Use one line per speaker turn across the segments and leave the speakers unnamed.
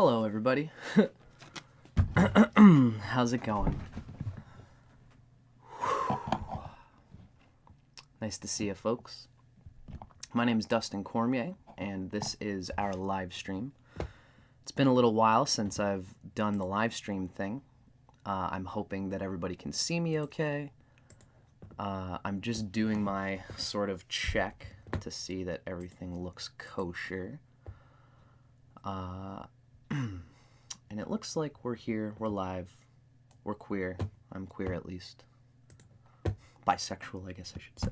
Hello, everybody. How's it going? Nice to see you, folks. My name is Dustin Cormier, and this is our live stream. It's been a little while since I've done the live stream thing. I'm hoping that everybody can see me okay. I'm just doing my sort of check to see that everything looks kosher. And it looks like we're here, we're live, we're queer. I'm queer, at least. Bisexual, I guess I should say.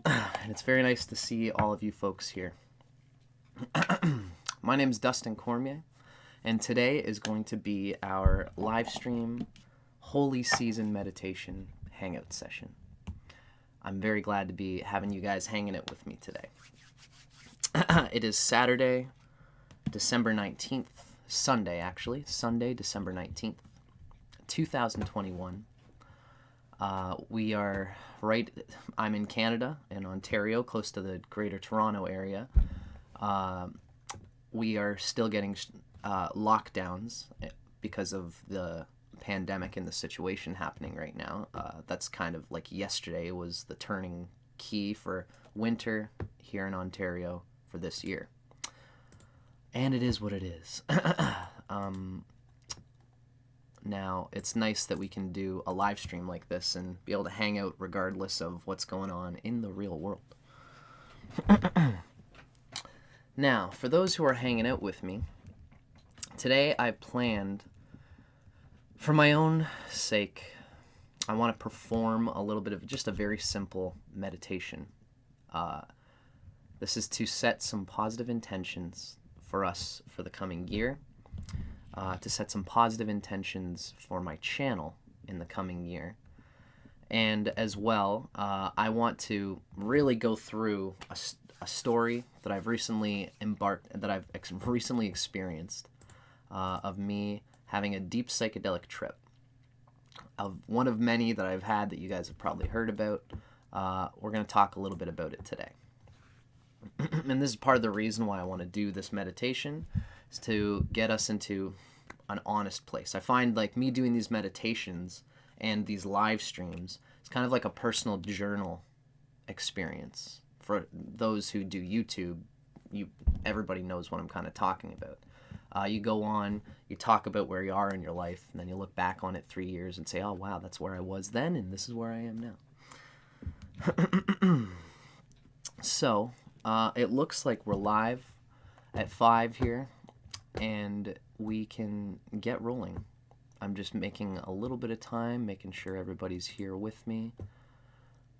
And it's very nice to see all of you folks here. My name is Dustin Cormier, and today is going to be our live stream Holy Season Meditation Hangout session. I'm very glad to be having you guys hanging it with me today. It is Saturday, December 19th, Sunday, December 19th, 2021. I'm in Canada, in Ontario, close to the Greater Toronto area. We are still getting lockdowns because of the pandemic and the situation happening right now. That's kind of like yesterday was the turning key for winter here in Ontario for this year. And it is what it is. Now, it's nice that we can do a live stream like this and be able to hang out regardless of what's going on in the real world. Now, for those who are hanging out with me, today I planned, for my own sake, I want to perform a little bit of just a very simple meditation. This is to set some positive intentions for us for the coming year, to set some positive intentions for my channel in the coming year. And as well, I want to really go through a story that I've recently recently experienced of me having a deep psychedelic trip. Of one of many that I've had that you guys have probably heard about. We're going to talk a little bit about it today. And this is part of the reason why I want to do this meditation, is to get us into an honest place. I find like me doing these meditations and these live streams, it's kind of like a personal journal experience. For those who do YouTube, everybody knows what I'm kind of talking about. You go on, you talk about where you are in your life, and then you look back on it 3 years and say, oh wow, that's where I was then, and this is where I am now. So, it looks like we're live at 5 here, and we can get rolling. I'm just making a little bit of time, making sure everybody's here with me.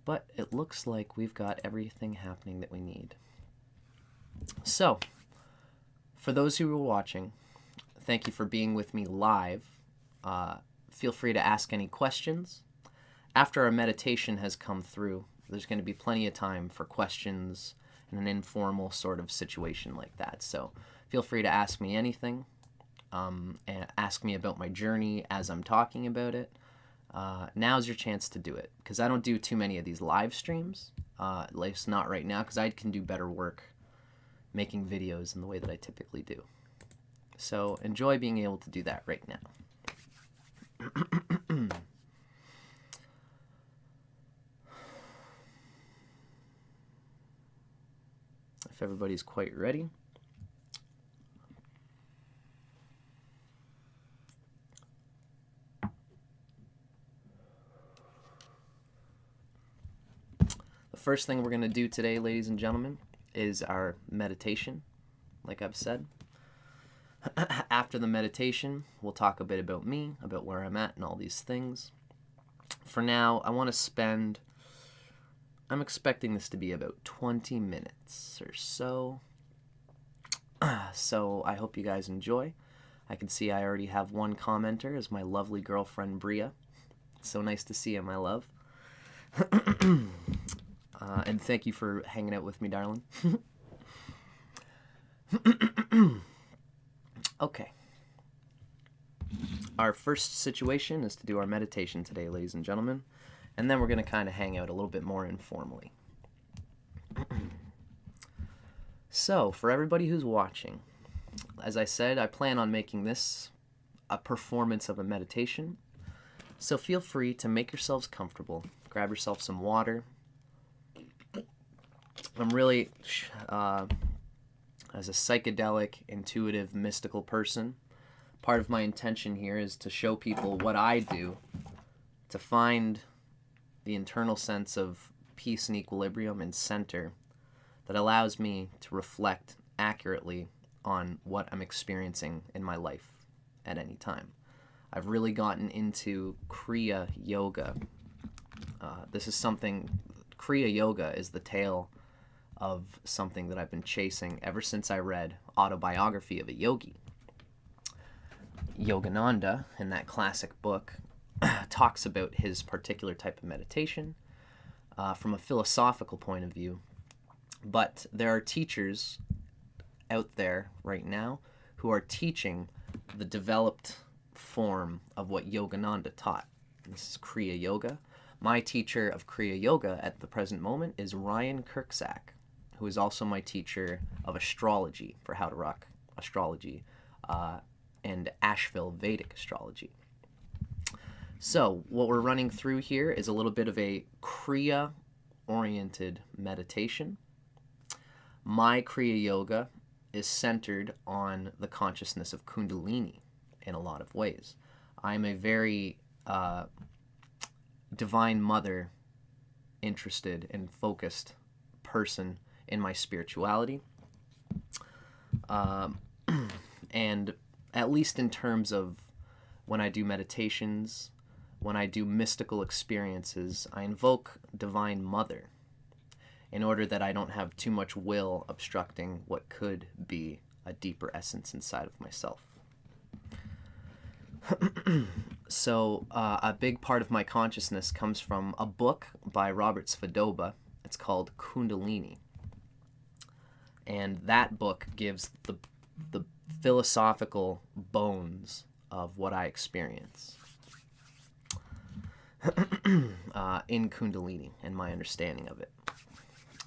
But it looks like we've got everything happening that we need. So, for those who are watching, thank you for being with me live. Feel free to ask any questions. After our meditation has come through, there's going to be plenty of time for questions in an informal sort of situation like that. So feel free to ask me anything, and ask me about my journey as I'm talking about it. Now's your chance to do it, because I don't do too many of these live streams, at least not right now, because I can do better work making videos in the way that I typically do. So enjoy being able to do that right now. If everybody's quite ready. The first thing we're going to do today, ladies and gentlemen, is our meditation, like I've said. After the meditation, we'll talk a bit about me, about where I'm at and all these things. For now, I'm expecting this to be about 20 minutes or so. So I hope you guys enjoy. I can see I already have one commenter, as my lovely girlfriend Bria. It's so nice to see you, my love. And thank you for hanging out with me, darling. Okay. Our first situation is to do our meditation today, ladies and gentlemen. And then we're going to kind of hang out a little bit more informally. So, for everybody who's watching, as I said, I plan on making this a performance of a meditation. So feel free to make yourselves comfortable. Grab yourself some water. I'm really, as a psychedelic, intuitive, mystical person, part of my intention here is to show people what I do to find the internal sense of peace and equilibrium and center that allows me to reflect accurately on what I'm experiencing in my life at any time. I've really gotten into Kriya Yoga. This is something, Kriya Yoga is the tale of something that I've been chasing ever since I read Autobiography of a Yogi. Yogananda, in that classic book, talks about his particular type of meditation from a philosophical point of view. But there are teachers out there right now who are teaching the developed form of what Yogananda taught. This is Kriya Yoga. My teacher of Kriya Yoga at the present moment is Ryan Kirksack, who is also my teacher of Astrology, for How to Rock Astrology, and Asheville Vedic Astrology. So what we're running through here is a little bit of a Kriya-oriented meditation. My Kriya Yoga is centered on the consciousness of Kundalini in a lot of ways. I'm a very Divine Mother interested and focused person in my spirituality. And at least in terms of when I do meditations, when I do mystical experiences, I invoke Divine Mother in order that I don't have too much will obstructing what could be a deeper essence inside of myself. So a big part of my consciousness comes from a book by Robert Svedova. It's called Kundalini. And that book gives the philosophical bones of what I experience in Kundalini and my understanding of it.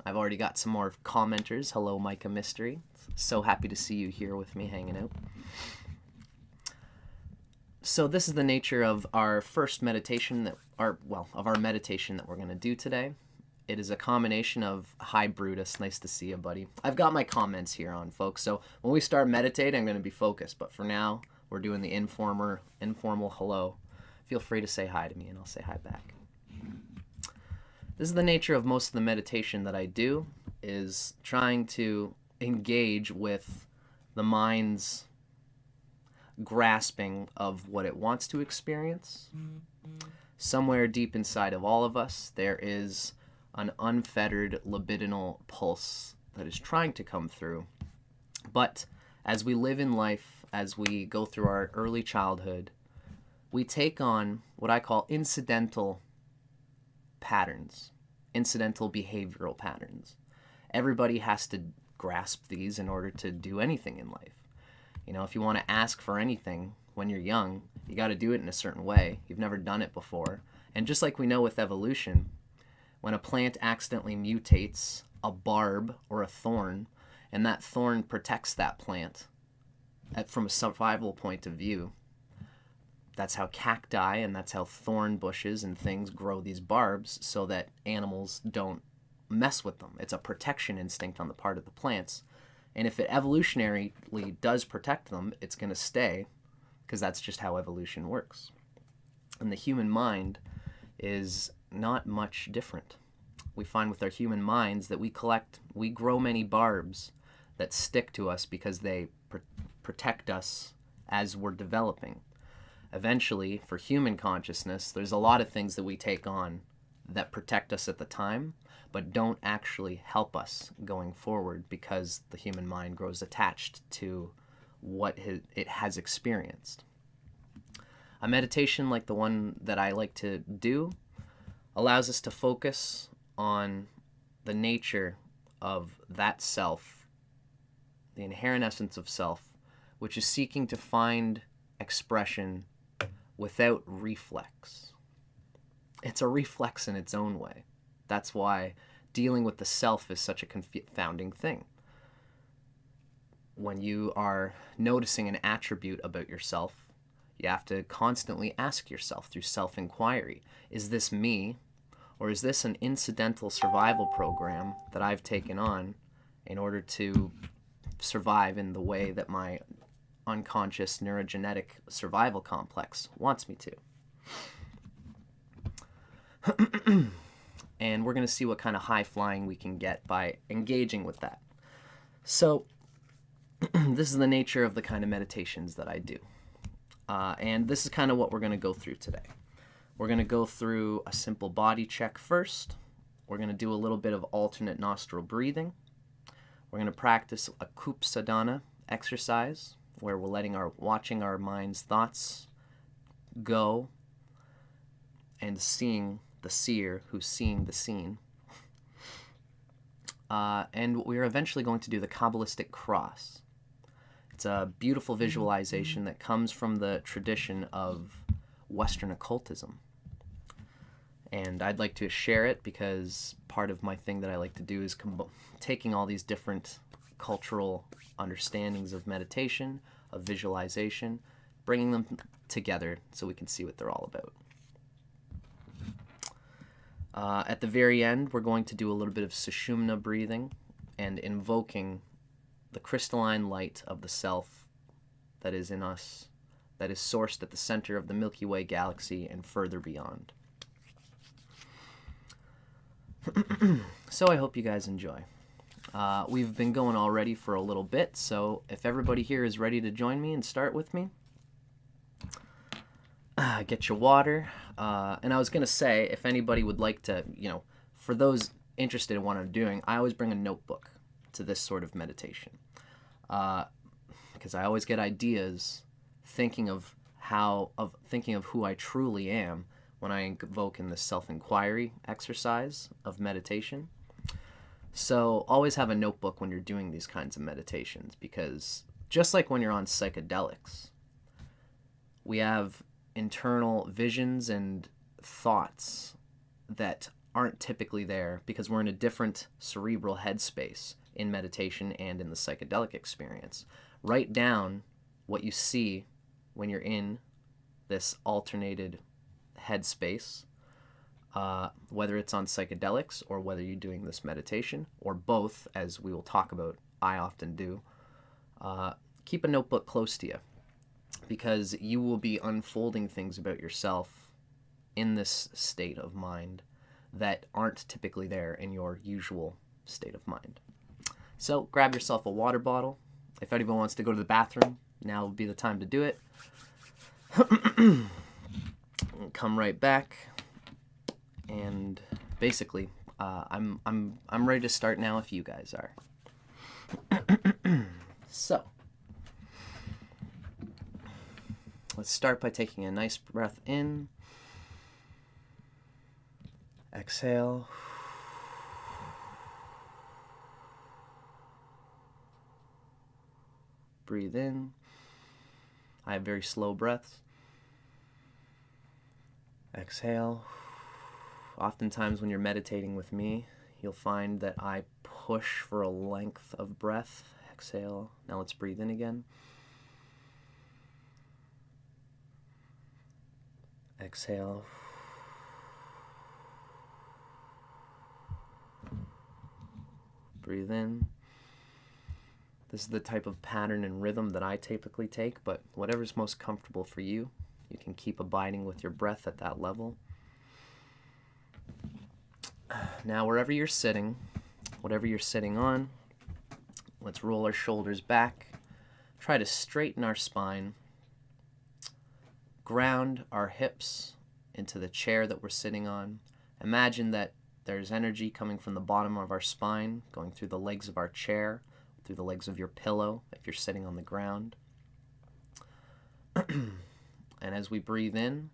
I've already got some more commenters. Hello, Micah Mystery. So happy to see you here with me hanging out. So this is the nature of our first meditation of our meditation that we're going to do today. It is a combination of, hi Brutus, nice to see you, buddy. I've got my comments here on, folks, so when we start meditating, I'm going to be focused, but for now, we're doing the informal hello. Feel free to say hi to me, and I'll say hi back. This is the nature of most of the meditation that I do, is trying to engage with the mind's grasping of what it wants to experience. Somewhere deep inside of all of us, there is an unfettered libidinal pulse that is trying to come through. But as we live in life, as we go through our early childhood, we take on what I call incidental patterns, incidental behavioral patterns. Everybody has to grasp these in order to do anything in life. You know, if you want to ask for anything when you're young, you got to do it in a certain way. You've never done it before. And just like we know with evolution, when a plant accidentally mutates a barb or a thorn, and that thorn protects that plant from a survival point of view, that's how cacti and that's how thorn bushes and things grow these barbs so that animals don't mess with them. It's a protection instinct on the part of the plants. And if it evolutionarily does protect them, it's going to stay, because that's just how evolution works. And the human mind is not much different. We find with our human minds that we grow many barbs that stick to us because they protect us as we're developing. Eventually, for human consciousness, there's a lot of things that we take on that protect us at the time, but don't actually help us going forward because the human mind grows attached to what it has experienced. A meditation like the one that I like to do allows us to focus on the nature of that self, the inherent essence of self, which is seeking to find expression without reflex. It's a reflex in its own way. That's why dealing with the self is such a confounding thing. when you are noticing an attribute about yourself, you have to constantly ask yourself through self-inquiry, is this me, or is this an incidental survival program that I've taken on in order to survive in the way that my unconscious neurogenetic survival complex wants me to? And we're going to see what kind of high flying we can get by engaging with that. So this is the nature of the kind of meditations that I do. And this is kind of what we're going to go through today. We're going to go through a simple body check first. We're going to do a little bit of alternate nostril breathing. We're going to practice a Kup Sadhana exercise where we're watching our mind's thoughts go and seeing the seer who's seeing the scene. And we're eventually going to do the quabbalistic cross. It's a beautiful visualization that comes from the tradition of Western occultism. And I'd like to share it because part of my thing that I like to do is taking all these different cultural understandings of meditation, of visualization, bringing them together so we can see what they're all about. At the very end, we're going to do a little bit of Sushumna breathing and invoking the crystalline light of the self that is in us, that is sourced at the center of the Milky Way galaxy and further beyond. So I hope you guys enjoy. We've been going already for a little bit, so if everybody here is ready to join me and start with me, get your water. And I was going to say, if anybody would like to, for those interested in what I'm doing, I always bring a notebook to this sort of meditation. Because I always get ideas thinking of who I truly am when I invoke in this self-inquiry exercise of meditation. So always have a notebook when you're doing these kinds of meditations, because just like when you're on psychedelics, we have internal visions and thoughts that aren't typically there because we're in a different cerebral headspace in meditation and in the psychedelic experience. Write down what you see when you're in this alternated headspace, whether it's on psychedelics or whether you're doing this meditation, or both, as we will talk about. I often do. Keep a notebook close to you, because you will be unfolding things about yourself in this state of mind that aren't typically there in your usual state of mind. So grab yourself a water bottle. If anyone wants to go to the bathroom, now would be the time to do it. Come right back, and basically, I'm ready to start now if you guys are. So, let's start by taking a nice breath in. Exhale. Breathe in. I have very slow breaths. Exhale. Oftentimes when you're meditating with me, you'll find that I push for a length of breath. Exhale. Now let's breathe in again. Exhale. Breathe in. This is the type of pattern and rhythm that I typically take, but whatever's most comfortable for you, you can keep abiding with your breath at that level. Now, wherever you're sitting, whatever you're sitting on, let's roll our shoulders back. Try to straighten our spine. Ground our hips into the chair that we're sitting on. Imagine that there's energy coming from the bottom of our spine, going through the legs of our chair, through the legs of your pillow if you're sitting on the ground. And as we breathe in,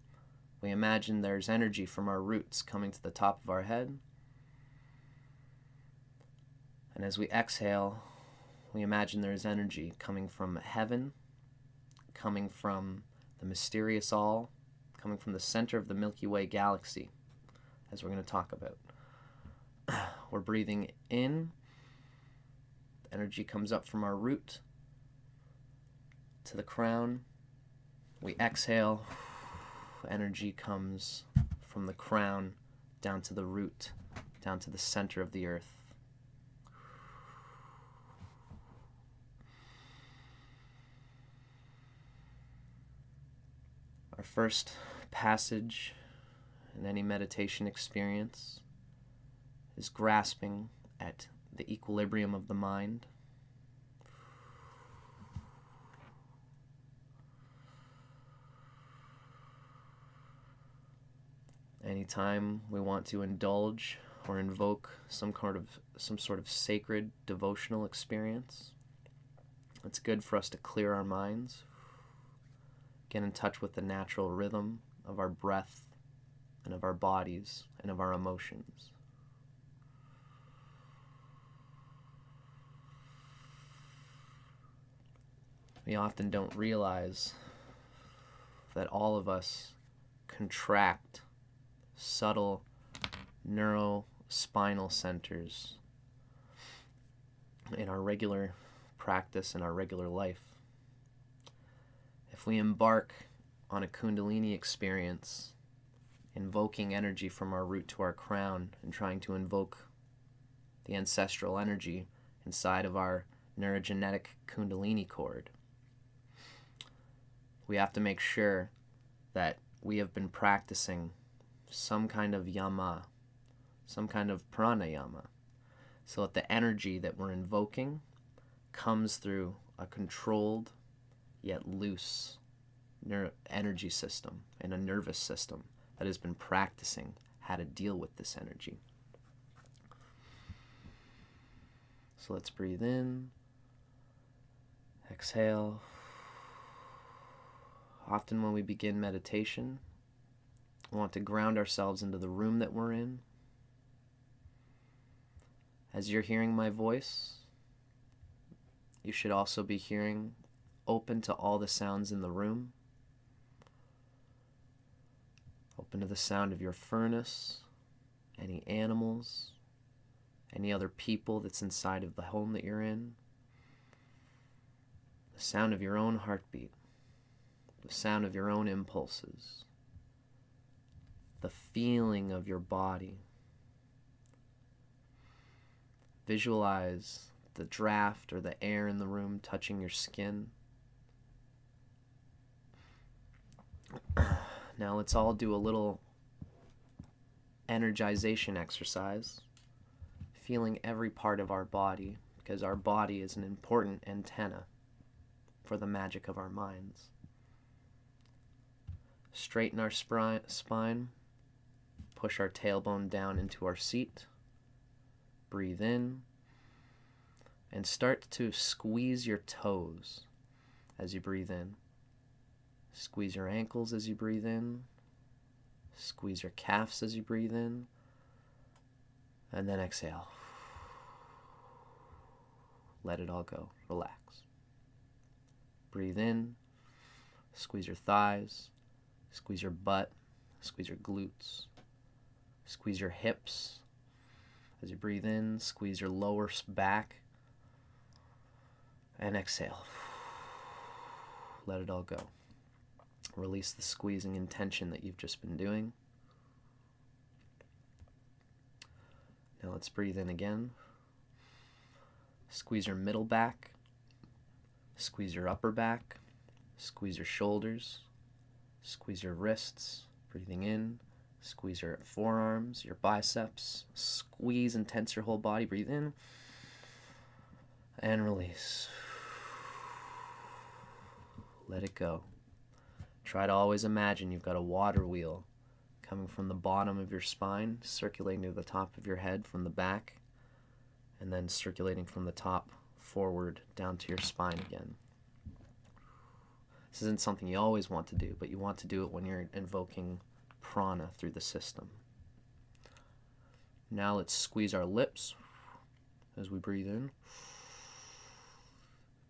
we imagine there's energy from our roots coming to the top of our head. And as we exhale, we imagine there's energy coming from heaven, coming from the mysterious all, coming from the center of the Milky Way galaxy, as we're going to talk about. We're breathing in. The energy comes up from our root, to the crown. We exhale. Energy comes from the crown down to the root, down to the center of the earth. Our first passage in any meditation experience is grasping at the equilibrium of the mind. Anytime we want to indulge or invoke some sort of sacred devotional experience, it's good for us to clear our minds, get in touch with the natural rhythm of our breath and of our bodies and of our emotions. We often don't realize that all of us contract subtle neurospinal centers in our regular practice, in our regular life. If we embark on a Kundalini experience, invoking energy from our root to our crown and trying to invoke the ancestral energy inside of our neurogenetic Kundalini cord, we have to make sure that we have been practicing some kind of yama, some kind of pranayama, so that the energy that we're invoking comes through a controlled yet loose energy system and a nervous system that has been practicing how to deal with this energy. So let's breathe in, exhale. Often when we begin meditation, we want to ground ourselves into the room that we're in. As you're hearing my voice, you should also be hearing, open to all the sounds in the room. Open to the sound of your furnace, any animals, any other people that's inside of the home that you're in. The sound of your own heartbeat, the sound of your own impulses, the feeling of your body. Visualize the draft or the air in the room touching your skin. Now let's all do a little energization exercise, feeling every part of our body, because our body is an important antenna for the magic of our minds. Straighten our spine, push our tailbone down into our seat, breathe in, and start to squeeze your toes as you breathe in. Squeeze your ankles as you breathe in, squeeze your calves as you breathe in, and then exhale. Let it all go. Relax. Breathe in, squeeze your thighs, squeeze your butt, squeeze your glutes, squeeze your hips. As you breathe in, squeeze your lower back, and exhale. Let it all go. Release the squeezing intention that you've just been doing. Now let's breathe in again. Squeeze your middle back, squeeze your upper back, squeeze your shoulders, squeeze your wrists, breathing in, squeeze your forearms, your biceps, squeeze and tense your whole body, breathe in, and release. Let it go. Try to always imagine you've got a water wheel coming from the bottom of your spine, circulating to the top of your head from the back, and then circulating from the top forward down to your spine again. This isn't something you always want to do, but you want to do it when you're invoking prana through the system. Now let's squeeze our lips as we breathe in.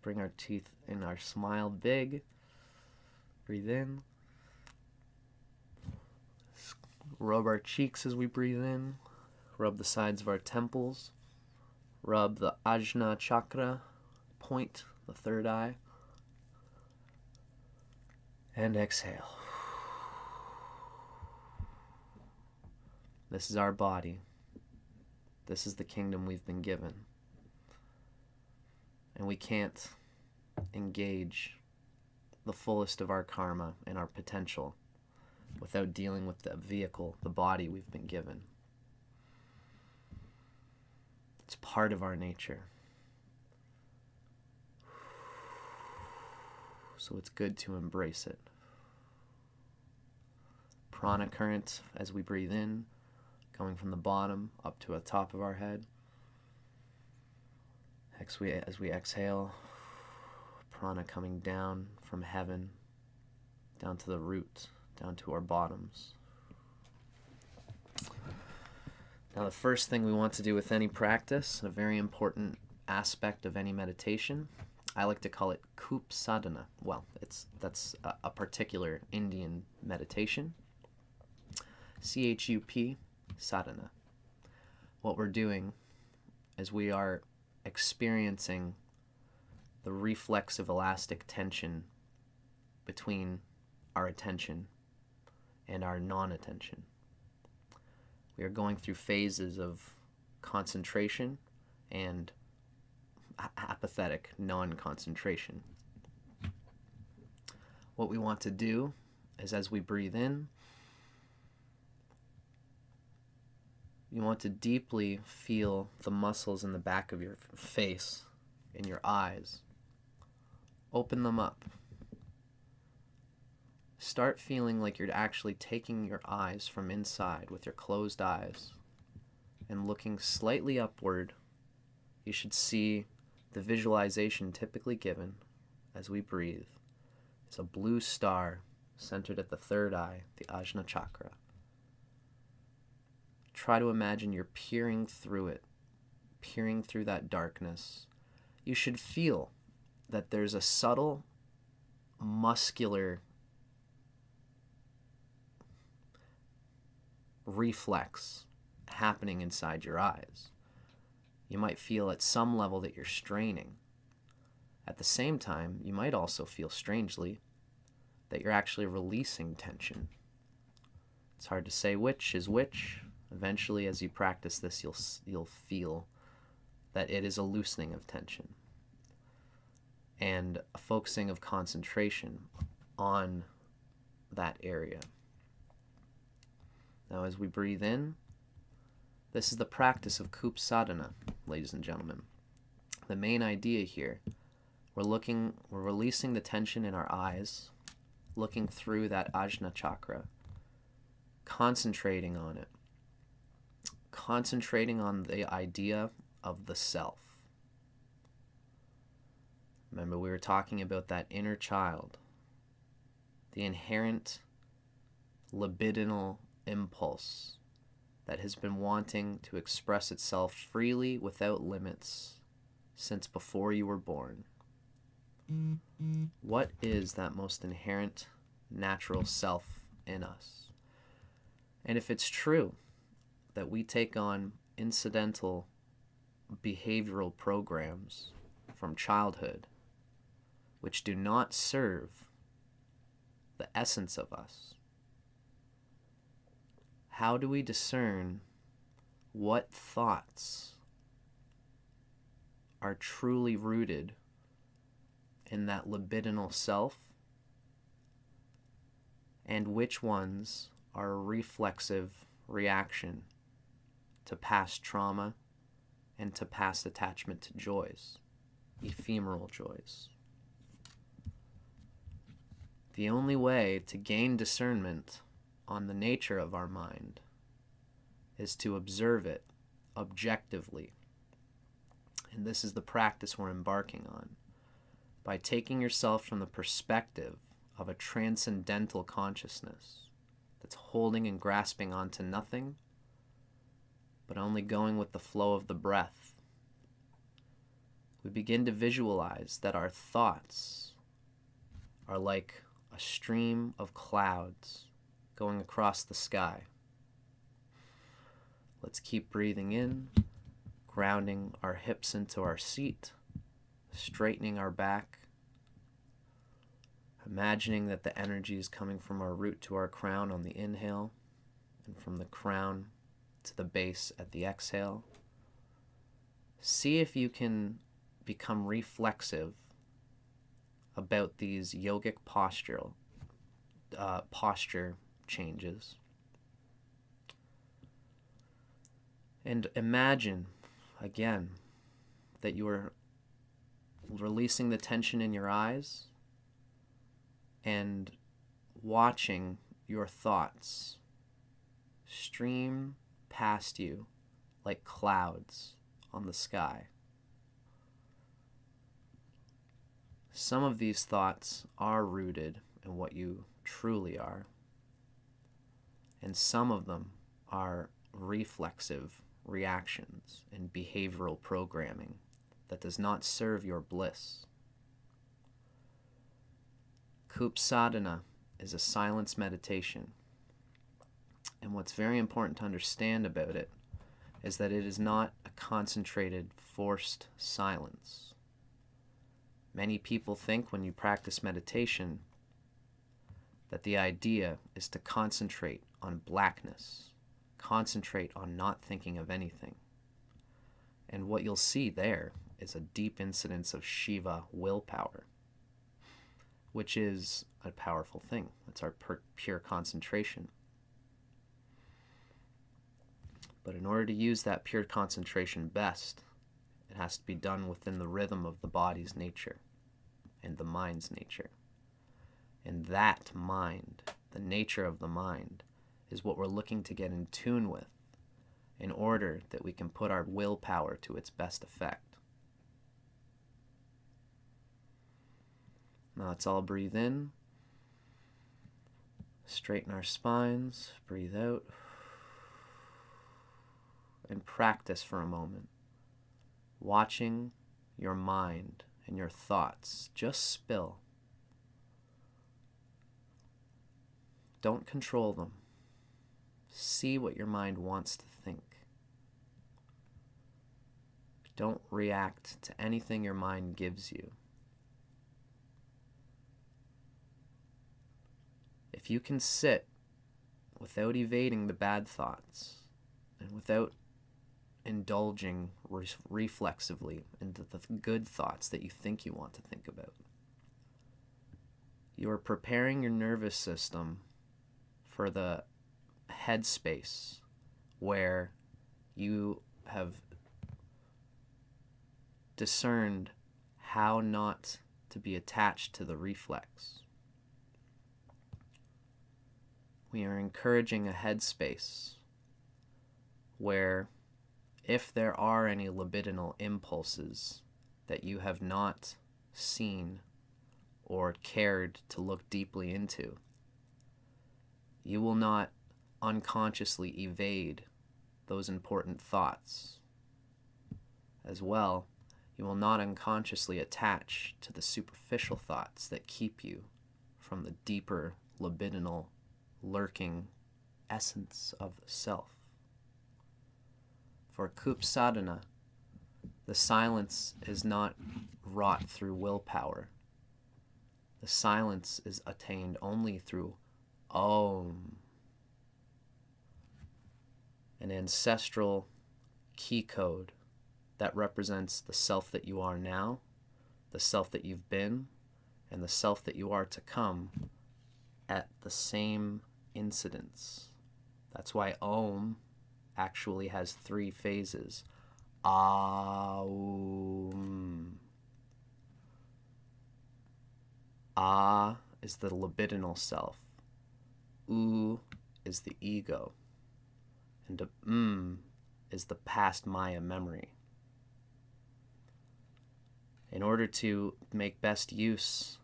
Bring our teeth in our smile big. Breathe in. Rub our cheeks as we breathe in. Rub the sides of our temples. Rub the Ajna chakra point, the third eye. And exhale. This is our body. This is the kingdom we've been given. And we can't engage the fullest of our karma and our potential without dealing with the vehicle, the body we've been given. It's part of our nature. So it's good to embrace it. Prana current as we breathe in, going from the bottom up to the top of our head. As we exhale, prana coming down from heaven, down to the root, down to our bottoms. Now the first thing we want to do with any practice, a very important aspect of any meditation, I like to call it Kup Sadhana. Well, that's a particular Indian meditation. CHUP, sadhana. What we're doing is we are experiencing the reflexive elastic tension between our attention and our non-attention. We are going through phases of concentration and apathetic non-concentration. What we want to do is, as we breathe in, you want to deeply feel the muscles in the back of your face, in your eyes. Open them up. Start feeling like you're actually taking your eyes from inside with your closed eyes and looking slightly upward. You should see the visualization typically given as we breathe. It's a blue star centered at the third eye, the Ajna chakra. Try to imagine you're peering through it, peering through that darkness. You should feel that there's a subtle, muscular reflex happening inside your eyes. You might feel at some level that you're straining. At the same time, you might also feel strangely that you're actually releasing tension. It's hard to say which is which. Eventually, as you practice this, you'll feel that it is a loosening of tension and a focusing of concentration on that area. Now, as we breathe in, this is the practice of Kup Sadhana, ladies and gentlemen. The main idea here, we're releasing the tension in our eyes, looking through that Ajna chakra, concentrating on it. Concentrating on the idea of the self. Remember, we were talking about that inner child, the inherent libidinal impulse that has been wanting to express itself freely without limits since before you were born. What is that most inherent natural self in us? And if it's true that we take on incidental behavioral programs from childhood which do not serve the essence of us, how do we discern what thoughts are truly rooted in that libidinal self and which ones are a reflexive reaction to past trauma and to past attachment to joys, ephemeral joys? The only way to gain discernment on the nature of our mind is to observe it objectively. And this is the practice we're embarking on. By taking yourself from the perspective of a transcendental consciousness that's holding and grasping onto nothing, but only going with the flow of the breath, we begin to visualize that our thoughts are like a stream of clouds going across the sky. Let's keep breathing in, grounding our hips into our seat, straightening our back, Imagining that the energy is coming from our root to our crown on the inhale, and from the crown to the base at the exhale. See if you can become reflexive about these yogic posture changes. And imagine, again, that you are releasing the tension in your eyes and watching your thoughts stream past you like clouds on the sky. Some of these thoughts are rooted in what you truly are, and some of them are reflexive reactions and behavioral programming that does not serve your bliss. Kup sadhana is a silence meditation, and what's very important to understand about it is that it is not a concentrated, forced silence. Many people think when you practice meditation that the idea is to concentrate on blackness, concentrate on not thinking of anything. And what you'll see there is a deep incidence of Shiva willpower, which is a powerful thing. It's our pure concentration. But in order to use that pure concentration best, it has to be done within the rhythm of the body's nature and the mind's nature. And that mind, the nature of the mind, is what we're looking to get in tune with in order that we can put our willpower to its best effect. Now let's all breathe in, straighten our spines, breathe out, and practice for a moment, watching your mind and your thoughts just spill. Don't control them. See what your mind wants to think. Don't react to anything your mind gives you. If you can sit without evading the bad thoughts and without indulging reflexively into the good thoughts that you think you want to think about, you are preparing your nervous system for the headspace where you have discerned how not to be attached to the reflex. We are encouraging a headspace where if there are any libidinal impulses that you have not seen or cared to look deeply into, you will not unconsciously evade those important thoughts. As well, you will not unconsciously attach to the superficial thoughts that keep you from the deeper libidinal lurking essence of the self. For Kup sadhana, the silence is not wrought through willpower. The silence is attained only through Om, an ancestral key code that represents the self that you are now, the self that you've been, and the self that you are to come at the same incidence. That's why Om actually has 3 phases. Aum. Ah is the libidinal self. U is the ego. And the is the past Maya memory. In order to make best use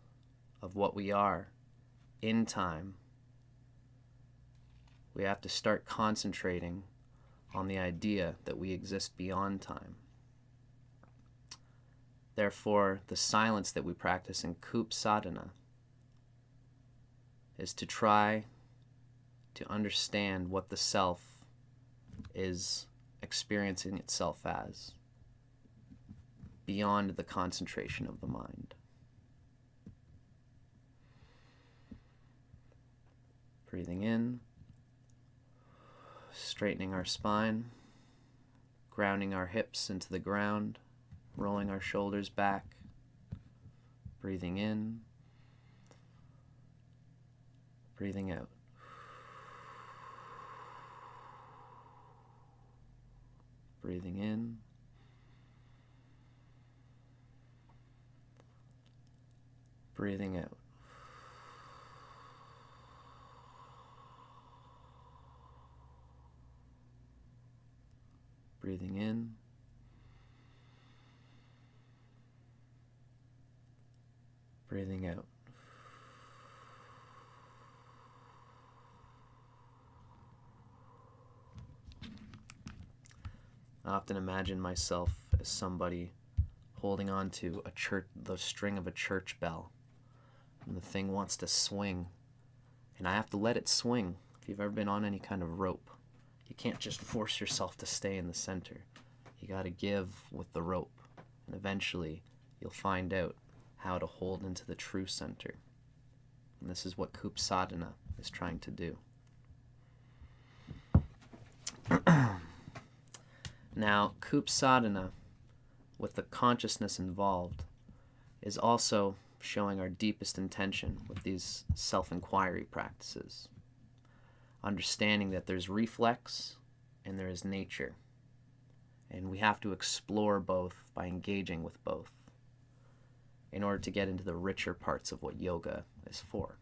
of what we are in time, we have to start concentrating on the idea that we exist beyond time. Therefore, the silence that we practice in Kup sadhana is to try to understand what the self is experiencing itself as beyond the concentration of the mind. Breathing in, straightening our spine, grounding our hips into the ground, rolling our shoulders back. Breathing in, breathing out. Breathing in, breathing out. Breathing in, breathing out. I often imagine myself as somebody holding on to the string of a church bell, and the thing wants to swing, and I have to let it swing. If you've ever been on any kind of rope, you can't just force yourself to stay in the center. You got to give with the rope, and eventually you'll find out how to hold into the true center. And this is what Kup Sadhana is trying to do. Now, Kup Sadhana, with the consciousness involved, is also showing our deepest intention with these self-inquiry practices. Understanding that there's reflex and there is nature. And we have to explore both by engaging with both in order to get into the richer parts of what yoga is for.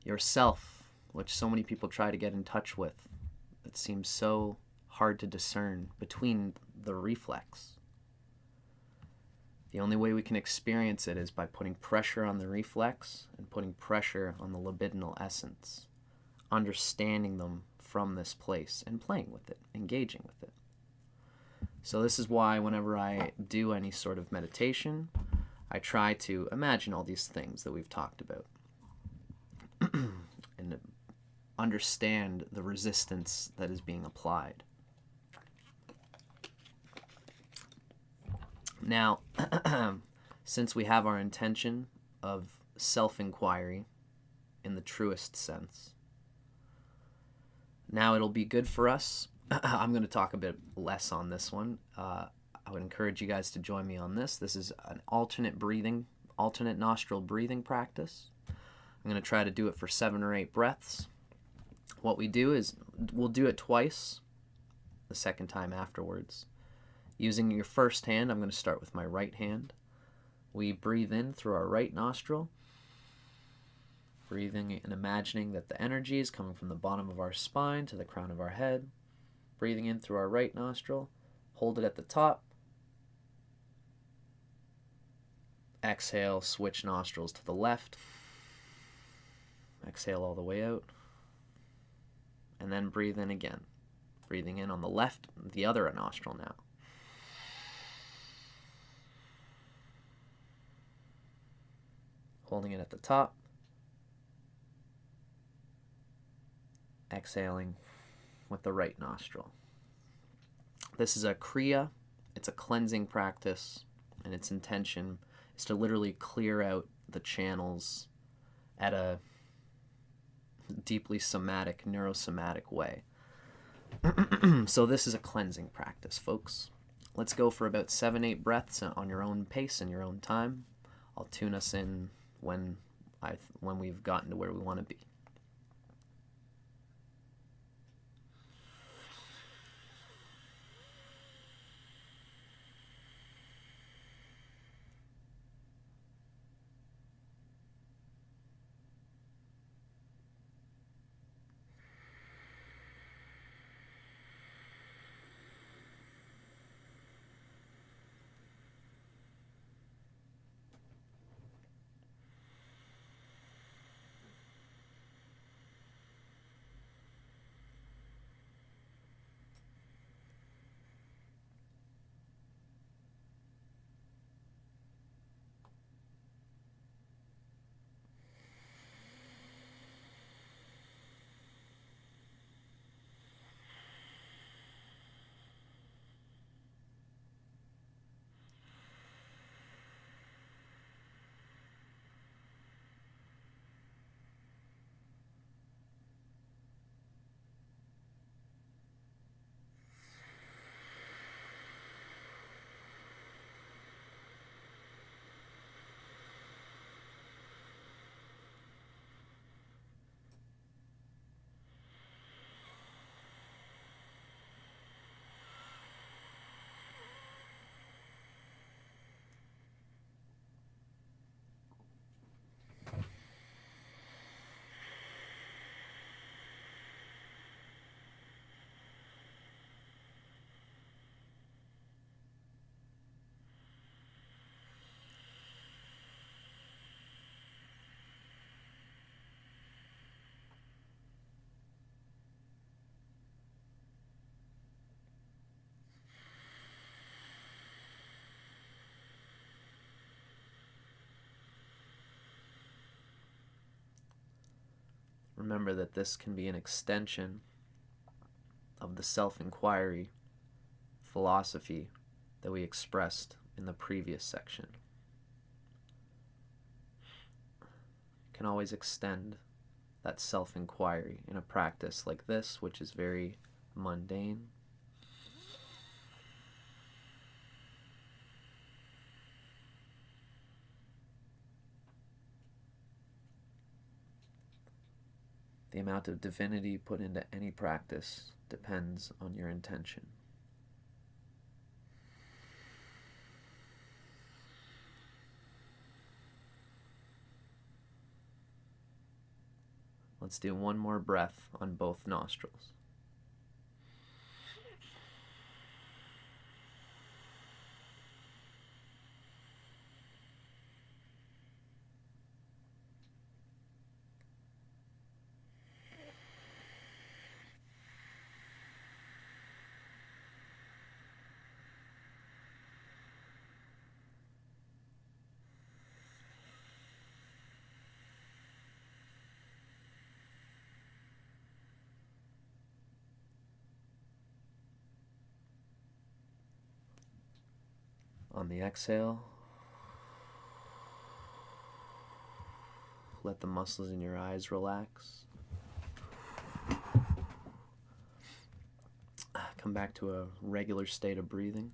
Yourself, which so many people try to get in touch with, that seems so hard to discern between the reflex. The only way we can experience it is by putting pressure on the reflex and putting pressure on the libidinal essence, understanding them from this place and playing with it, engaging with it. So this is why whenever I do any sort of meditation, I try to imagine all these things that we've talked about and understand the resistance that is being applied. Now, since we have our intention of self-inquiry in the truest sense, now it'll be good for us. I'm going to talk a bit less on this one. I would encourage you guys to join me on this. This is an alternate nostril breathing practice. I'm going to try to do it for 7 or 8 breaths. What we do is we'll do it twice, the second time afterwards. Using your first hand, I'm going to start with my right hand. We breathe in through our right nostril, breathing and imagining that the energy is coming from the bottom of our spine to the crown of our head. Breathing in through our right nostril, hold it at the top. Exhale, switch nostrils to the left. Exhale all the way out. And then breathe in again. Breathing in on the left, the other nostril now. Holding it at the top. Exhaling with the right nostril. This is a Kriya. It's a cleansing practice, and its intention is to literally clear out the channels at a deeply somatic, neurosomatic way. So this is a cleansing practice, folks. Let's go for about 7-8 breaths on your own pace and your own time. I'll tune us in when we've gotten to where we want to be. remember that this can be an extension of the self-inquiry philosophy that we expressed in the previous section. You can always extend that self-inquiry in a practice like this, which is very mundane. The amount of divinity put into any practice depends on your intention. Let's do one more breath on both nostrils. On the exhale, let the muscles in your eyes relax. Come back to a regular state of breathing.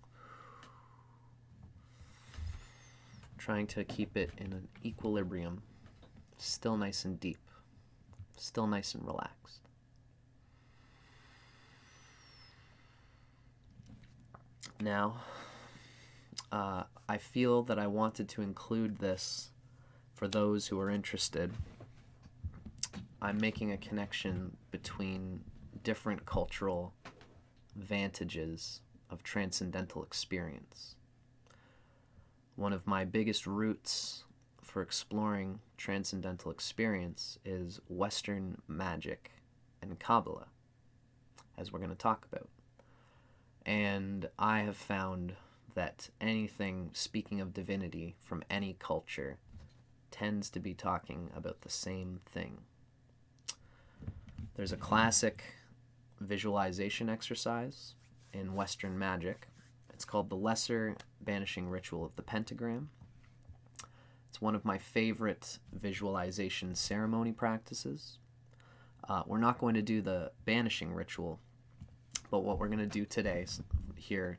Trying to keep it in an equilibrium, still nice and deep, still nice and relaxed. Now, I feel that I wanted to include this for those who are interested. I'm making a connection between different cultural vantages of transcendental experience. One of my biggest roots for exploring transcendental experience is Western magic and Kabbalah, as we're going to talk about. And I have found that anything speaking of divinity from any culture tends to be talking about the same thing. There's a classic visualization exercise in Western magic. It's called the Lesser Banishing Ritual of the Pentagram. It's one of my favorite visualization ceremony practices. We're not going to do the banishing ritual, but what we're going to do today here,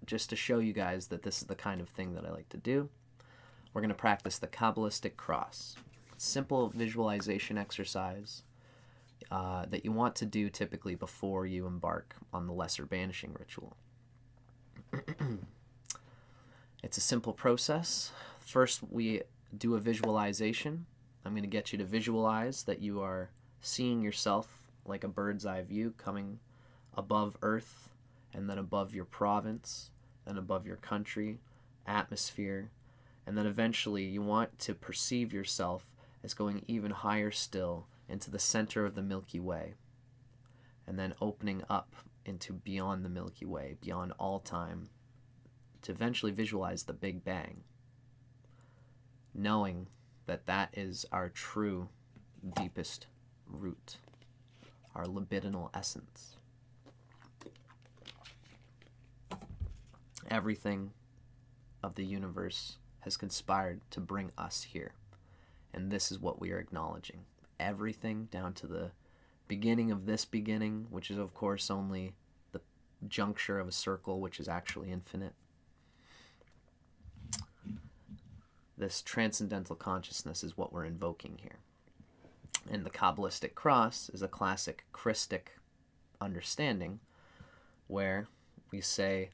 just to show you guys that this is the kind of thing that I like to do, we're going to practice the quabbalistic cross. Simple visualization exercise that you want to do typically before you embark on the lesser banishing ritual. It's a simple process. First, we do a visualization. I'm going to get you to visualize that you are seeing yourself like a bird's eye view coming above Earth, and then above your province, then above your country, atmosphere, and then eventually you want to perceive yourself as going even higher still into the center of the Milky Way, and then opening up into beyond the Milky Way, beyond all time, to eventually visualize the Big Bang, knowing that that is our true, deepest root, our libidinal essence. Everything of the universe has conspired to bring us here, and this is what we are acknowledging. Everything down to the beginning of this beginning, which is of course only the juncture of a circle, which is actually infinite. This transcendental consciousness is what we're invoking here. And the Kabbalistic cross is a classic Christic understanding where we say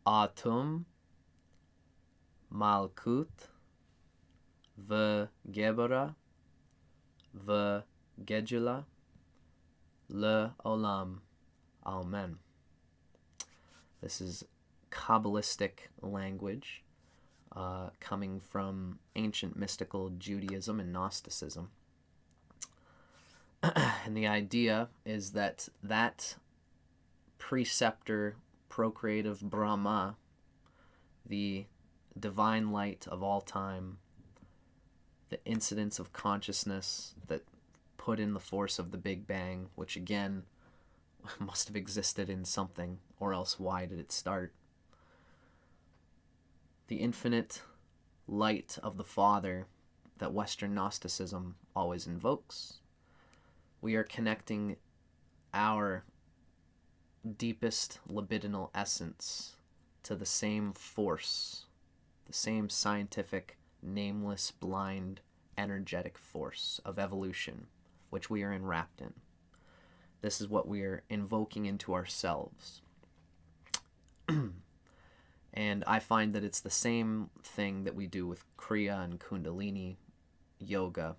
Atum Malkut V'Gebora V'Gedula L'Olam. Amen. This is Kabbalistic language coming from ancient mystical Judaism and Gnosticism. And the idea is that that preceptor, procreative Brahma, the divine light of all time, the incidence of consciousness that put in the force of the Big Bang, which again must have existed in something, or else why did it start? The infinite light of the Father that Western Gnosticism always invokes. We are connecting our deepest libidinal essence to the same force, the same scientific, nameless, blind, energetic force of evolution, which we are enwrapped in. This is what we are invoking into ourselves. And I find that it's the same thing that we do with Kriya and Kundalini yoga,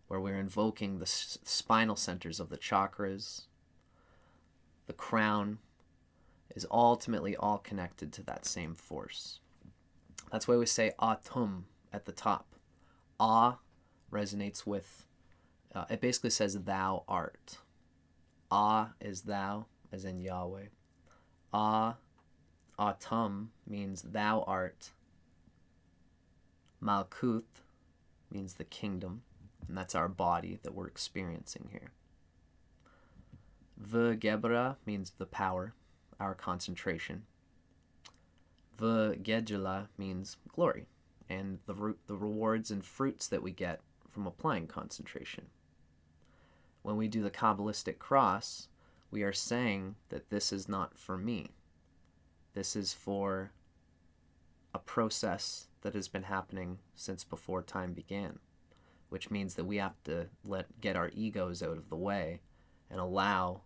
where we're invoking the spinal centers of the chakras. The crown is ultimately all connected to that same force. That's why we say Atum at the top. A resonates with, it basically says thou art. A is thou, as in Yahweh. Atum means thou art. Malkuth means the kingdom, and that's our body that we're experiencing here. V'gebra means the power, our concentration. V'gedula means glory, and the rewards and fruits that we get from applying concentration. When we do the quabbalistic cross, we are saying that this is not for me. This is for a process that has been happening since before time began, which means that we have to get our egos out of the way and allow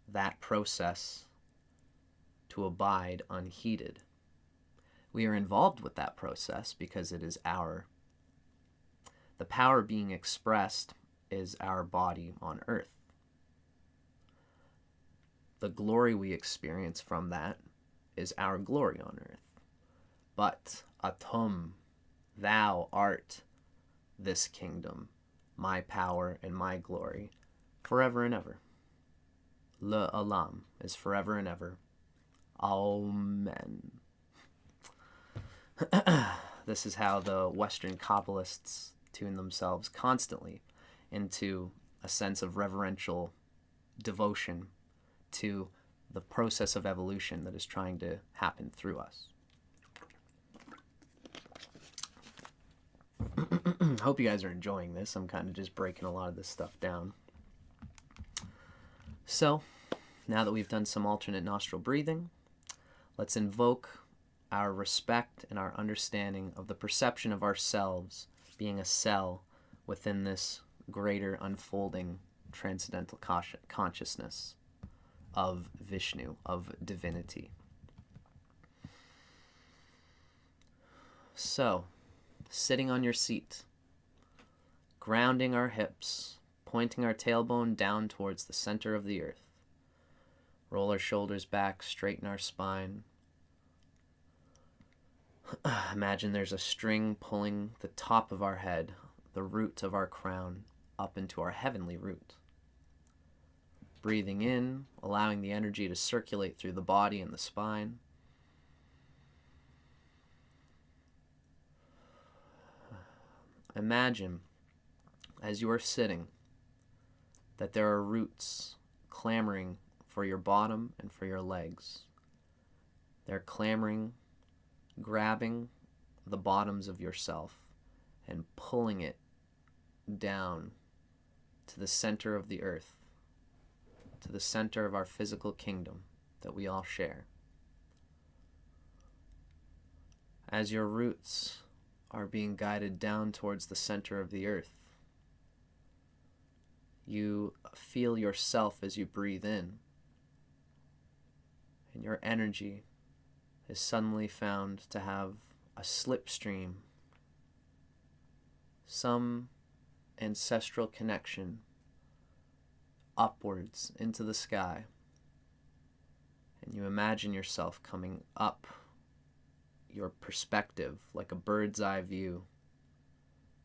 that process to abide unheeded. We are involved with that process because it is the power being expressed is our body on earth. The glory we experience from that is our glory on earth. But Atum, thou art this kingdom, my power and my glory, forever and ever. L'Olam is forever and ever. Amen. This is how the Western Kabbalists tune themselves constantly into a sense of reverential devotion to the process of evolution that is trying to happen through us. Hope you guys are enjoying this. I'm kind of just breaking a lot of this stuff down. So, now that we've done some alternate nostril breathing, let's invoke our respect and our understanding of the perception of ourselves being a cell within this greater unfolding transcendental consciousness of Vishnu, of divinity. So, sitting on your seat, grounding our hips, pointing our tailbone down towards the center of the earth. Roll our shoulders back, straighten our spine. Imagine there's a string pulling the top of our head, the root of our crown, up into our heavenly root. Breathing in, allowing the energy to circulate through the body and the spine. Imagine, as you are sitting, that there are roots clamoring for your bottom and for your legs. They're clamoring, grabbing the bottoms of yourself and pulling it down to the center of the earth, to the center of our physical kingdom that we all share. As your roots are being guided down towards the center of the earth, you feel yourself as you breathe in, and your energy is suddenly found to have a slipstream, some ancestral connection upwards into the sky, and you imagine yourself coming up your perspective like a bird's eye view,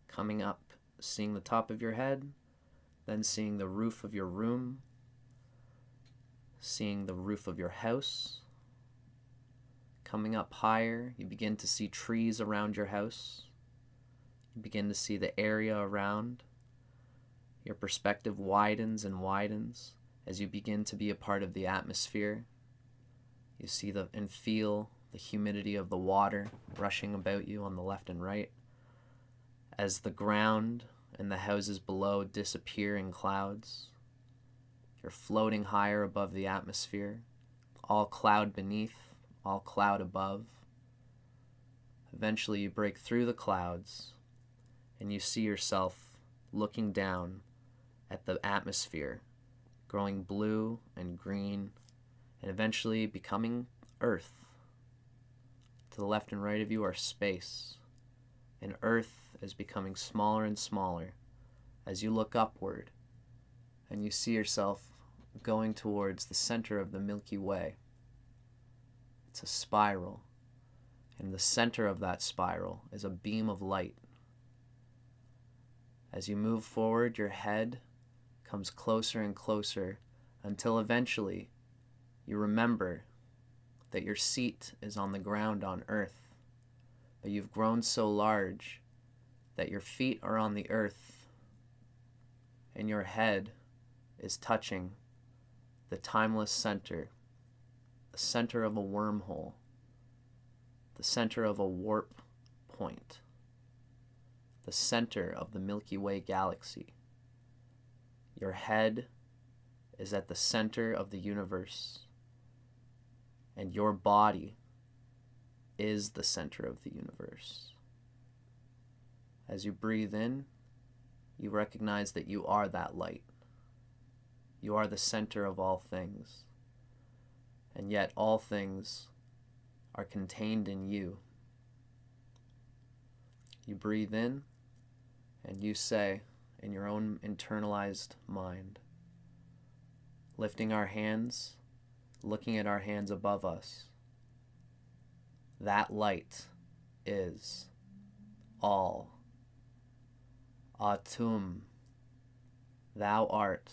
coming up, seeing the top of your head, then seeing the roof of your room, seeing the roof of your house. Coming up higher, you begin to see trees around your house. You begin to see the area around, Your perspective widens and widens as you begin to be a part of the atmosphere. You see and feel the humidity of the water rushing about you on the left and right as the ground and the houses below disappear in clouds. You're floating higher above the atmosphere, all cloud beneath, all cloud above. Eventually you break through the clouds and you see yourself looking down at the atmosphere, growing blue and green, and eventually becoming earth. To the left and right of you are space, and earth is becoming smaller and smaller as you look upward and you see yourself going towards the center of the Milky Way. It's a spiral, and the center of that spiral is a beam of light. As you move forward, your head comes closer and closer until eventually you remember that your seat is on the ground on earth, but you've grown so large that your feet are on the earth and your head is touching the timeless center, the center of a wormhole, the center of a warp point, the center of the Milky Way galaxy. Your head is at the center of the universe, and your body is the center of the universe. As you breathe in, you recognize that you are that light. You are the center of all things, and yet all things are contained in you. You breathe in, and you say in your own internalized mind, lifting our hands, looking at our hands above us, that light is all. Atum, thou art.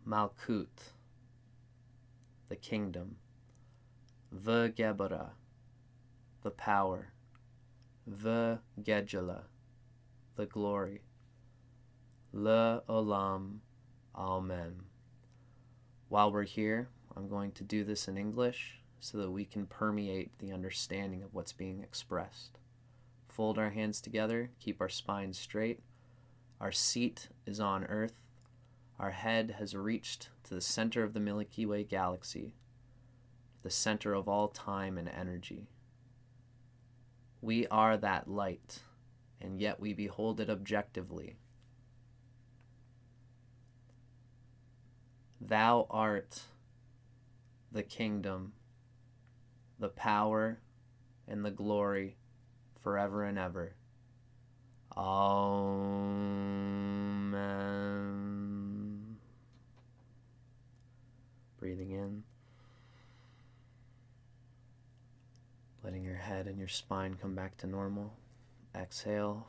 Malkut, the kingdom. V'gebara, the power. V'gejala, the glory. L'olam, amen. While we're here, I'm going to do this in English so that we can permeate the understanding of what's being expressed. Fold our hands together, keep our spine straight. Our seat is on earth. Our head has reached to the center of the Milky Way galaxy, the center of all time and energy. We are that light, and yet we behold it objectively. Thou art the kingdom, the power, and the glory forever and ever. Amen. Breathing in, letting your head and your spine come back to normal. Exhale.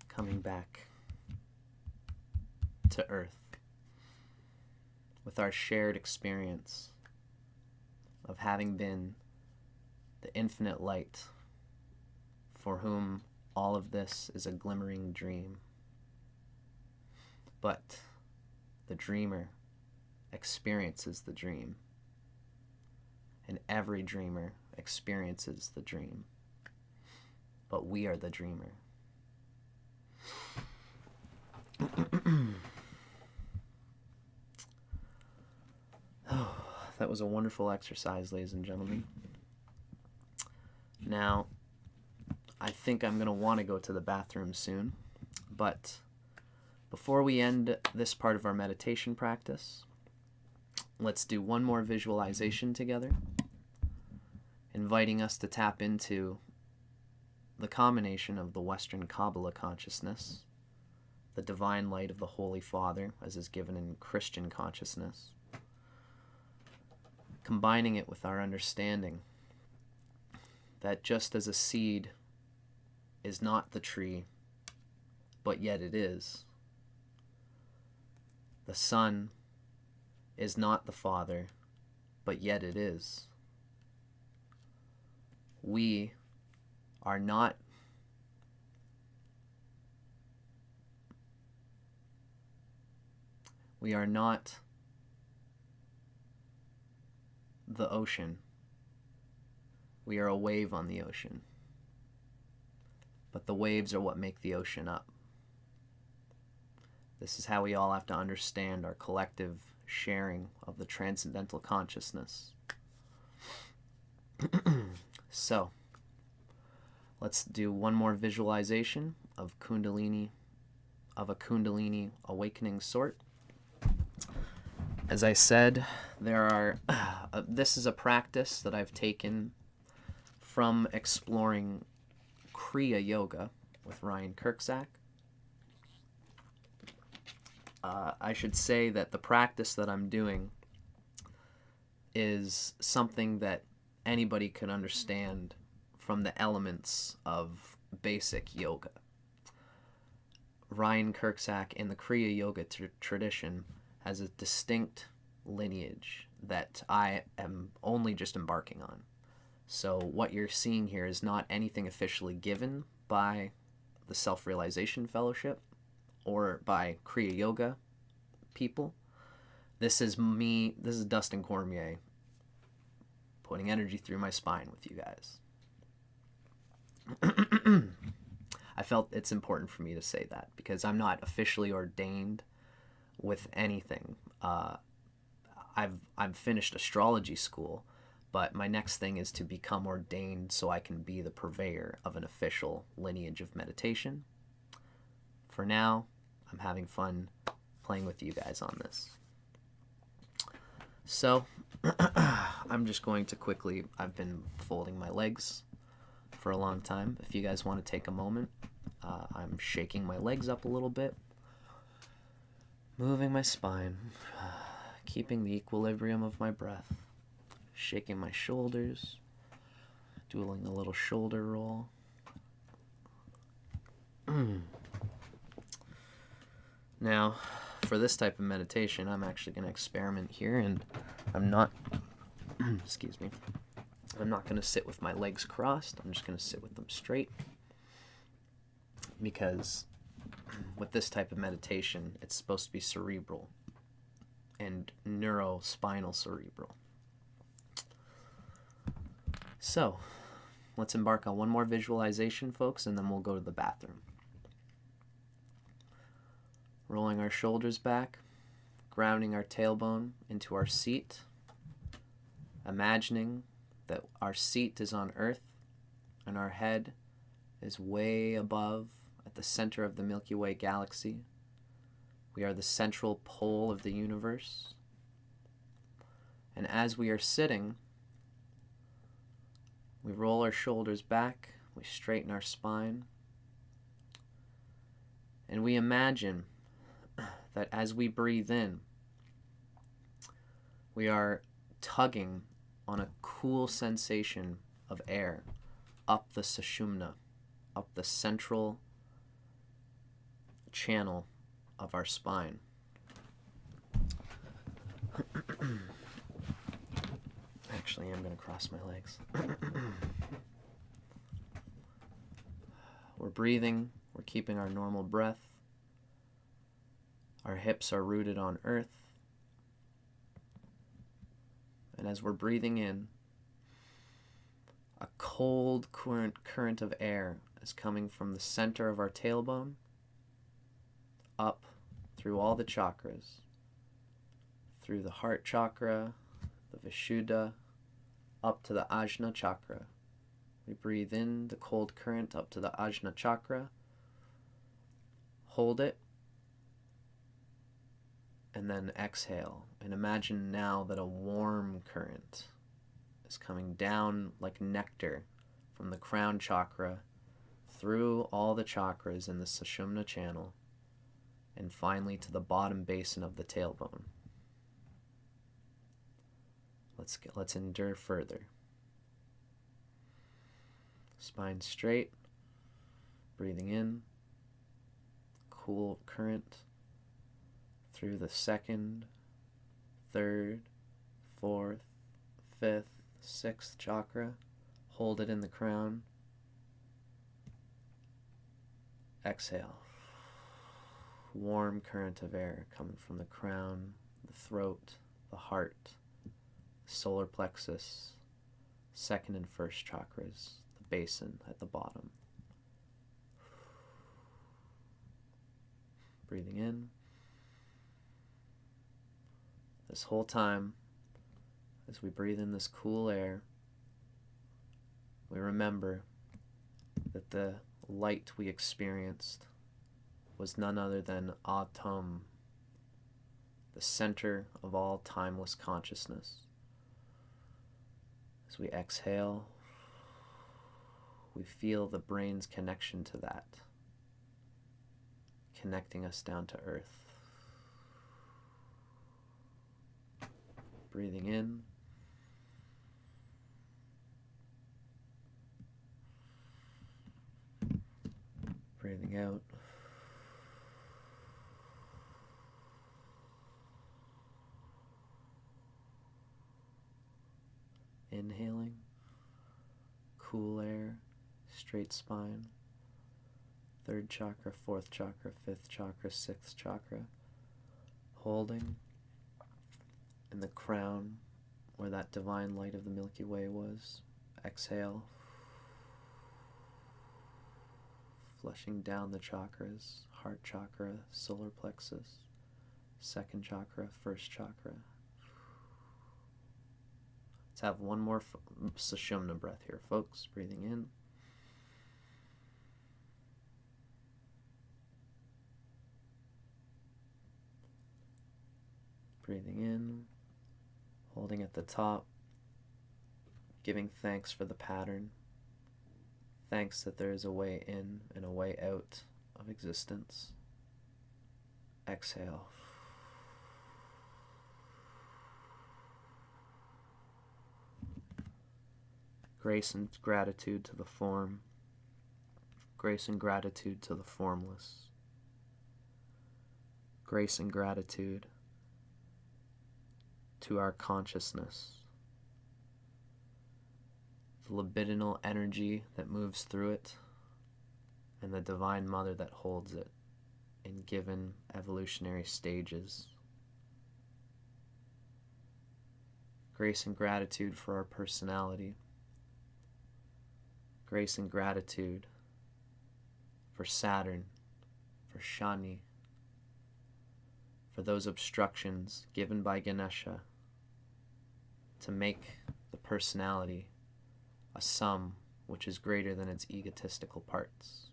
Coming back to earth with our shared experience of having been the infinite light for whom all of this is a glimmering dream. But the dreamer experiences the dream, and every dreamer experiences the dream, but we are the dreamer. Oh, that was a wonderful exercise, ladies and gentlemen. Now, I think I'm going to want to go to the bathroom soon, but before we end this part of our meditation practice, let's do one more visualization together, inviting us to tap into the combination of the Western Kabbalah consciousness, the divine light of the Holy Father, as is given in Christian consciousness, combining it with our understanding that just as a seed is not the tree, but yet it is, the Son is not the Father, but yet it is. we are not the ocean. We are a wave on the ocean. But the waves are what make the ocean up. This is how we all have to understand our collective sharing of the transcendental consciousness. So, let's do one more visualization of a Kundalini awakening sort. As I said, this is a practice that I've taken from exploring Kriya Yoga with Ryan Kirksack. I should say that the practice that I'm doing is something that anybody can understand from the elements of basic yoga. Ryan Kirksack in the Kriya Yoga tradition has a distinct lineage that I am only just embarking on. So what you're seeing here is not anything officially given by the Self-Realization Fellowship or by Kriya Yoga people. This is Dustin Cormier putting energy through my spine with you guys. I felt it's important for me to say that because I'm not officially ordained with anything. I've finished astrology school, but my next thing is to become ordained so I can be the purveyor of an official lineage of meditation. For now, I'm having fun playing with you guys on this. So, I'm just going to quickly, I've been folding my legs for a long time. If you guys want to take a moment, I'm shaking my legs up a little bit, moving my spine, keeping the equilibrium of my breath, shaking my shoulders, doing a little shoulder roll. Now, for this type of meditation, I'm actually going to experiment here, and I'm not, excuse me, I'm not going to sit with my legs crossed. I'm just going to sit with them straight, because with this type of meditation, it's supposed to be cerebral and neurospinal cerebral. So, let's embark on one more visualization, folks, and then we'll go to the bathroom. Rolling our shoulders back, grounding our tailbone into our seat, imagining that our seat is on Earth and our head is way above at the center of the Milky Way galaxy. We are the central pole of the universe. And as we are sitting, we roll our shoulders back, we straighten our spine, and we imagine that as we breathe in, we are tugging on a cool sensation of air up the sushumna, up the central channel of our spine. Actually, I'm going to cross my legs. We're breathing, we're keeping our normal breath. Our hips are rooted on earth. And as we're breathing in, a cold current of air is coming from the center of our tailbone up through all the chakras, through the heart chakra, the Vishuddha, up to the Ajna chakra. We breathe in the cold current up to the Ajna chakra, hold it, and then exhale. And imagine now that a warm current is coming down like nectar from the crown chakra through all the chakras in the Sushumna channel and finally to the bottom basin of the tailbone. Let's endure further. Spine straight, breathing in, cool current through the second, third, fourth, fifth, sixth chakra, Hold it in the crown. Exhale. Warm current of air coming from the crown, the throat, the heart, solar plexus, second and first chakras, the basin at the bottom. Breathing in. This whole time, as we breathe in this cool air, we remember that the light we experienced was none other than Atom, the center of all timeless consciousness. As we exhale, we feel the brain's connection to that, connecting us down to earth. Breathing in. Breathing out. Inhaling. Cool air, straight spine. Third chakra, fourth chakra, fifth chakra, sixth chakra. Holding in the crown where that divine light of the Milky Way was. Exhale. Flushing down the chakras, heart chakra, solar plexus, second chakra, first chakra. Let's have one more Sushumna breath here, folks. Breathing in. Breathing in, holding at the top, giving thanks for the pattern. Thanks that there is a way in and a way out of existence. Exhale. Grace and gratitude to the form. Grace and gratitude to the formless. Grace and gratitude to our consciousness. The libidinal energy that moves through it, and the Divine Mother that holds it in given evolutionary stages. Grace and gratitude for our personality. Grace and gratitude for Saturn, for Shani, for those obstructions given by Ganesha to make the personality a sum which is greater than its egotistical parts.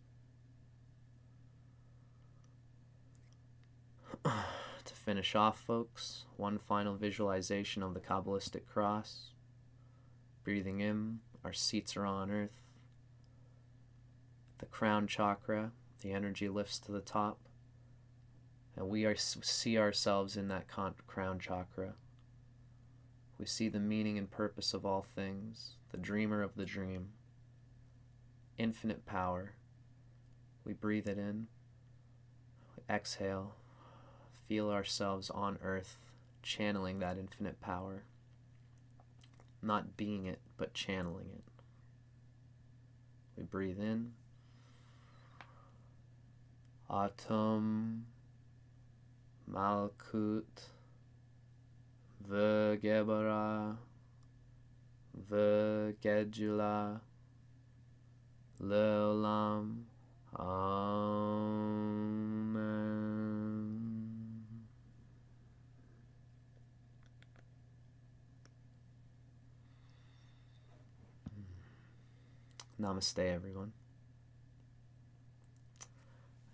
To finish off, folks, one final visualization of the quabbalistic cross. Breathing in, our seats are on earth. The crown chakra, the energy lifts to the top, and we see ourselves in that crown chakra. We see the meaning and purpose of all things, the dreamer of the dream, infinite power. We breathe it in, we exhale, feel ourselves on earth, channeling that infinite power, not being it, but channeling it. We breathe in, Atom, Malkut, Vergebara, Vergedula, Leolam, Amen. Namaste, everyone.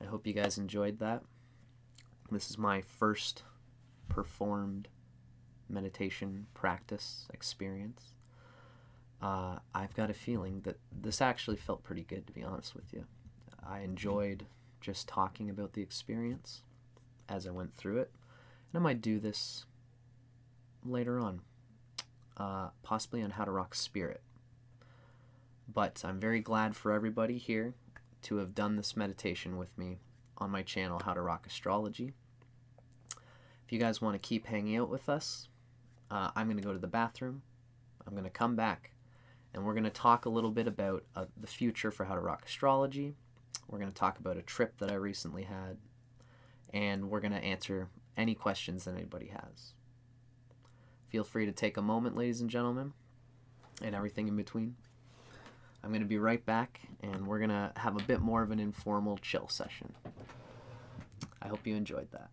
I hope you guys enjoyed that. This is my first performed meditation practice experience. I've got a feeling that this actually felt pretty good, to be honest with you. I enjoyed just talking about the experience as I went through it, and I might do this later on, possibly on How to Rock Spirit. But I'm very glad for everybody here to have done this meditation with me on my channel, How to Rock Astrology. If you guys want to keep hanging out with us, I'm going to go to the bathroom. I'm going to come back, And we're going to talk a little bit about the future for How to Rock Astrology. We're going to talk about a trip that I recently had. And we're going to answer any questions that anybody has. Feel free to take a moment, ladies and gentlemen, and everything in between. I'm going to be right back, and we're going to have a bit more of an informal chill session. I hope you enjoyed that.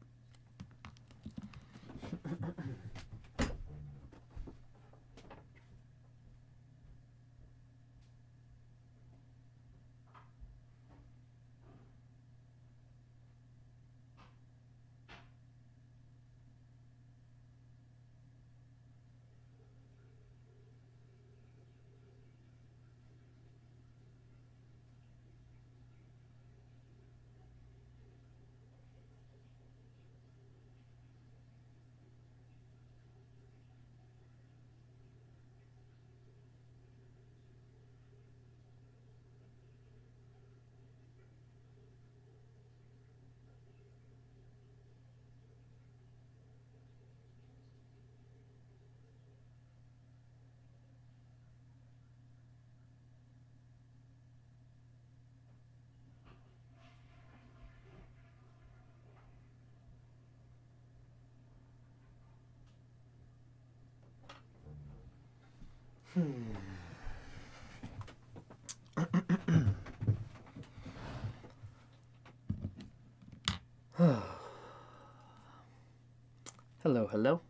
Hello, hello.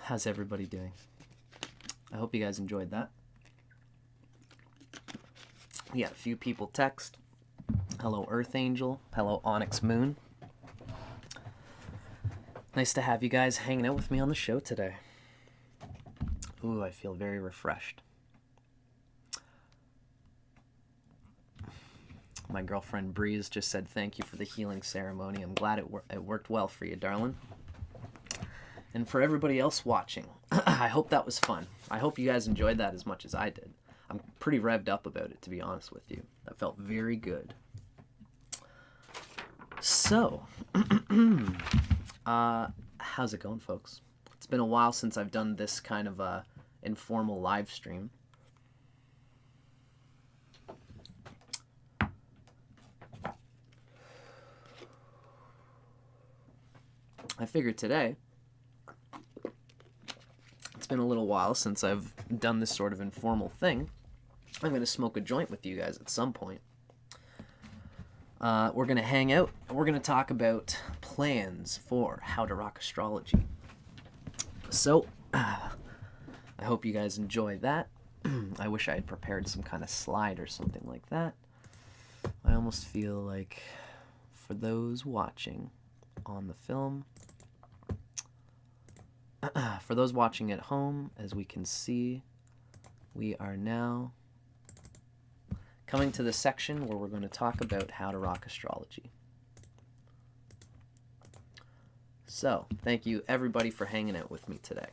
How's everybody doing? I hope you guys enjoyed that. We had a few people text. Hello, Earth Angel. Hello, Onyx Moon. Nice to have you guys hanging out with me on the show today. Ooh, I feel very refreshed. My girlfriend Breeze just said thank you for the healing ceremony. I'm glad it worked well for you, darling. And for everybody else watching, I hope that was fun. I hope you guys enjoyed that as much as I did. I'm pretty revved up about it, to be honest with you. That felt very good. So, how's it going, folks? It's been a while since I've done this kind of a informal live stream. I figured today, it's been a little while since I've done this sort of informal thing. I'm going to smoke a joint with you guys at some point. We're going to hang out, and we're going to talk about plans for How to Rock Astrology. So, I hope you guys enjoy that. I wish I had prepared some kind of slide or something like that. I almost feel like for those watching on the film, for those watching at home, as we can see, we are now coming to the section where we're going to talk about How to Rock Astrology. So, thank you everybody for hanging out with me today.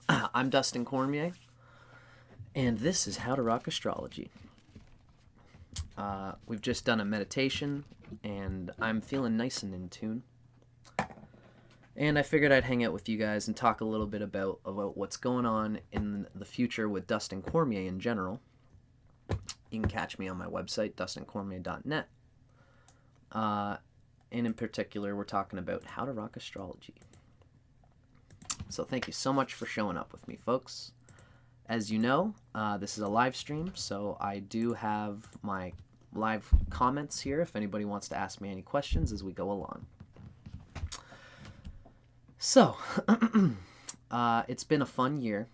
I'm Dustin Cormier, and this is How to Rock Astrology. We've just done a meditation, and I'm feeling nice and in tune. And I figured I'd hang out with you guys and talk a little bit about what's going on in the future with Dustin Cormier in general. You can catch me on my website, dustincormier.net. And in particular, we're talking about How to Rock Astrology. So thank you so much for showing up with me, folks. As you know, this is a live stream, so I do have my live comments here if anybody wants to ask me any questions as we go along. So, it's been a fun year.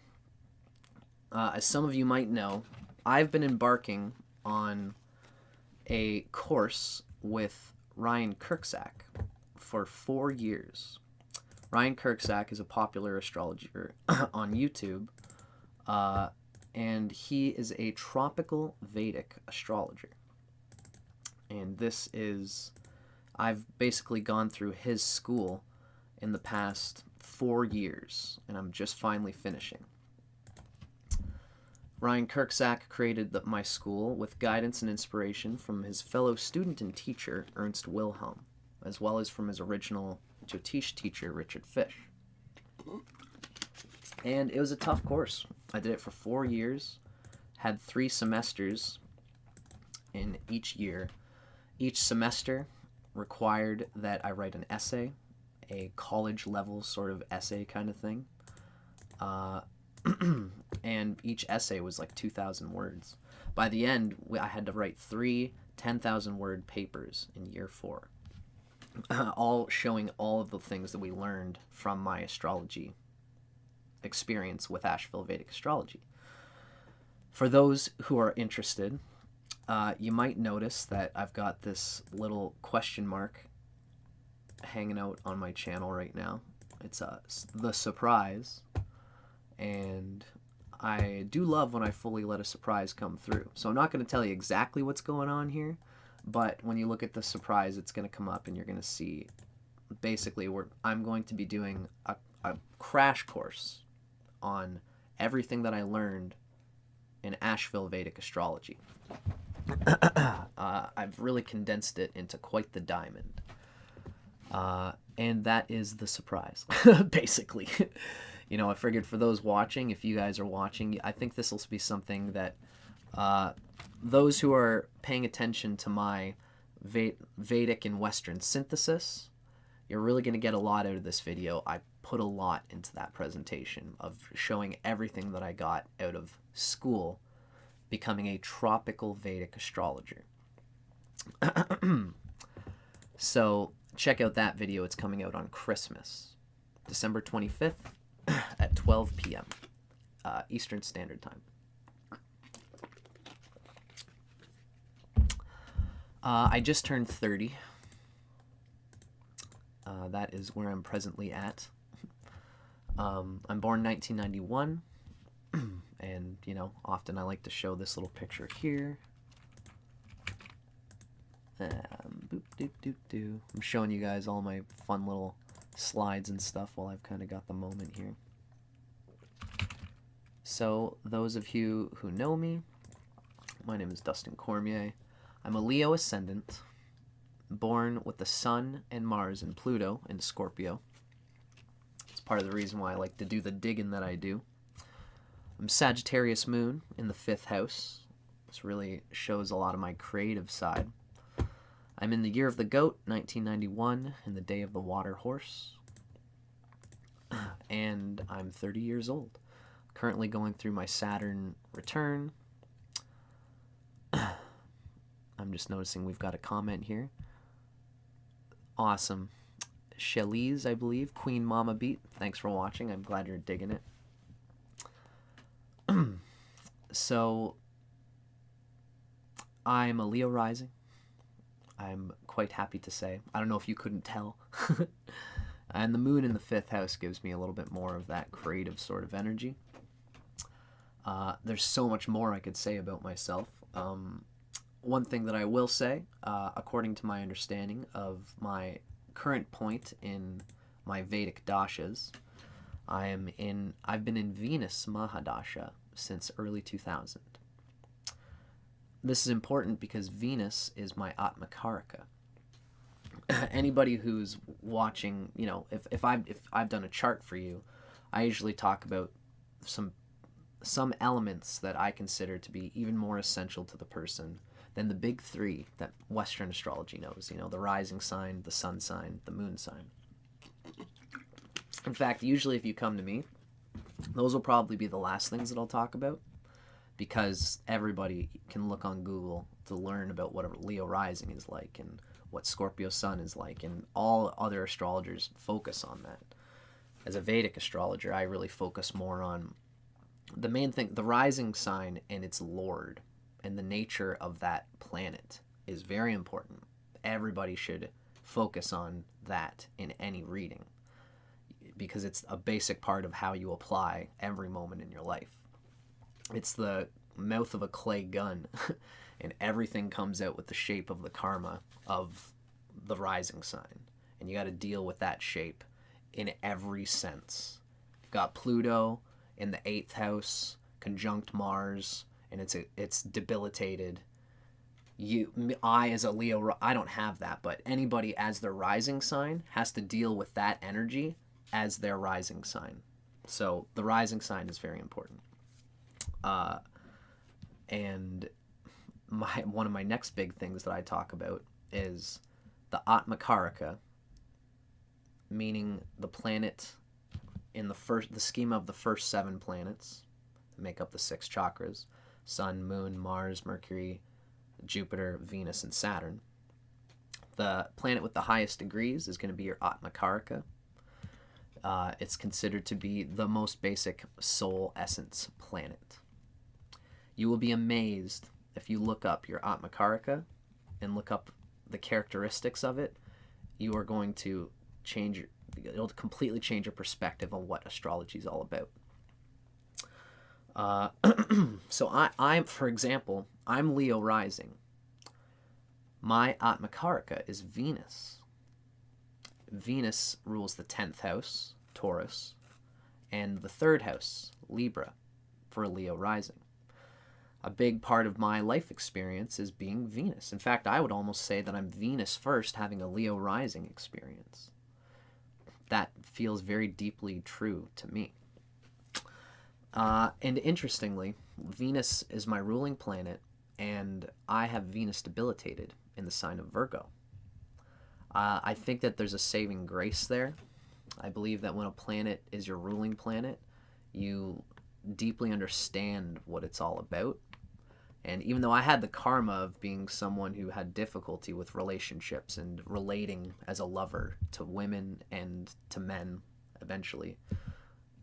As some of you might know, I've been embarking on a course with Ryan Kirksack for 4 years. Ryan Kirksack is a popular astrologer on YouTube, and he is a tropical Vedic astrologer. And this is, I've basically gone through his school in the past 4 years, and I'm just finally finishing. Ryan Kirksack created my school with guidance and inspiration from his fellow student and teacher, Ernst Wilhelm, as well as from his original Jyotish teacher Richard Fish. And it was a tough course. I did it for 4 years, had 3 semesters in each year. Each semester required that I write an essay, a college level sort of essay kind of thing. And each essay was like 2,000 words. By the end, I had to write 3 10,000 word papers in year 4, all showing all of the things that we learned from my astrology experience with Asheville Vedic Astrology. For those who are interested, you might notice that I've got this little question mark hanging out on my channel right now. It's the surprise, and I do love when I fully let a surprise come through. So I'm not going to tell you exactly what's going on here, but when you look at the surprise, it's going to come up and you're going to see basically I'm going to be doing a crash course on everything that I learned in Asheville Vedic Astrology. I've really condensed it into quite the diamond. And that is the surprise, basically. You know, I figured for those watching, if you guys are watching, I think this will be something that those who are paying attention to my Vedic and Western synthesis, you're really going to get a lot out of this video. I put a lot into that presentation of showing everything that I got out of school becoming a tropical Vedic astrologer. So check out that video. It's coming out on Christmas, December 25th at 12 p.m. Eastern Standard Time. I just turned 30. That is where I'm presently at. I'm born 1991, and, you know, often I like to show this little picture here. Boop, doop, doop, doo. I'm showing you guys all my fun little slides and stuff while I've kind of got the moment here. So, those of you who know me, my name is Dustin Cormier. I'm a Leo ascendant, born with the Sun and Mars and Pluto in Scorpio. It's part of the reason why I like to do the digging that I do. I'm Sagittarius moon in the 5th house. This really shows a lot of my creative side. I'm in the year of the goat, 1991, in the day of the water horse. And I'm 30 years old. Currently going through my Saturn return. I'm just noticing we've got a comment here. Awesome. Shelly's, I believe. Queen Mama Beat. Thanks for watching. I'm glad you're digging it. So, I'm a Leo rising. I'm quite happy to say. I don't know if you couldn't tell. And the moon in the 5th house gives me a little bit more of that creative sort of energy. There's so much more I could say about myself. One thing that I will say, according to my understanding of my current point in my Vedic dashas, I've been in Venus Mahadasha since early 2000. This is important because Venus is my Atmakaraka. Anybody who's watching, you know, if I've done a chart for you, I usually talk about some elements that I consider to be even more essential to the person than the big 3 that Western astrology knows. You know, the rising sign, the sun sign, the moon sign. In fact, usually if you come to me, those will probably be the last things that I'll talk about, because everybody can look on Google to learn about what a Leo rising is like and what Scorpio sun is like, and all other astrologers focus on that. As a Vedic astrologer, I really focus more on the main thing. The rising sign and its lord and the nature of that planet is very important. Everybody should focus on that in any reading, because it's a basic part of how you apply every moment in your life. It's the mouth of a clay gun, and everything comes out with the shape of the karma of the rising sign, and you got to deal with that shape in every sense. You've got Pluto in the 8th house, conjunct Mars, and it's debilitated. I as a Leo, I don't have that, but anybody as their rising sign has to deal with that energy as their rising sign. So the rising sign is very important. And one of my next big things that I talk about is the Atmakaraka, meaning the planet in the schema of the first 7 planets that make up the 6 chakras: Sun, Moon, Mars, Mercury, Jupiter, Venus, and Saturn. The planet with the highest degrees is going to be your Atmakaraka. It's considered to be the most basic soul essence planet. You will be amazed if you look up your Atmakaraka and look up the characteristics of it. You are going to it'll completely change your perspective on what astrology is all about. So I'm, for example, I'm Leo rising. My Atmakaraka is Venus. Venus rules the 10th house, Taurus, and the 3rd house, Libra, for a Leo rising. A big part of my life experience is being Venus. In fact, I would almost say that I'm Venus first, having a Leo rising experience. That feels very deeply true to me. And interestingly, Venus is my ruling planet, and I have Venus debilitated in the sign of Virgo. I think that there's a saving grace there. I believe that when a planet is your ruling planet, you deeply understand what it's all about. And even though I had the karma of being someone who had difficulty with relationships and relating as a lover to women and to men eventually,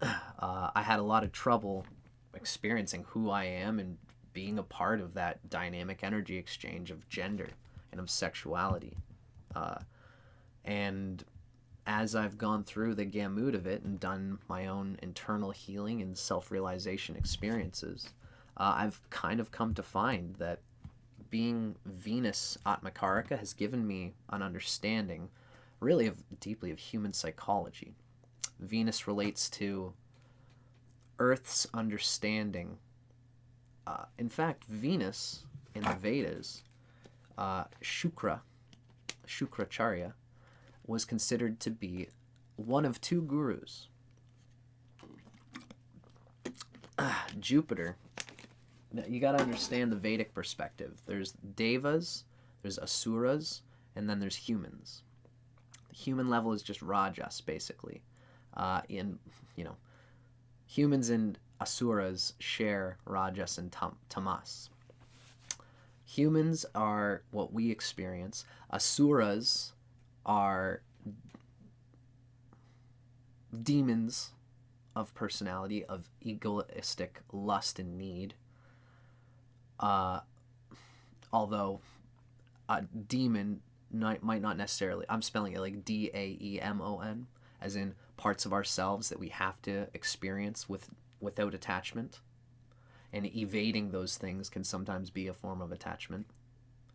I had a lot of trouble experiencing who I am and being a part of that dynamic energy exchange of gender and of sexuality. And as I've gone through the gamut of it and done my own internal healing and self-realization experiences, I've kind of come to find that being Venus Atmakaraka has given me an understanding really deeply of human psychology. Venus relates to Earth's understanding. In fact, Venus in the Vedas, Shukracharya, was considered to be one of 2 gurus. Jupiter, you got to understand the Vedic perspective. There's devas, there's asuras, and then there's humans. The human level is just rajas, basically. Humans and asuras share rajas and tamas. Humans are what we experience. Asuras are demons of personality, of egoistic lust and need. Although a demon might not necessarily, I'm spelling it like Daemon, as in parts of ourselves that we have to experience without attachment. And evading those things can sometimes be a form of attachment.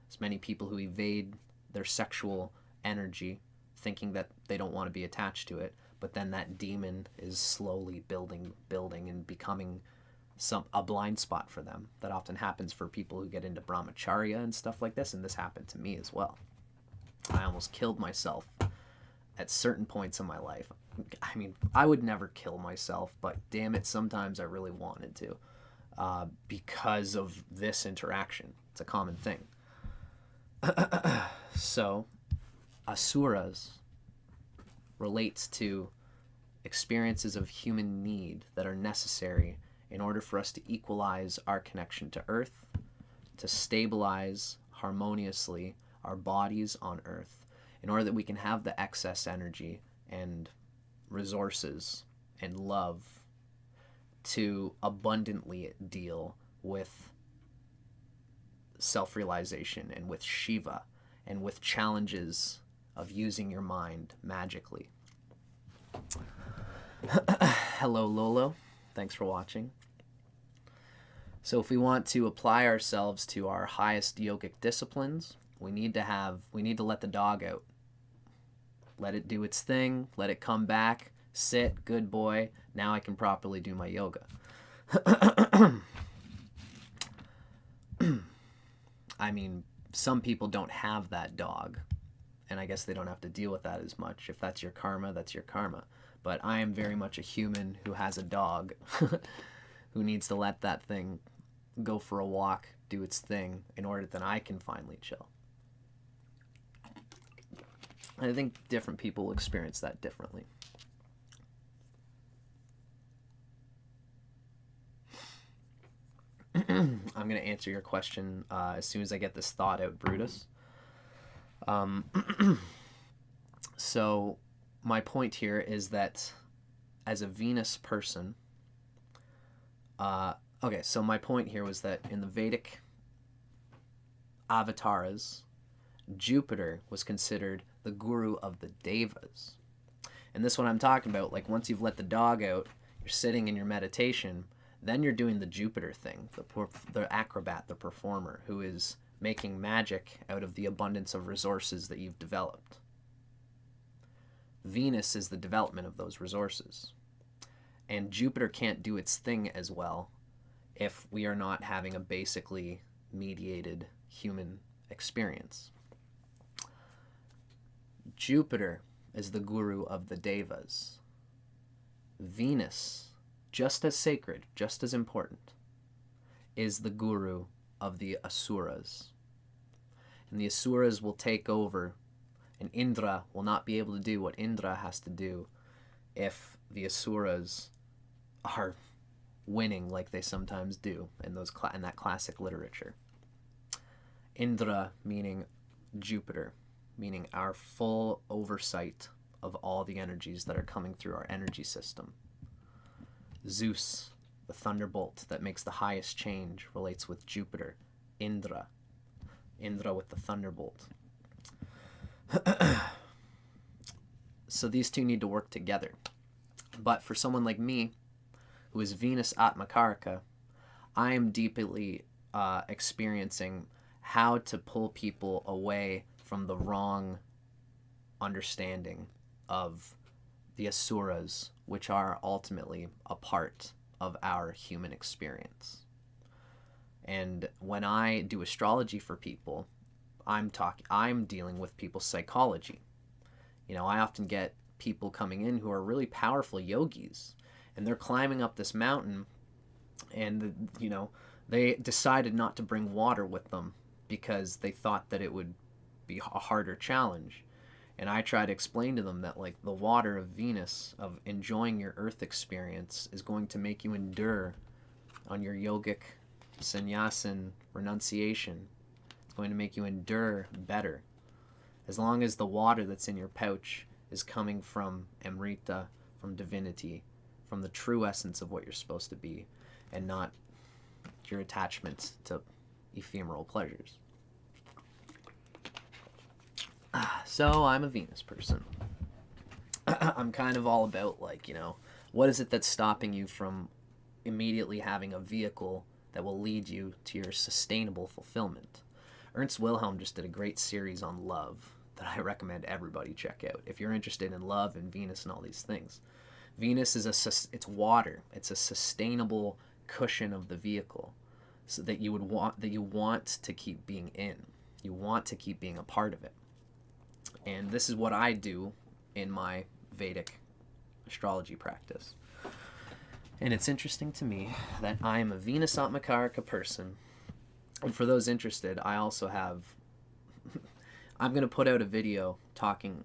There's many people who evade their sexual energy, thinking that they don't want to be attached to it, but then that demon is slowly building and becoming a blind spot for them. That often happens for people who get into brahmacharya and stuff like this, and this happened to me as well. I almost killed myself at certain points in my life. I mean, I would never kill myself, but damn it, sometimes I really wanted to, because of this interaction. It's a common thing. So, asuras relates to experiences of human need that are necessary in order for us to equalize our connection to Earth, to stabilize harmoniously our bodies on Earth, in order that we can have the excess energy and resources and love to abundantly deal with self-realization and with Shiva and with challenges of using your mind magically. Hello, Lolo. Thanks for watching. So if we want to apply ourselves to our highest yogic disciplines, we need to let the dog out. Let it do its thing, let it come back, sit, good boy, now I can properly do my yoga. I mean, some people don't have that dog, and I guess they don't have to deal with that as much. If that's your karma, that's your karma. But I am very much a human who has a dog who needs to let that thing go for a walk, do its thing, in order that I can finally chill. I think different people will experience that differently. I'm going to answer your question as soon as I get this thought out, Brutus. So my point here is that as a Venus person, okay, so my point here was that in the Vedic avatars, Jupiter was considered the guru of the devas. And this is what I'm talking about. Like, once you've let the dog out, you're sitting in your meditation, then you're doing the Jupiter thing, the acrobat, the performer, who is making magic out of the abundance of resources that you've developed. Venus is the development of those resources. And Jupiter can't do its thing as well if we are not having a basically mediated human experience. Jupiter is the guru of the devas. Venus, just as sacred, just as important, is the guru of the asuras. And the asuras will take over, and Indra will not be able to do what Indra has to do if the asuras are winning like they sometimes do in that classic literature. Indra meaning Jupiter, meaning our full oversight of all the energies that are coming through our energy system. Zeus, the thunderbolt that makes the highest change, relates with Jupiter. Indra with the thunderbolt. So these two need to work together. But for someone like me, who is Venus Atmakaraka, I am deeply experiencing how to pull people away from the wrong understanding of the asuras, which are ultimately a part of our human experience. And when I do astrology for people, I'm dealing with people's psychology. You know, I often get people coming in who are really powerful yogis, and they're climbing up this mountain, and, you know, they decided not to bring water with them because they thought that it would be a harder challenge. And I try to explain to them that, like, the water of Venus, of enjoying your earth experience, is going to make you endure on your yogic sannyasin renunciation. It's going to make you endure better. As long as the water that's in your pouch is coming from Amrita, from divinity, from the true essence of what you're supposed to be, and not your attachment to ephemeral pleasures. So I'm a Venus person. I'm kind of all about, like, you know, what is it that's stopping you from immediately having a vehicle that will lead you to your sustainable fulfillment? Ernst Wilhelm just did a great series on love that I recommend everybody check out if you're interested in love and Venus and all these things. Venus is it's water. It's a sustainable cushion of the vehicle, so that you want to keep being in. You want to keep being a part of it. And this is what I do in my Vedic astrology practice. And it's interesting to me that I am a Venus Atmakaraka person. And for those interested, I also have... I'm going to put out a video talking...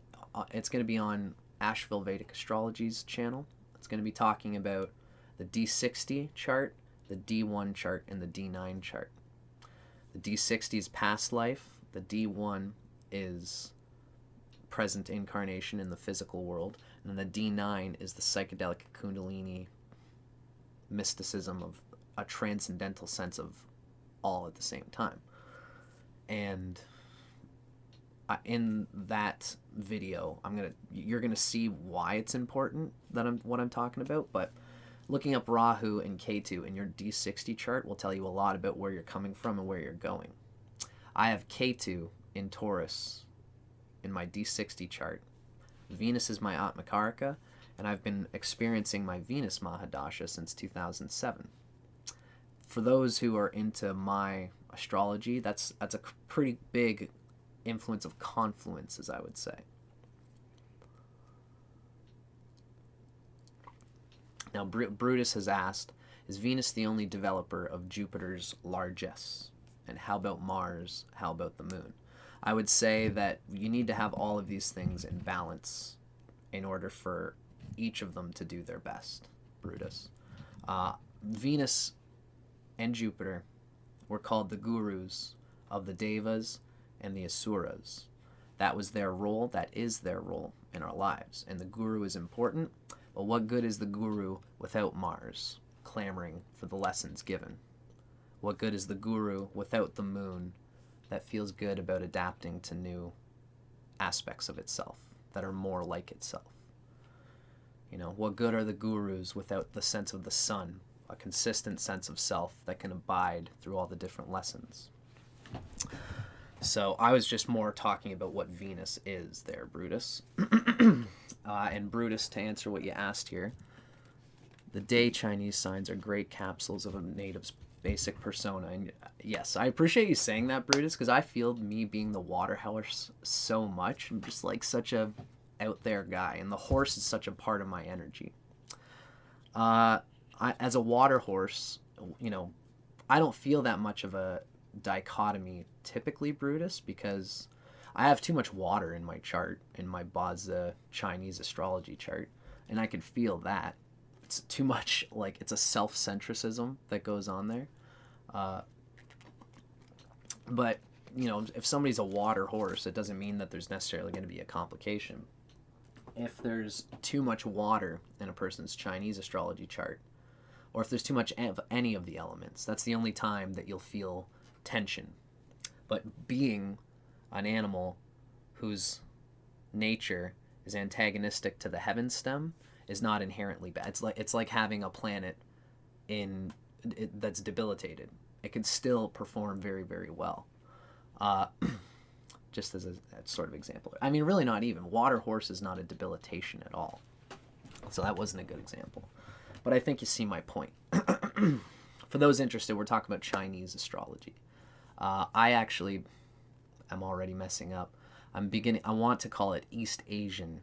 it's going to be on Asheville Vedic Astrology's channel. It's going to be talking about the D60 chart, the D1 chart, and the D9 chart. The D60 is past life. The D1 is present incarnation in the physical world, and then the D9 is the psychedelic kundalini mysticism of a transcendental sense of all at the same time. And in that video, you're gonna see why it's important that what I'm talking about. But looking up Rahu and Ketu in your D60 chart will tell you a lot about where you're coming from and where you're going. I have Ketu in Taurus in my D60 chart. Venus is my Atmakaraka, and I've been experiencing my Venus Mahadasha since 2007. For those who are into my astrology, that's a pretty big influence of confluences, I would say. Now, Brutus has asked, is Venus the only developer of Jupiter's largesse? And how about Mars? How about the moon? I would say that you need to have all of these things in balance in order for each of them to do their best, Brutus. Venus and Jupiter were called the gurus of the devas and the asuras. That was their role, that is their role in our lives. And the guru is important, but what good is the guru without Mars clamoring for the lessons given? What good is the guru without the moon that feels good about adapting to new aspects of itself that are more like itself? You know, what good are the gurus without the sense of the sun, a consistent sense of self that can abide through all the different lessons? So I was just more talking about what Venus is there, Brutus. And Brutus, to answer what you asked here, the day Chinese signs are great capsules of a native's basic persona. And yes, I appreciate you saying that, Brutus, because I feel me being the water horse so much. I'm just like such a out there guy, and the horse is such a part of my energy. As a water horse, you know, I don't feel that much of a dichotomy typically, Brutus, because I have too much water in my chart, in my Bazi Chinese astrology chart, and I can feel that. It's too much, like, it's a self-centricism that goes on there. But, you know, if somebody's a water horse, it doesn't mean that there's necessarily going to be a complication. If there's too much water in a person's Chinese astrology chart, or if there's too much of any of the elements, that's the only time that you'll feel tension. But being an animal whose nature is antagonistic to the heaven stem is not inherently bad. It's like having a planet that's debilitated. It can still perform very, very well. Just as a sort of example. I mean, really not even. Water horse is not a debilitation at all. So that wasn't a good example. But I think you see my point. For those interested, we're talking about Chinese astrology. I actually am already messing up. I want to call it East Asian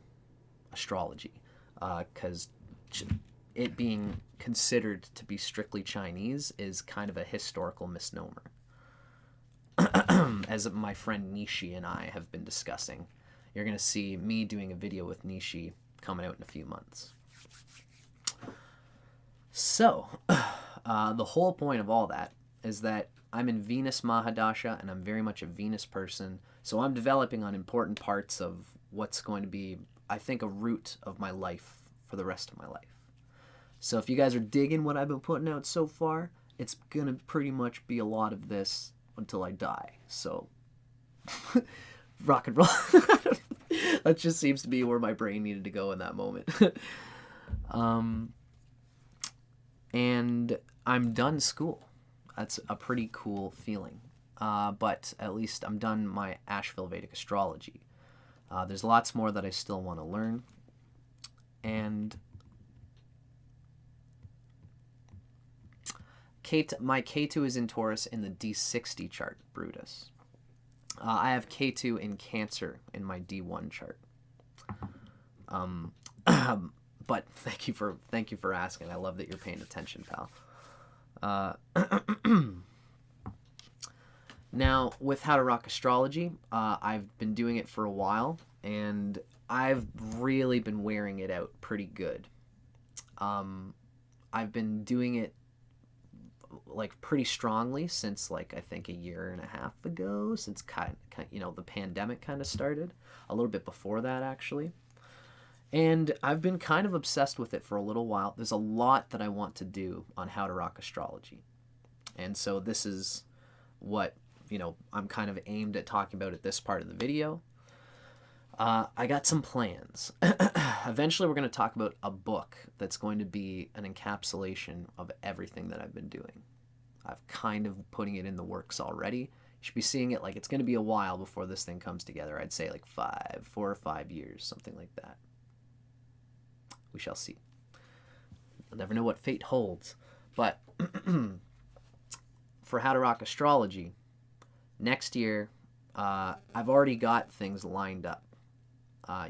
astrology, because it being considered to be strictly Chinese is kind of a historical misnomer. As my friend Nishi and I have been discussing. You're going to see me doing a video with Nishi coming out in a few months. So, the whole point of all that is that I'm in Venus Mahadasha, and I'm very much a Venus person, so I'm developing on important parts of what's going to be, I think, a root of my life for the rest of my life. So if you guys are digging what I've been putting out so far, it's going to pretty much be a lot of this until I die. So, rock and roll. That just seems to be where my brain needed to go in that moment. And I'm done school. That's a pretty cool feeling. But at least I'm done my Asheville Vedic Astrology. There's lots more that I still want to learn. And my K2 is in Taurus in the D60 chart, Brutus. I have K2 in Cancer in my D1 chart. But thank you for asking. I love that you're paying attention, pal. Now, with How to Rock Astrology, I've been doing it for a while, and I've really been wearing it out pretty good. I've been doing it like pretty strongly since like I think a year and a half ago, since the pandemic kind of started, a little bit before that actually. And I've been kind of obsessed with it for a little while. There's a lot that I want to do on How to Rock Astrology. And so this is what, I'm kind of aimed at talking about at this part of the video. I got some plans. Eventually we're going to talk about a book that's going to be an encapsulation of everything that I've been doing. I've kind of putting it in the works already. You should be seeing it, like, it's going to be a while before this thing comes together. I'd say like 4 or 5 years, something like that. We shall see. You'll never know what fate holds. But for How to Rock Astrology, Next year, I've already got things lined up.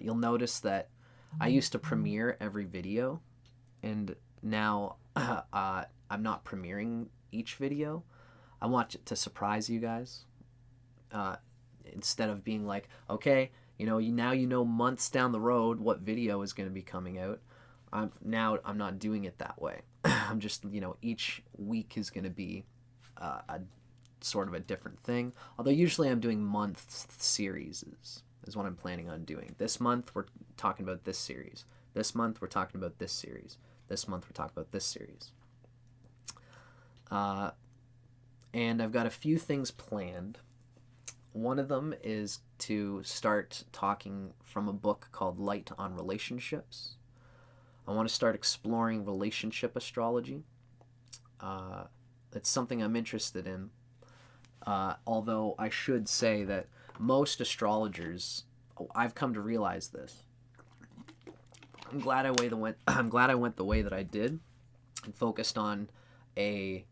You'll notice that I used to premiere every video, and now I'm not premiering each video. I want it to surprise you guys. Instead of being like, okay, now you know months down the road what video is going to be coming out. I'm not doing it that way. I'm just, each week is going to be a sort of a different thing. Although usually I'm doing month series is what I'm planning on doing. This month we're talking about this series. This month we're talking about this series. This month we're talking about this series. And I've got a few things planned. One of them is to start talking from a book called Light on Relationships. I want to start exploring relationship astrology. It's something I'm interested in. Although I should say that most astrologers, I've come to realize this. I'm glad I went the way that I did and focused on an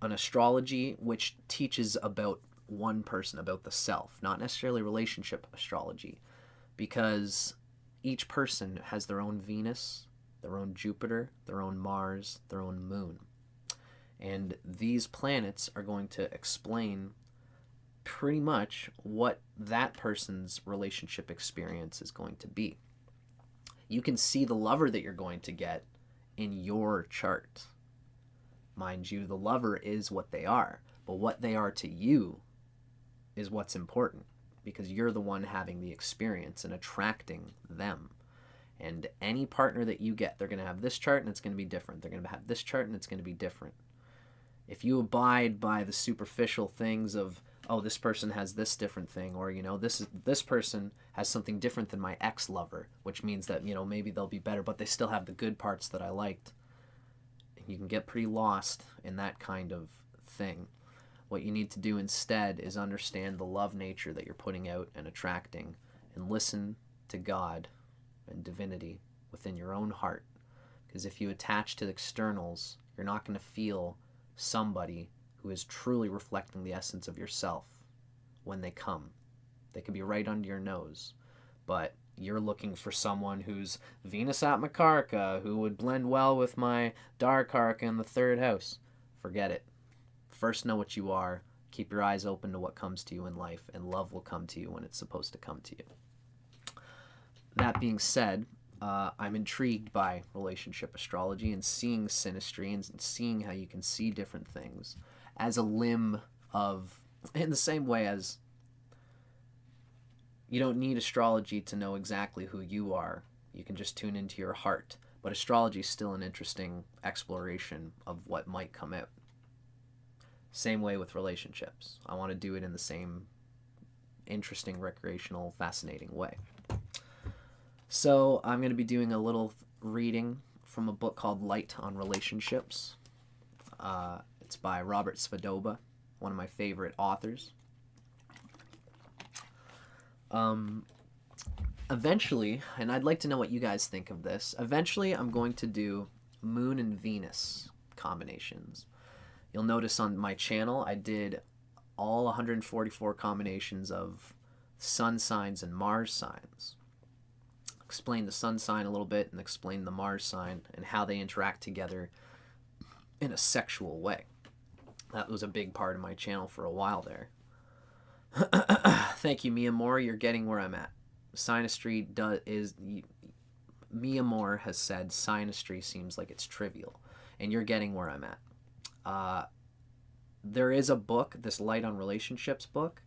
astrology which teaches about one person, about the self, not necessarily relationship astrology, because each person has their own Venus, their own Jupiter, their own Mars, their own moon. And these planets are going to explain pretty much what that person's relationship experience is going to be. You can see the lover that you're going to get in your chart. Mind you, the lover is what they are, but what they are to you is what's important, because you're the one having the experience and attracting them. And any partner that you get, they're going to have this chart and it's going to be different. They're going to have this chart and it's going to be different. If you abide by the superficial things of, oh, this person has this different thing, or, this person has something different than my ex-lover, which means that, maybe they'll be better, but they still have the good parts that I liked. And you can get pretty lost in that kind of thing. What you need to do instead is understand the love nature that you're putting out and attracting, and listen to God and divinity within your own heart. Because if you attach to the externals, you're not going to feel somebody who is truly reflecting the essence of yourself when they come. They could be right under your nose, but you're looking for someone who's Venus at Makarka, who would blend well with my Darkarka in the third house. Forget it. First know what you are, keep your eyes open to what comes to you in life, and love will come to you when it's supposed to come to you. That being said, I'm intrigued by relationship astrology and seeing synastry and seeing how you can see different things as a limb of, in the same way as you don't need astrology to know exactly who you are. You can just tune into your heart. But astrology is still an interesting exploration of what might come out. Same way with relationships. I want to do it in the same interesting, recreational, fascinating way. So I'm going to be doing a little reading from a book called Light on Relationships. It's by Robert Svedova, one of my favorite authors. Eventually, and I'd like to know what you guys think of this, eventually I'm going to do Moon and Venus combinations. You'll notice on my channel I did all 144 combinations of sun signs and Mars signs. Explain the sun sign a little bit and explain the Mars sign and how they interact together in a sexual way. That was a big part of my channel for a while there. Thank you, Mia Moore. You're getting where I'm at. Synastry Mia Moore has said synastry seems like it's trivial, and you're getting where I'm at. There is a book, this Light on Relationships book,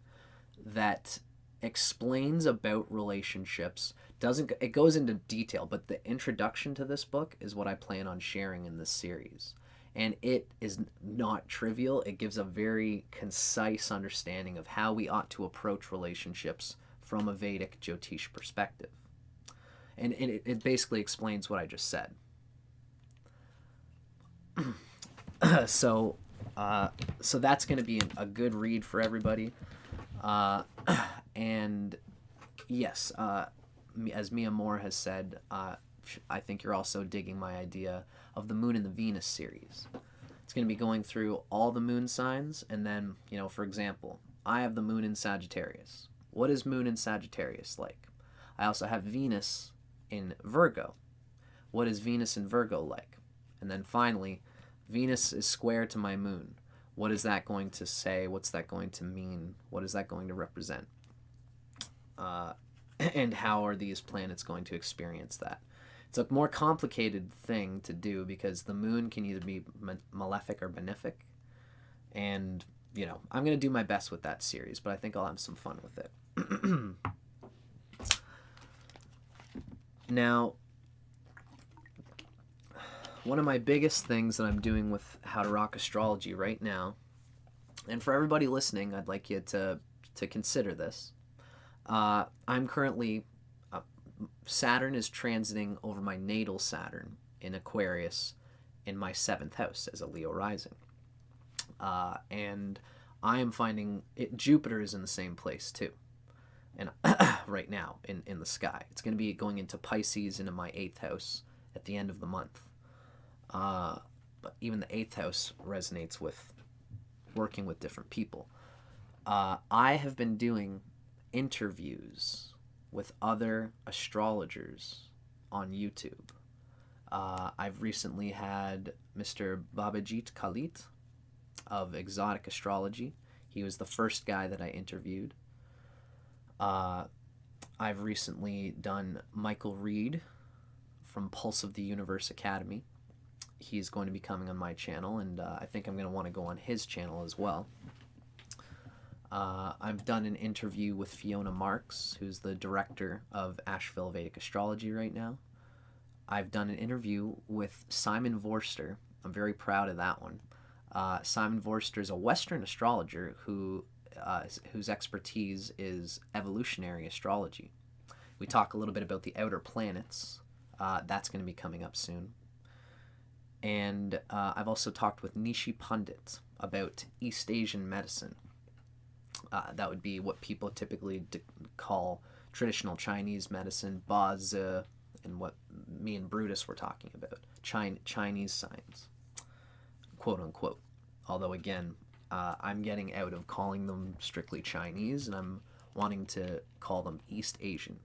that explains about relationships. It goes into detail, but the introduction to this book is what I plan on sharing in this series. And it is not trivial. It gives a very concise understanding of how we ought to approach relationships from a Vedic Jyotish perspective. And it basically explains what I just said. So that's going to be a good read for everybody. And yes, as Mia Moore has said, I think you're also digging my idea of the Moon and the Venus series. It's going to be going through all the moon signs, and then, for example, I have the moon in Sagittarius. What is moon in Sagittarius like? I also have Venus in Virgo. What is Venus in Virgo like? And then finally, Venus is square to my moon. What is that going to say? What's that going to mean? What is that going to represent? And how are these planets going to experience that? It's a more complicated thing to do because the moon can either be malefic or benefic. And, you know, I'm going to do my best with that series, but I think I'll have some fun with it. Now, one of my biggest things that I'm doing with How to Rock Astrology right now, and for everybody listening, I'd like you to consider this. I'm currently, Saturn is transiting over my natal Saturn in Aquarius in my 7th house as a Leo rising. And I am finding Jupiter is in the same place too. And right now in the sky. It's going to be going into Pisces into my 8th house at the end of the month. But even the 8th house resonates with working with different people. I have been doing interviews with other astrologers on YouTube. I've recently had Mr. Babajit Khalid of Exotic Astrology. He was the first guy that I interviewed. I've recently done Michael Reed from Pulse of the Universe Academy. He's going to be coming on my channel, and I think I'm going to want to go on his channel as well. I've done an interview with Fiona Marks, who's the director of Asheville Vedic Astrology right now. I've done an interview with Simon Vorster. I'm very proud of that one. Simon Vorster is a Western astrologer whose expertise is evolutionary astrology. We talk a little bit about the outer planets. That's going to be coming up soon. And I've also talked with Nishi Pundit about East Asian medicine. That would be what people typically call traditional Chinese medicine, Bazi, and what me and Brutus were talking about, Chinese science, quote unquote. Although again, I'm getting out of calling them strictly Chinese, and I'm wanting to call them East Asian.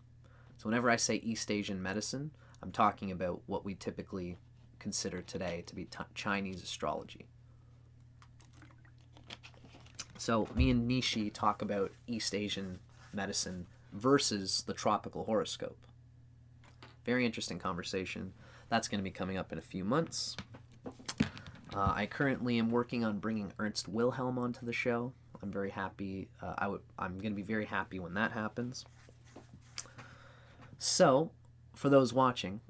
So whenever I say East Asian medicine, I'm talking about what we typically consider today to be Chinese astrology. So me and Nishi talk about East Asian medicine versus the tropical horoscope. Very interesting conversation. That's going to be coming up in a few months. I currently am working on bringing Ernst Wilhelm onto the show. I'm very happy. I'm going to be very happy when that happens. So, for those watching,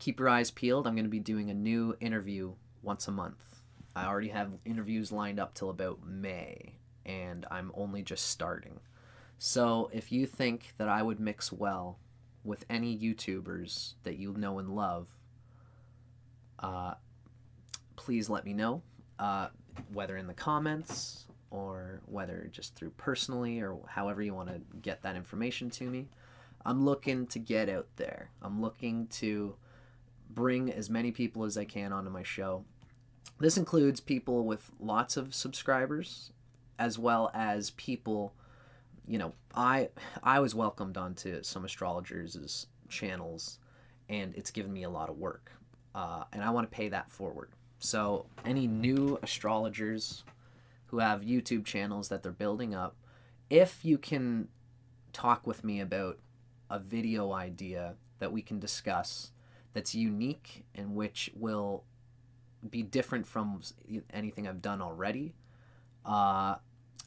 keep your eyes peeled. I'm going to be doing a new interview once a month. I already have interviews lined up till about May, and I'm only just starting. So, if you think that I would mix well with any YouTubers that you know and love, please let me know, whether in the comments or whether just through personally or however you want to get that information to me. I'm looking to get out there. I'm looking to bring as many people as I can onto my show. This includes people with lots of subscribers, as well as people, you know, I was welcomed onto some astrologers' channels, and it's given me a lot of work, and I want to pay that forward. So any new astrologers who have YouTube channels that they're building up, if you can talk with me about a video idea that we can discuss that's unique and which will be different from anything I've done already. I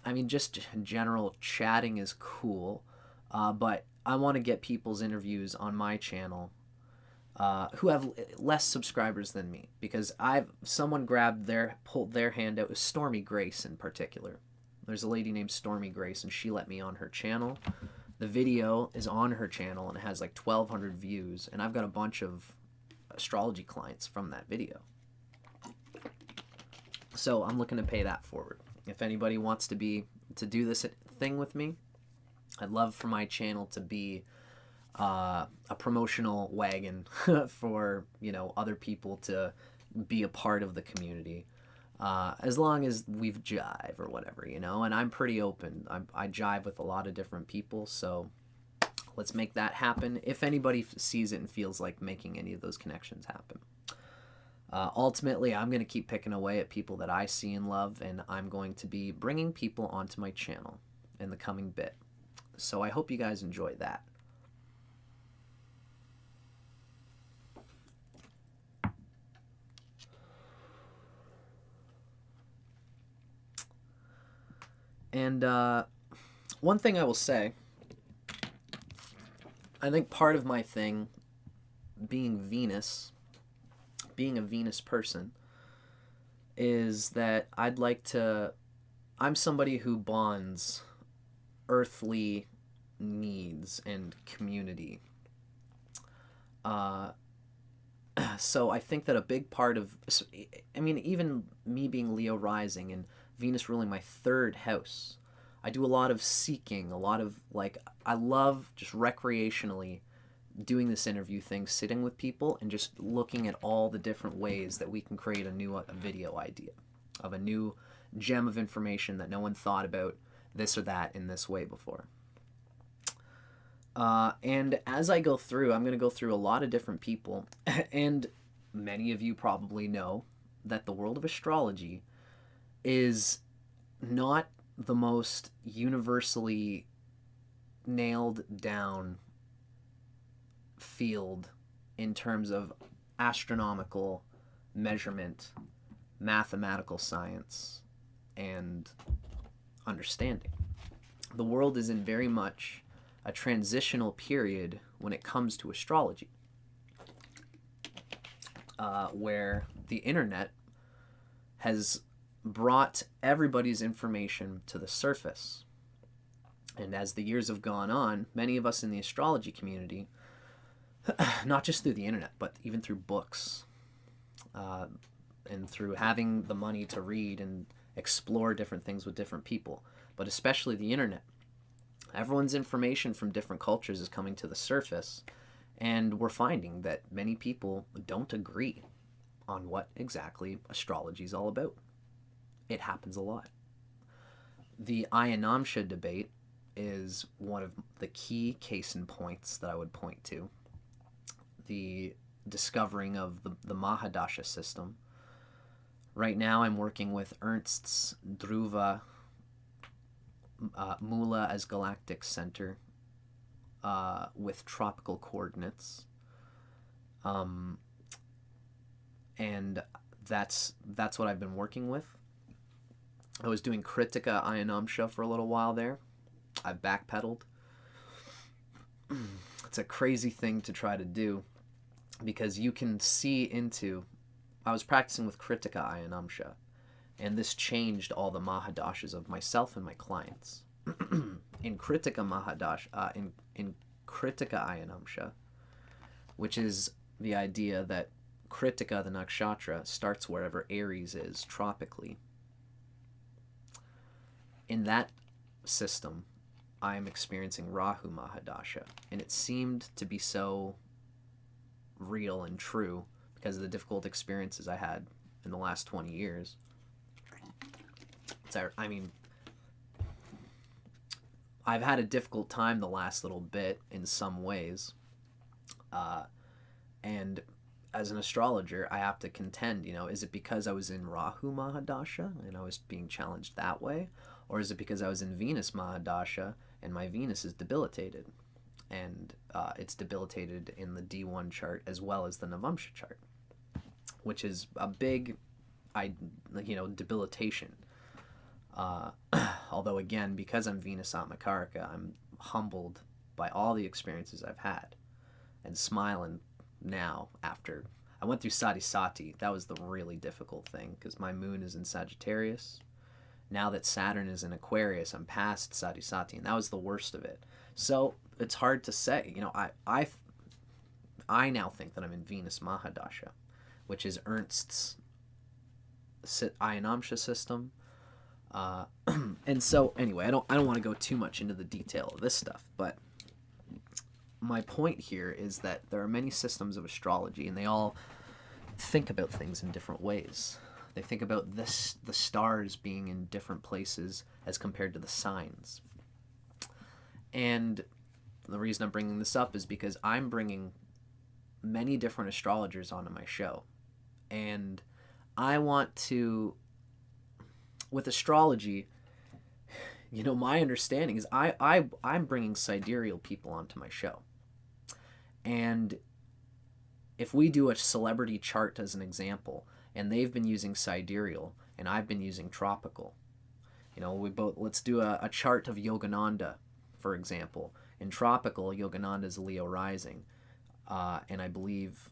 mean, just general chatting is cool, but I want to get people's interviews on my channel who have less subscribers than me, because someone pulled their hand out, with Stormy Grace in particular. There's a lady named Stormy Grace, and she let me on her channel. The video is on her channel, and it has like 1,200 views, and I've got a bunch of astrology clients from that video. So I'm looking to pay that forward. If anybody wants to do this thing with me, I'd love for my channel to be a promotional wagon for, you know, other people to be a part of the community. as long as we've jive or whatever, you know, and I'm pretty open. I jive with a lot of different people, so let's make that happen if anybody sees it and feels like making any of those connections happen. Ultimately, I'm going to keep picking away at people that I see and love, and I'm going to be bringing people onto my channel in the coming bit. So I hope you guys enjoy that. And one thing I will say, I think part of my thing, being a Venus person, is that I'm somebody who bonds earthly needs and community. So I think that a big part of, I mean, even me being Leo rising and Venus ruling my 3rd house, I do a lot of seeking, a lot of, like, I love just recreationally doing this interview thing, sitting with people and just looking at all the different ways that we can create a new video idea of a new gem of information that no one thought about this or that in this way before. And as I go through, I'm going to go through a lot of different people, and many of you probably know that the world of astrology is not the most universally nailed down field in terms of astronomical measurement, mathematical science, and understanding. The world is in very much a transitional period when it comes to astrology, where the internet has brought everybody's information to the surface. And as the years have gone on, many of us in the astrology community, not just through the internet, but even through books, and through having the money to read and explore different things with different people, but especially the internet, everyone's information from different cultures is coming to the surface, and we're finding that many people don't agree on what exactly astrology is all about. It happens a lot. The Ayanamsha debate is one of the key case in points that I would point to. The discovering of the Mahadasha system. Right now I'm working with Ernst's Dhruva Mula as galactic center with tropical coordinates. And that's what I've been working with. I was doing Kritika Ayanamsha for a little while there. I backpedaled. It's a crazy thing to try to do because you can see into... I was practicing with Kritika Ayanamsha, and this changed all the Mahadashas of myself and my clients. In Kritika Mahadasha, in Kritika Ayanamsha, which is the idea that Kritika, the nakshatra, starts wherever Aries is, tropically. In that system, I'm experiencing Rahu Mahadasha, and it seemed to be so real and true because of the difficult experiences I had in the last 20 years. I mean, I've had a difficult time the last little bit in some ways, and as an astrologer, I have to contend, is it because I was in Rahu Mahadasha and I was being challenged that way? Or is it because I was in Venus Mahadasha and my Venus is debilitated? And it's debilitated in the D1 chart as well as the Navamsha chart, which is a big, debilitation. Although, again, because I'm Venus Atmakaraka, I'm humbled by all the experiences I've had and smiling now after. I went through Sati Sati. That was the really difficult thing because my moon is in Sagittarius. Now that Saturn is in Aquarius, I'm past Sati Sati, and that was the worst of it. So it's hard to say. I now think that I'm in Venus Mahadasha, which is Ernst's Ayanamsha system. And so anyway, I don't want to go too much into the detail of this stuff, but my point here is that there are many systems of astrology, and they all think about things in different ways. They think about this, the stars being in different places as compared to the signs. And the reason I'm bringing this up is because I'm bringing many different astrologers onto my show. And I want to, with astrology, you know, my understanding is I'm bringing sidereal people onto my show. And if we do a celebrity chart as an example, and they've been using sidereal, and I've been using tropical, you know, let's do a chart of Yogananda, for example. In tropical, Yogananda is Leo rising, and I believe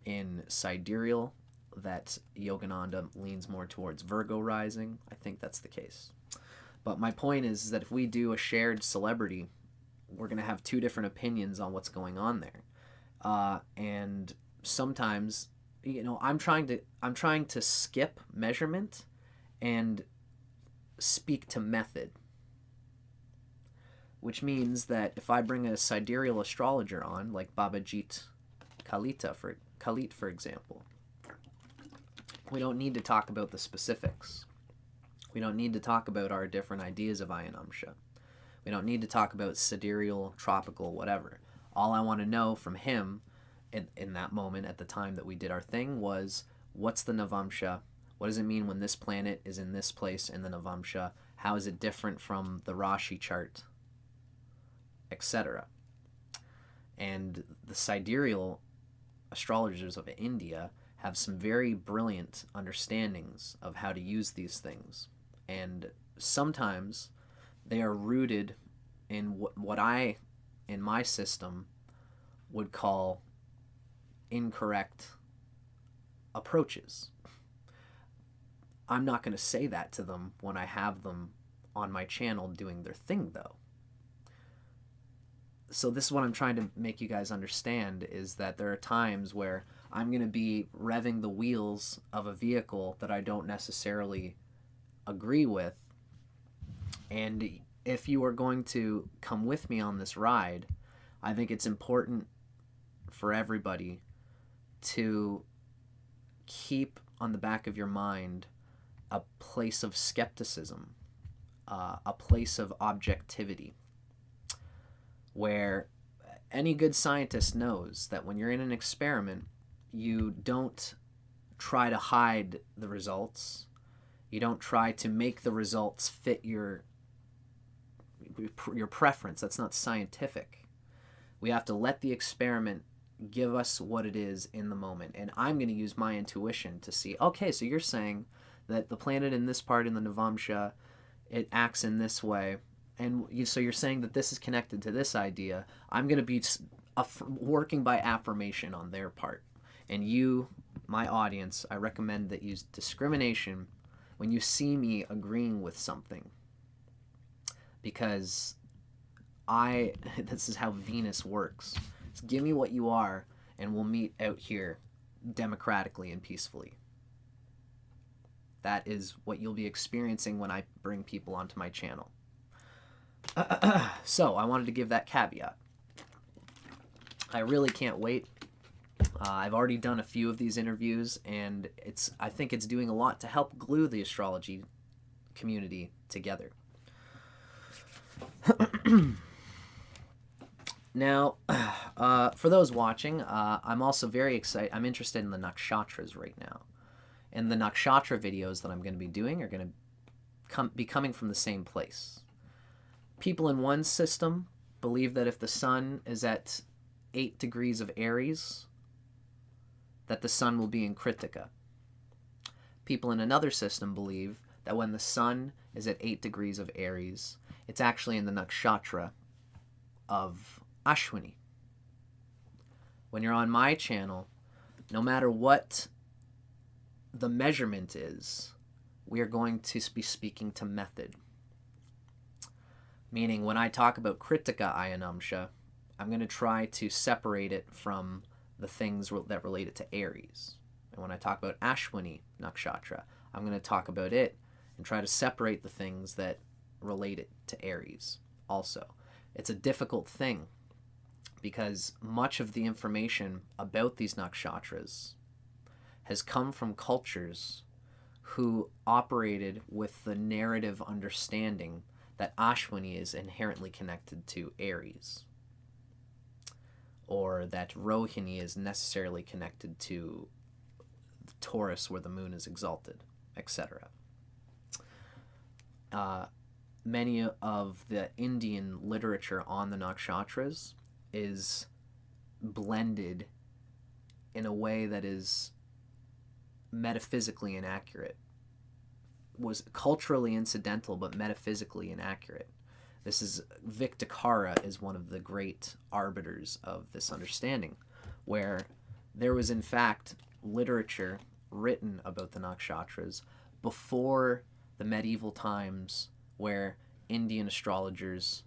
in sidereal that Yogananda leans more towards Virgo rising. I think that's the case. But my point is that if we do a shared celebrity, we're going to have two different opinions on what's going on there. And sometimes, you know, I'm trying to skip measurement and speak to method, which means that if I bring a sidereal astrologer on, like Babajit Khalid, for example, we don't need to talk about the specifics. We don't need to talk about our different ideas of Ayanamsha. We don't need to talk about sidereal, tropical, whatever. All I want to know from him in that moment at the time that we did our thing was, what's the Navamsha? What does it mean when this planet is in this place in the Navamsha? How is it different from the Rashi chart, etc.? And the sidereal astrologers of India have some very brilliant understandings of how to use these things. And sometimes they are rooted in what I, in my system, would call incorrect approaches. I'm not going to say that to them when I have them on my channel doing their thing, though. So this is what I'm trying to make you guys understand, is that there are times where I'm going to be revving the wheels of a vehicle that I don't necessarily agree with. And if you are going to come with me on this ride, I think it's important for everybody to keep on the back of your mind a place of skepticism, a place of objectivity, where any good scientist knows that when you're in an experiment, you don't try to hide the results. You don't try to make the results fit your preference. That's not scientific. We have to let the experiment give us what it is in the moment. And I'm going to use my intuition to see, okay, so you're saying that the planet in this part in the Navamsha, it acts in this way. And so you're saying that this is connected to this idea. I'm going to be working by affirmation on their part. And you, my audience, I recommend that you use discrimination when you see me agreeing with something. Because this is how Venus works. So give me what you are, and we'll meet out here democratically and peacefully. That is what you'll be experiencing when I bring people onto my channel. So I wanted to give that caveat. I really can't wait. I've already done a few of these interviews, and I think it's doing a lot to help glue the astrology community together. Now, for those watching, I'm also very excited. I'm interested in the nakshatras right now. And the nakshatra videos that I'm going to be doing are going to be coming from the same place. People in one system believe that if the sun is at 8 degrees of Aries, that the sun will be in Kritika. People in another system believe that when the sun is at 8 degrees of Aries, it's actually in the nakshatra of Ashwini. When you're on my channel, no matter what the measurement is, we are going to be speaking to method. Meaning, when I talk about Kritika Ayanamsha, I'm going to try to separate it from the things that relate it to Aries. And when I talk about Ashwini Nakshatra, I'm going to talk about it and try to separate the things that relate it to Aries also. It's a difficult thing because much of the information about these nakshatras has come from cultures who operated with the narrative understanding that Ashwini is inherently connected to Aries, or that Rohini is necessarily connected to Taurus, where the moon is exalted, etc. Many of the Indian literature on the nakshatras is blended in a way that is metaphysically inaccurate. Was culturally incidental, but metaphysically inaccurate. This is Victakara is one of the great arbiters of this understanding, where there was in fact literature written about the nakshatras before the medieval times, where Indian astrologers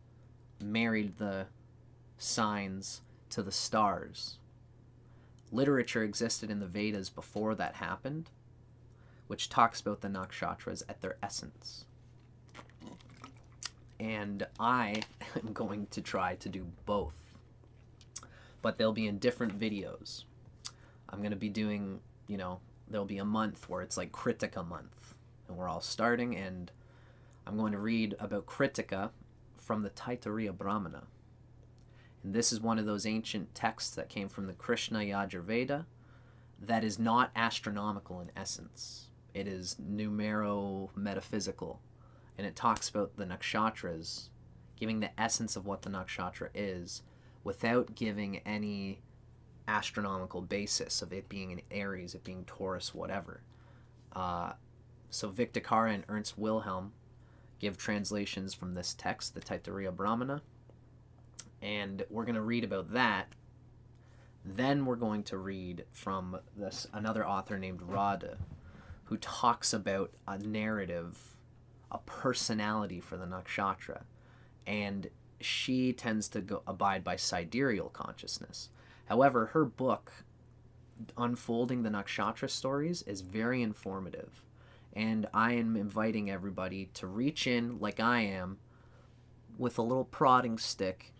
married the signs to the stars. Literature existed in the Vedas before that happened, which talks about the nakshatras at their essence. And I am going to try to do both, but they'll be in different videos. I'm going to be doing, there'll be a month where it's like Kritika month, and we're all starting, and I'm going to read about Kritika from the Taittiriya Brahmana. And this is one of those ancient texts that came from the Krishna Yajurveda that is not astronomical in essence. It is numero-metaphysical, and it talks about the nakshatras, giving the essence of what the nakshatra is without giving any astronomical basis of it being in Aries, it being Taurus, whatever. So Victakara and Ernst Wilhelm give translations from this text, the Taittiriya Brahmana, and we're going to read about that. Then we're going to read from another author named Radha, who talks about a narrative, a personality for the nakshatra, and she tends to abide by sidereal consciousness. However, her book, Unfolding the Nakshatra Stories, is very informative, and I am inviting everybody to reach in like I am with a little prodding stick,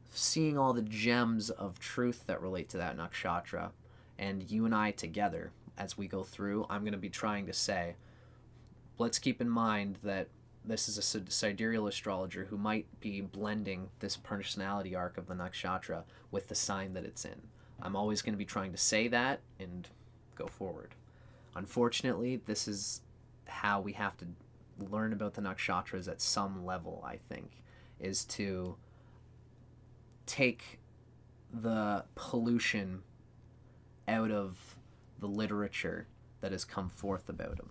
seeing all the gems of truth that relate to that nakshatra, and you and I together, as we go through, I'm going to be trying to say, let's keep in mind that this is a sidereal astrologer who might be blending this personality arc of the nakshatra with the sign that it's in. I'm always going to be trying to say that and go forward. Unfortunately, this is how we have to learn about the nakshatras at some level, I think, is to take the pollution out of the literature that has come forth about them.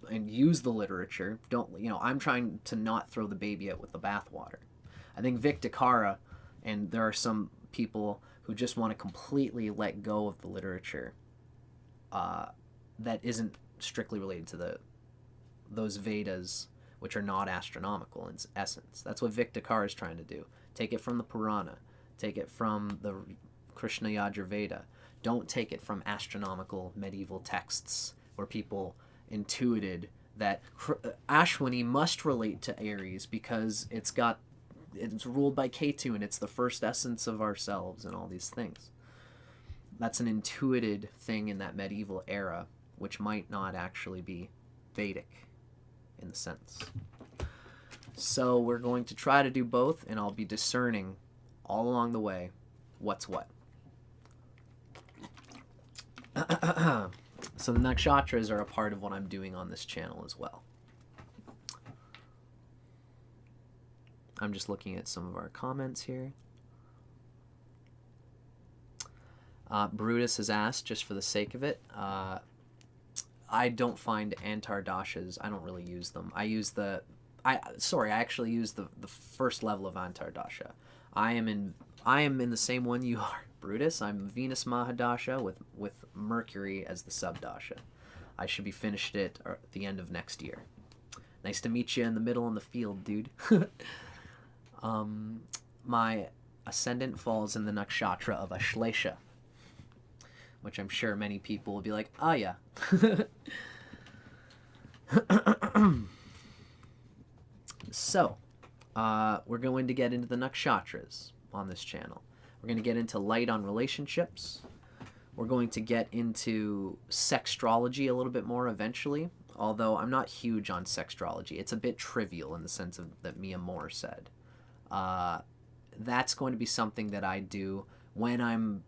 And use the literature. I'm trying to not throw the baby out with the bathwater. I think Victakara, and there are some people who just want to completely let go of the literature that isn't strictly related to those Vedas, which are not astronomical in essence. That's what Victakara is trying to do. Take it from the Purana. Take it from the Krishna Yajurveda. Don't take it from astronomical medieval texts where people intuited that Ashwini must relate to Aries because it's ruled by Ketu and it's the first essence of ourselves and all these things. That's an intuited thing in that medieval era, which might not actually be Vedic in the sense. So we're going to try to do both, and I'll be discerning all along the way what's what. So the nakshatras are a part of what I'm doing on this channel as well. I'm just looking at some of our comments here. Brutus has asked, just for the sake of it, I don't find antardashas, I don't really use them. I actually use the first level of antardasha. I am in the same one you are, Brutus. I'm Venus Mahadasha with Mercury as the subdasha. I should be finished it at the end of next year. Nice to meet you in the middle in the field, dude. My ascendant falls in the nakshatra of Ashlesha, which I'm sure many people will be like, oh yeah. So, we're going to get into the nakshatras on this channel. We're going to get into light on relationships. We're going to get into sextrology a little bit more eventually, although I'm not huge on sextrology. It's a bit trivial in the sense of that Mia Moore said. That's going to be something that I do when I'm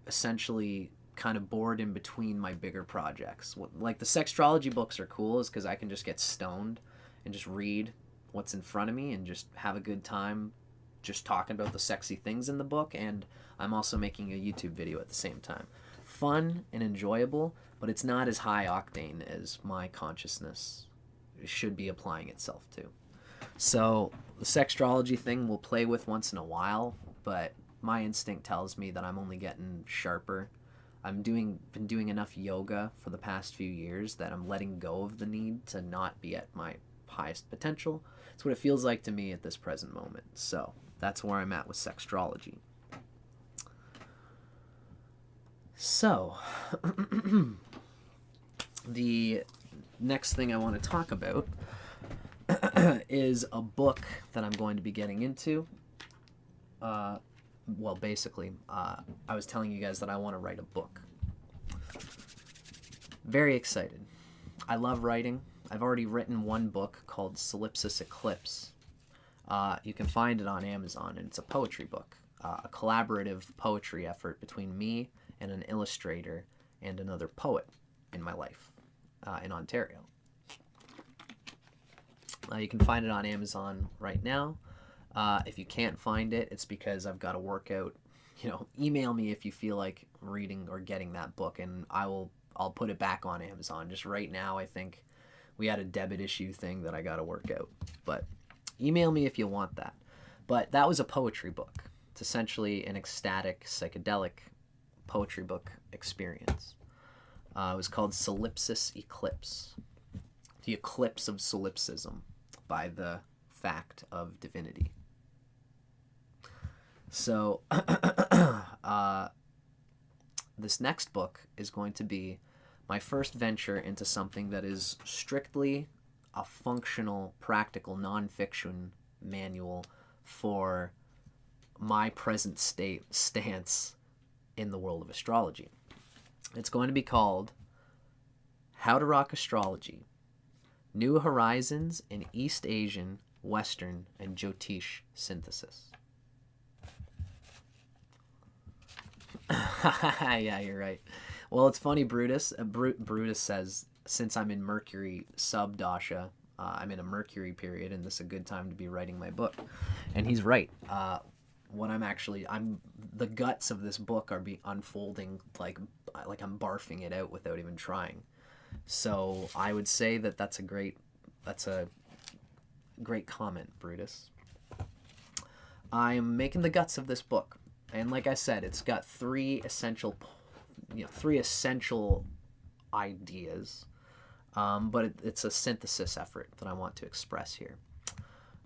essentially kind of bored in between my bigger projects. Like the sextrology books are cool is because I can just get stoned and just read what's in front of me and just have a good time just talking about the sexy things in the book, and I'm also making a YouTube video at the same time. Fun and enjoyable, but it's not as high octane as my consciousness should be applying itself to. So the sextrology thing we'll play with once in a while, but my instinct tells me that I'm only getting sharper. I've been doing enough yoga for the past few years that I'm letting go of the need to not be at my highest potential. It's what it feels like to me at this present moment. So that's where I'm at with sextrology. So the next thing I want to talk about is a book that I'm going to be getting into. Well, basically, I was telling you guys that I want to write a book. Very excited. I love writing. I've already written one book called Solipsis Eclipse. You can find it on Amazon, and it's a poetry book, a collaborative poetry effort between me and an illustrator and another poet in my life in Ontario. You can find it on Amazon right now. If you can't find it, it's because I've got to work out. Email me if you feel like reading or getting that book, and I'll put it back on Amazon. Just right now, I think we had a debit issue thing that I got to work out. But email me if you want that. But that was a poetry book. It's essentially an ecstatic, psychedelic poetry book experience. It was called Solipsis Eclipse. The Eclipse of Solipsism by the Fact of Divinity. So this next book is going to be my first venture into something that is strictly a functional, practical, non-fiction manual for my present stance in the world of astrology. It's going to be called How to Rock Astrology: New Horizons in East Asian, Western, and Jyotish Synthesis. Yeah, you're right. Well, it's funny, Brutus. Brutus says, since I'm in Mercury sub-dasha, I'm in a Mercury period, and this is a good time to be writing my book. And he's right. The guts of this book are unfolding like I'm barfing it out without even trying. So I would say that's a great comment, Brutus. I'm making the guts of this book, and like I said, it's got three essential ideas, but it's a synthesis effort that I want to express here.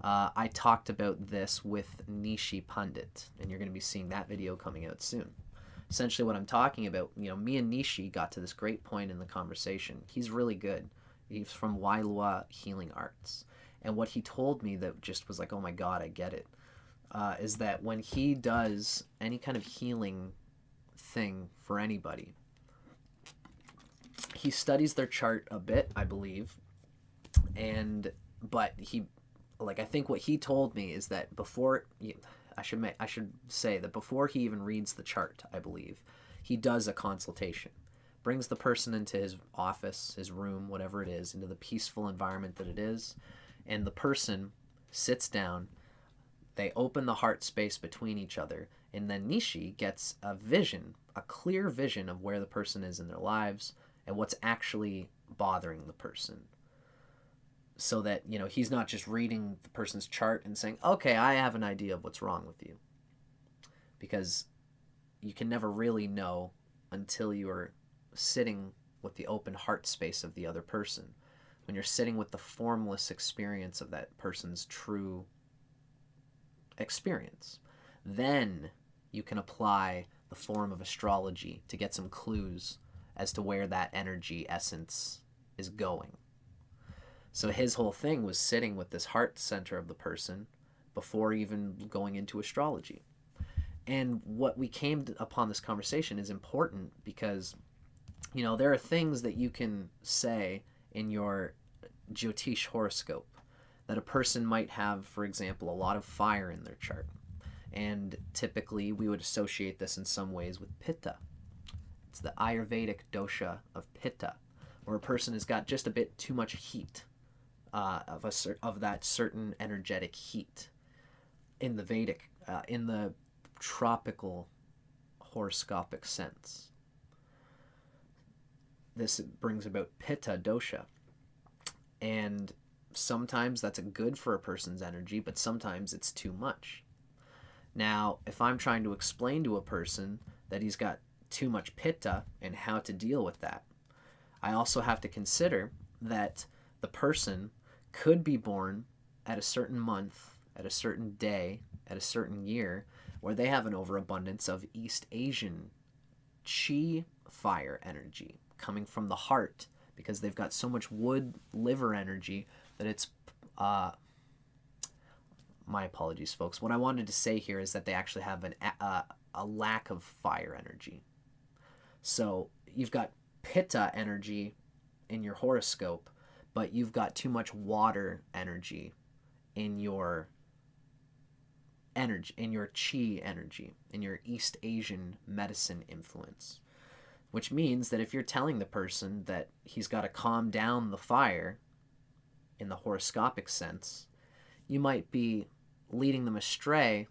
I talked about this with Nishi Pundit, and you're going to be seeing that video coming out soon. Essentially what I'm talking about, me and Nishi got to this great point in the conversation. He's really good. He's from Wailua Healing Arts. And what he told me that just was like, oh my God, I get it, is that when he does any kind of healing thing for anybody, he studies their chart a bit, I believe, but I think what he told me is that I should say that before he even reads the chart, I believe, he does a consultation, brings the person into his office, his room, whatever it is, into the peaceful environment that it is, and the person sits down, they open the heart space between each other, and then Nishi gets a clear vision of where the person is in their lives and what's actually bothering the person. So that, he's not just reading the person's chart and saying, okay, I have an idea of what's wrong with you. Because you can never really know until you're sitting with the open heart space of the other person. When you're sitting with the formless experience of that person's true experience. Then you can apply the form of astrology to get some clues as to where that energy essence is going. So his whole thing was sitting with this heart center of the person before even going into astrology. And what we came upon this conversation is important because, there are things that you can say in your Jyotish horoscope that a person might have, for example, a lot of fire in their chart. And typically we would associate this in some ways with Pitta. It's the Ayurvedic dosha of Pitta, where a person has got just a bit too much heat, of that certain energetic heat. In the Vedic, in the tropical horoscopic sense, this brings about Pitta dosha. And sometimes that's good for a person's energy, but sometimes it's too much. Now, if I'm trying to explain to a person that he's got too much Pitta and how to deal with that, I also have to consider that the person could be born at a certain month, at a certain day, at a certain year, where they have an overabundance of East Asian chi fire energy coming from the heart, because they've got so much wood liver energy that it's my apologies, folks. What I wanted to say here is that they actually have a lack of fire energy. So you've got Pitta energy in your horoscope, but you've got too much water energy in your chi energy, in your East Asian medicine influence. Which means that if you're telling the person that he's got to calm down the fire in the horoscopic sense, you might be leading them astray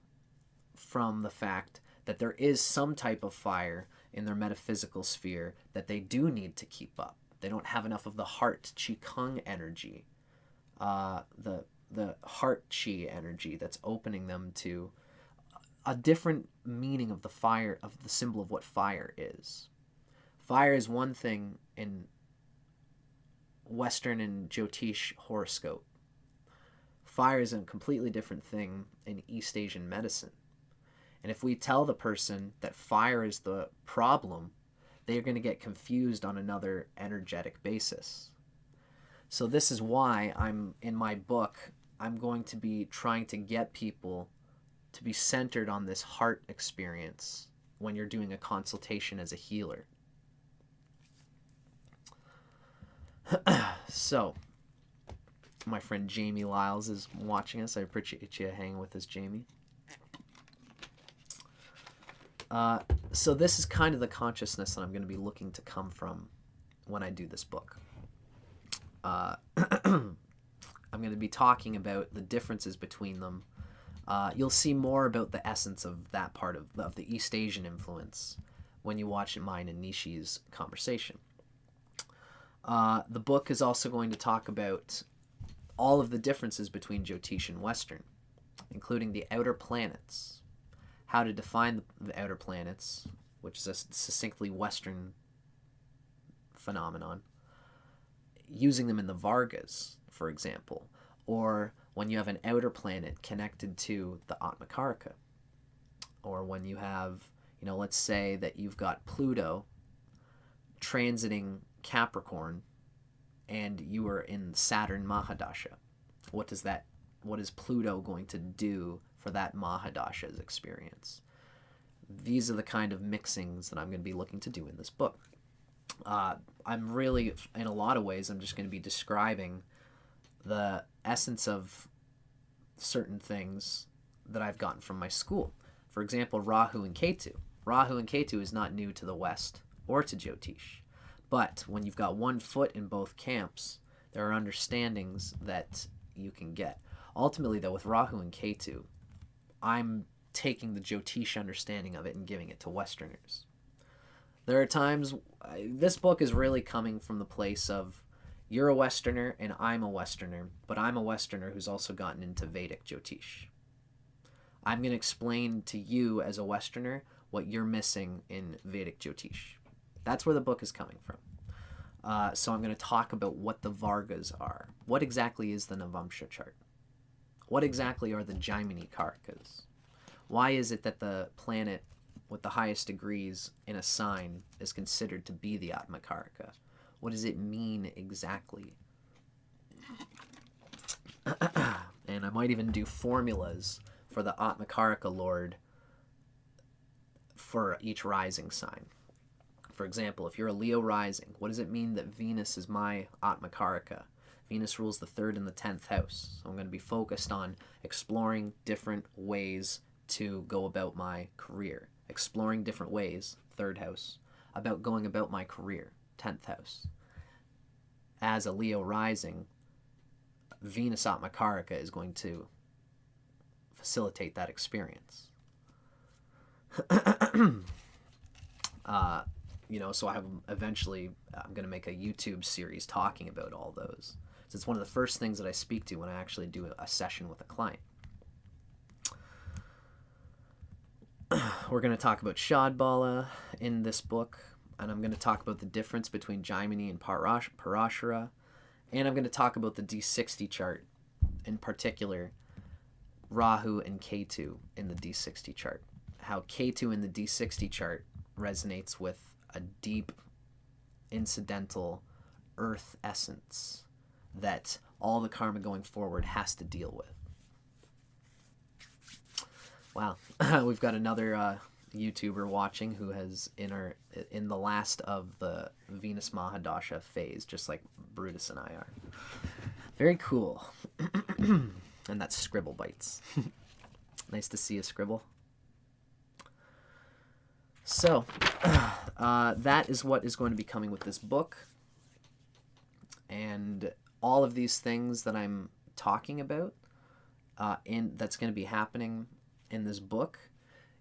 from the fact that there is some type of fire in their metaphysical sphere that they do need to keep up. They don't have enough of the heart qigong energy, the heart chi energy that's opening them to a different meaning of the fire, of the symbol of what fire is. Fire is one thing in Western and Jyotish horoscope. Fire is a completely different thing in East Asian medicine. And if we tell the person that fire is the problem, they are going to get confused on another energetic basis. So this is why in my book, I'm going to be trying to get people to be centered on this heart experience when you're doing a consultation as a healer. So, my friend Jamie Lyles is watching us. I appreciate you hanging with us, Jamie. So this is kind of the consciousness that I'm going to be looking to come from when I do this book. I'm going to be talking about the differences between them. You'll see more about the essence of that part of the East Asian influence when you watch mine and Nishi's conversation. The book is also going to talk about all of the differences between Jyotish and Western, including the outer planets, how to define the outer planets, which is a succinctly Western phenomenon, using them in the Vargas, for example, or when you have an outer planet connected to the Atmakarika, or when you have, let's say that you've got Pluto transiting Capricorn and you are in Saturn Mahadasha. What is Pluto going to do for that Mahadasha's experience? These are the kind of mixings that I'm going to be looking to do in this book. I'm really, in a lot of ways, I'm just going to be describing the essence of certain things that I've gotten from my school. For example, Rahu and Ketu. Rahu and Ketu is not new to the West or to Jyotish. But when you've got one foot in both camps, there are understandings that you can get. Ultimately, though, with Rahu and Ketu, I'm taking the Jyotish understanding of it and giving it to Westerners. There are times, this book is really coming from the place of, you're a Westerner and I'm a Westerner, but I'm a Westerner who's also gotten into Vedic Jyotish. I'm going to explain to you as a Westerner what you're missing in Vedic Jyotish. That's where the book is coming from. So I'm going to talk about what the Vargas are. What exactly is the Navamsha chart? What exactly are the Jaimini Karakas? Why is it that the planet with the highest degrees in a sign is considered to be the Atmakarika? What does it mean exactly? And I might even do formulas for the Atmakarika Lord for each rising sign. For example, if you're a Leo rising, what does it mean that Venus is my Atmakarika? Venus rules the 3rd and the 10th house. So I'm going to be focused on exploring different ways to go about my career. Exploring different ways, 3rd house, about going about my career, 10th house. As a Leo rising, Venus Atmakarika is going to facilitate that experience. So I'm going to make a YouTube series talking about all those. So it's one of the first things that I speak to when I actually do a session with a client. We're going to talk about Shadbala in this book, and I'm going to talk about the difference between Jaimini and Parashara, and I'm going to talk about the D60 chart, in particular, Rahu and Ketu in the D60 chart. How Ketu in the D60 chart resonates with a deep, incidental earth essence that all the karma going forward has to deal with. Wow, we've got another YouTuber watching who has in the last of the Venus Mahadasha phase, just like Brutus and I are. Very cool. And that's Scribble Bites. Nice to see a scribble. So, that is what is going to be coming with this book. And all of these things that I'm talking about, that's going to be happening in this book,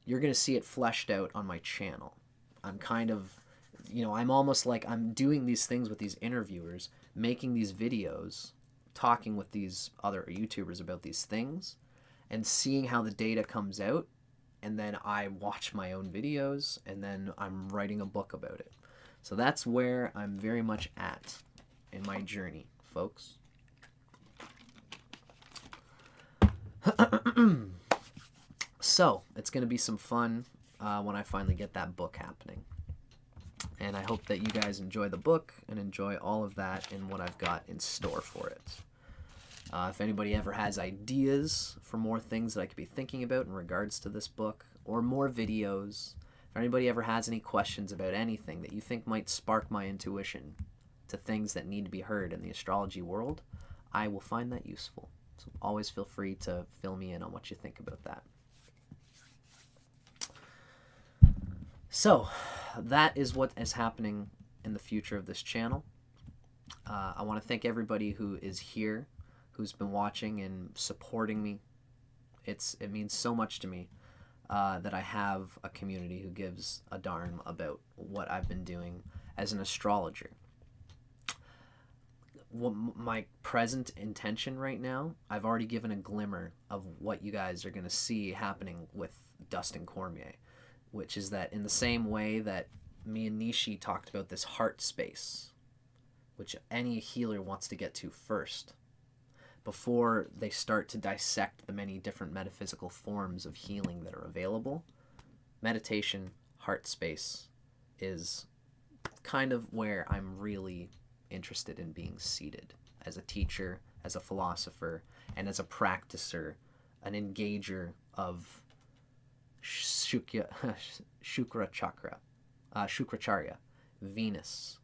you're going to see it fleshed out on my channel. I'm kind of, I'm almost like I'm doing these things with these interviewers, making these videos, talking with these other YouTubers about these things, and seeing how the data comes out. And then I watch my own videos, and then I'm writing a book about it. So that's where I'm very much at in my journey, folks. So it's going to be some fun when I finally get that book happening. And I hope that you guys enjoy the book and enjoy all of that and what I've got in store for it. If anybody ever has ideas for more things that I could be thinking about in regards to this book, or more videos, if anybody ever has any questions about anything that you think might spark my intuition to things that need to be heard in the astrology world, I will find that useful. So always feel free to fill me in on what you think about that. So that is what is happening in the future of this channel. I want to thank everybody who is here, who's been watching and supporting me. It means so much to me that I have a community who gives a darn about what I've been doing as an astrologer. My present intention right now, I've already given a glimmer of what you guys are going to see happening with Dustin Cormier, which is that in the same way that me and Nishi talked about this heart space, which any healer wants to get to first, before they start to dissect the many different metaphysical forms of healing that are available, meditation, heart space, is kind of where I'm really interested in being seated as a teacher, as a philosopher, and as a practicer, an engager of Shukracharya, Venus.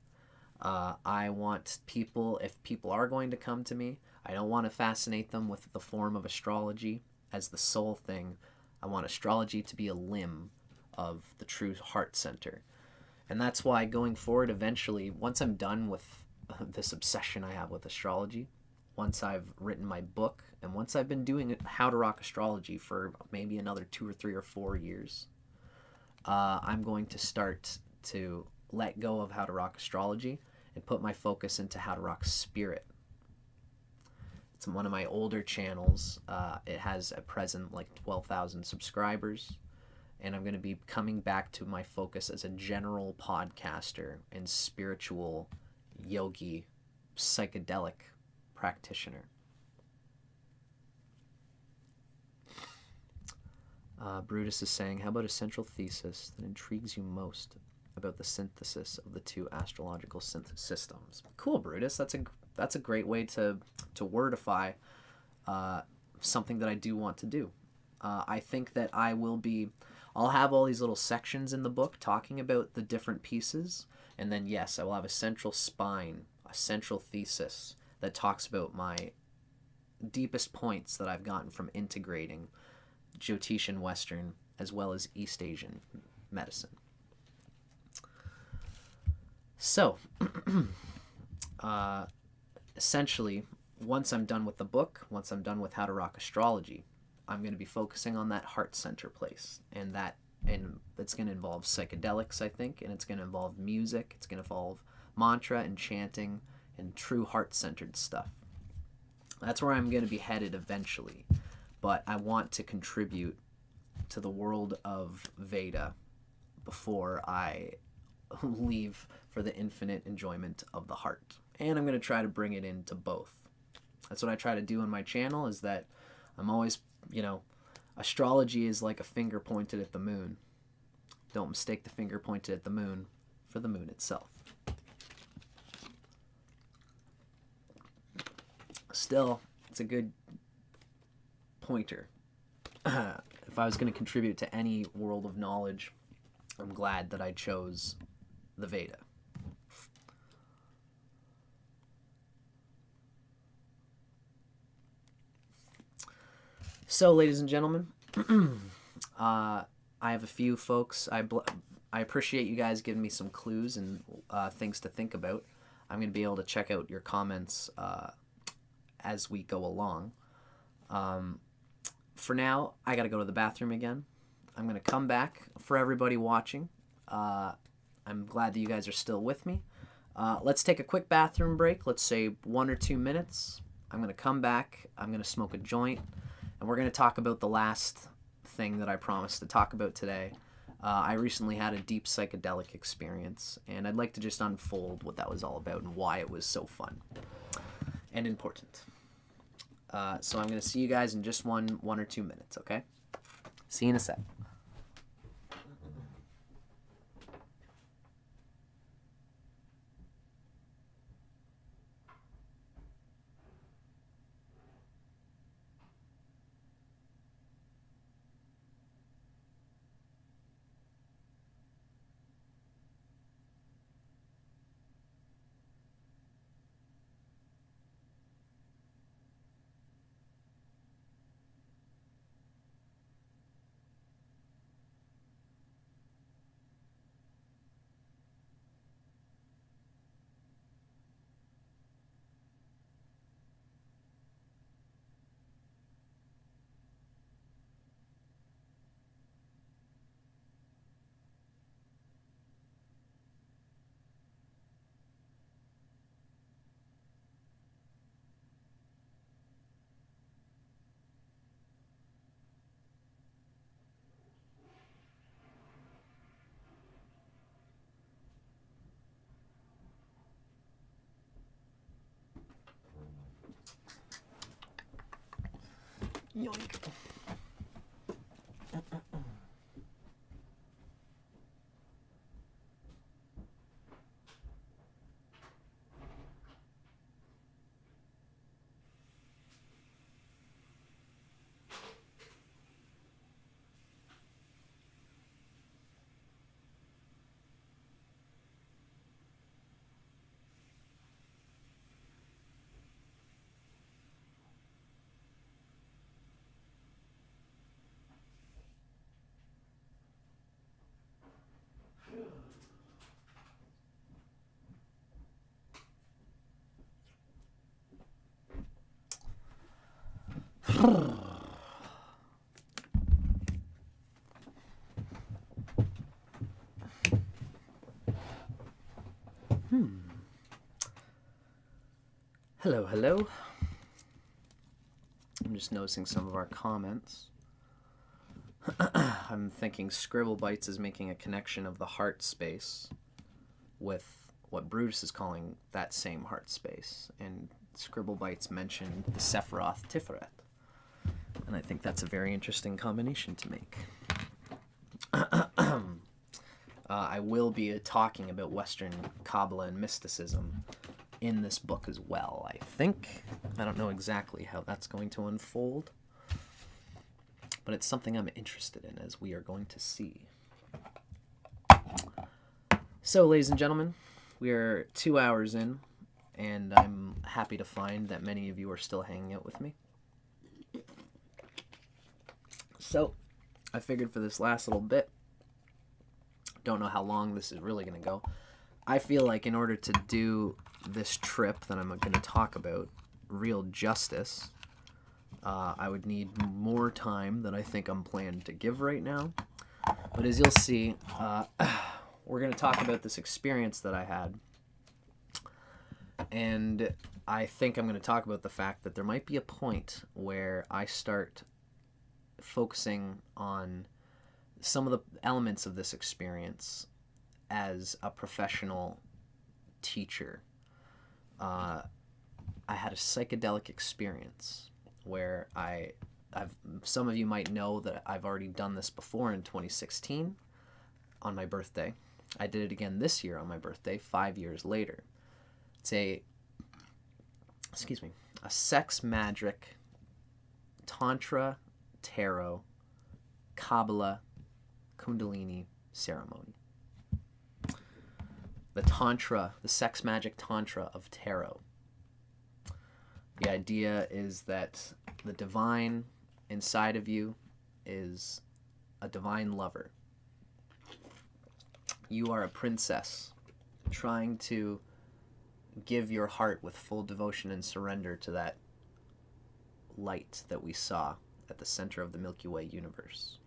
I want people, if people are going to come to me, I don't want to fascinate them with the form of astrology as the sole thing. I want astrology to be a limb of the true heart center. And that's why going forward, eventually, once I'm done with this obsession I have with astrology, once I've written my book, and once I've been doing How to Rock Astrology for maybe another 2 or 3 or 4 years, I'm going to start to let go of How to Rock Astrology and put my focus into How to Rock Spirit. It's one of my older channels. It has at present like 12,000 subscribers, and I'm going to be coming back to my focus as a general podcaster and spiritual yogi, psychedelic practitioner. Brutus is saying, how about a central thesis that intrigues you most about the synthesis of the two astrological systems? Cool, Brutus. That's a great way to wordify something that I do want to do. I think that I'll I'll have all these little sections in the book talking about the different pieces, and then yes, I will have a central spine, a central thesis that talks about my deepest points that I've gotten from integrating Jyotishan Western as well as East Asian medicine. So, essentially, once I'm done with the book, once I'm done with How to Rock Astrology, I'm going to be focusing on that heart center place, and it's going to involve psychedelics, I think, and it's going to involve music, it's going to involve mantra and chanting and true heart-centered stuff. That's where I'm going to be headed eventually, but I want to contribute to the world of Veda before I leave for the infinite enjoyment of the heart. And I'm going to try to bring it into both. That's what I try to do on my channel, is that I'm always, astrology is like a finger pointed at the moon. Don't mistake the finger pointed at the moon for the moon itself. Still, it's a good pointer. If I was going to contribute to any world of knowledge, I'm glad that I chose the Veda. So, ladies and gentlemen, I have a few folks. I appreciate you guys giving me some clues and things to think about. I'm going to be able to check out your comments as we go along. For now, I got to go to the bathroom again. I'm going to come back for everybody watching. I'm glad that you guys are still with me. Let's take a quick bathroom break. Let's say 1 or 2 minutes. I'm going to come back. I'm going to smoke a joint. And we're going to talk about the last thing that I promised to talk about today. I recently had a deep psychedelic experience, and I'd like to just unfold what that was all about and why it was so fun and important. So I'm going to see you guys in just one or 2 minutes, okay? See you in a sec. Yoink. Hello, hello. I'm just noticing some of our comments. I'm thinking Scribble Bites is making a connection of the heart space with what Brutus is calling that same heart space. And Scribble Bites mentioned the Sephiroth Tiferet. And I think that's a very interesting combination to make. I will be talking about Western Kabbalah and mysticism in this book as well, I think. I don't know exactly how that's going to unfold, but but it's something I'm interested in, as we are going to see. So, ladies and gentlemen, we are 2 hours in, and I'm happy to find that many of you are still hanging out with me. So, I figured for this last little bit, don't know how long this is really going to go. I feel like in order to do this trip that I'm going to talk about real justice, I would need more time than I think I'm planning to give right now. But as you'll see, we're going to talk about this experience that I had. And I think I'm going to talk about the fact that there might be a point where I start focusing on some of the elements of this experience as a professional teacher. I had a psychedelic experience where some of you might know that I've already done this before in 2016 on my birthday. I did it again this year on my birthday, 5 years later. It's a sex magic, tantra, tarot, Kabbalah, Kundalini ceremony. The tantra, the sex magic tantra of tarot. The idea is that the divine inside of you is a divine lover. You are a princess trying to give your heart with full devotion and surrender to that light that we saw at the center of the Milky Way universe.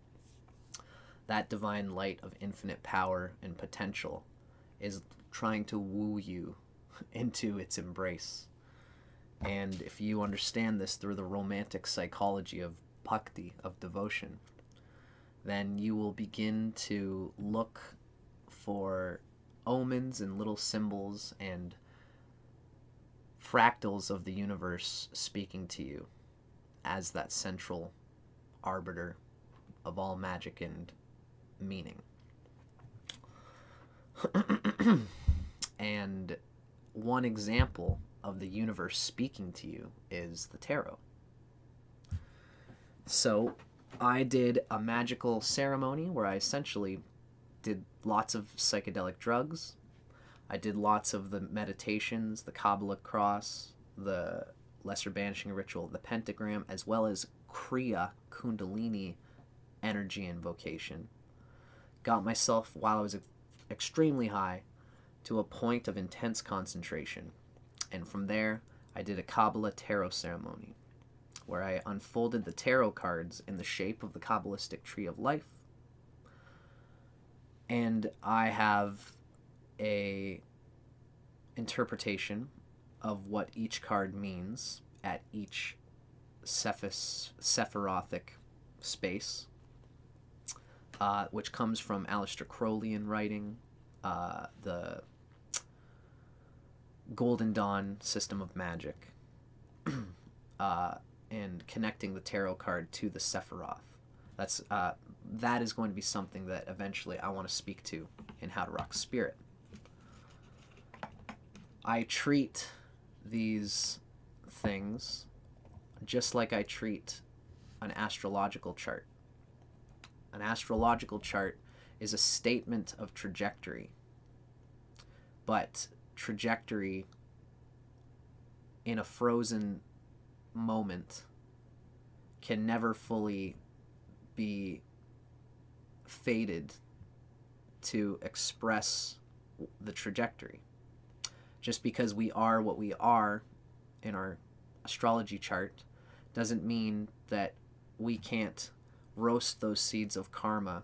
That divine light of infinite power and potential is trying to woo you into its embrace. And if you understand this through the romantic psychology of bhakti, of devotion, then you will begin to look for omens and little symbols and fractals of the universe speaking to you as that central arbiter of all magic and meaning. And one example of the universe speaking to you is the tarot. So I did a magical ceremony where I essentially did lots of psychedelic drugs. I did lots of the meditations, the Kabbalah cross, the lesser banishing ritual, the pentagram, as well as Kriya, Kundalini energy invocation. Got myself, while I was extremely high, to a point of intense concentration. And from there, I did a Kabbalah tarot ceremony, where I unfolded the tarot cards in the shape of the Kabbalistic tree of life. And I have a interpretation of what each card means at each Sephirothic space, which comes from Aleister Crowleyan writing, the Golden Dawn system of magic, and connecting the tarot card to the Sephiroth. That is going to be something that eventually I want to speak to in How to Rock Spirit. I treat these things just like I treat an astrological chart. An astrological chart is a statement of trajectory, but trajectory in a frozen moment can never fully be fated to express the trajectory. Just because we are what we are in our astrology chart doesn't mean that we can't roast those seeds of karma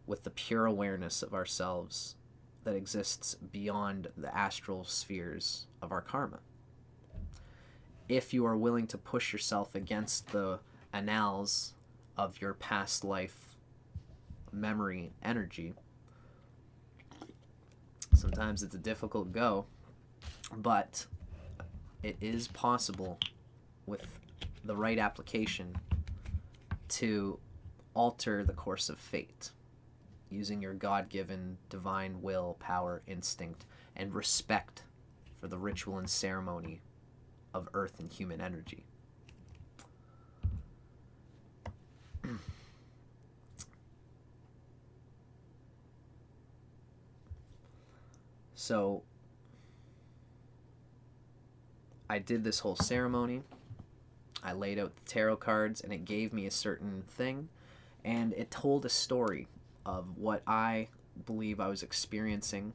with the pure awareness of ourselves that exists beyond the astral spheres of our karma. If you are willing to push yourself against the annals of your past life memory energy, sometimes it's a difficult go, but it is possible with the right application to alter the course of fate using your God-given divine will, power, instinct, and respect for the ritual and ceremony of earth and human energy. So I did this whole ceremony. I laid out the tarot cards, and it gave me a certain thing, and it told a story of what I believe I was experiencing,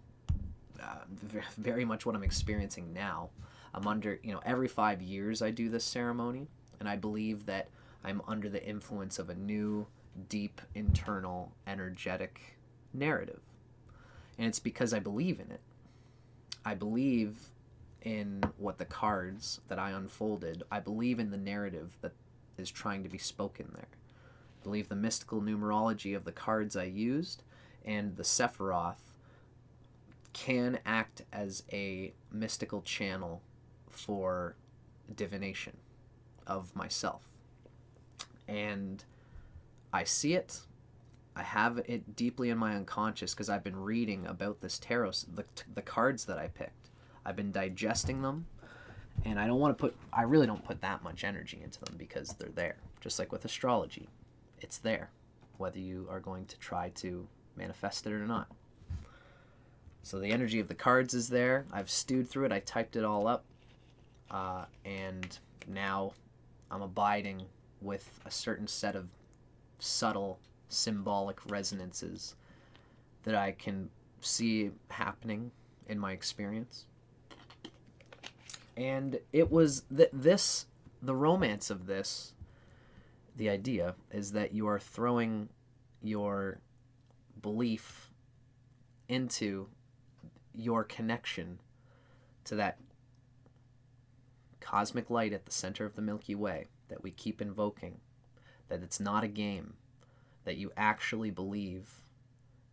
very much what I'm experiencing now. I'm under, every 5 years I do this ceremony, and I believe that I'm under the influence of a new, deep, internal, energetic narrative. And it's because I believe in it. I believe in what the cards that I unfolded, I believe in the narrative that is trying to be spoken there. I believe the mystical numerology of the cards I used and the Sephiroth can act as a mystical channel for divination of myself. And I see it. I have it deeply in my unconscious because I've been reading about this tarot, the cards that I picked. I've been digesting them, and I really don't put that much energy into them because they're there. Just like with astrology, it's there, whether you are going to try to manifest it or not. So the energy of the cards is there. I've stewed through it. I typed it all up, and now I'm abiding with a certain set of subtle symbolic resonances that I can see happening in my experience. And it was the romance of this, the idea is that you are throwing your belief into your connection to that cosmic light at the center of the Milky Way that we keep invoking, that it's not a game, that you actually believe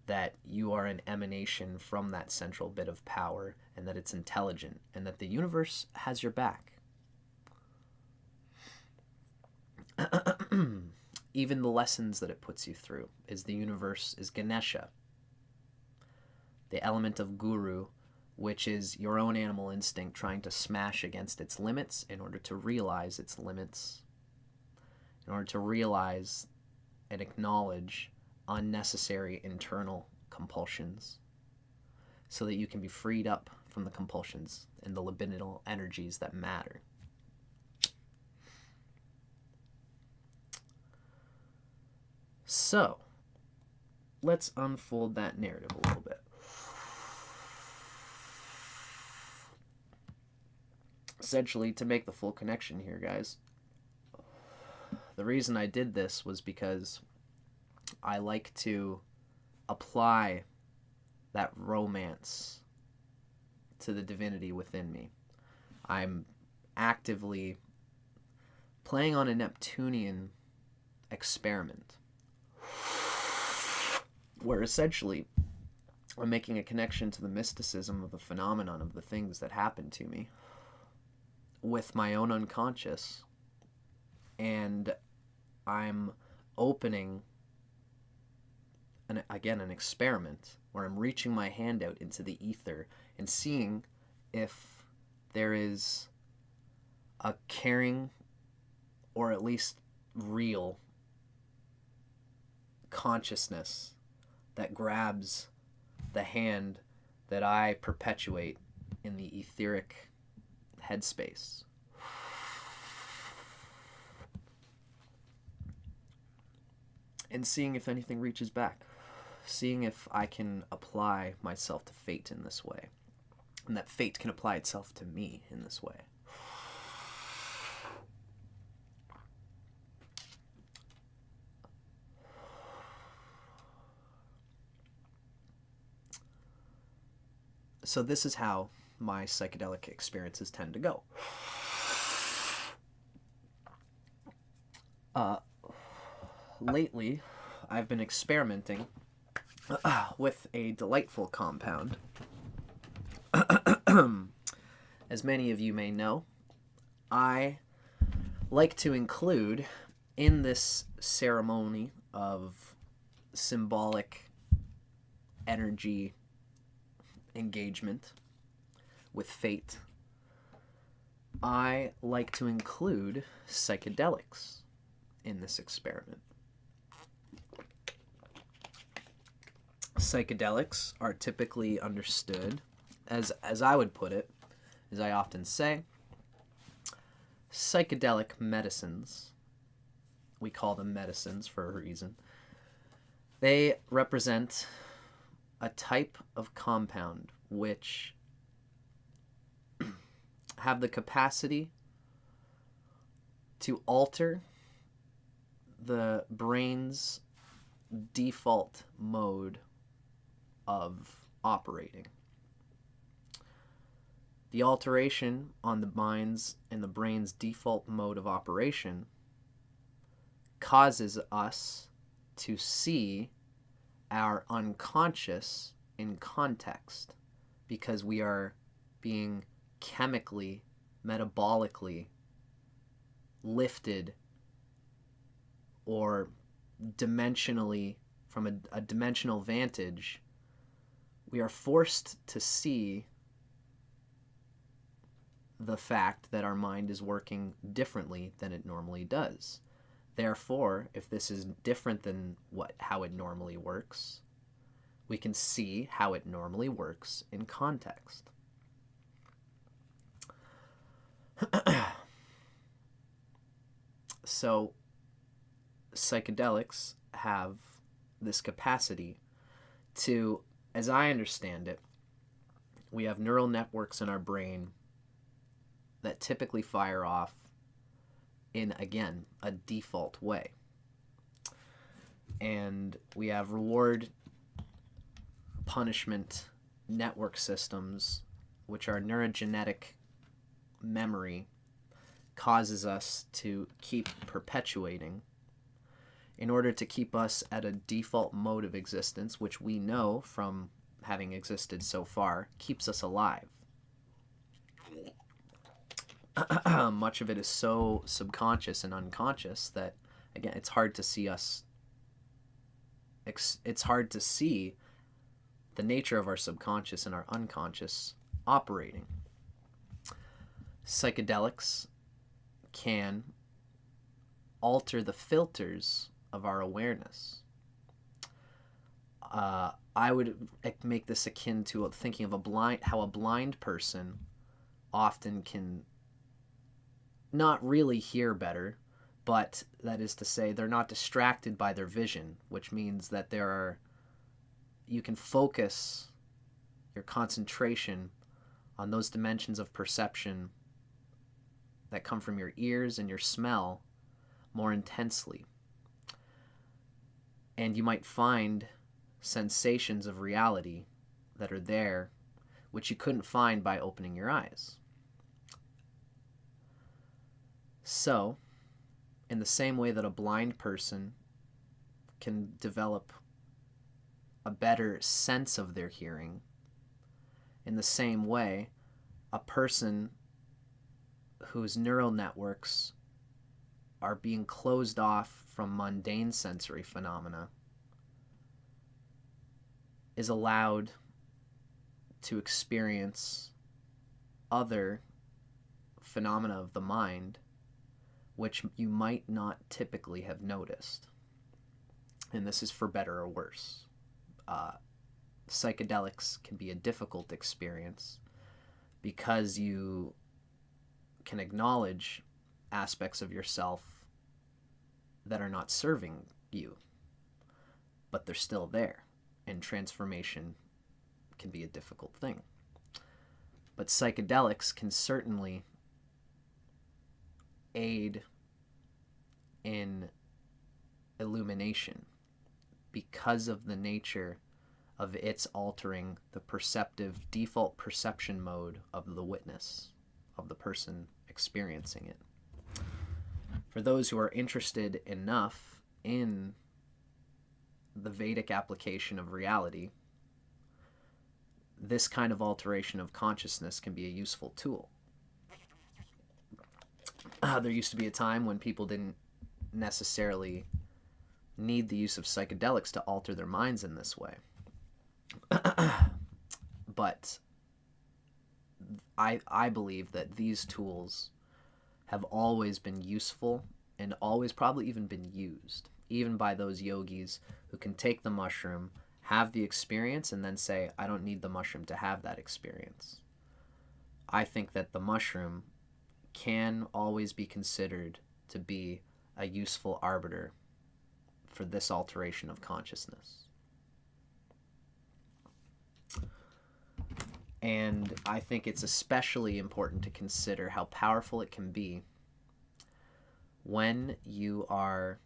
that you are an emanation from that central bit of power, and that it's intelligent, and that the universe has your back. Even the lessons that it puts you through is the universe, is Ganesha, the element of guru, which is your own animal instinct trying to smash against its limits in order to realize its limits, in order to realize and acknowledge unnecessary internal compulsions so that you can be freed up from the compulsions and the libidinal energies that matter. So, let's unfold that narrative a little bit. Essentially, to make the full connection here, guys, the reason I did this was because I like to apply that romance to the divinity within me. I'm actively playing on a Neptunian experiment where essentially I'm making a connection to the mysticism of the phenomenon of the things that happen to me with my own unconscious, and I'm opening an experiment where I'm reaching my hand out into the ether and seeing if there is a caring or at least real consciousness that grabs the hand that I perpetuate in the etheric headspace. And seeing if anything reaches back. Seeing if I can apply myself to fate in this way. And that fate can apply itself to me in this way. So this is how my psychedelic experiences tend to go. Lately, I've been experimenting with a delightful compound. As many of you may know, I like to include in this ceremony of symbolic energy engagement with fate, I like to include psychedelics in this experiment. Psychedelics are typically understood as I would put it, as I often say, psychedelic medicines, we call them medicines for a reason, they represent a type of compound which have the capacity to alter the brain's default mode of operating. The alteration on the mind's and the brain's default mode of operation causes us to see our unconscious in context, because we are being chemically, metabolically lifted, or dimensionally, from a dimensional vantage, we are forced to see the fact that our mind is working differently than it normally does. Therefore, if this is different than how it normally works, we can see how it normally works in context. So, psychedelics have this capacity to, as I understand it, we have neural networks in our brain that typically fire off in, again, a default way. And we have reward punishment network systems, which our neurogenetic memory causes us to keep perpetuating in order to keep us at a default mode of existence, which we know from having existed so far keeps us alive. Much of it is so subconscious and unconscious that, again, it's hard to see us. It's hard to see the nature of our subconscious and our unconscious operating. Psychedelics can alter the filters of our awareness. I would make this akin to thinking of how a blind person often can not really hear better, but that is to say, they're not distracted by their vision, which means that you can focus your concentration on those dimensions of perception that come from your ears and your smell more intensely. And you might find sensations of reality that are there, which you couldn't find by opening your eyes. So, in the same way that a blind person can develop a better sense of their hearing, in the same way, a person whose neural networks are being closed off from mundane sensory phenomena is allowed to experience other phenomena of the mind which you might not typically have noticed. And this is for better or worse. Psychedelics can be a difficult experience because you can acknowledge aspects of yourself that are not serving you, but they're still there, and transformation can be a difficult thing. But psychedelics can certainly aid in illumination because of the nature of its altering the perceptive default perception mode of the witness, of the person experiencing it. For those who are interested enough in the Vedic application of reality, this kind of alteration of consciousness can be a useful tool. There used to be a time when people didn't necessarily need the use of psychedelics to alter their minds in this way. But I believe that these tools have always been useful and always probably even been used, even by those yogis who can take the mushroom have the experience and then say, I don't need the mushroom to have that experience. I think that the mushroom can always be considered to be a useful arbiter for this alteration of consciousness. And I think it's especially important to consider how powerful it can be when you are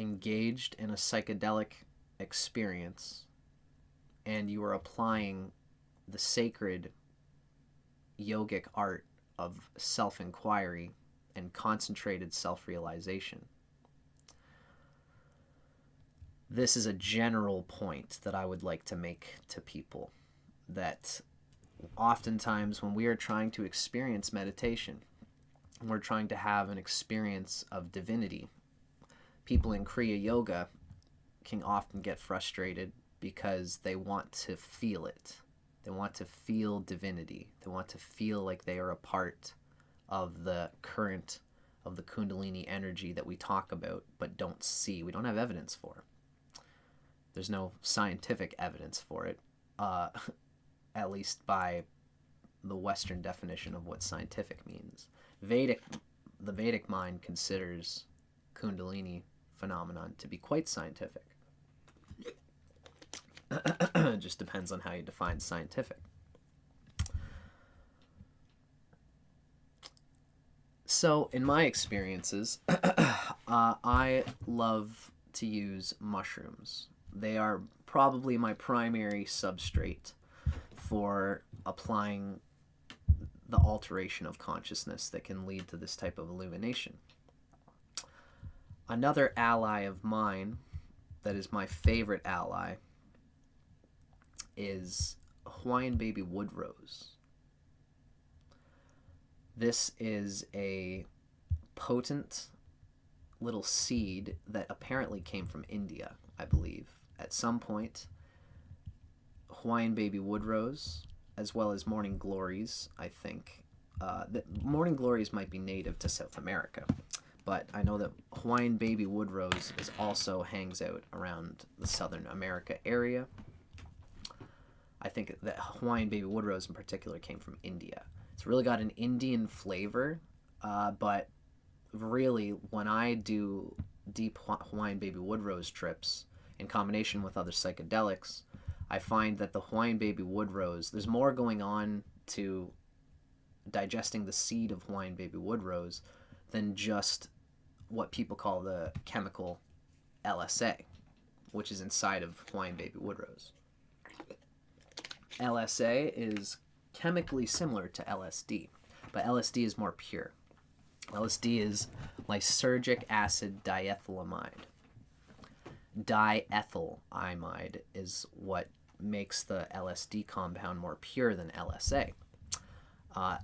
engaged in a psychedelic experience and you are applying the sacred yogic art of self-inquiry and concentrated self-realization. This is a general point that I would like to make to people, that oftentimes when we are trying to experience meditation, we're trying to have an experience of divinity, people in Kriya Yoga can often get frustrated because they want to feel it. They want to feel divinity. They want to feel like they are a part of the current of the Kundalini energy that we talk about but don't see. We don't have evidence for. There's no scientific evidence for it, at least by the Western definition of what scientific means. The Vedic mind considers Kundalini phenomenon to be quite scientific. It just depends on how you define scientific. So, in my experiences, I love to use mushrooms. They are probably my primary substrate for applying the alteration of consciousness that can lead to this type of illumination. Another ally of mine that is my favorite ally is Hawaiian Baby Woodrose. This is a potent little seed that apparently came from India, I believe. At some point, Hawaiian Baby Woodrose, as well as Morning Glories, I think. Morning Glories might be native to South America, but I know that Hawaiian Baby Woodrose also hangs out around the Southern America area. I think that Hawaiian Baby Woodrose in particular came from India. It's really got an Indian flavor, but really when I do deep Hawaiian Baby Woodrose trips in combination with other psychedelics, I find that the Hawaiian Baby Woodrose, there's more going on to digesting the seed of Hawaiian Baby Woodrose than just what people call the chemical LSA, which is inside of Hawaiian Baby Woodrose. LSA is chemically similar to LSD, but LSD is more pure. LSD is lysergic acid diethylamide. Diethylamide is what makes the LSD compound more pure than LSA.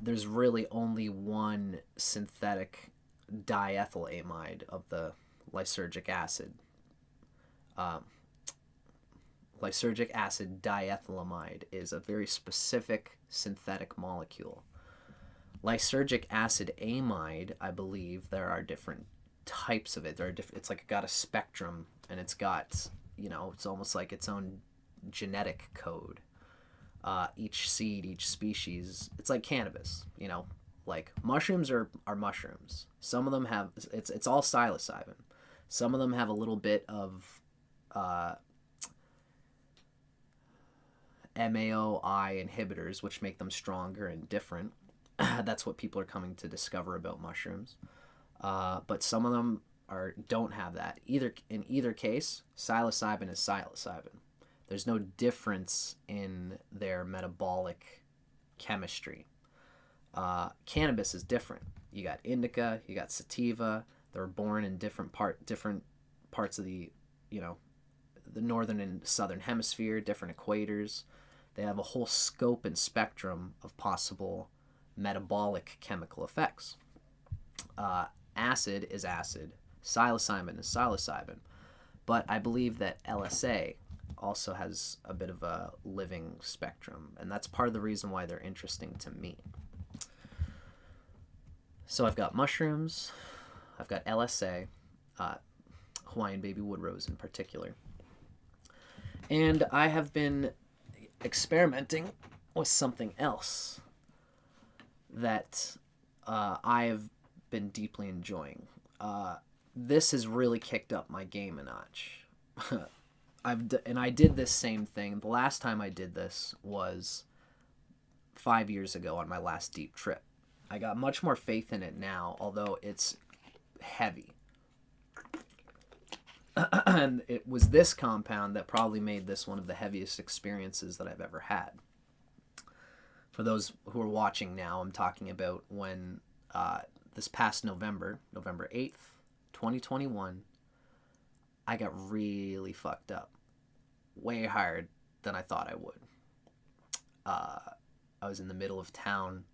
There's really only one synthetic diethylamide of the lysergic acid. Lysergic acid diethylamide is a very specific synthetic molecule. Lysergic acid amide, I believe there are different types of it. There are it's like got a spectrum, and it's got, it's almost like its own genetic code. Each seed, each species, it's like cannabis, like mushrooms are mushrooms. Some of them have, it's all psilocybin. Some of them have a little bit of MAOI inhibitors, which make them stronger and different. That's what people are coming to discover about mushrooms. But some of them don't have that. In either case, psilocybin is psilocybin. There's no difference in their metabolic chemistry. Cannabis is different. You got indica, you got sativa. They're born in different parts of the northern and southern hemisphere, different equators. They have a whole scope and spectrum of possible metabolic chemical effects. Acid is acid. Psilocybin is psilocybin. But I believe that LSA also has a bit of a living spectrum, and that's part of the reason why they're interesting to me. So I've got mushrooms, I've got LSA, Hawaiian Baby Woodrose in particular, And I have been experimenting with something else that I have been deeply enjoying. This has really kicked up my game a notch. I did this same thing. The last time I did this was 5 years ago on my last deep trip. I got much more faith in it now, although it's heavy. And it was this compound that probably made this one of the heaviest experiences that I've ever had. For those who are watching now, I'm talking about when this past November 8th, 2021, I got really fucked up. Way higher than I thought I would. I was in the middle of town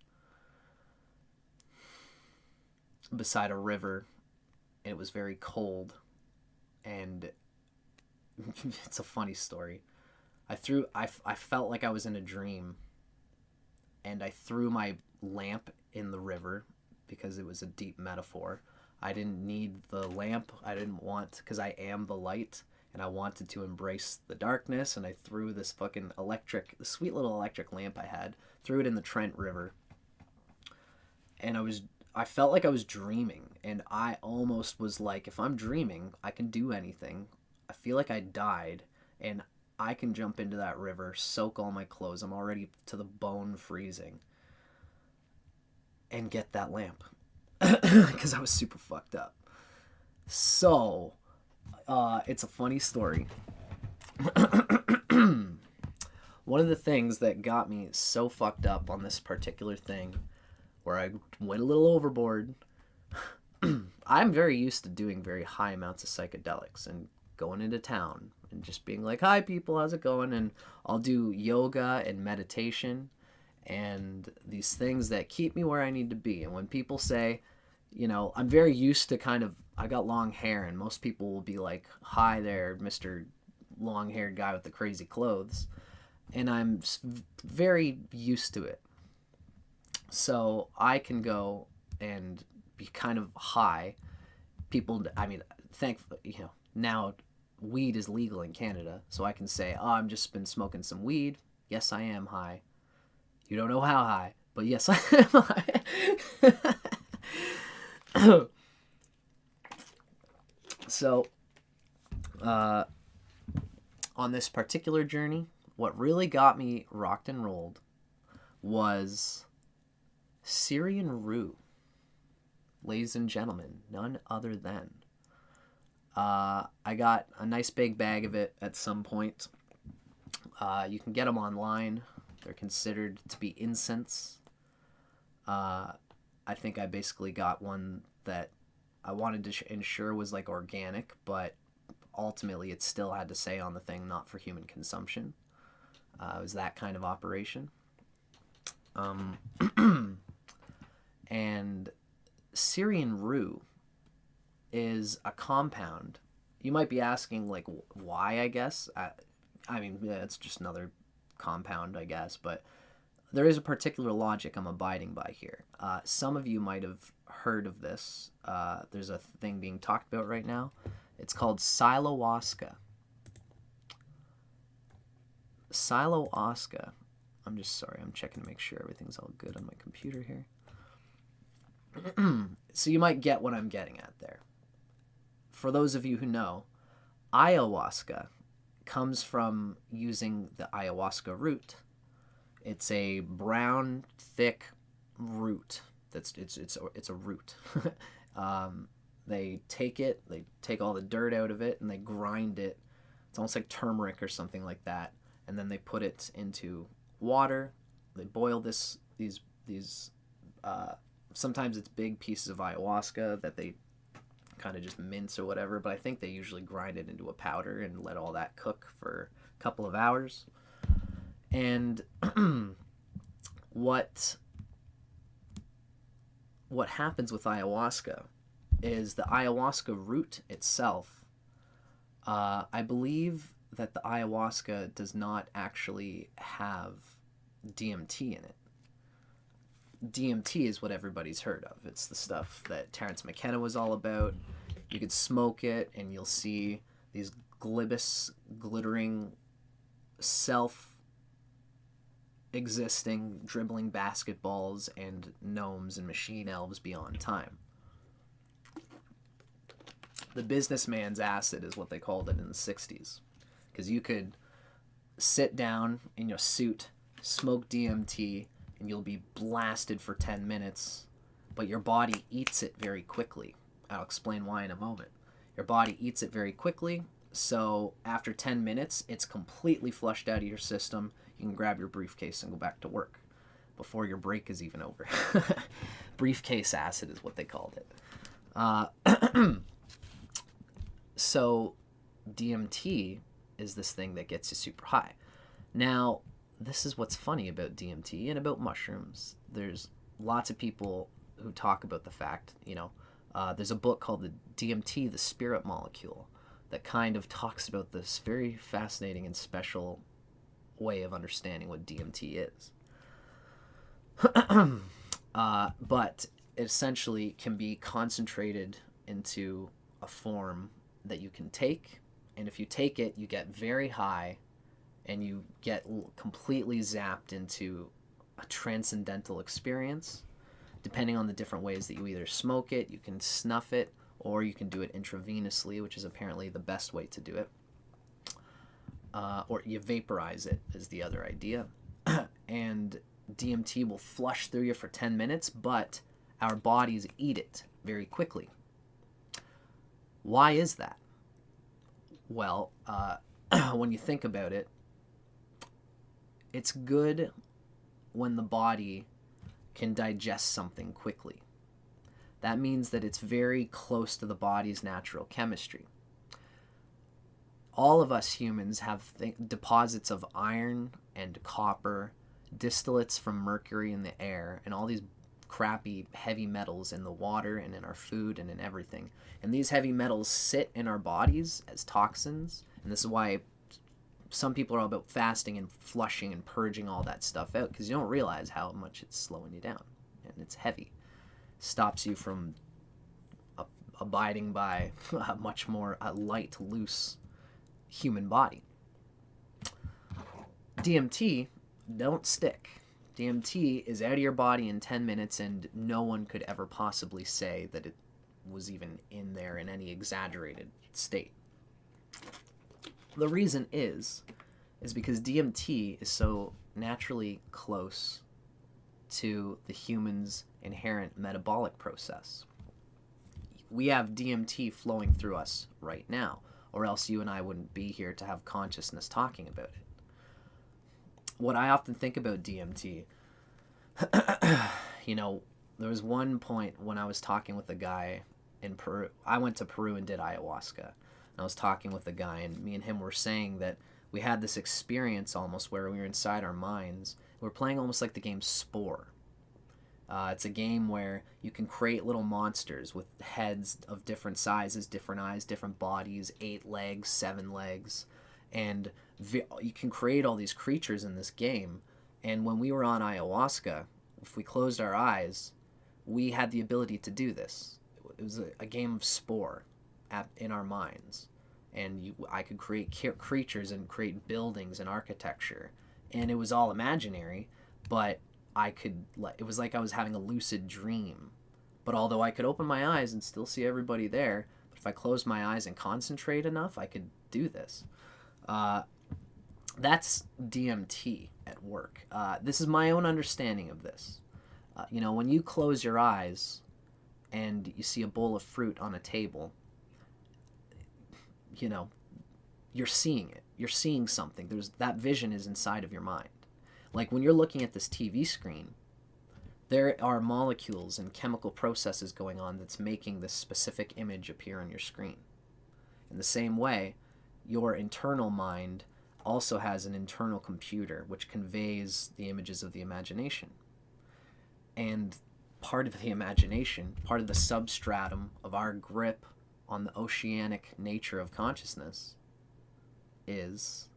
beside a river, and it was very cold. And it's a funny story. I felt like I was in a dream, and I threw my lamp in the river because it was a deep metaphor. I didn't need the lamp. I didn't want, because I am the light, and I wanted to embrace the darkness, and I threw this fucking the sweet little electric lamp I had, threw it in the Trent River. And I felt like I was dreaming, and I almost was like, if I'm dreaming, I can do anything. I feel like I died, and I can jump into that river, soak all my clothes, I'm already to the bone freezing, and get that lamp. Because I was super fucked up. So, it's a funny story. One of the things that got me so fucked up on this particular thing, where I went a little overboard, I'm very used to doing very high amounts of psychedelics and going into town and just being like, hi people, how's it going? And I'll do yoga and meditation and these things that keep me where I need to be. And when people say, you know, I'm very used to I got long hair, and most people will be like, hi there, Mr. long-haired guy with the crazy clothes. And I'm very used to it. So I can go and be kind of high. People, I mean, thankfully, you know, now weed is legal in Canada, so I can say, oh, I've just been smoking some weed. Yes, I am high. You don't know how high, but yes, I am high. So, on this particular journey, what really got me rocked and rolled was Syrian Rue. Ladies and gentlemen, none other than. I got a nice big bag of it at some point. You can get them online. They're considered to be incense. I think I basically got one that I wanted to ensure was like organic, but ultimately it still had to say on the thing, not for human consumption. It was that kind of operation. And Syrian Rue is a compound. You might be asking, like, why, I guess? I mean, yeah, it's just another compound, I guess, but there is a particular logic I'm abiding by here. Some of you might have heard of this. There's a thing being talked about right now. It's called Siloaska. Siloaska. I'm just sorry, I'm checking to make sure everything's all good on my computer here. So you might get what I'm getting at there. For those of you who know, ayahuasca comes from using the ayahuasca root. It's a brown, thick root. It's a root. They take all the dirt out of it, and they grind it. It's almost like turmeric or something like that. And then they put it into water. They boil these sometimes it's big pieces of ayahuasca that they kind of just mince or whatever, but I think they usually grind it into a powder and let all that cook for a couple of hours. And what happens with ayahuasca is the ayahuasca root itself, I believe that the ayahuasca does not actually have DMT in it. DMT is what everybody's heard of. It's the stuff that Terrence McKenna was all about. You could smoke it and you'll see these glittering self-existing, dribbling basketballs and gnomes and machine elves beyond time. The businessman's acid is what they called it in the 60s. Because you could sit down in your suit, smoke DMT, and you'll be blasted for 10 minutes, but your body eats it very quickly. I'll explain why in a moment. Your body eats it very quickly, so after 10 minutes, it's completely flushed out of your system. You can grab your briefcase and go back to work before your break is even over. Briefcase acid is what they called it. So DMT is this thing that gets you super high. Now, this is what's funny about DMT and about mushrooms. There's lots of people who talk about the fact, there's a book called the DMT, the Spirit Molecule, that kind of talks about this very fascinating and special way of understanding what DMT is. But it essentially can be concentrated into a form that you can take, and if you take it, you get very high, and you get completely zapped into a transcendental experience. Depending on the different ways that you either smoke it, you can snuff it, or you can do it intravenously, which is apparently the best way to do it. Or you vaporize it is the other idea. And DMT will flush through you for 10 minutes, but our bodies eat it very quickly. Why is that? Well, when you think about it, it's good when the body can digest something quickly. That means that it's very close to the body's natural chemistry. All of us humans have deposits of iron and copper, distillates from mercury in the air, and all these crappy heavy metals in the water and in our food and in everything. And these heavy metals sit in our bodies as toxins, and this is why some people are all about fasting and flushing and purging all that stuff out, because you don't realize how much it's slowing you down, and it's heavy. Stops you from abiding by a much more light, loose human body. DMT don't stick. DMT is out of your body in 10 minutes, and no one could ever possibly say that it was even in there in any exaggerated state. The reason is because DMT is so naturally close to the human's inherent metabolic process. We have DMT flowing through us right now, or else you and I wouldn't be here to have consciousness talking about it. What I often think about DMT, there was one point when I was talking with a guy in Peru. I went to Peru and did ayahuasca. And I was talking with a guy, and me and him were saying that we had this experience almost where we were inside our minds. We were playing almost like the game Spore. It's a game where you can create little monsters with heads of different sizes, different eyes, different bodies, 8 legs, 7 legs, and you can create all these creatures in this game. And when we were on ayahuasca, if we closed our eyes, we had the ability to do this. It was a game of Spore in our minds, and I could create creatures and create buildings and architecture, and it was all imaginary, but it was like I was having a lucid dream. But although I could open my eyes and still see everybody there, but if I closed my eyes and concentrate enough, I could do this. That's DMT at work. This is my own understanding of this. When you close your eyes and you see a bowl of fruit on a table, you're seeing it. You're seeing something. That vision is inside of your mind. Like when you're looking at this TV screen, there are molecules and chemical processes going on that's making this specific image appear on your screen. In the same way, your internal mind also has an internal computer which conveys the images of the imagination. And part of the imagination, part of the substratum of our grip on the oceanic nature of consciousness is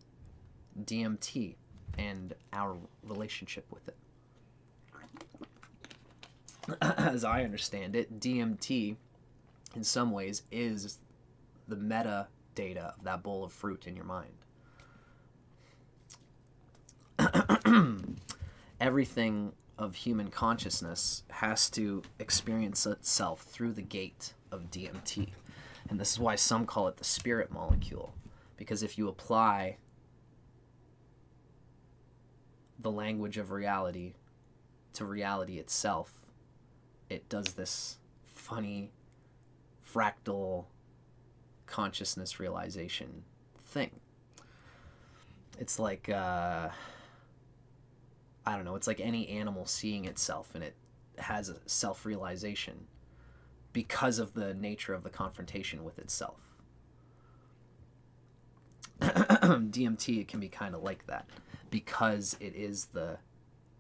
DMT and our relationship with it. As I understand it, DMT in some ways is the metadata of that bowl of fruit in your mind. everything of human consciousness has to experience itself through the gate of DMT. And this is why some call it the spirit molecule. Because if you apply the language of reality to reality itself, it does this funny fractal consciousness realization thing. It's like, I don't know, it's like any animal seeing itself, and it has a self-realization because of the nature of the confrontation with itself. DMT can be kind of like that because it is the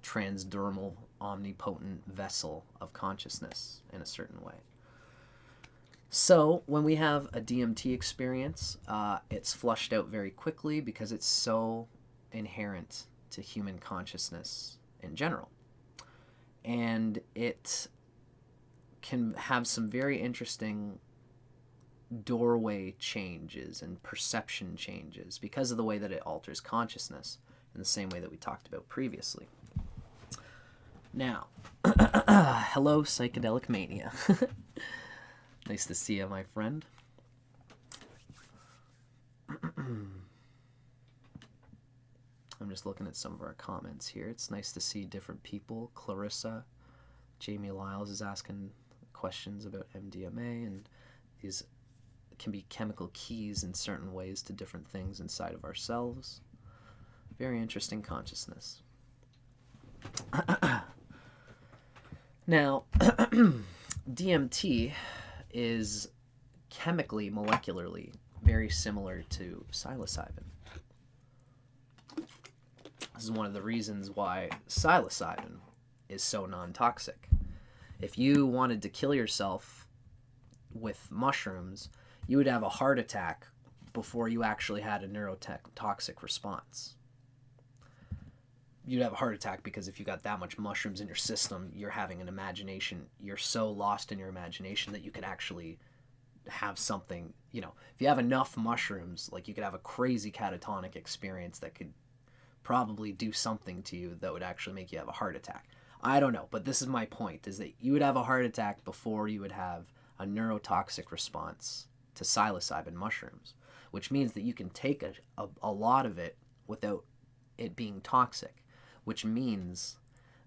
transdermal, omnipotent vessel of consciousness in a certain way. So when we have a DMT experience, it's flushed out very quickly because it's so inherent to human consciousness in general. And it can have some very interesting doorway changes and perception changes because of the way that it alters consciousness in the same way that we talked about previously. Now, hello, psychedelic mania. Nice to see you, my friend. I'm just looking at some of our comments here. It's nice to see different people. Clarissa, Jamie Lyles is asking questions about MDMA, and these can be chemical keys in certain ways to different things inside of ourselves. Very interesting consciousness. Now, DMT is chemically, molecularly, very similar to psilocybin. This is one of the reasons why psilocybin is so non-toxic. If you wanted to kill yourself with mushrooms, you would have a heart attack before you actually had a neurotoxic response. You'd have a heart attack because if you got that much mushrooms in your system, you're having an imagination. You're so lost in your imagination that you could actually have something, you know, if you have enough mushrooms, like you could have a crazy catatonic experience that could probably do something to you that would actually make you have a heart attack. I don't know, but this is my point, is that you would have a heart attack before you would have a neurotoxic response to psilocybin mushrooms, which means that you can take a lot of it without it being toxic, which means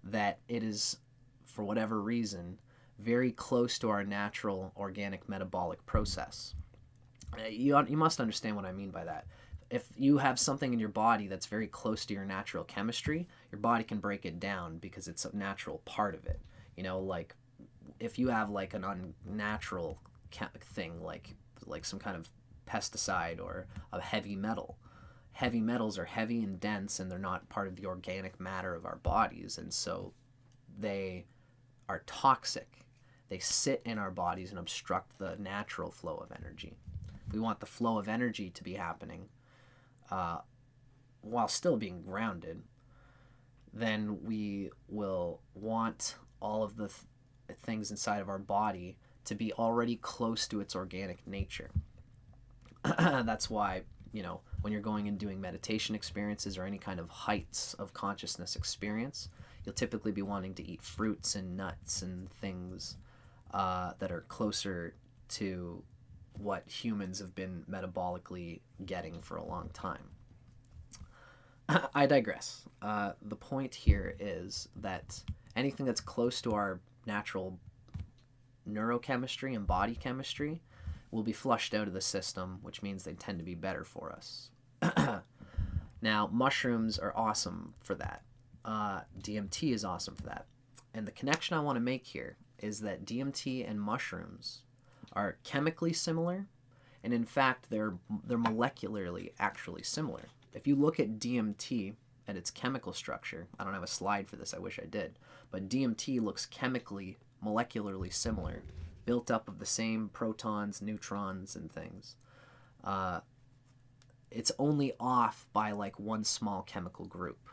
that it is, for whatever reason, very close to our natural organic metabolic process. You must understand what I mean by that. If you have something in your body that's very close to your natural chemistry, your body can break it down because it's a natural part of it. You know, like if you have like an unnatural thing, like some kind of pesticide or a heavy metal. Heavy metals are heavy and dense, and they're not part of the organic matter of our bodies, and so they are toxic. They sit in our bodies and obstruct the natural flow of energy. If we want the flow of energy to be happening while still being grounded, then we will want all of the things inside of our body to be already close to its organic nature. That's why, you know, when you're going and doing meditation experiences or any kind of heights of consciousness experience, you'll typically be wanting to eat fruits and nuts and things that are closer to what humans have been metabolically getting for a long time. I digress. The point here is that anything that's close to our natural neurochemistry and body chemistry will be flushed out of the system, which means they tend to be better for us. Now, mushrooms are awesome for that. DMT is awesome for that. And the connection I want to make here is that DMT and mushrooms are chemically similar, and in fact, they're molecularly actually similar. If you look at DMT and its chemical structure, I don't have a slide for this, I wish I did, but DMT looks chemically, molecularly similar, built up of the same protons, neutrons, and things. It's only off by like one small chemical group.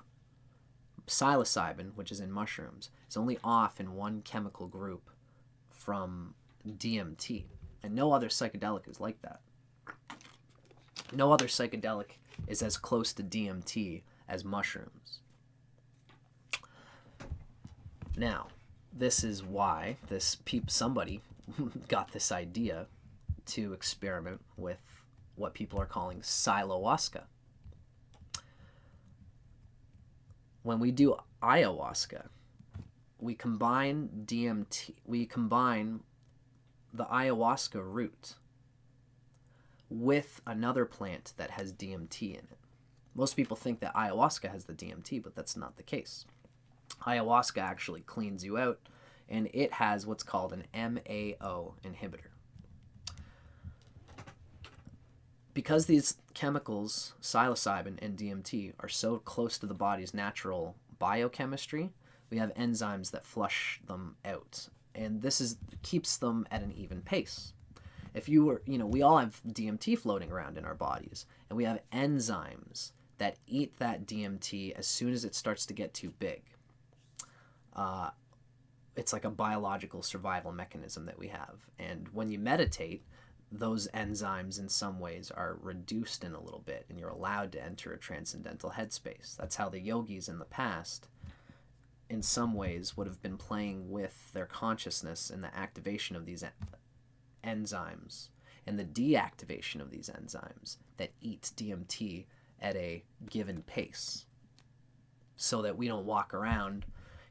Psilocybin, which is in mushrooms, is only off in one chemical group from DMT. And no other psychedelic is like that. No other psychedelic is as close to DMT as mushrooms. Now, this is why somebody got this idea to experiment with what people are calling psilohuasca. When we do ayahuasca, we combine the ayahuasca root with another plant that has DMT in it. Most people think that ayahuasca has the DMT, but that's not the case. Ayahuasca actually cleans you out, and it has what's called an MAO inhibitor. Because these chemicals, psilocybin and DMT, are so close to the body's natural biochemistry, we have enzymes that flush them out, and this keeps them at an even pace. If you were, we all have DMT floating around in our bodies, and we have enzymes that eat that DMT as soon as it starts to get too big. It's like a biological survival mechanism that we have, and when you meditate, those enzymes in some ways are reduced in a little bit, and you're allowed to enter a transcendental headspace. That's how the yogis in the past, in some ways, would have been playing with their consciousness in the activation of these enzymes and the deactivation of these enzymes that eat DMT at a given pace, so that we don't walk around,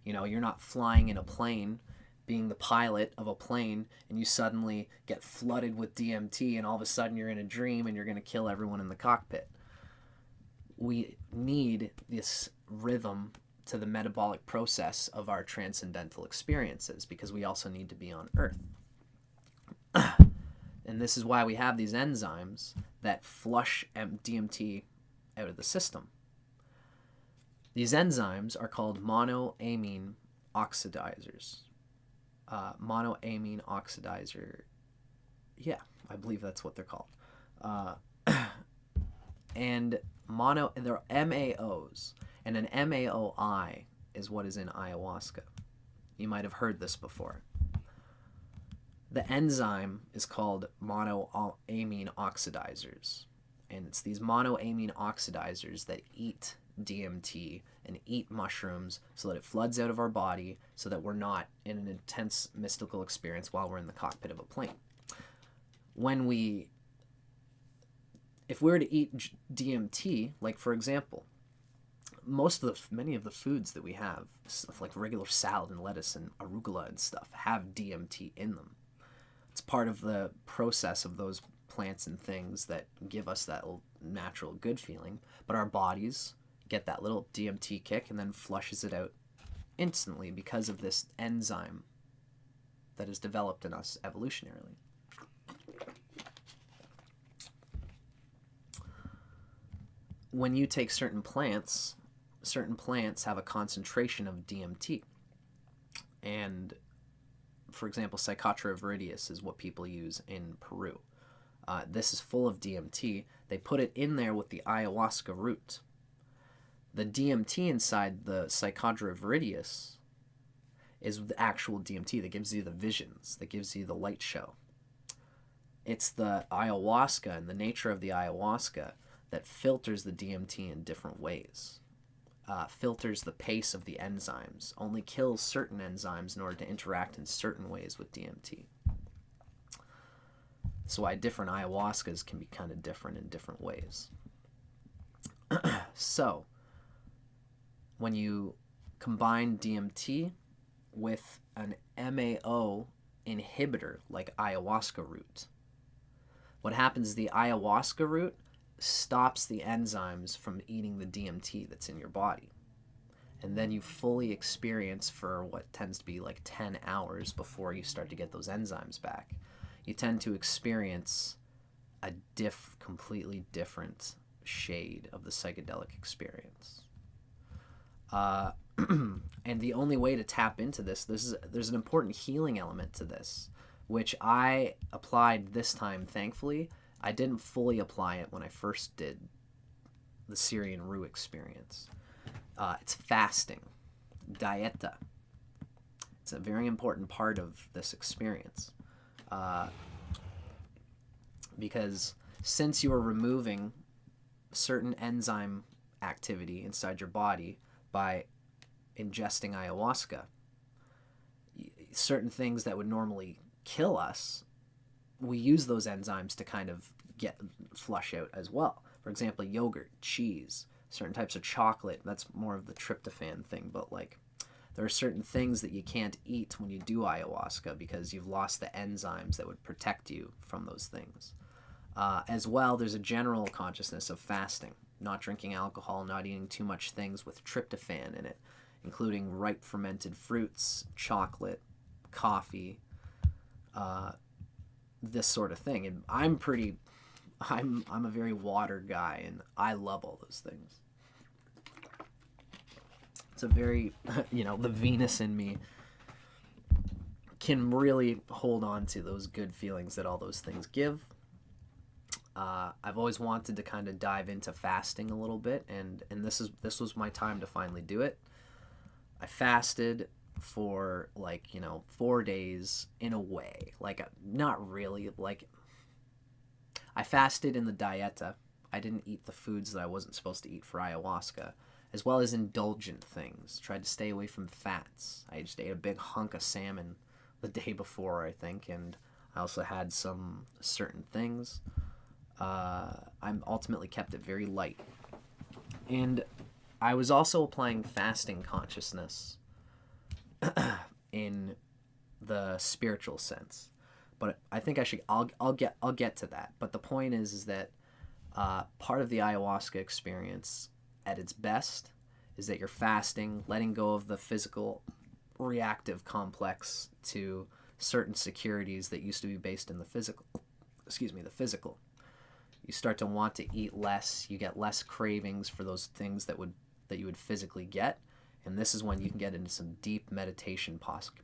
you're not flying in a plane, being the pilot of a plane, and you suddenly get flooded with DMT, and all of a sudden you're in a dream and you're going to kill everyone in the cockpit. We need this rhythm to the metabolic process of our transcendental experiences, because we also need to be on Earth. And this is why we have these enzymes that flush DMT out of the system. These enzymes are called monoamine oxidizers. Monoamine oxidizer. Yeah, I believe that's what they're called. And they're MAOs. And an MAOI is what is in ayahuasca. You might have heard this before. The enzyme is called monoamine oxidizers. And it's these monoamine oxidizers that eat DMT and eat mushrooms so that it floods out of our body, so that we're not in an intense mystical experience while we're in the cockpit of a plane. If we were to eat DMT, like for example, many of the foods that we have, like regular salad and lettuce and arugula and stuff, have DMT in them. It's part of the process of those plants and things that give us that natural good feeling, but our bodies get that little DMT kick and then flushes it out instantly because of this enzyme that is developed in us evolutionarily. When you take certain plants have a concentration of DMT. And, for example, Psychotria viridis is what people use in Peru. This is full of DMT. They put it in there with the ayahuasca root. The DMT inside the Psychotria viridis is the actual DMT that gives you the visions, that gives you the light show. It's the ayahuasca and the nature of the ayahuasca that filters the DMT in different ways, filters the pace of the enzymes, only kills certain enzymes in order to interact in certain ways with DMT. That's why different ayahuascas can be kind of different in different ways. So, when you combine DMT with an MAO inhibitor like ayahuasca root, what happens is the ayahuasca root stops the enzymes from eating the DMT that's in your body. And then you fully experience for what tends to be like 10 hours before you start to get those enzymes back. You tend to experience a completely different shade of the psychedelic experience. And the only way to tap into there's an important healing element to this, which I applied this time, thankfully. I didn't fully apply it when I first did the Syrian Rue experience. It's fasting, dieta. It's a very important part of this experience. Because since you are removing certain enzyme activity inside your body by ingesting ayahuasca, certain things that would normally kill us, we use those enzymes to kind of flush out as well. For example, yogurt, cheese, certain types of chocolate. That's more of the tryptophan thing, but like there are certain things that you can't eat when you do ayahuasca because you've lost the enzymes that would protect you from those things. As well, there's a general consciousness of fasting, not drinking alcohol, not eating too much things with tryptophan in it, including ripe fermented fruits, chocolate, coffee, this sort of thing. And I'm a very water guy, and I love all those things. It's a very, the Venus in me can really hold on to those good feelings that all those things give. I've always wanted to kind of dive into fasting a little bit, and this was my time to finally do it. I fasted for 4 days in a way, not really, I fasted in the dieta. I didn't eat the foods that I wasn't supposed to eat for ayahuasca, as well as indulgent things. Tried to stay away from fats. I just ate a big hunk of salmon the day before, I think, and I also had some certain things. I ultimately kept it very light. And I was also applying fasting consciousness in the spiritual sense. But I think I'll get to that. But the point is that part of the ayahuasca experience at its best is that you're fasting, letting go of the physical reactive complex to certain securities that used to be based in the physical. You start to want to eat less, you get less cravings for those things that you would physically get, and this is when you can get into some deep meditation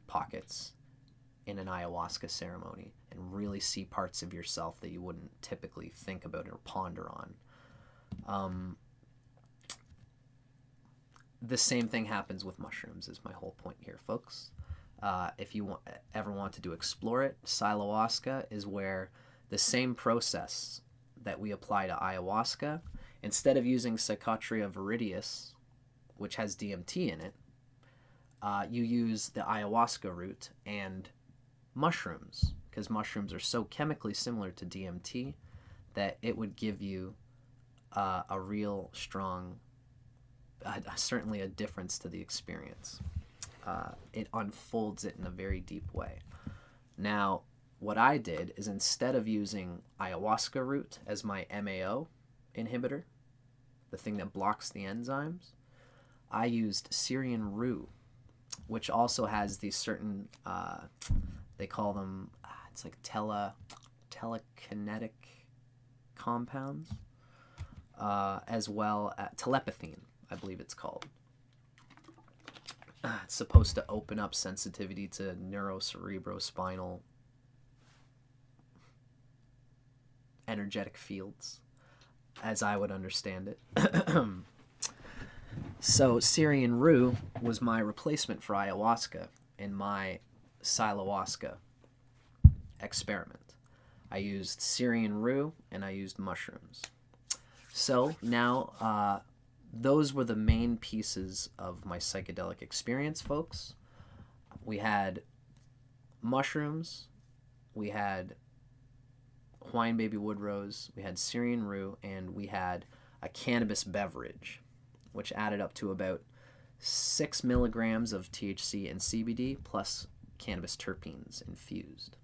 pockets in an ayahuasca ceremony and really see parts of yourself that you wouldn't typically think about or ponder on. The same thing happens with mushrooms is my whole point here, folks. If you ever wanted to explore it, ayahuasca is where the same process that we apply to ayahuasca, instead of using Psychotria viridis, which has DMT in it, you use the ayahuasca root and mushrooms, because mushrooms are so chemically similar to DMT that it would give you a real strong, certainly a difference to the experience. It unfolds it in a very deep way. Now, what I did is instead of using ayahuasca root as my MAO inhibitor, the thing that blocks the enzymes, I used Syrian Rue, which also has these certain, they call them, it's like telekinetic compounds, as well as telepathy, I believe it's called. It's supposed to open up sensitivity to neurocerebrospinal energetic fields, as I would understand it. So Syrian Rue was my replacement for ayahuasca in my ayahuasca experiment. I used Syrian Rue and I used mushrooms. So now those were the main pieces of my psychedelic experience, folks. We had mushrooms, we had Hawaiian Baby Woodrose, we had Syrian Rue, and we had a cannabis beverage, which added up to about 6 milligrams of THC and CBD plus cannabis terpenes infused.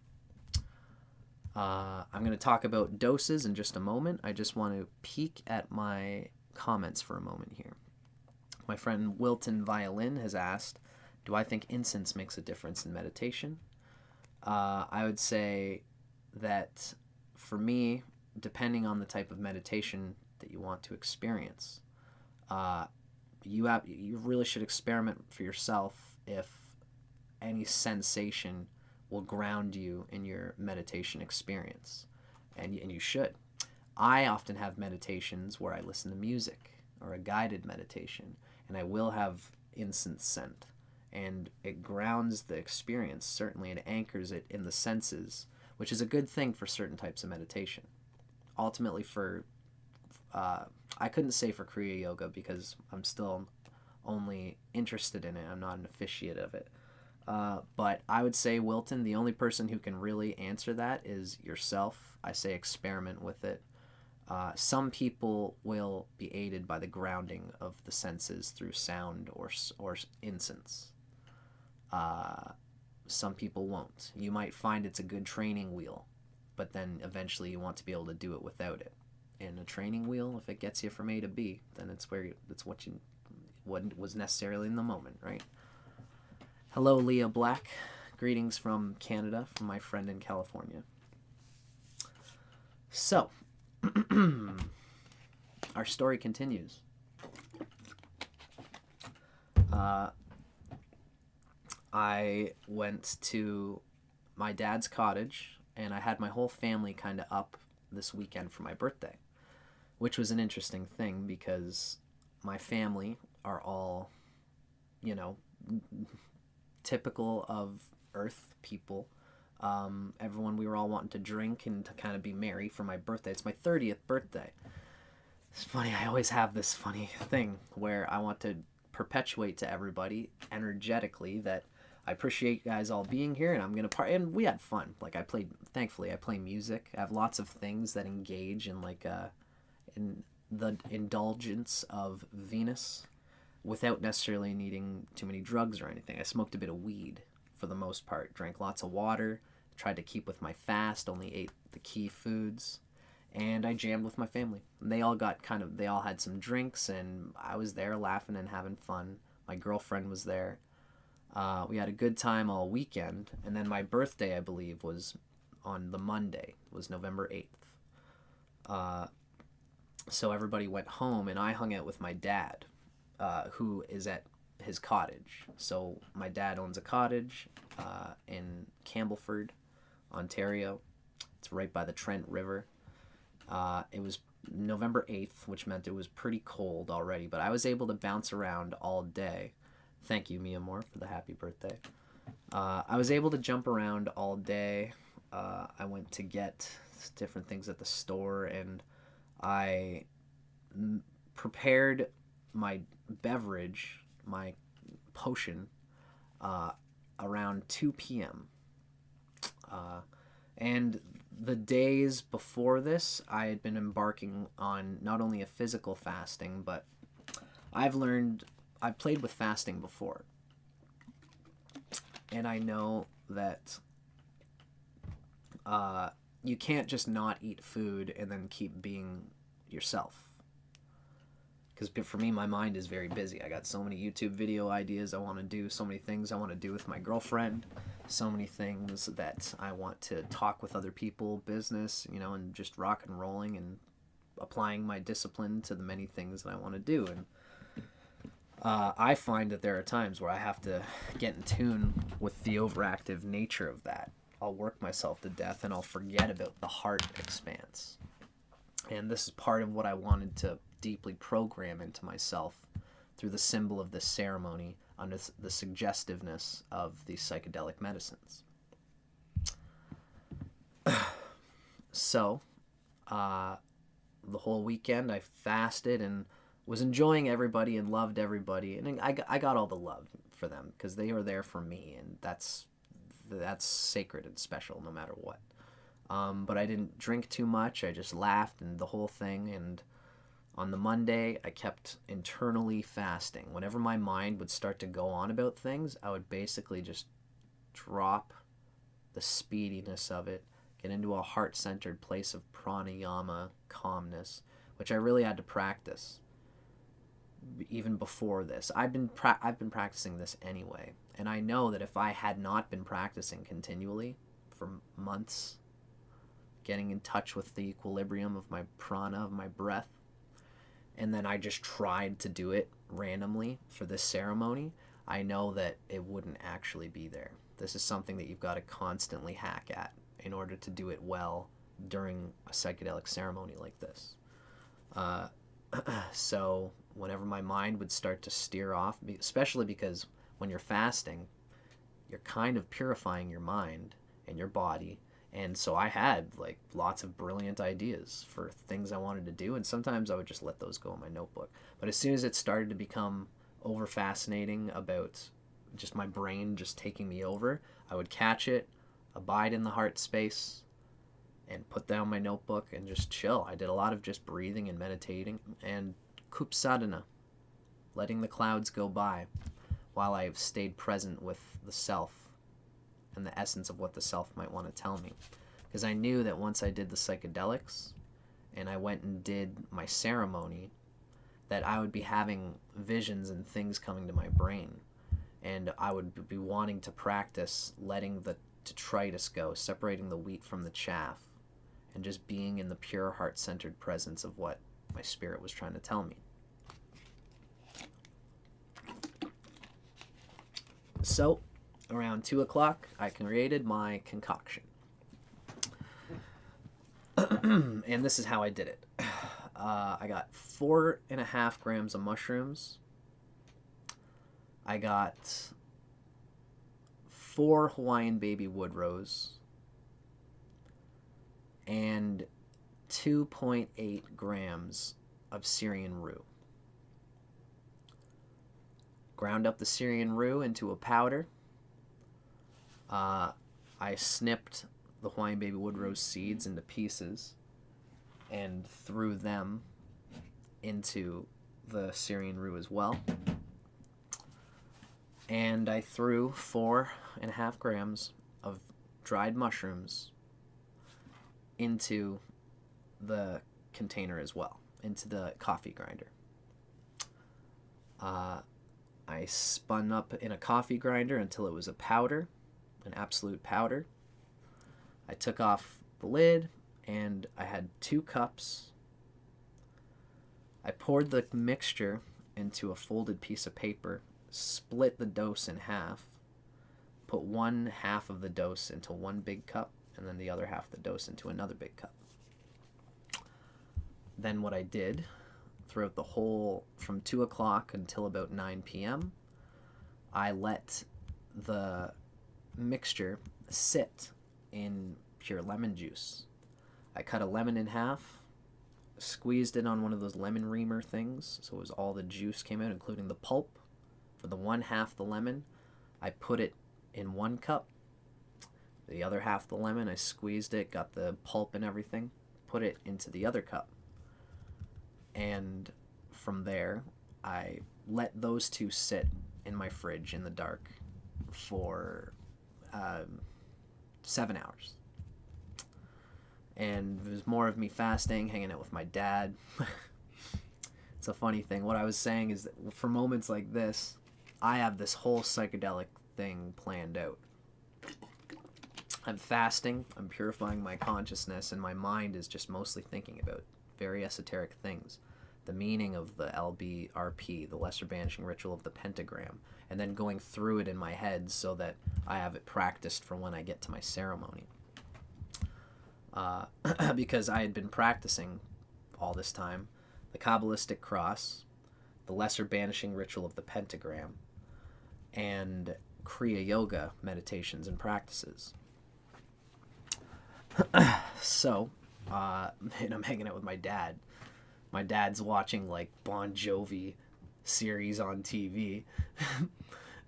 I'm going to talk about doses in just a moment. I just want to peek at my comments for a moment here. My friend Wilton Violin has asked, do I think incense makes a difference in meditation? I would say that for me, depending on the type of meditation that you want to experience, you really should experiment for yourself if any sensation will ground you in your meditation experience, and you should. I often have meditations where I listen to music or a guided meditation, and I will have incense scent, and it grounds the experience, certainly, and anchors it in the senses, which is a good thing for certain types of meditation. Ultimately, I couldn't say for Kriya Yoga because I'm still only interested in it. I'm not an officiate of it. But I would say, Wilton, the only person who can really answer that is yourself. I say experiment with it. Some people will be aided by the grounding of the senses through sound or incense. Some people won't. You might find it's a good training wheel, but then eventually you want to be able to do it without it. And a training wheel, if it gets you from A to B, then it's what was necessarily in the moment, right? Hello, Leah Black. Greetings from Canada, from my friend in California. So, our story continues. I went to my dad's cottage, and I had my whole family kind of up this weekend for my birthday, which was an interesting thing because my family are all, you know, typical of Earth people. Everyone, we were all wanting to drink and to kind of be merry for my birthday. It's my 30th birthday. It's funny, I always have this funny thing where I want to perpetuate to everybody energetically that I appreciate you guys all being here, and I'm going to party. And we had fun. Like, thankfully, I play music. I have lots of things that engage in, like, in the indulgence of Venus without necessarily needing too many drugs or anything. I smoked a bit of weed for the most part, drank lots of water, tried to keep with my fast, only ate the key foods, and I jammed with my family. And they all had some drinks, and I was there laughing and having fun. My girlfriend was there. We had a good time all weekend, and then my birthday, I believe, was on the Monday, was November 8th. So everybody went home, and I hung out with my dad, who is at his cottage. So my dad owns a cottage in Campbellford, Ontario. It's right by the Trent River. It was November 8th, which meant it was pretty cold already, but I was able to bounce around all day. Thank you, Mia Moore, for the happy birthday. I was able to jump around all day. I went to get different things at the store, and I prepared my beverage, my potion, around 2 p.m. And the days before this, I had been embarking on not only a physical fasting, but I've played with fasting before. And I know that you can't just not eat food and then keep being yourself. Because for me, my mind is very busy. I got so many YouTube video ideas I want to do, so many things I want to do with my girlfriend, so many things that I want to talk with other people, business, and just rock and rolling and applying my discipline to the many things that I want to do. And I find that there are times where I have to get in tune with the overactive nature of that. I'll work myself to death and I'll forget about the heart expanse. And this is part of what I wanted to deeply program into myself through the symbol of this ceremony under the suggestiveness of these psychedelic medicines. So, the whole weekend I fasted and was enjoying everybody and loved everybody, and I got all the love for them because they were there for me, and that's sacred and special no matter what. But I didn't drink too much. I just laughed and the whole thing. And on the Monday, I kept internally fasting. Whenever my mind would start to go on about things, I would basically just drop the speediness of it, get into a heart-centered place of pranayama, calmness, which I really had to practice. Even before this, I've been practicing this anyway, and I know that if I had not been practicing continually for months, getting in touch with the equilibrium of my prana, of my breath, and then I just tried to do it randomly for this ceremony, I know that it wouldn't actually be there. This is something that you've got to constantly hack at in order to do it well during a psychedelic ceremony like this. So whenever my mind would start to steer off, especially because when you're fasting, you're kind of purifying your mind and your body. And so I had lots of brilliant ideas for things I wanted to do, and sometimes I would just let those go in my notebook. But as soon as it started to become over fascinating about just my brain just taking me over, I would catch it, abide in the heart space, and put down my notebook and just chill. I did a lot of just breathing and meditating and kupsadana, letting the clouds go by while I stayed present with the self and the essence of what the self might want to tell me. Because I knew that once I did the psychedelics and I went and did my ceremony, that I would be having visions and things coming to my brain. And I would be wanting to practice letting the detritus go, separating the wheat from the chaff, and just being in the pure heart-centered presence of what my spirit was trying to tell me. So, around 2 o'clock, I created my concoction. And this is how I did it. I got 4.5 grams of mushrooms. I got 4 Hawaiian Baby Woodrose and 2.8 grams of Syrian Rue. Ground up the Syrian Rue into a powder. I snipped the Hawaiian Baby Woodrose seeds into pieces and threw them into the Syrian Rue as well. And I threw 4.5 grams of dried mushrooms into the container as well, into the coffee grinder. I spun up in a coffee grinder until it was a powder, an absolute powder. I took off the lid and I had 2 cups. I poured the mixture into a folded piece of paper, split the dose in half, put 1/2 of the dose into one big cup, and then the other half of the dose into another big cup. Then what I did throughout the whole, from 2 o'clock until about 9 p.m., I let the mixture sit in pure lemon juice. I cut a lemon in half, squeezed it on one of those lemon reamer things, so it was all the juice came out, including the pulp. For the 1/2 the lemon, I put it in 1 cup. The other half the lemon, I squeezed it, got the pulp and everything, put it into the other cup. And from there, I let those 2 sit in my fridge in the dark for 7 hours. And there's more of me fasting, hanging out with my dad. It's a funny thing. What I was saying is that for moments like this, I have this whole psychedelic thing planned out. I'm fasting, I'm purifying my consciousness, and my mind is just mostly thinking about very esoteric things. The meaning of the LBRP, the Lesser Banishing Ritual of the Pentagram, and then going through it in my head so that I have it practiced for when I get to my ceremony. Because I had been practicing all this time the quabbalistic cross, the Lesser Banishing Ritual of the Pentagram, and Kriya Yoga meditations and practices. So, and I'm hanging out with my dad. My dad's watching like Bon Jovi series on TV.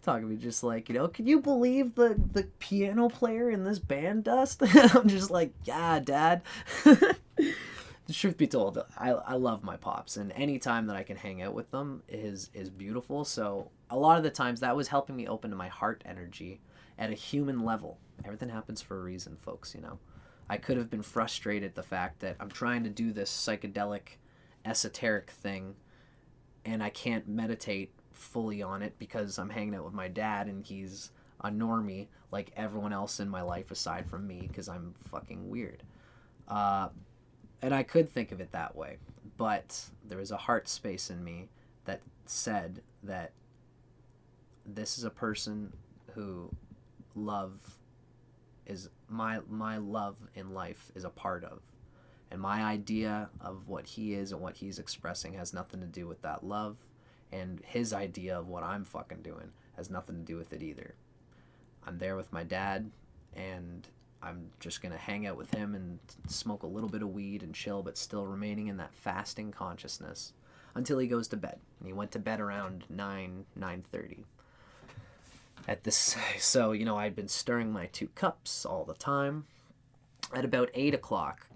Talking to me just like, can you believe the piano player in this band, Dust? I'm just like, yeah, Dad. The truth be told, I love my pops, and any time that I can hang out with them is beautiful. So a lot of the times that was helping me open to my heart energy at a human level. Everything happens for a reason, folks, I could have been frustrated at the fact that I'm trying to do this psychedelic, esoteric thing, and I can't meditate fully on it because I'm hanging out with my dad and he's a normie like everyone else in my life aside from me because I'm fucking weird. And I could think of it that way, but there was a heart space in me that said that this is a person who love is my love in life is a part of. And my idea of what he is and what he's expressing has nothing to do with that love. And his idea of what I'm fucking doing has nothing to do with it either. I'm there with my dad, and I'm just going to hang out with him and smoke a little bit of weed and chill, but still remaining in that fasting consciousness until he goes to bed. And he went to bed around 9:30. At this, so, I'd been stirring my 2 cups all the time. At about 8 o'clock,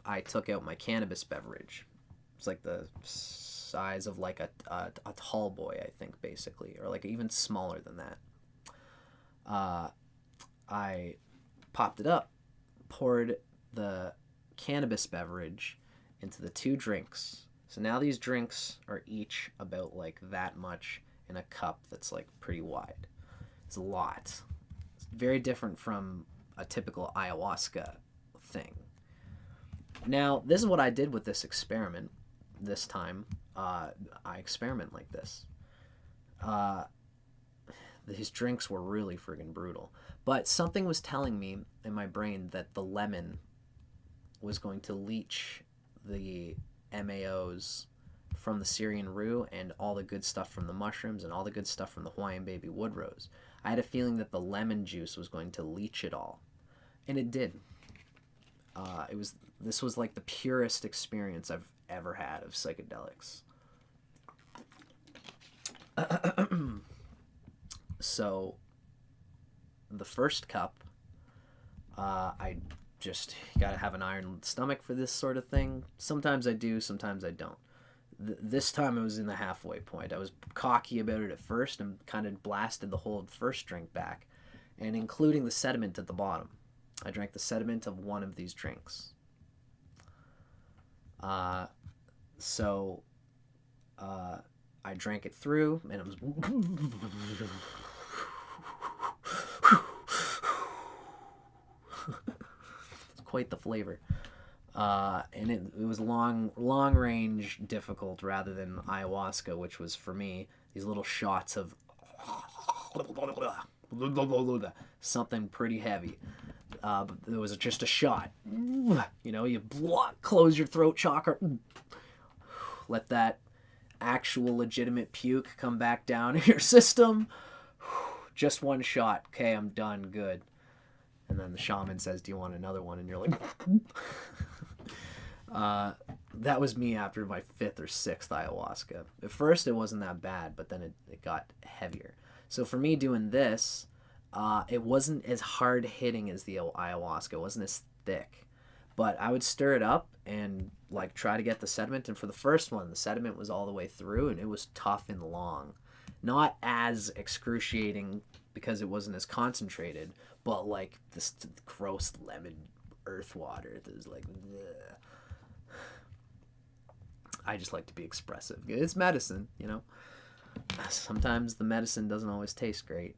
I took out my cannabis beverage. It's like the size of like a tall boy, I think, basically, or like even smaller than that. I popped it up, poured the cannabis beverage into the 2 drinks. So now these drinks are each about like that much in a cup that's like pretty wide. It's a lot. It's very different from a typical ayahuasca thing. Now, this is what I did with this experiment. This time, I experiment like this. These drinks were really friggin' brutal. But something was telling me in my brain that the lemon was going to leach the MAOs from the Syrian Rue and all the good stuff from the mushrooms and all the good stuff from the Hawaiian Baby Woodrose. I had a feeling that the lemon juice was going to leach it all. And it did. This was like the purest experience I've ever had of psychedelics. So, the first cup, I just gotta have an iron stomach for this sort of thing. Sometimes I do, sometimes I don't. This time it was in the halfway point. I was cocky about it at first and kind of blasted the whole first drink back, and including the sediment at the bottom. I drank the sediment of one of these drinks. I drank it through, and it was... It's quite the flavor. And it was long range difficult rather than ayahuasca, which was for me these little shots of something pretty heavy. But it was just a shot. You close your throat chakra, let that actual legitimate puke come back down in your system. Just one shot. Okay, I'm done. Good. And then the shaman says, do you want another one? And you're like... That was me after my 5th or 6th ayahuasca. At first, it wasn't that bad, but then it got heavier. So for me doing this, it wasn't as hard-hitting as the ayahuasca. It wasn't as thick. But I would stir it up and like try to get the sediment. And for the first one, the sediment was all the way through, and it was tough and long. Not as excruciating because it wasn't as concentrated, but like this gross lemon earth water that was like... Bleh. I just like to be expressive. It's medicine, Sometimes the medicine doesn't always taste great.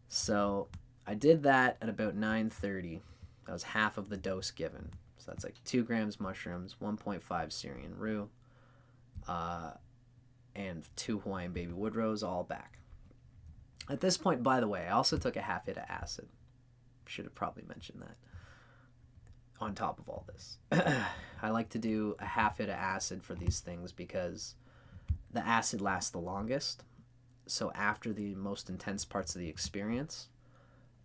So I did that at about 9:30. That was half of the dose given. So that's like 2 grams mushrooms, 1.5 Syrian Rue, and 2 Hawaiian Baby Woodrose, all back. At this point, by the way, I also took a half hit of acid. Should have probably mentioned that. On top of all this, I like to do a half hit of acid for these things because the acid lasts the longest. So after the most intense parts of the experience,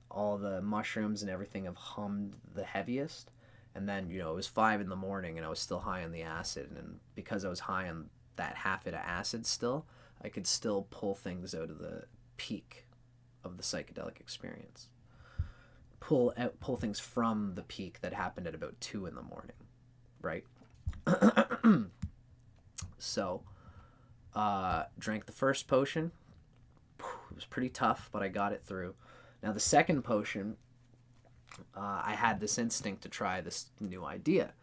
all the mushrooms and everything have hummed the heaviest. And then, it was 5 a.m. and I was still high on the acid. And because I was high on that half hit of acid still, I could still pull things out of the peak of the psychedelic experience. Pull things from the peak that happened at about 2 a.m, right? So, drank the first potion. It was pretty tough, but I got it through. Now the second potion, I had this instinct to try this new idea.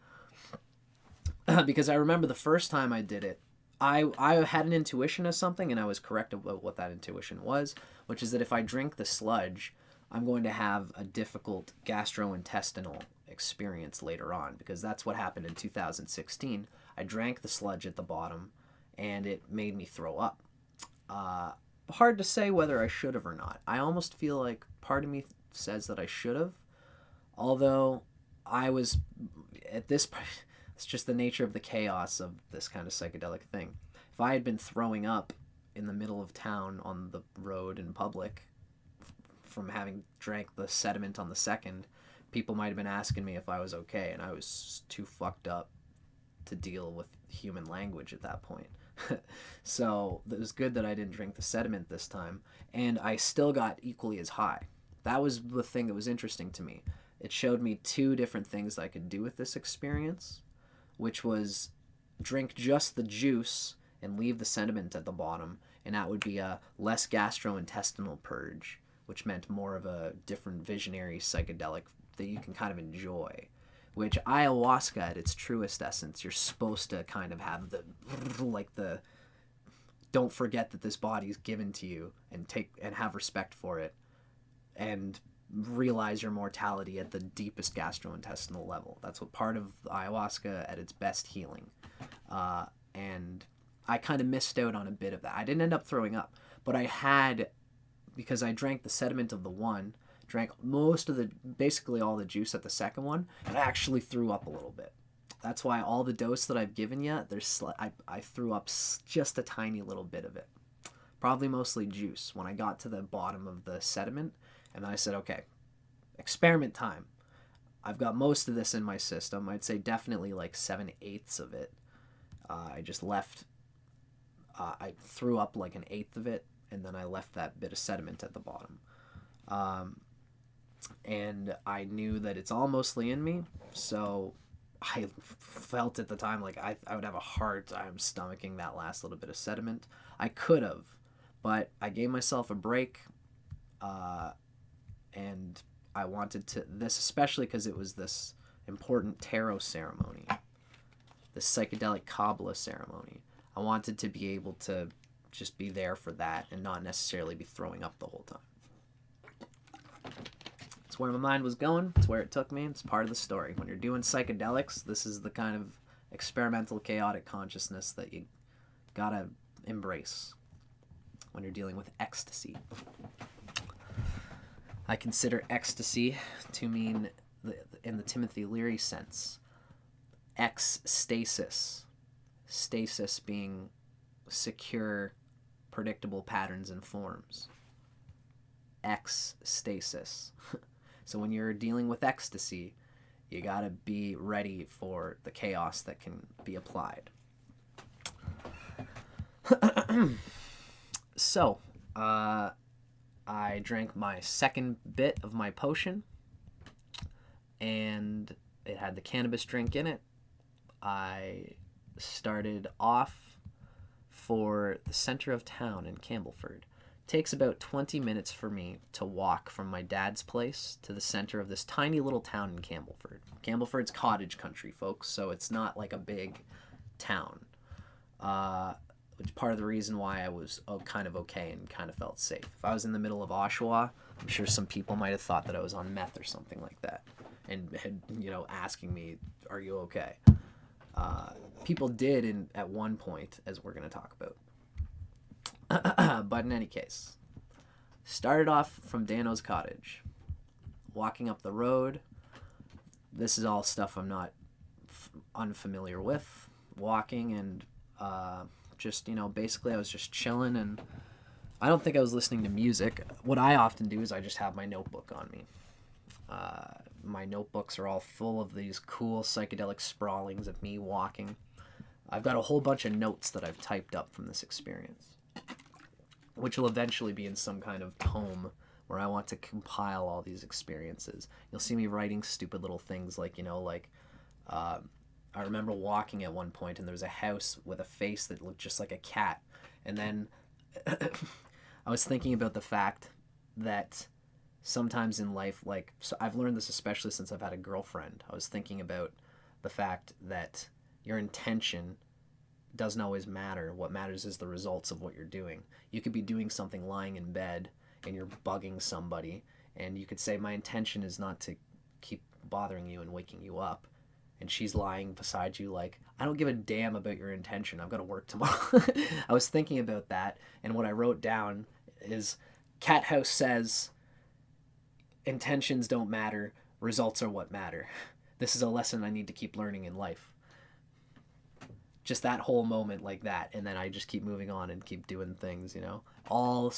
Because I remember the first time I did it, I had an intuition of something, and I was correct about what that intuition was, which is that if I drink the sludge, I'm going to have a difficult gastrointestinal experience later on, because that's what happened in 2016. I drank the sludge at the bottom, and it made me throw up. Hard to say whether I should have or not. I almost feel like part of me says that I should have, although I was, at this point, it's just the nature of the chaos of this kind of psychedelic thing. If I had been throwing up in the middle of town on the road in public, from having drank the sediment on the second, people might have been asking me if I was okay, and I was too fucked up to deal with human language at that point. So it was good that I didn't drink the sediment this time, and I still got equally as high. That was the thing that was interesting to me. It showed me two different things that I could do with this experience, which was drink just the juice and leave the sediment at the bottom, and that would be a less gastrointestinal purge, which meant more of a different visionary psychedelic that you can kind of enjoy. Which ayahuasca, at its truest essence, you're supposed to kind of have the don't forget that this body's given to you, and have respect for it, and realize your mortality at the deepest gastrointestinal level. That's what part of ayahuasca at its best healing. And I kind of missed out on a bit of that. I didn't end up throwing up, but I had, because I drank the sediment of the one, drank basically all the juice at the second one, and I actually threw up a little bit. That's why all the dose that I've given you, I threw up just a tiny little bit of it. Probably mostly juice when I got to the bottom of the sediment, and then I said, okay, experiment time. I've got most of this in my system. I'd say definitely like 7/8 of it. I just left, I threw up like 1/8 of it, and then I left that bit of sediment at the bottom. And I knew that it's all mostly in me, so I felt at the time like I would have a hard time stomaching that last little bit of sediment. I could have, but I gave myself a break, and I wanted to, this especially because it was this important tarot ceremony, this psychedelic Kabbalah ceremony. I wanted to be able to just be there for that and not necessarily be throwing up the whole time. It's where my mind was going. It's where it took me. It's part of the story. When you're doing psychedelics, this is the kind of experimental, chaotic consciousness that you gotta embrace when you're dealing with ecstasy. I consider ecstasy to mean, in the Timothy Leary sense, stasis. Stasis being secure, predictable patterns and forms. Stasis. So when you're dealing with ecstasy, you gotta be ready for the chaos that can be applied. So, I drank my second bit of my potion, and it had the cannabis drink in it. I started off for the center of town in Campbellford. Takes about 20 minutes for me to walk from my dad's place to the center of this tiny little town in Campbellford. Campbellford's cottage country, folks, so it's not like a big town. Which part of the reason why I was kind of okay and kind of felt safe. If I was in the middle of Oshawa, I'm sure some people might have thought that I was on meth or something like that, and had, asking me, "Are you okay?" People did at one point, as we're going to talk about. But in any case, started off from Dano's cottage, walking up the road. This is all stuff I'm not unfamiliar with. Walking and just, basically I was just chilling, and I don't think I was listening to music. What I often do is I just have my notebook on me. My notebooks are all full of these cool psychedelic sprawlings of me walking. I've got a whole bunch of notes that I've typed up from this experience, which will eventually be in some kind of tome where I want to compile all these experiences. You'll see me writing stupid little things like, I remember walking at one point and there was a house with a face that looked just like a cat. And then I was thinking about the fact that sometimes in life, so I've learned this especially since I've had a girlfriend. I was thinking about the fact that your intention doesn't always matter. What matters is the results of what you're doing. You could be doing something lying in bed and you're bugging somebody, and you could say, my intention is not to keep bothering you and waking you up. And she's lying beside you like, I don't give a damn about your intention. I've got to work tomorrow. I was thinking about that, and what I wrote down is, Cat House says, intentions don't matter, results are what matter. This is a lesson I need to keep learning in life. Just that whole moment like that, and then I just keep moving on and keep doing things, all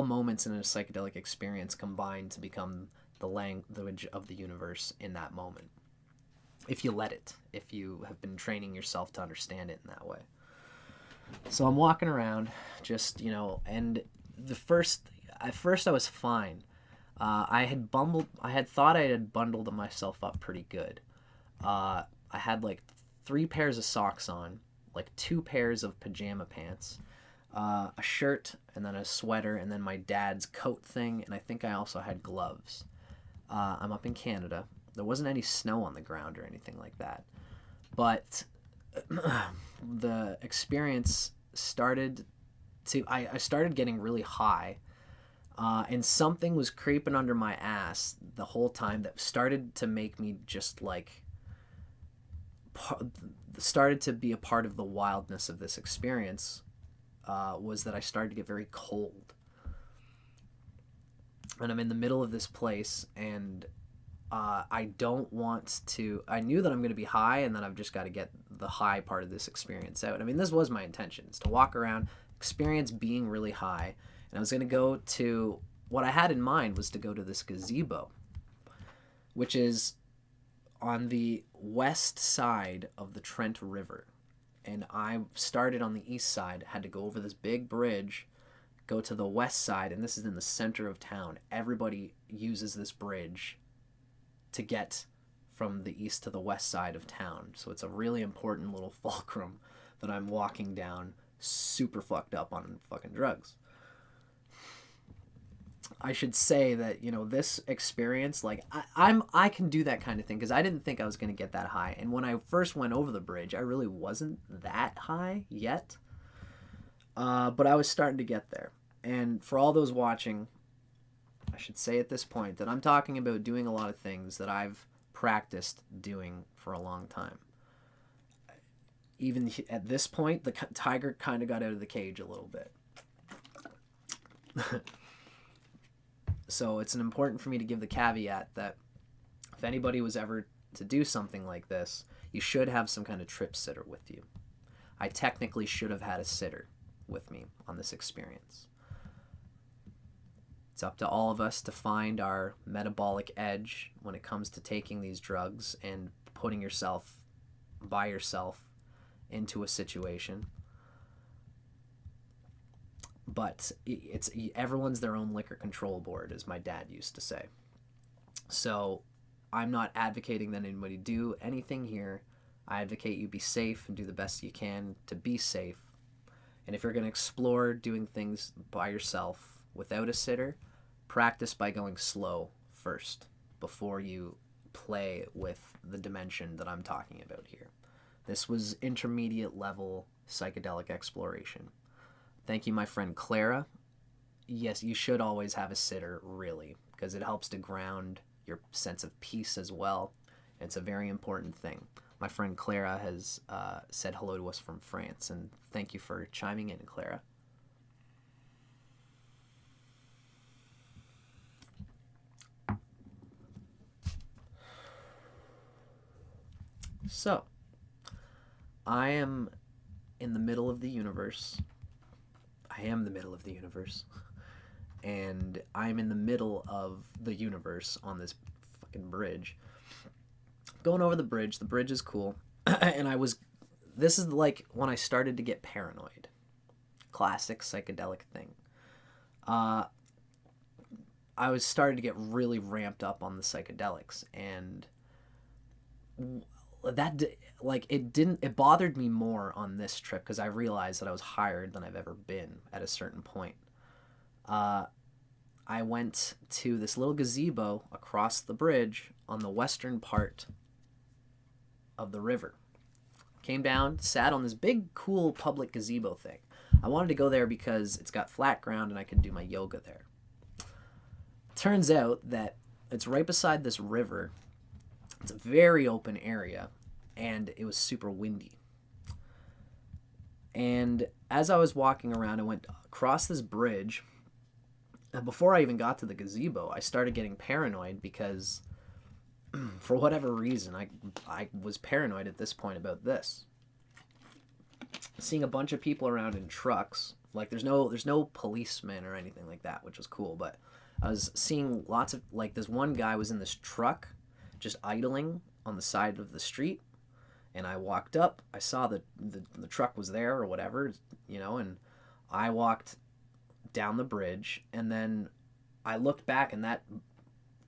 moments in a psychedelic experience combine to become the language of the universe in that moment. If you let it, if you have been training yourself to understand it in that way. So I'm walking around, just, you know, and at first I was fine. I had thought I had bundled myself up pretty good. I had like 3 pairs of socks on, like 2 pairs of pajama pants, a shirt, and then a sweater, and then my dad's coat thing, and I think I also had gloves. I'm up in Canada. There wasn't any snow on the ground or anything like that. But the experience I started getting really high, and something was creeping under my ass the whole time that started to make me just like, started to be a part of the wildness of this experience, was that I started to get very cold. And I'm in the middle of this place, and I don't want to. I knew that I'm going to be high, and then I've just got to get the high part of this experience out. I mean, this was my intention, is to walk around, experience being really high, and I was going to go to, what I had in mind was to go to this gazebo, which is on the west side of the Trent River. And I started on the east side, had to go over this big bridge, go to the west side, and this is in the center of town. Everybody uses this bridge to get from the east to the west side of town. So it's a really important little fulcrum that I'm walking down, super fucked up on fucking drugs. I should say that, you know, this experience, like, I can do that kind of thing, because I didn't think I was going to get that high. And when I first went over the bridge, I really wasn't that high yet. But I was starting to get there. And for all those watching, I should say at this point that I'm talking about doing a lot of things that I've practiced doing for a long time. Even at this point, the tiger kind of got out of the cage a little bit. So it's important for me to give the caveat that if anybody was ever to do something like this, you should have some kind of trip sitter with you. I technically should have had a sitter with me on this experience. It's up to all of us to find our metabolic edge when it comes to taking these drugs and putting yourself by yourself into a situation. But it's everyone's their own liquor control board, as my dad used to say. So I'm not advocating that anybody do anything here. I advocate you be safe and do the best you can to be safe. And if you're going to explore doing things by yourself without a sitter, practice by going slow first before you play with the dimension that I'm talking about here. This was intermediate level psychedelic exploration. Thank you, my friend Clara. Yes, you should always have a sitter, really, because it helps to ground your sense of peace as well. It's a very important thing. My friend Clara has said hello to us from France, and thank you for chiming in, Clara. So, I am in the middle of the universe. I am the middle of the universe. And I'm in the middle of the universe on this fucking bridge. Going over the bridge is cool. And this is like when I started to get paranoid. Classic psychedelic thing. I was starting to get really ramped up on the psychedelics, and that, like, it bothered me more on this trip because I realized that I was higher than I've ever been at a certain point. I went to this little gazebo across the bridge on the western part of the river. Came down, sat on this big, cool public gazebo thing. I wanted to go there because it's got flat ground and I could do my yoga there. Turns out that it's right beside this river. It's a very open area, and it was super windy. And as I was walking around, I went across this bridge. And before I even got to the gazebo, I started getting paranoid because, for whatever reason, I was paranoid at this point about this. Seeing a bunch of people around in trucks, like there's no policemen or anything like that, which was cool, but I was seeing lots of, like, this one guy was in this truck just idling on the side of the street, And I walked up, I saw the truck was there or whatever, and I walked down the bridge, and then I looked back, and that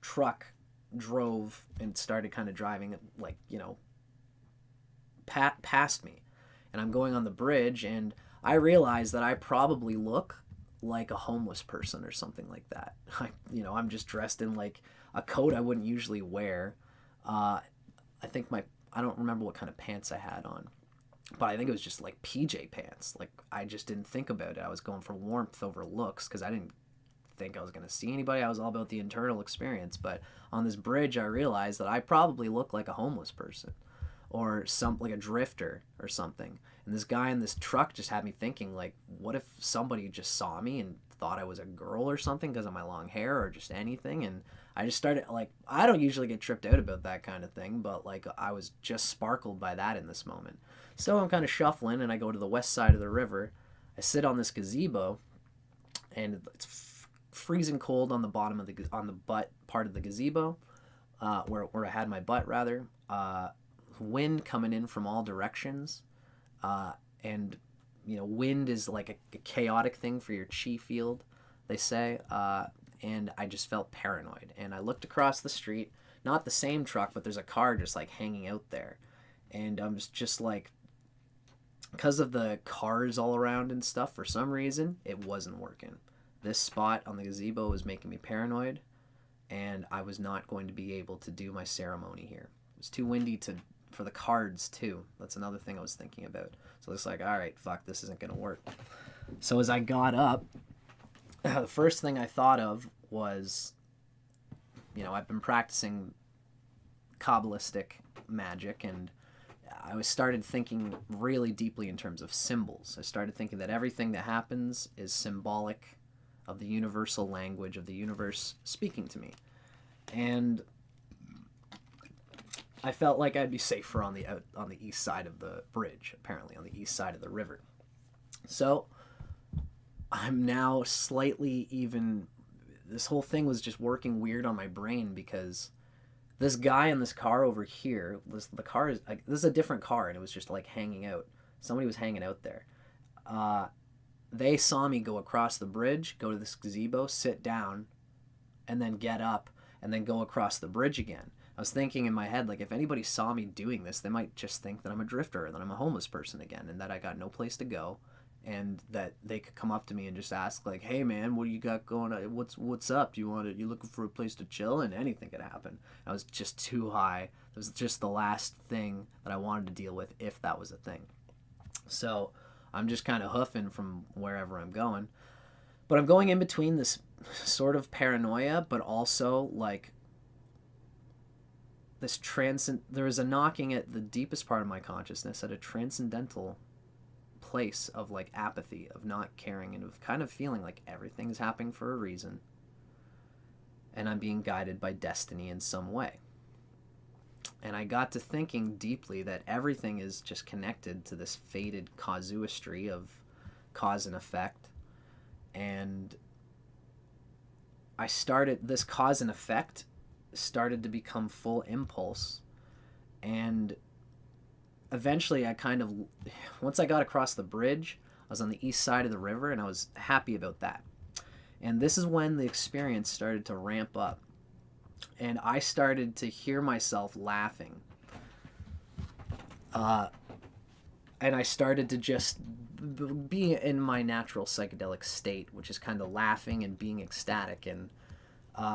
truck drove and started kind of driving like, past me. And I'm going on the bridge, and I realized that I probably look like a homeless person or something like that. I'm just dressed in like a coat I wouldn't usually wear. I don't remember what kind of pants I had on, but I think it was just like PJ pants. Like, I just didn't think about it. I was going for warmth over looks because I didn't think I was going to see anybody. I was all about the internal experience. But on this bridge, I realized that I probably look like a homeless person or like a drifter or something. And this guy in this truck just had me thinking, like, what if somebody just saw me and thought I was a girl or something because of my long hair or just anything? And I just started, like, I don't usually get tripped out about that kind of thing, but, like, I was just sparkled by that in this moment. So I'm kind of shuffling, and I go to the west side of the river. I sit on this gazebo, and it's freezing cold on the bottom of on the butt part of the gazebo, where I had my butt, rather. Wind coming in from all directions, and wind is like a chaotic thing for your chi field, they say, and I just felt paranoid. And I looked across the street, not the same truck, but there's a car just like hanging out there, and I'm just like, because of the cars all around and stuff, for some reason it wasn't working. This spot on the gazebo was making me paranoid, and I was not going to be able to do my ceremony here. It was too windy for the cards too. That's another thing I was thinking about. So it's like, all right, fuck, this isn't gonna work. So as I got up, the first thing I thought of was, I've been practicing quabbalistic magic, and I started thinking really deeply in terms of symbols. I started thinking that everything that happens is symbolic of the universal language of the universe speaking to me. And I felt like I'd be safer on the east side of the bridge, apparently on the east side of the river. So I'm now slightly this whole thing was just working weird on my brain, because this guy in this car over here, this is a different car, and it was just like hanging out. Somebody was hanging out there. They saw me go across the bridge, go to this gazebo, sit down, and then get up, and then go across the bridge again. I was thinking in my head, like, if anybody saw me doing this, they might just think that I'm a drifter, or that I'm a homeless person again, and that I got no place to go, and that they could come up to me and just ask, like, hey man, what do you got going on? What's up? You looking for a place to chill? And anything could happen. I was just too high. It was just the last thing that I wanted to deal with, if that was a thing. So I'm just kind of hoofing from wherever I'm going. But I'm going in between this sort of paranoia, but also like this there is a knocking at the deepest part of my consciousness, at a transcendental place of like apathy, of not caring, and of kind of feeling like everything is happening for a reason, and I'm being guided by destiny in some way. And I got to thinking deeply that everything is just connected to this fated casuistry of cause and effect. And this cause and effect started to become full impulse. And eventually once I got across the bridge, I was on the east side of the river, and I was happy about that. And this is when the experience started to ramp up. And I started to hear myself laughing. And I started to just be in my natural psychedelic state, which is kind of laughing and being ecstatic. And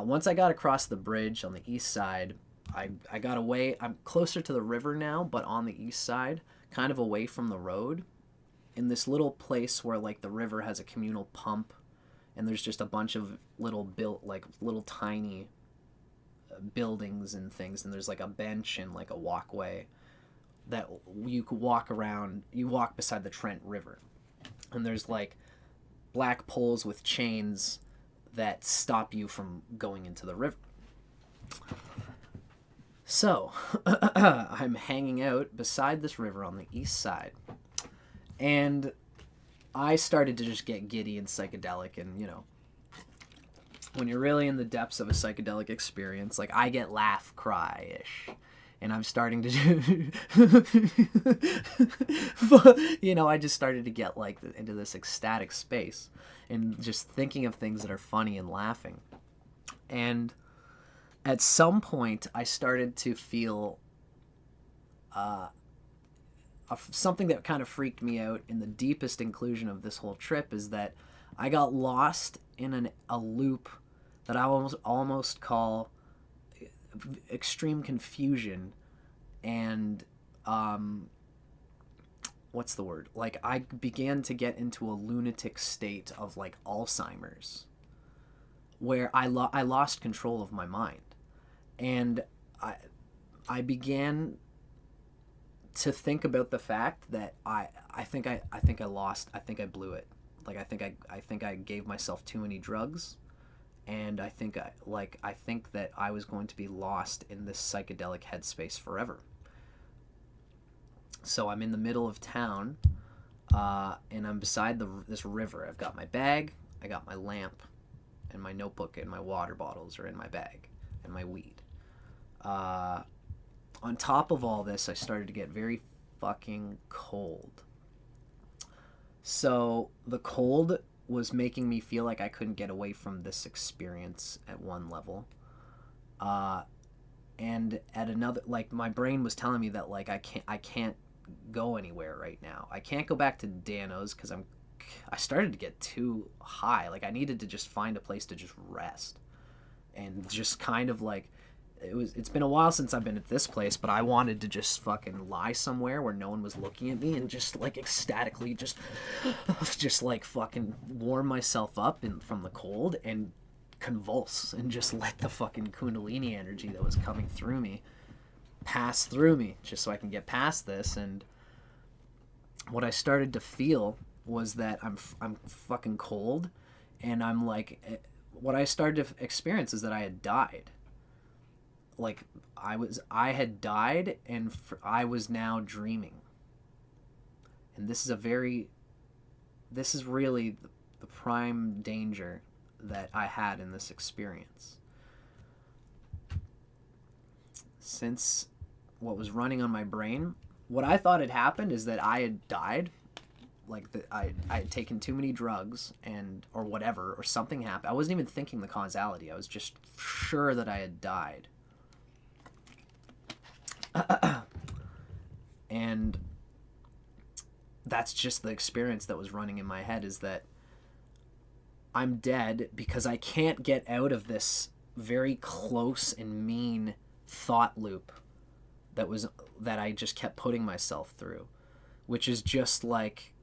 once I got across the bridge on the east side, I got away. I'm closer to the river now, but on the east side, kind of away from the road, in this little place where like the river has a communal pump, and there's just a bunch of little tiny buildings and things, and there's like a bench and like a walkway that you could walk around. You walk beside the Trent River, and there's like black poles with chains that stop you from going into the river. So I'm hanging out beside this river on the east side, and I started to just get giddy and psychedelic. And when you're really in the depths of a psychedelic experience, like, I get laugh cry-ish, and I'm starting to I just started to get like into this ecstatic space and just thinking of things that are funny and laughing. And at some point I started to feel something that kind of freaked me out in the deepest inclusion of this whole trip is that I got lost in a loop that I almost call extreme confusion and what's the word? Like I began to get into a lunatic state of like Alzheimer's, where I lost control of my mind, and I began to think about the fact that I think I blew it. Like I think I gave myself too many drugs, and I think that I was going to be lost in this psychedelic headspace forever. So I'm in the middle of town, and I'm beside this river. I've got my bag, I got my lamp, and my notebook and my water bottles are in my bag, and my weed. On top of all this, I started to get very fucking cold. So the cold was making me feel like I couldn't get away from this experience at one level. And at another, like my brain was telling me that like I can't go anywhere right now. I can't go back to Dano's because I started to get too high. Like I needed to just find a place to just rest and just kind of like, it's been a while since I've been at this place, but I wanted to just fucking lie somewhere where no one was looking at me and just like ecstatically just like fucking warm myself up from the cold and convulse and just let the fucking kundalini energy that was coming through me pass through me just so I can get past this. And what I started to feel was that I'm fucking cold, and I'm like, what I started to experience is that I had died. Like I had died, and I was now dreaming. And this is really the prime danger that I had in this experience. Since what was running on my brain, what I thought had happened is that I had died, like that I had taken too many drugs or whatever, or something happened. I wasn't even thinking the causality. I was just sure that I had died. And that's just the experience that was running in my head, is that I'm dead because I can't get out of this very close and mean thought loop that I just kept putting myself through, which is just like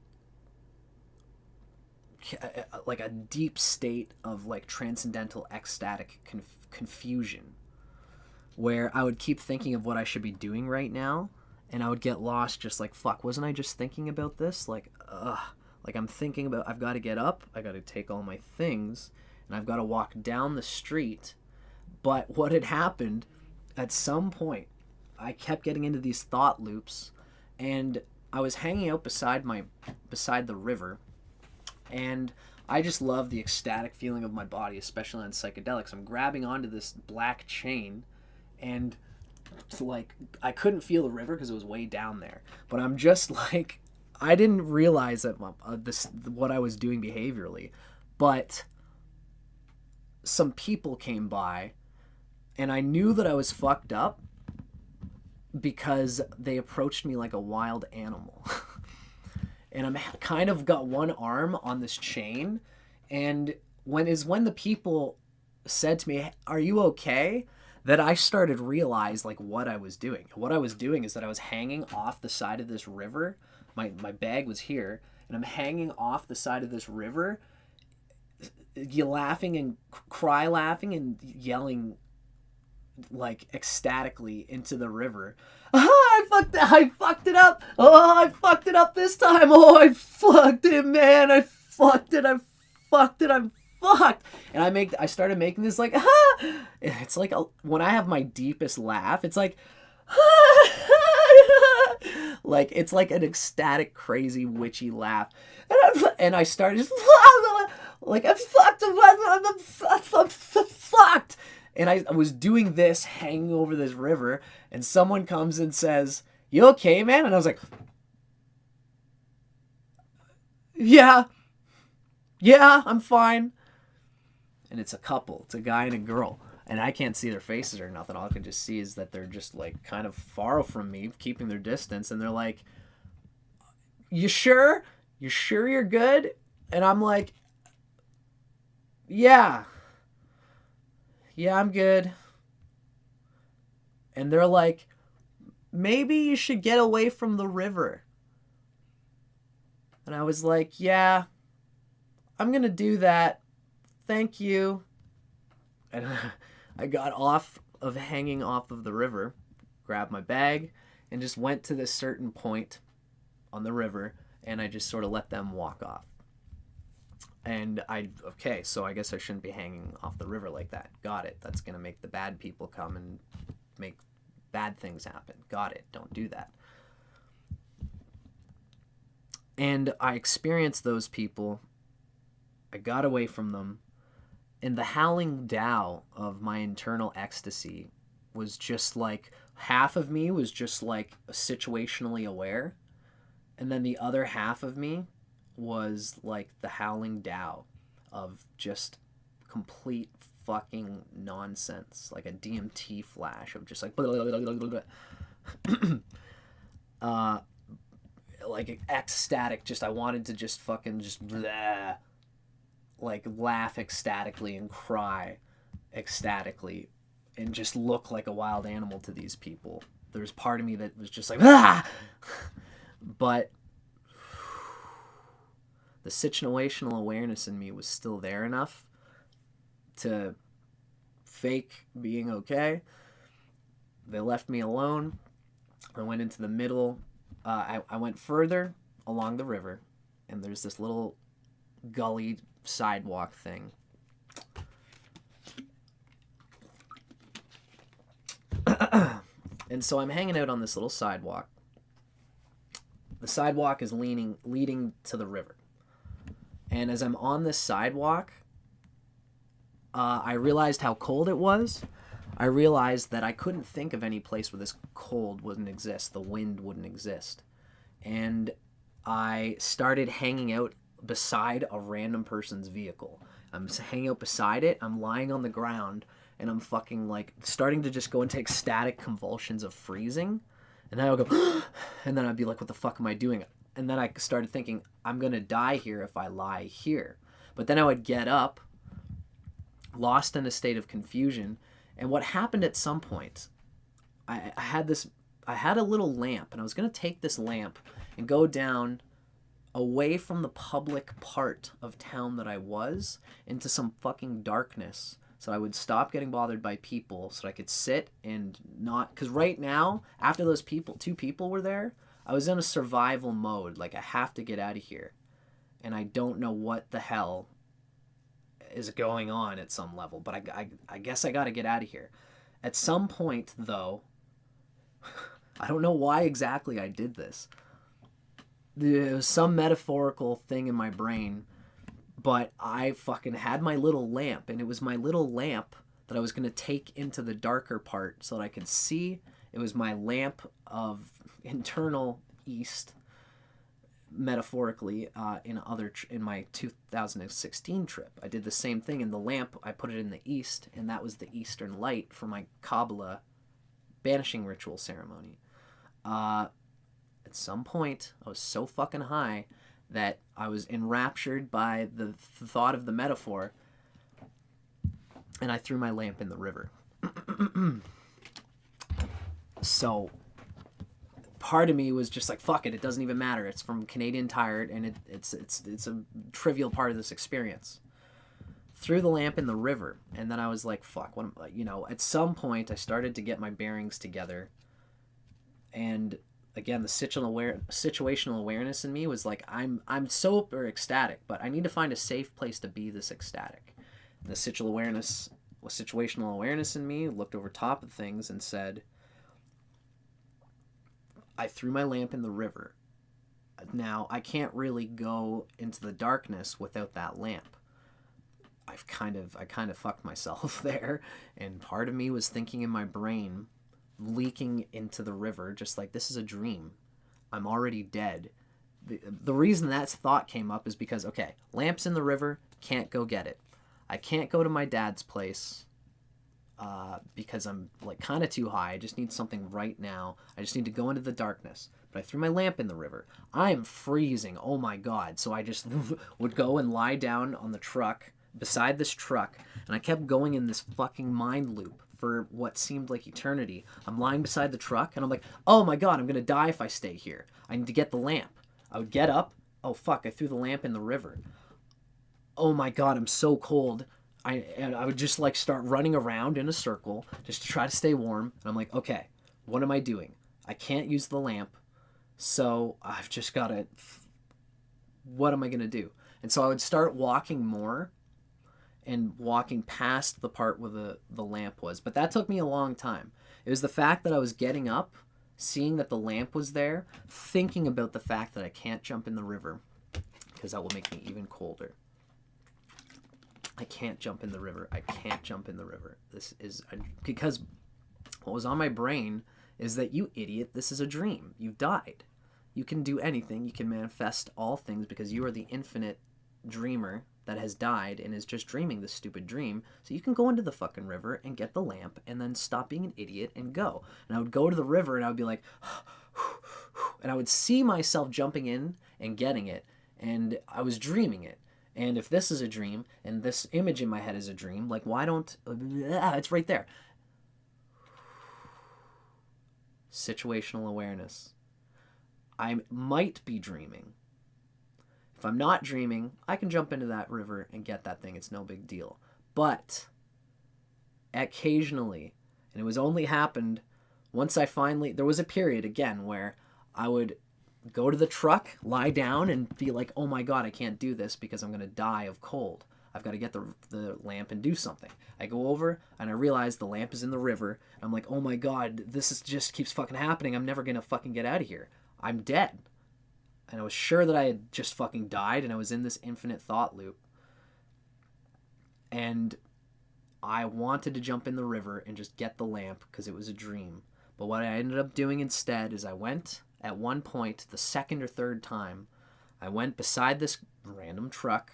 a deep state of like transcendental ecstatic confusion, where I would keep thinking of what I should be doing right now, and I would get lost just like, fuck, wasn't I just thinking about this? Like, I'm thinking about, I've got to get up, I got to take all my things, and I've got to walk down the street. But what had happened, at some point, I kept getting into these thought loops, and I was hanging out beside the river, and I just love the ecstatic feeling of my body, especially on psychedelics. I'm grabbing onto this black chain, and like I couldn't feel the river because it was way down there. But I'm just like, I didn't realize that what I was doing behaviorally. But some people came by, and I knew that I was fucked up because they approached me like a wild animal. And I'm kind of got one arm on this chain, and when the people said to me, "Are you okay?" that I started to realize like what I was doing. What I was doing is that I was hanging off the side of this river. My bag was here, and I'm hanging off the side of this river, laughing and cry laughing and yelling like ecstatically into the river. I fucked it up. Oh, I fucked it up this time. Oh, I fucked it, man. I fucked it. I'm fucked. And I started making this like, it's like when I have my deepest laugh, it's like, like it's like an ecstatic, crazy, witchy laugh. And I started just like, I'm fucked. And I was doing this, hanging over this river, and someone comes and says, "You okay, man?" And I was like, yeah, I'm fine. And it's a couple. It's a guy and a girl. And I can't see their faces or nothing. All I can just see is that they're just like kind of far from me, keeping their distance. And they're like, "You sure? You sure you're good?" And I'm like, yeah, I'm good. And they're like, "Maybe you should get away from the river." And I was like, yeah, I'm going to do that. Thank you. And I got off of hanging off of the river, grabbed my bag, and just went to this certain point on the river, and I just sort of let them walk off. And okay, so I guess I shouldn't be hanging off the river like that. Got it. That's going to make the bad people come and make bad things happen. Got it. Don't do that. And I experienced those people. I got away from them. And the howling Tao of my internal ecstasy was just like, half of me was just like situationally aware. And then the other half of me was like the howling Tao of just complete fucking nonsense. Like a DMT flash of just like... like ecstatic, just I wanted to just fucking just blah, like laugh ecstatically and cry ecstatically and just look like a wild animal to these people. There's part of me that was just like, ah! But the situational awareness in me was still there enough to fake being okay. They left me alone. I went into the middle. I went further along the river, and there's this little gully sidewalk thing. And so I'm hanging out on this little sidewalk. The sidewalk is leading to the river. And as I'm on this sidewalk, I realized how cold it was. I realized that I couldn't think of any place where this cold wouldn't exist. The wind wouldn't exist. And I started hanging out beside a random person's vehicle. I'm hanging out beside it. I'm lying on the ground. And I'm fucking like starting to just go into ecstatic convulsions of freezing. And then I'll go, and then I'd be like, what the fuck am I doing? And then I started thinking, I'm going to die here if I lie here. But then I would get up, lost in a state of confusion. And what happened at some point, I had a little lamp, and I was going to take this lamp and go down away from the public part of town that I was into some fucking darkness. So I would stop getting bothered by people so I could sit and not... Because right now, after those two people were there, I was in a survival mode. Like, I have to get out of here. And I don't know what the hell is going on at some level, but I guess I got to get out of here. At some point, though, I don't know why exactly I did this. There was some metaphorical thing in my brain, but I fucking had my little lamp, and it was my little lamp that I was going to take into the darker part so that I could see. It was my lamp of internal east, metaphorically, in my 2016 trip. I did the same thing in the lamp. I put it in the east, and that was the eastern light for my Kabbalah banishing ritual ceremony. At some point, I was so fucking high that I was enraptured by the thought of the metaphor, and I threw my lamp in the river. So part of me was just like, fuck it, it doesn't even matter. It's from Canadian Tire, and it's a trivial part of this experience. Threw the lamp in the river, and then I was like, fuck, at some point I started to get my bearings together, and again, the situational awareness in me was like, I'm super ecstatic, but I need to find a safe place to be this ecstatic. And the situational awareness in me looked over top of things and said, I threw my lamp in the river. Now, I can't really go into the darkness without that lamp. I kind of fucked myself there, and part of me was thinking in my brain, leaking into the river, just like, this is a dream. I'm already dead. The reason that thought came up is because, okay, lamp's in the river, can't go get it. I can't go to my dad's place because I'm like kind of too high. I just need something right now. I just need to go into the darkness. But I threw my lamp in the river. I am freezing. Oh my God. So I just would go and lie down on the truck, beside this truck, and I kept going in this fucking mind loop for what seemed like eternity. I'm lying beside the truck, and I'm like, oh my God, I'm going to die if I stay here. I need to get the lamp. I would get up. Oh fuck, I threw the lamp in the river. Oh my God, I'm so cold. And I would just like start running around in a circle just to try to stay warm. And I'm like, okay, what am I doing? I can't use the lamp. So I've just got to, what am I going to do? And so I would start walking more and walking past the part where the lamp was. But that took me a long time. It was the fact that I was getting up, seeing that the lamp was there, thinking about the fact that I can't jump in the river because that will make me even colder. I can't jump in the river. I can't jump in the river. This is because what was on my brain is that, you idiot, this is a dream. You've died. You can do anything. You can manifest all things because you are the infinite dreamer that has died and is just dreaming this stupid dream. So you can go into the fucking river and get the lamp and then stop being an idiot and go. And I would go to the river and I would be like, and I would see myself jumping in and getting it. And I was dreaming it. And if this is a dream and this image in my head is a dream, like, why don't, it's right there. Situational awareness. I might be dreaming. If I'm not dreaming, I can jump into that river and get that thing. It's no big deal. But occasionally, and it was only happened once I finally, there was a period again where I would go to the truck, lie down, and be like, oh my God, I can't do this because I'm going to die of cold. I've got to get the lamp and do something. I go over and I realize the lamp is in the river. I'm like, oh my God, just keeps fucking happening. I'm never going to fucking get out of here. I'm dead. And I was sure that I had just fucking died, and I was in this infinite thought loop. And I wanted to jump in the river and just get the lamp because it was a dream. But what I ended up doing instead is I went, at one point, the second or third time, I went beside this random truck.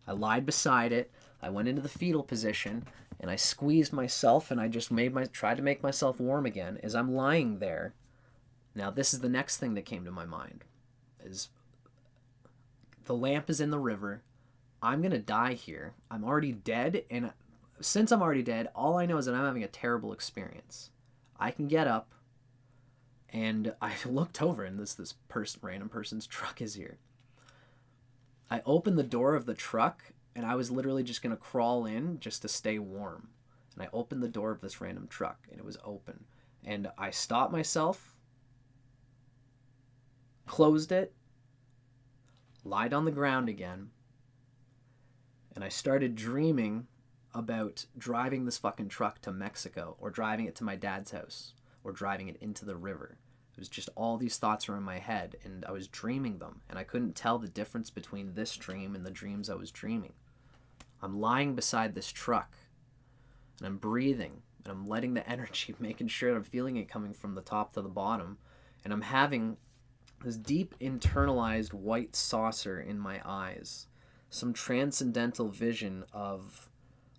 I lied beside it. I went into the fetal position, and I squeezed myself, and I just tried to make myself warm again as I'm lying there. Now, this is the next thing that came to my mind. Is the lamp is in the river. I'm going to die here. I'm already dead, and since I'm already dead, all I know is that I'm having a terrible experience. I can get up, and I looked over, and this random person's truck is here. I opened the door of the truck, and I was literally just going to crawl in just to stay warm. And I opened the door of this random truck, and it was open. And I stopped myself, closed it, lied on the ground again, and I started dreaming about driving this fucking truck to Mexico, or driving it to my dad's house, or driving it into the river. It was just all these thoughts were in my head, and I was dreaming them, and I couldn't tell the difference between this dream and the dreams I was dreaming. I'm lying beside this truck, and I'm breathing, and I'm letting the energy, making sure I'm feeling it coming from the top to the bottom, and I'm having this deep internalized white saucer in my eyes, some transcendental vision of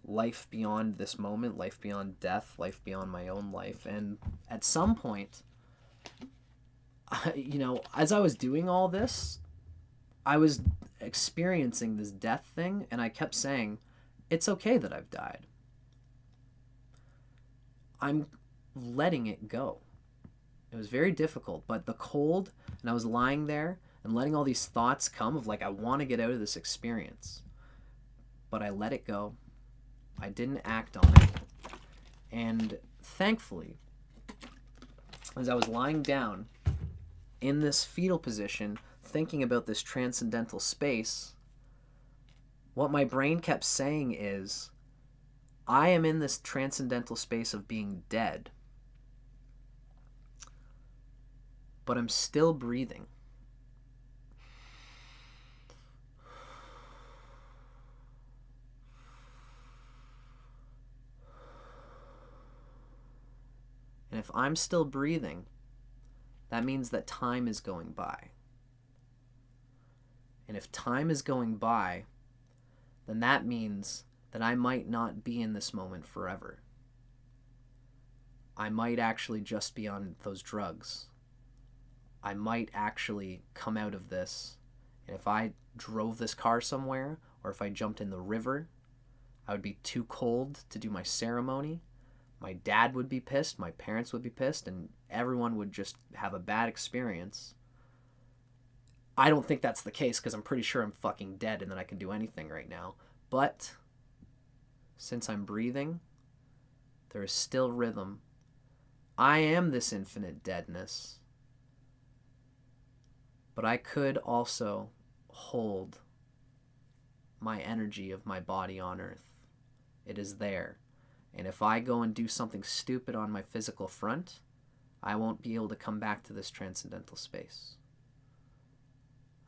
life beyond this moment, life beyond death, life beyond my own life. And at some point, as I was doing all this, I was experiencing this death thing, and I kept saying, it's okay that I've died. I'm letting it go. It was very difficult, but the cold, and I was lying there and letting all these thoughts come of like, I want to get out of this experience. But I let it go. I didn't act on it. And thankfully, as I was lying down in this fetal position, thinking about this transcendental space, what my brain kept saying is, I am in this transcendental space of being dead, but I'm still breathing. if I'm still breathing, that means that time is going by. And if time is going by, then that means that I might not be in this moment forever. I might actually just be on those drugs. I might actually come out of this, and if I drove this car somewhere, or if I jumped in the river, I would be too cold to do my ceremony. My dad would be pissed, my parents would be pissed, and everyone would just have a bad experience. I don't think that's the case, because I'm pretty sure I'm fucking dead and that I can do anything right now. But since I'm breathing, there is still rhythm. I am this infinite deadness. But I could also hold my energy of my body on earth. It is there. And if I go and do something stupid on my physical front, I won't be able to come back to this transcendental space.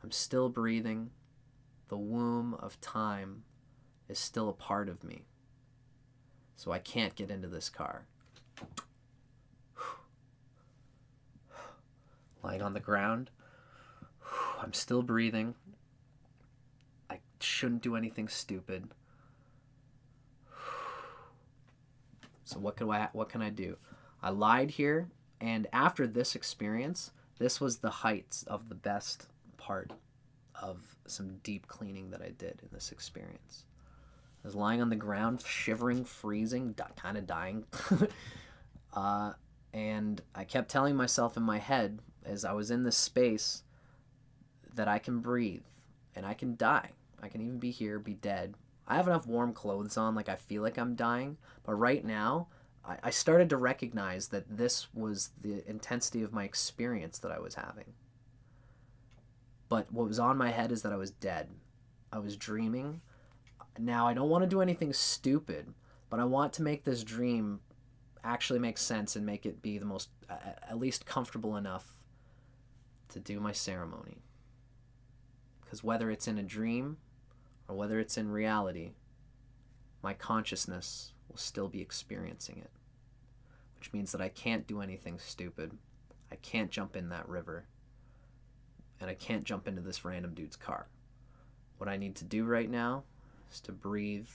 I'm still breathing. The womb of time is still a part of me. So I can't get into this car. Lying on the ground. I'm still breathing. I shouldn't do anything stupid. So what can I do? I lied here, and after this experience, this was the heights of the best part of some deep cleaning that I did in this experience. I was lying on the ground, shivering, freezing, kind of dying. And I kept telling myself in my head, as I was in this space, that I can breathe, and I can die. I can even be here, be dead. I have enough warm clothes on, like I feel like I'm dying. But right now, I started to recognize that this was the intensity of my experience that I was having. But what was on my head is that I was dead. I was dreaming. Now, I don't want to do anything stupid, but I want to make this dream actually make sense and make it be the most, at least comfortable enough to do my ceremony. Because whether it's in a dream or whether it's in reality, my consciousness will still be experiencing it. Which means that I can't do anything stupid. I can't jump in that river. And I can't jump into this random dude's car. What I need to do right now is to breathe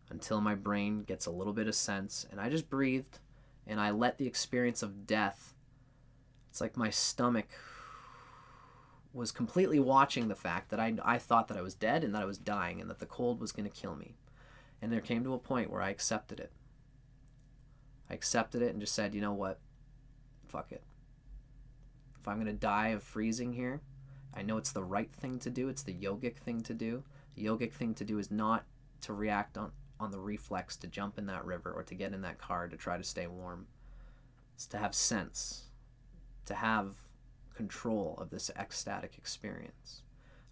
until my brain gets a little bit of sense. And I just breathed, and I let the experience of death, it's like my stomach was completely watching the fact that I thought that I was dead and that I was dying and that the cold was going to kill me. And there came to a point where I accepted it. I accepted it and just said, you know what? Fuck it. If I'm going to die of freezing here, I know it's the right thing to do. It's the yogic thing to do. The yogic thing to do is not to react on the reflex to jump in that river or to get in that car to try to stay warm. It's to have sense, to have control of this ecstatic experience.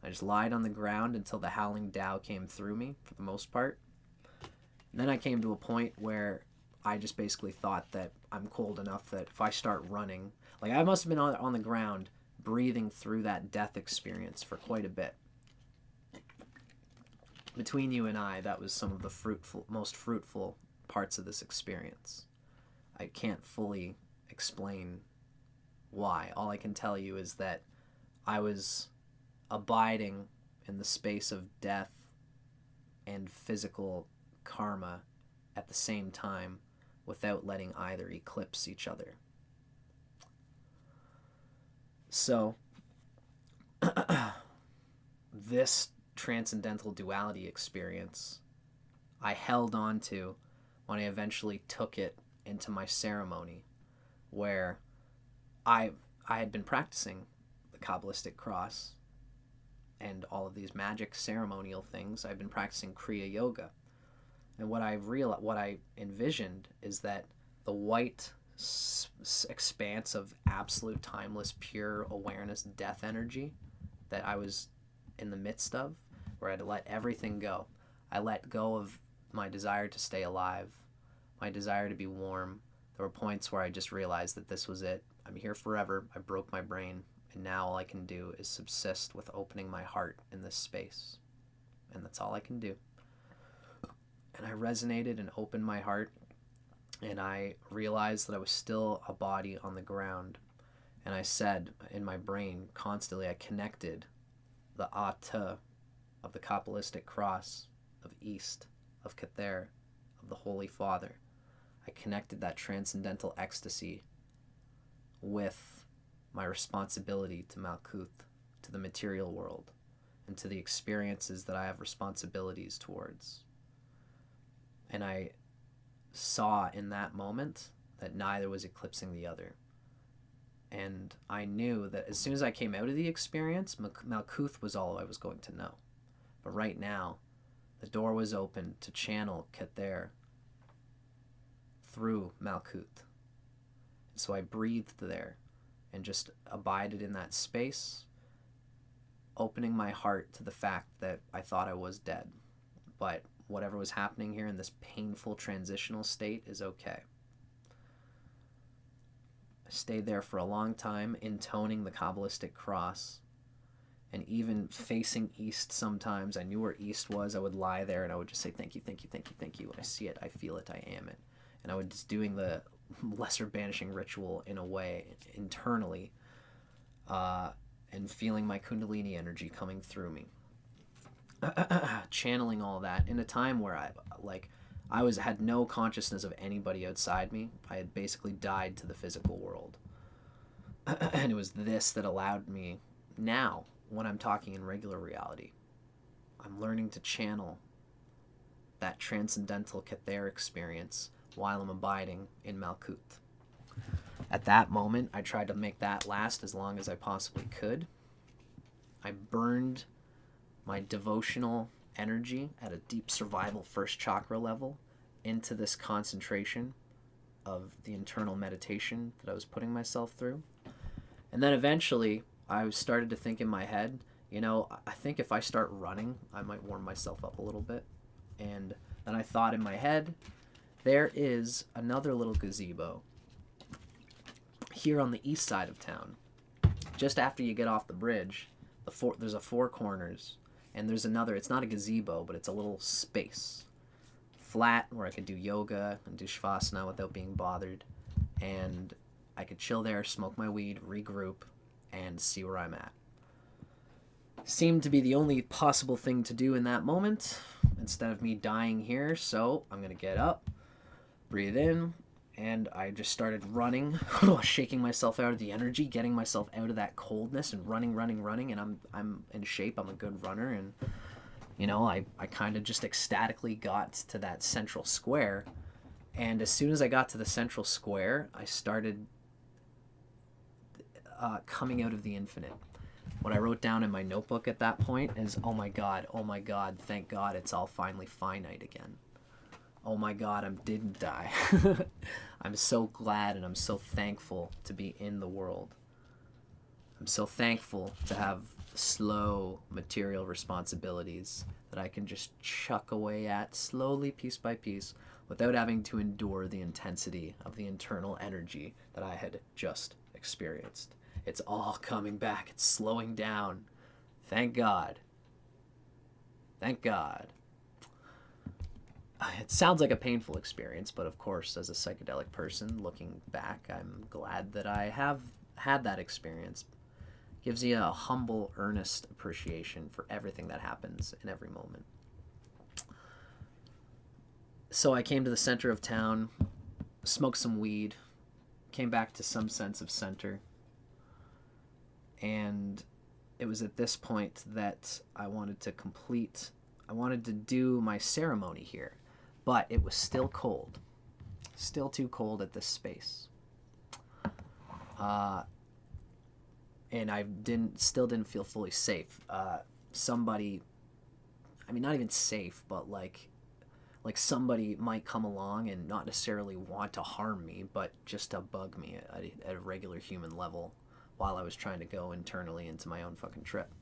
I just lied on the ground until the howling Tao came through me, for the most part. And then I came to a point where I just basically thought that I'm cold enough that if I start running, like I must have been on the ground breathing through that death experience for quite a bit. Between you and I, that was some of the most fruitful parts of this experience. I can't fully explain why. All I can tell you is that I was abiding in the space of death and physical karma at the same time without letting either eclipse each other. So, this transcendental duality experience I held on to when I eventually took it into my ceremony, where I had been practicing the quabbalistic cross and all of these magic ceremonial things. I've been practicing Kriya Yoga. And what I envisioned is that the white expanse of absolute timeless pure awareness death energy that I was in the midst of, where I had to let everything go. I let go of my desire to stay alive, my desire to be warm. There were points where I just realized that this was it. I'm here forever. I broke my brain, and now all I can do is subsist with opening my heart in this space. And that's all I can do. And I resonated and opened my heart, And I realized that I was still a body on the ground. And I said in my brain constantly, I connected the Ata of the quabbalistic cross of East, of Kether, of the Holy Father. I connected that transcendental ecstasy with my responsibility to Malkuth, to the material world, and to the experiences that I have responsibilities towards. And I saw in that moment that neither was eclipsing the other. And I knew that as soon as I came out of the experience, Malkuth was all I was going to know. But right now, the door was open to channel Kether through Malkuth. So I breathed there and just abided in that space, opening my heart to the fact that I thought I was dead. But whatever was happening here in this painful transitional state is okay. I stayed there for a long time, intoning the quabbalistic cross, and even facing east sometimes. I knew where east was. I would lie there and I would just say, thank you, thank you, thank you, thank you. I see it, I feel it, I am it. And I was just doing the lesser banishing ritual in a way internally, and feeling my kundalini energy coming through me. Channeling all that in a time where I had no consciousness of anybody outside me. I had basically died to the physical world. And it was this that allowed me now, when I'm talking in regular reality, I'm learning to channel that transcendental Kether experience while I'm abiding in Malkuth. At that moment, I tried to make that last as long as I possibly could. I burned my devotional energy at a deep survival first chakra level into this concentration of the internal meditation that I was putting myself through. And then eventually I started to think in my head, I think if I start running, I might warm myself up a little bit. And then I thought in my head, there is another little gazebo here on the east side of town. Just after you get off the bridge, there's a four corners, and there's another, it's not a gazebo, but it's a little space. Flat, where I could do yoga and do shavasana without being bothered. And I could chill there, smoke my weed, regroup, and see where I'm at. Seemed to be the only possible thing to do in that moment, instead of me dying here, so I'm going to get up, breathe in, and I just started running, shaking myself out of the energy, getting myself out of that coldness, and running, and I'm in shape. I'm a good runner, and I kind of just ecstatically got to that central square. And as soon as I got to the central square, I started coming out of the infinite. What I wrote down in my notebook at that point is, oh my God, thank God it's all finally finite again. Oh my God, I didn't die. I'm so glad and I'm so thankful to be in the world. I'm so thankful to have slow material responsibilities that I can just chuck away at slowly, piece by piece, without having to endure the intensity of the internal energy that I had just experienced. It's all coming back. It's slowing down. Thank God. Thank God. It sounds like a painful experience, but of course, as a psychedelic person looking back, I'm glad that I have had that experience. Gives you a humble, earnest appreciation for everything that happens in every moment. So I came to the center of town, smoked some weed, came back to some sense of center. And it was at this point that I wanted to do my ceremony here. But it was still cold. Still too cold at this space. And I still didn't feel fully safe. Somebody, not even safe, but like somebody might come along and not necessarily want to harm me, but just to bug me at a regular human level while I was trying to go internally into my own fucking trip.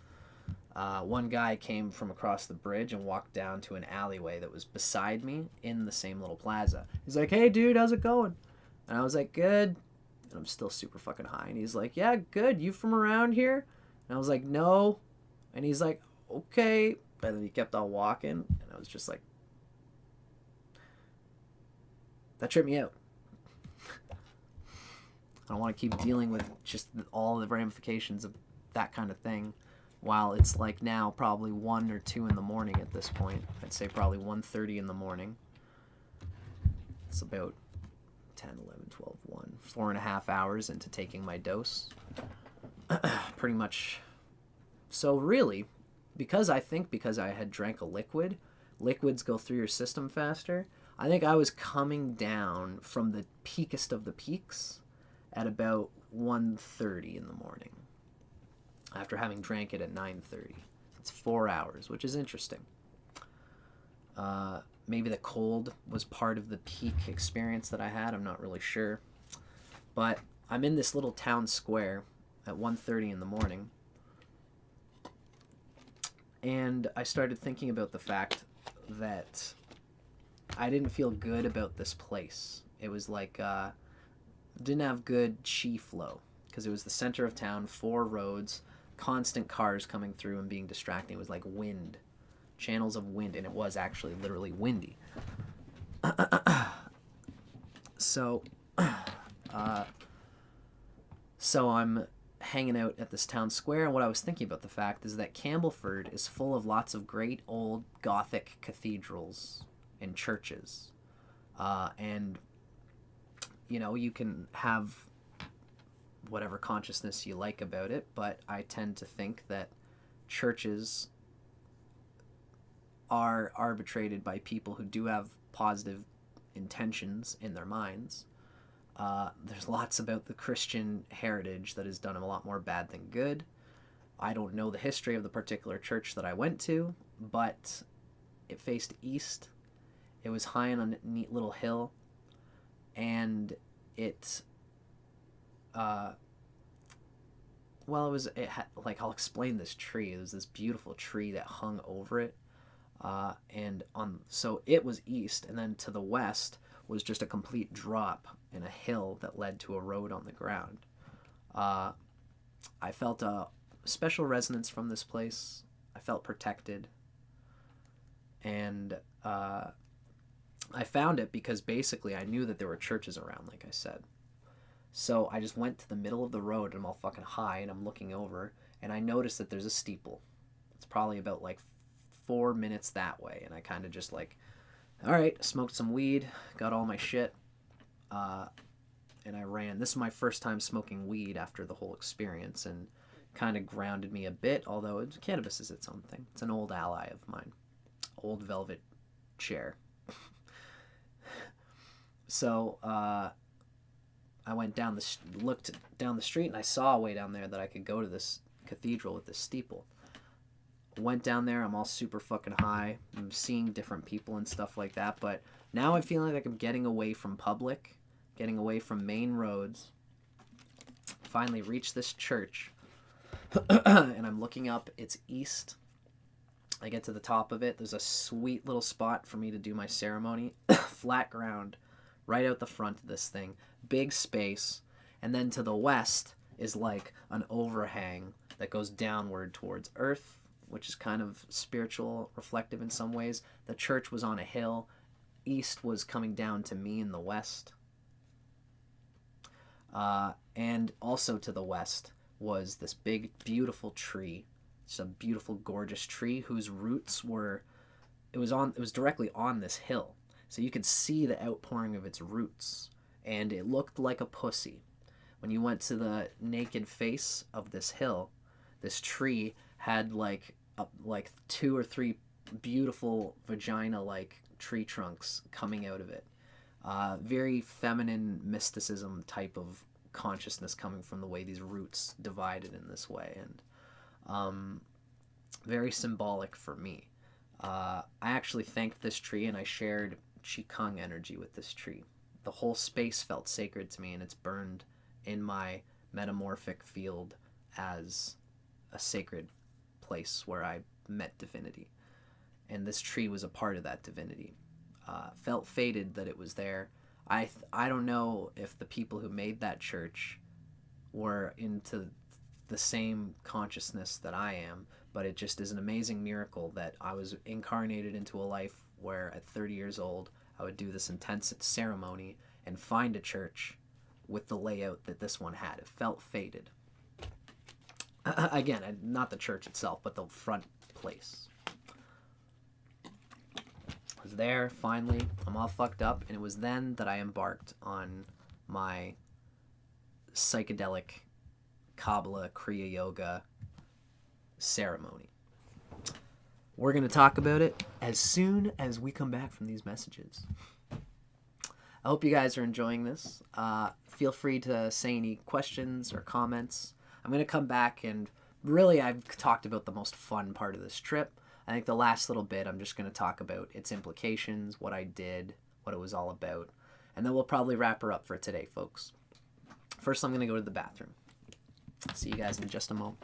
One guy came from across the bridge and walked down to an alleyway that was beside me in the same little plaza. He's like, "Hey dude, how's it going?" And I was like, "Good." And I'm still super fucking high. And he's like, "Yeah, good. You from around here?" And I was like, "No." And he's like, "Okay." And then he kept on walking. And I was just like, that tripped me out. I don't want to keep dealing with just all the ramifications of that kind of thing while it's like now probably 1 or 2 in the morning at this point. I'd say probably 1:30 in the morning. It's about 10, 11, 12, 1, 4.5 hours into taking my dose. Pretty much. So really, because I had drank a liquid, liquids go through your system faster. I think I was coming down from the peakest of the peaks at about 1:30 in the morning after having drank it at 9:30. It's 4 hours, which is interesting. Maybe the cold was part of the peak experience that I had. I'm not really sure. But I'm in this little town square at 1:30 in the morning. And I started thinking about the fact that I didn't feel good about this place. It was like, didn't have good chi flow because it was the center of town, 4 roads, constant cars coming through and being distracting. It was like wind, channels of wind, and it was actually literally windy. So I'm hanging out at this town square, and what I was thinking about the fact is that Campbellford is full of lots of great old Gothic cathedrals and churches. And, you know, you can have whatever consciousness you like about it, but I tend to think that churches are arbitrated by people who do have positive intentions in their minds. There's lots about the Christian heritage that has done a lot more bad than good. I don't know the history of the particular church that I went to, but it faced east. It was high on a neat little hill, and it had, like, I'll explain this tree. It was this beautiful tree that hung over it, so it was east, and then to the west was just a complete drop in a hill that led to a road on the ground. I felt a special resonance from this place. I felt protected, and I found it because basically I knew that there were churches around, like I said. So I just went to the middle of the road, and I'm all fucking high, and I'm looking over, and I noticed that there's a steeple. It's probably about like 4 minutes that way, and I kind of just like, all right, smoked some weed, got all my shit, and I ran. This is my first time smoking weed after the whole experience, and kind of grounded me a bit, although cannabis is its own thing. It's an old ally of mine. Old velvet chair. So, I went looked down the street, and I saw a way down there that I could go to this cathedral with this steeple. Went down there, I'm all super fucking high. I'm seeing different people and stuff like that, but now I'm feeling like I'm getting away from public, getting away from main roads. Finally reached this church, and I'm looking up. It's east. I get to the top of it. There's a sweet little spot for me to do my ceremony. Flat ground, right out the front of this thing. Big space. And then to the west is like an overhang that goes downward towards earth, which is kind of spiritual, reflective in some ways. The church was on a hill. East was coming down to me in the west. And also to the west was this big, beautiful tree. It's a beautiful, gorgeous tree whose roots it was directly on this hill. So you could see the outpouring of its roots. And it looked like a pussy. When you went to the naked face of this hill, this tree had like 2 or 3 beautiful vagina-like tree trunks coming out of it. Very feminine mysticism type of consciousness coming from the way these roots divided in this way, and very symbolic for me. I actually thanked this tree, and I shared Qigong energy with this tree. The whole space felt sacred to me, and it's burned in my metamorphic field as a sacred place where I met divinity. And this tree was a part of that divinity. Felt fated that it was there. I don't know if the people who made that church were into the same consciousness that I am, but it just is an amazing miracle that I was incarnated into a life where at 30 years old I would do this intense ceremony and find a church with the layout that this one had. It felt faded. Again, not the church itself, but the front place. I was there, finally, I'm all fucked up, and it was then that I embarked on my psychedelic Kabbalah Kriya Yoga ceremony. We're going to talk about it as soon as we come back from these messages. I hope you guys are enjoying this. Feel free to say any questions or comments. I'm going to come back and really I've talked about the most fun part of this trip. I think the last little bit I'm just going to talk about its implications, what I did, what it was all about. And then we'll probably wrap her up for today, folks. First, I'm going to go to the bathroom. See you guys in just a moment.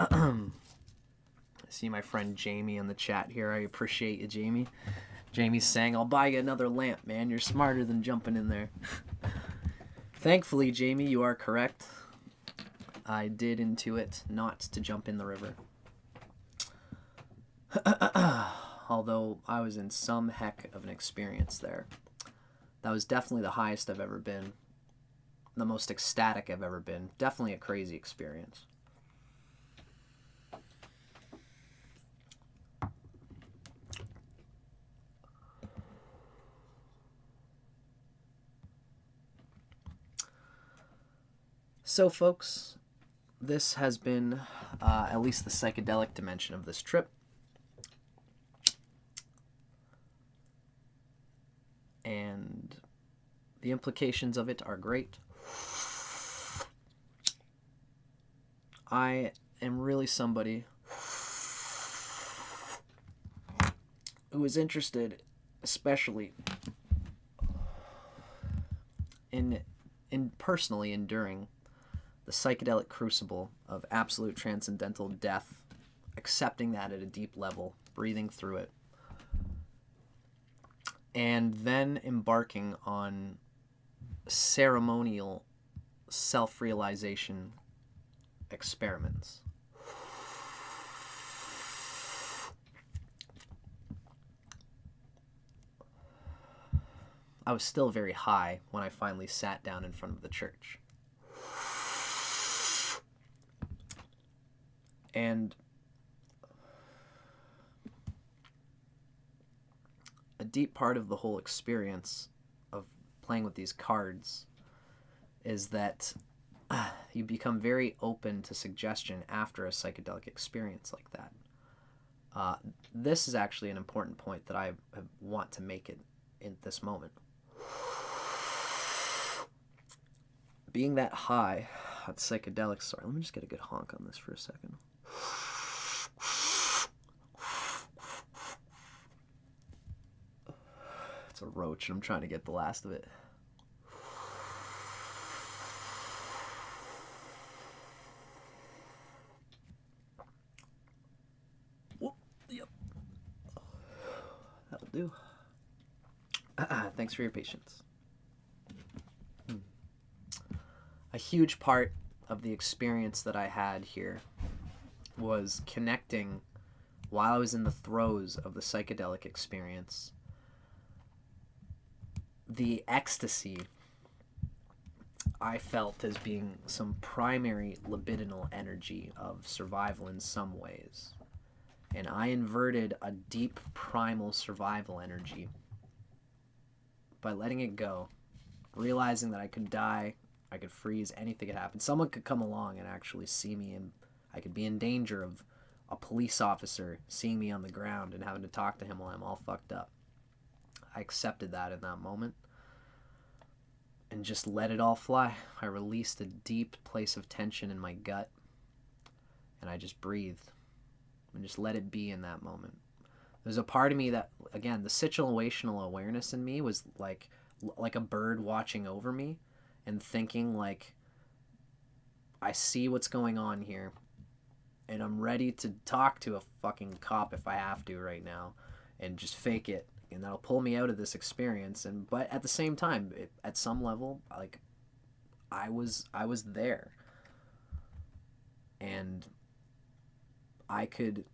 I see my friend Jamie in the chat here. I appreciate you, Jamie. Jamie's saying, I'll buy you another lamp, man. You're smarter than jumping in there. Thankfully, Jamie, you are correct. I did intuit not to jump in the river. Although I was in some heck of an experience there. That was definitely the highest I've ever been. The most ecstatic I've ever been. Definitely a crazy experience. So, folks, this has been at least the psychedelic dimension of this trip. And the implications of it are great. I am really somebody who is interested, especially in personally enduring the psychedelic crucible of absolute transcendental death, accepting that at a deep level, breathing through it, and then embarking on ceremonial self-realization experiments. I was still very high when I finally sat down in front of the church. And a deep part of the whole experience of playing with these cards is that you become very open to suggestion after a psychedelic experience like that. This is actually an important point that I want to make it in this moment. Being that high on psychedelics, sorry, let me just get a good honk on this for a second. It's a roach, and I'm trying to get the last of it. Whoop, yep. That'll do. Thanks for your patience. A huge part of the experience that I had here was connecting while I was in the throes of the psychedelic experience. The ecstasy I felt as being some primary libidinal energy of survival in some ways. And I inverted a deep primal survival energy by letting it go, realizing that I could die, I could freeze, anything could happen. Someone could come along and actually see me, and I could be in danger of a police officer seeing me on the ground and having to talk to him while I'm all fucked up. I accepted that in that moment and just let it all fly. I released a deep place of tension in my gut, and I just breathed and just let it be in that moment. There's a part of me that, again, the situational awareness in me was like a bird watching over me and thinking like, I see what's going on here, and I'm ready to talk to a fucking cop if I have to right now and just fake it, and that'll pull me out of this experience. But at the same time, at some level, like, I was there, and I could,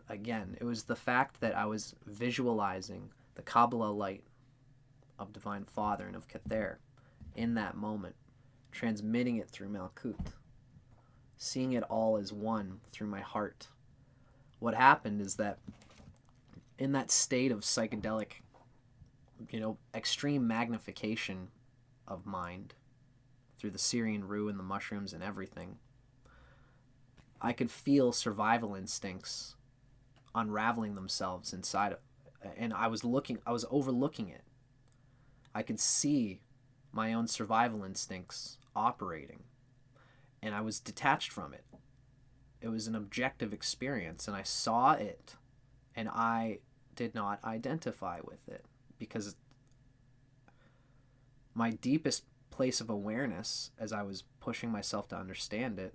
again, it was the fact that I was visualizing the Kabbalah light of Divine Father and of Kether in that moment, transmitting it through Malkut, seeing it all as one through my heart. What happened is that in that state of psychedelic, extreme magnification of mind through the Syrian Rue and the mushrooms and everything, I could feel survival instincts unraveling themselves inside of, and I was overlooking it. I could see my own survival instincts operating, and I was detached from it. It was an objective experience, and I saw it, and I did not identify with it, because my deepest place of awareness, as I was pushing myself to understand it,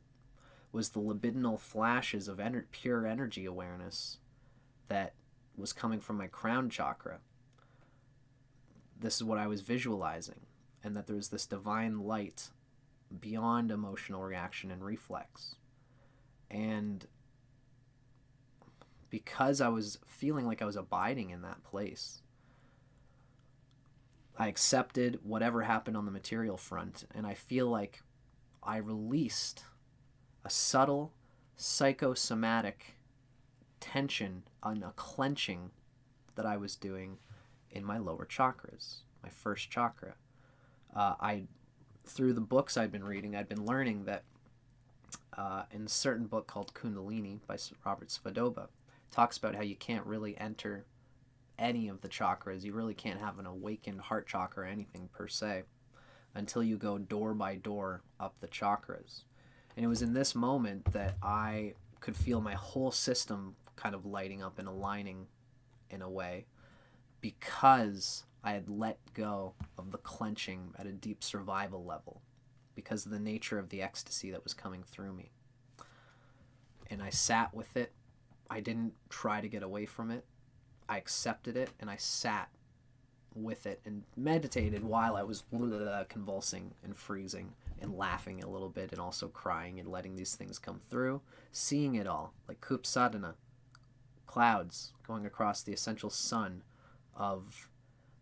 was the libidinal flashes of pure energy awareness that was coming from my crown chakra. This is what I was visualizing, and that there was this divine light beyond emotional reaction and reflex. And because I was feeling like I was abiding in that place, I accepted whatever happened on the material front, and I feel like I released a subtle psychosomatic tension and a clenching that I was doing in my lower chakras, my first chakra. Through the books I'd been reading, I'd been learning that in a certain book called Kundalini by Robert Svedova, talks about how you can't really enter any of the chakras. You really can't have an awakened heart chakra or anything per se until you go door by door up the chakras. And it was in this moment that I could feel my whole system kind of lighting up and aligning in a way, because I had let go of the clenching at a deep survival level because of the nature of the ecstasy that was coming through me. And I sat with it. I didn't try to get away from it. I accepted it, and I sat with it and meditated while I was convulsing and freezing and laughing a little bit and also crying and letting these things come through, seeing it all like Kup Sadhana, clouds going across the essential sun of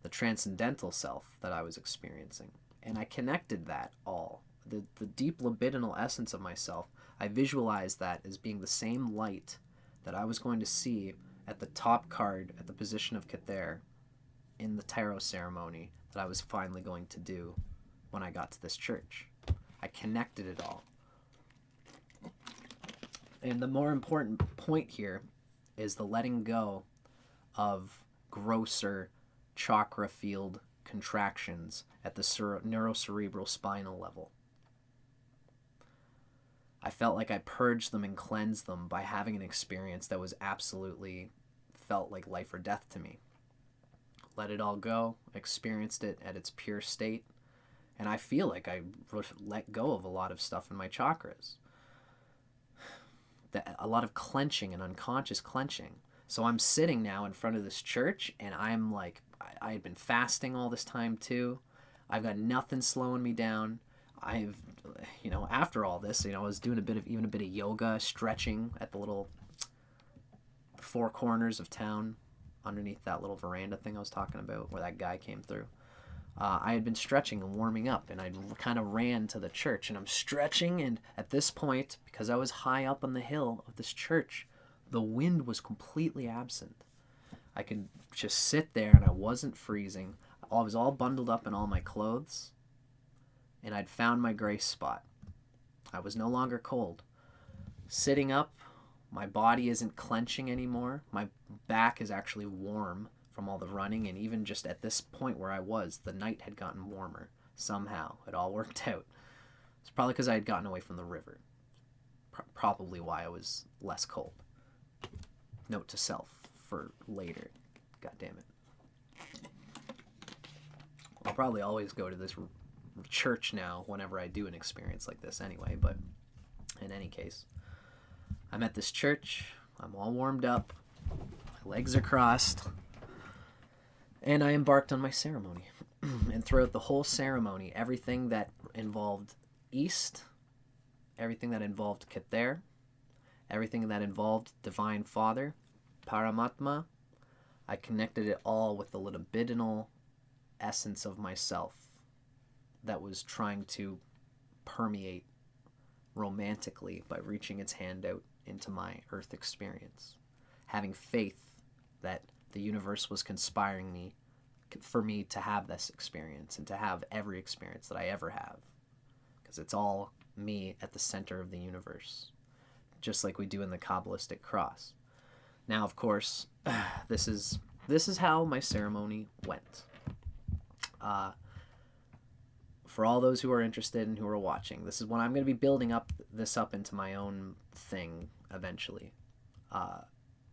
the transcendental self that I was experiencing. And I connected that all. The deep libidinal essence of myself, I visualized that as being the same light that I was going to see at the top card at the position of Kether in the tarot ceremony that I was finally going to do when I got to this church. I connected it all. And the more important point here is the letting go of grosser chakra field contractions at the neurocerebral spinal level. I felt like I purged them and cleansed them by having an experience that was absolutely felt like life or death to me. Let it all go, experienced it at its pure state, and I feel like I let go of a lot of stuff in my chakras. A lot of clenching and unconscious clenching. So I'm sitting now in front of this church, and I'm like, I had been fasting all this time too. I've got nothing slowing me down. I've, after all this, I was doing even a bit of yoga, stretching at the little four corners of town underneath that little veranda thing I was talking about where that guy came through. I had been stretching and warming up, and I kind of ran to the church, and I'm stretching, and at this point, because I was high up on the hill of this church, the wind was completely absent. I could just sit there, and I wasn't freezing. I was all bundled up in all my clothes, and I'd found my grace spot. I was no longer cold. Sitting up, my body isn't clenching anymore. My back is actually warm from all the running, and even just at this point where I was, the night had gotten warmer. Somehow, it all worked out. It's probably because I had gotten away from the river. Probably why I was less cold. Note to self for later. God damn it. I'll probably always go to this church now whenever I do an experience like this anyway, but in any case, I'm at this church. I'm all warmed up. My legs are crossed. And I embarked on my ceremony. And throughout the whole ceremony, everything that involved East, everything that involved Keter, everything that involved Divine Father, Paramatma, I connected it all with the libidinal essence of myself that was trying to permeate romantically by reaching its hand out into my earth experience. Having faith that the universe was conspiring for me to have this experience and to have every experience that I ever have. Because it's all me at the center of the universe, just like we do in the quabbalistic cross. Now, of course, this is how my ceremony went. For all those who are interested and who are watching, this is when I'm going to be building this up into my own thing eventually.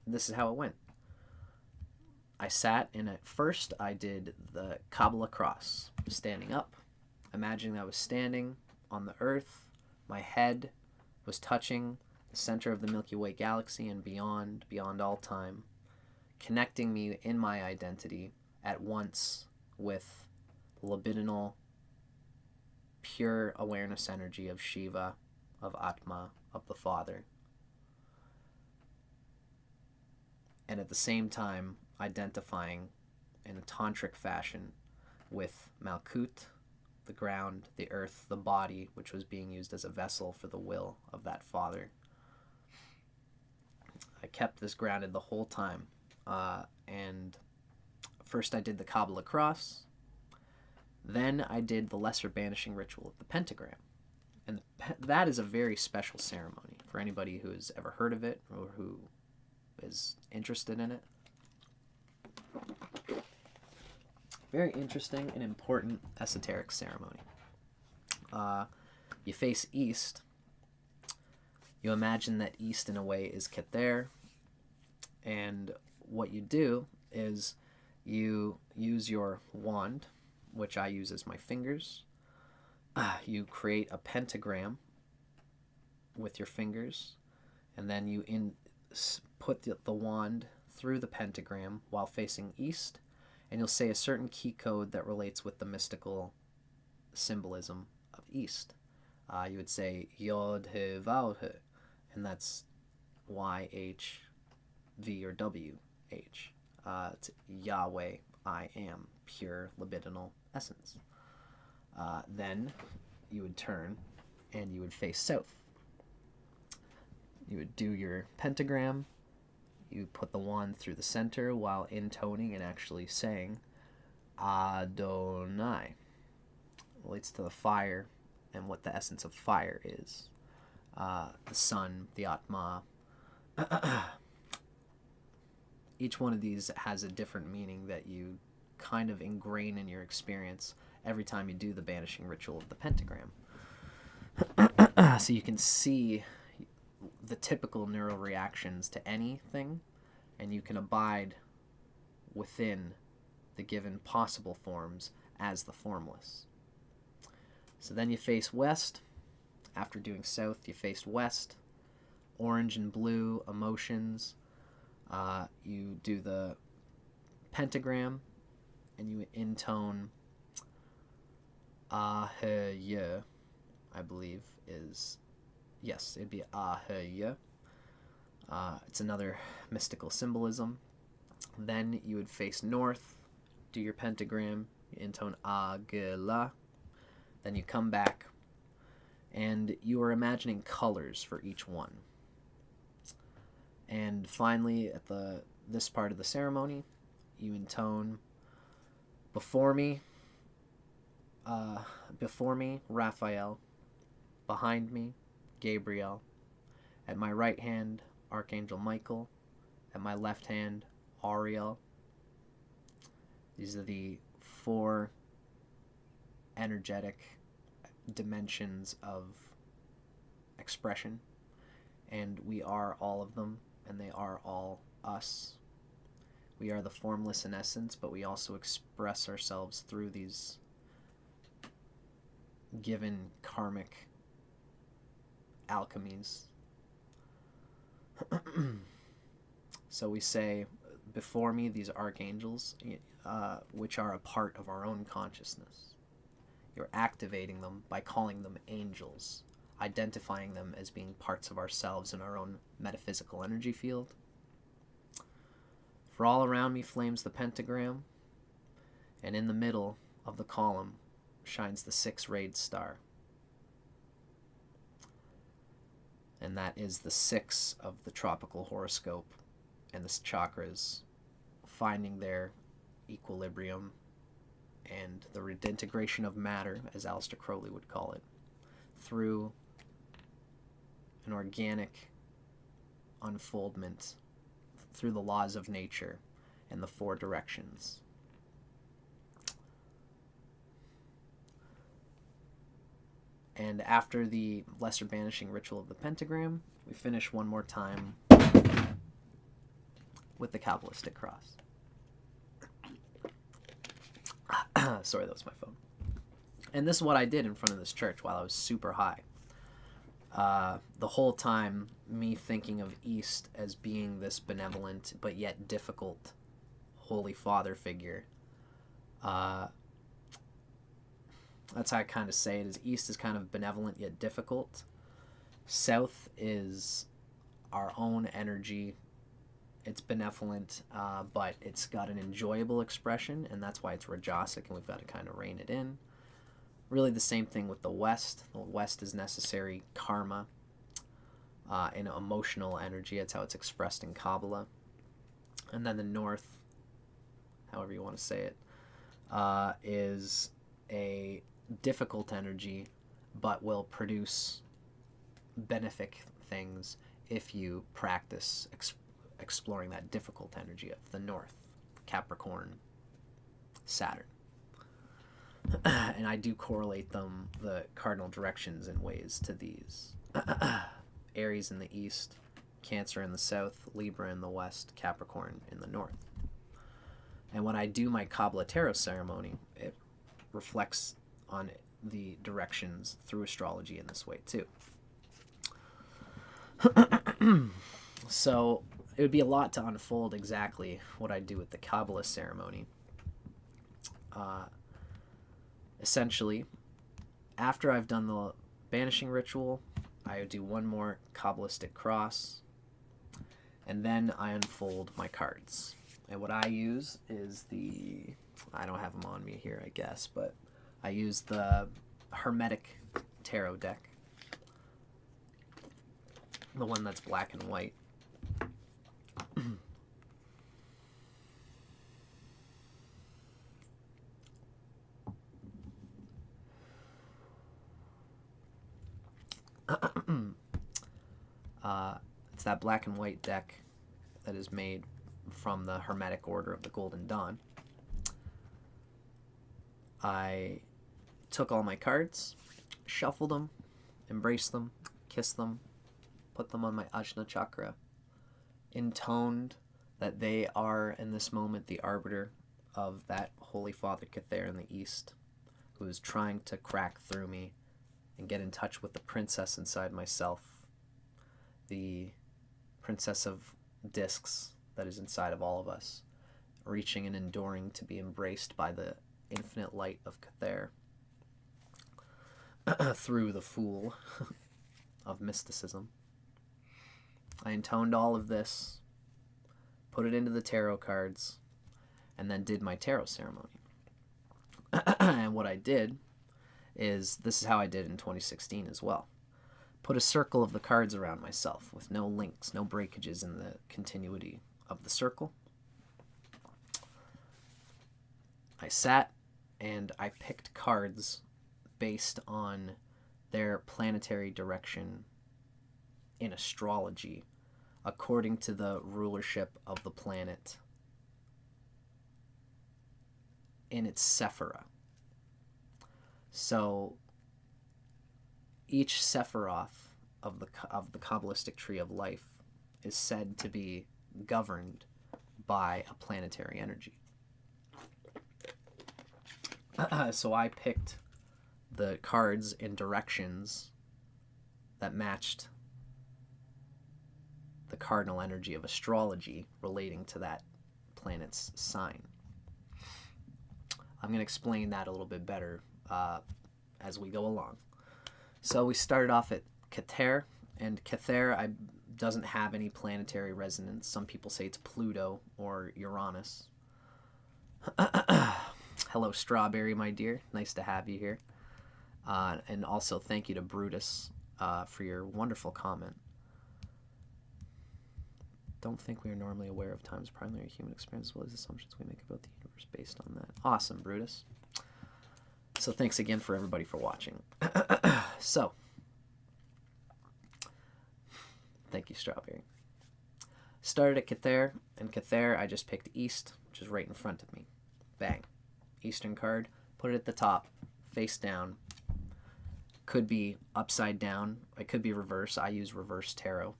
This is how it went. I sat, and at first I did the Kabbalah cross, standing up, imagining I was standing on the earth. My head was touching the center of the Milky Way galaxy and beyond all time, connecting me in my identity at once with libidinal, pure awareness energy of Shiva, of Atma, of the Father. And at the same time, identifying in a tantric fashion with Malkut, the ground, the earth, the body, which was being used as a vessel for the will of that Father. I kept this grounded the whole time. And first I did the Kabbalah cross. Then I did the lesser banishing ritual of the pentagram. And that is a very special ceremony for anybody who has ever heard of it or who is interested in it. Very interesting and important esoteric ceremony. You face east. You imagine that east in a way is Keter. And what you do is you use your wand, which I use as my fingers. You create a pentagram with your fingers, and then you put the wand through the pentagram while facing east, and you'll say a certain key code that relates with the mystical symbolism of east. You would say Yod He Vav He, and that's YH, V or WH. It's Yahweh, I am, pure libidinal essence. Then you would turn and you would face south. You would do your pentagram. You put the wand through the center while intoning and actually saying Adonai. Relates to the fire and what the essence of fire is. The sun, the Atma. Each one of these has a different meaning that you kind of ingrain in your experience every time you do the banishing ritual of the pentagram. So you can see the typical neural reactions to anything, and you can abide within the given possible forms as the formless. So then you face west. After doing south, you face west. Orange and blue emotions. You do the pentagram, and you intone Ahaya, I believe is, yes, it'd be Ahaya. It's another mystical symbolism. Then you would face north, do your pentagram, you intone Agela. Then you come back, and you are imagining colors for each one. And finally, at this part of the ceremony, you intone before me, Raphael, behind me, Gabriel, at my right hand, Archangel Michael, at my left hand, Ariel. These are the 4 energetic dimensions of expression, and we are all of them, and they are all us. We are the formless in essence, but we also express ourselves through these given karmic alchemies. So we say, before me, these archangels, which are a part of our own consciousness. You're activating them by calling them angels, identifying them as being parts of ourselves in our own metaphysical energy field. For all around me flames the pentagram, and in the middle of the column shines the 6-rayed star. And that is the 6 of the tropical horoscope, and the chakras finding their equilibrium and the redintegration of matter, as Aleister Crowley would call it, through an organic unfoldment through the laws of nature and the 4 directions. And after the lesser banishing ritual of the pentagram, we finish one more time with the quabbalistic cross. Sorry, that was my phone. And this is what I did in front of this church while I was super high. The whole time, me thinking of East as being this benevolent but yet difficult Holy Father figure. That's how I kind of say it, is East is kind of benevolent yet difficult. South is our own energy. It's benevolent, but it's got an enjoyable expression, and that's why it's Rajasic, and we've got to kind of rein it in. Really the same thing with the West. The West is necessary karma and emotional energy. That's how it's expressed in Kabbalah. And then the North, however you want to say it, is a difficult energy, but will produce benefic things if you practice exploring that difficult energy of the North, Capricorn, Saturn. And I do correlate them, the cardinal directions, in ways to these. Aries in the East, Cancer in the South, Libra in the West, Capricorn in the North. And when I do my Kabbalah Tarot ceremony, it reflects on the directions through astrology in this way too. So it would be a lot to unfold exactly what I do with the Kabbalah ceremony. Essentially, after I've done the banishing ritual, I would do one more Kabbalistic cross, and then I unfold my cards. And what I use is I don't have them on me here, I guess, but I use the Hermetic Tarot deck, the one that's black and white. It's that black and white deck that is made from the Hermetic Order of the Golden Dawn. I took all my cards, shuffled them, embraced them, kissed them, put them on my Ajna chakra, intoned that they are, in this moment, the arbiter of that Holy Father Cather in the East, who is trying to crack through me and get in touch with the princess inside myself, the princess of discs that is inside of all of us, reaching and enduring to be embraced by the infinite light of Kether through the Fool of mysticism. I intoned all of this, put it into the tarot cards, and then did my tarot ceremony. And what I did is, this is how I did in 2016 as well. Put a circle of the cards around myself with no links, no breakages in the continuity of the circle. I sat and I picked cards based on their planetary direction in astrology according to the rulership of the planet in its Sephirah. So each Sephiroth of the quabbalistic tree of life is said to be governed by a planetary energy. So I picked the cards in directions that matched the cardinal energy of astrology relating to that planet's sign. I'm going to explain that a little bit better as we go along. So we started off at Kether, and Kether doesn't have any planetary resonance. Some people say it's Pluto or Uranus. Hello, Strawberry, my dear. Nice to have you here. And also thank you to Brutus for your wonderful comment. Don't think we are normally aware of time's primary human experience as well as assumptions we make about the universe based on that. Awesome, Brutus. So thanks again for everybody for watching. So, thank you, Strawberry. Started at Kether, and Kether I just picked East, which is right in front of me. Bang. Eastern card, put it at the top, face down. Could be upside down. It could be reverse. I use reverse tarot.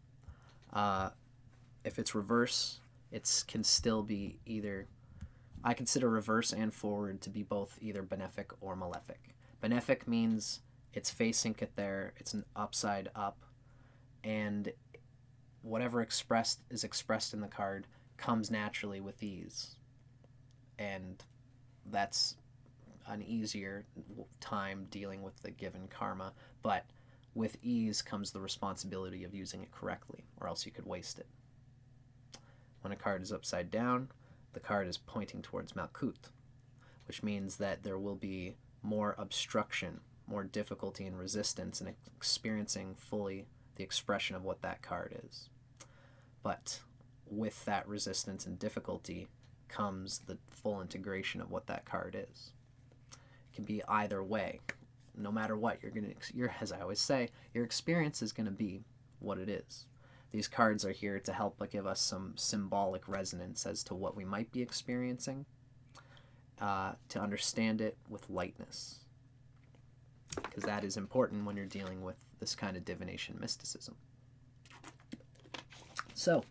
If it's reverse, it can still be either... I consider reverse and forward to be both either benefic or malefic. Benefic means it's facing Kether, it's an upside up, and whatever is expressed in the card comes naturally with ease. And that's an easier time dealing with the given karma, but with ease comes the responsibility of using it correctly, or else you could waste it. When a card is upside down, the card is pointing towards Malkuth, which means that there will be more obstruction, more difficulty and resistance in experiencing fully the expression of what that card is. But with that resistance and difficulty comes the full integration of what that card is. It can be either way. No matter what, as I always say, your experience is going to be what it is. These cards are here to help give us some symbolic resonance as to what we might be experiencing, to understand it with lightness, because that is important when you're dealing with this kind of divination mysticism. So,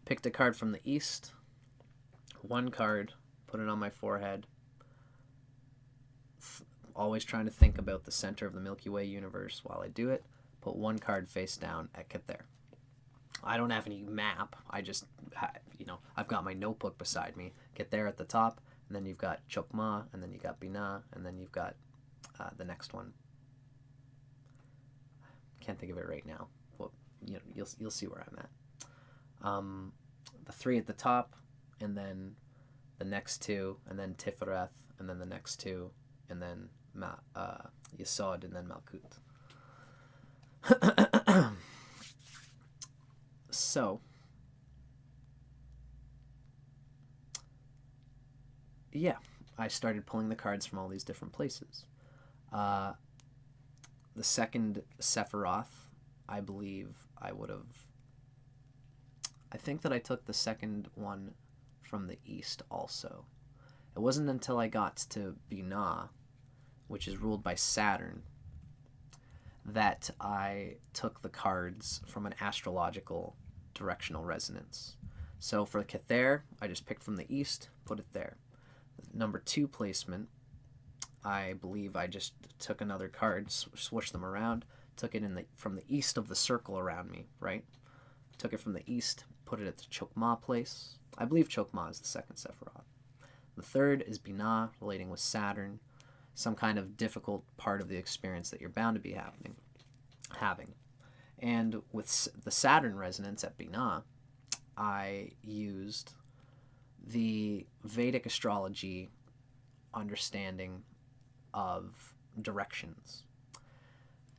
picked a card from the East, one card, put it on my forehead, always trying to think about the center of the Milky Way universe while I do it, put one card face down at Kether. I don't have any map. I just, I've got my notebook beside me. Kether at the top, and then you've got Chokmah, and then you've got Binah, and then you've got the next one. Can't think of it right now. Well, you'll see where I'm at. The three at the top, and then the next two, and then Tiferet, and then the next two, and then Yesod, and then Malkuth. So, yeah, I started pulling the cards from all these different places. The second Sephiroth, I believe I think that I took the second one from the East also. It wasn't until I got to Binah, which is ruled by Saturn, that I took the cards from an astrological directional resonance. So for Kether, I just picked from the East, put it there. The number 2 placement, I believe I just took another card, swished them around, took it from the east of the circle around me, right? Took it from the east, put it at the Chokmah place. I believe Chokmah is the second Sephiroth. The third is Binah, relating with Saturn, some kind of difficult part of the experience that you're bound to be having. And with the Saturn resonance at Binah, I used the Vedic astrology understanding of directions.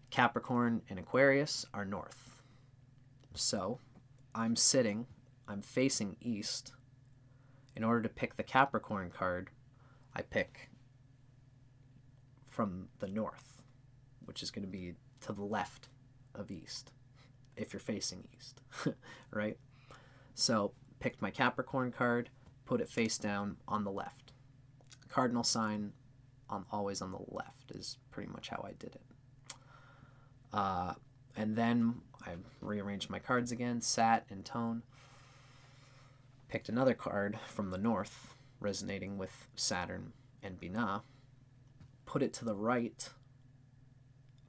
Capricorn and Aquarius are north. So I'm facing east. In order to pick the Capricorn card, I pick from the north, which is going to be to the left of east, if you're facing east, right? So picked my Capricorn card, put it face down on the left. Cardinal sign always on the left is pretty much how I did it. And then I rearranged my cards again, sat in tone, picked another card from the north, resonating with Saturn and Binah, put it to the right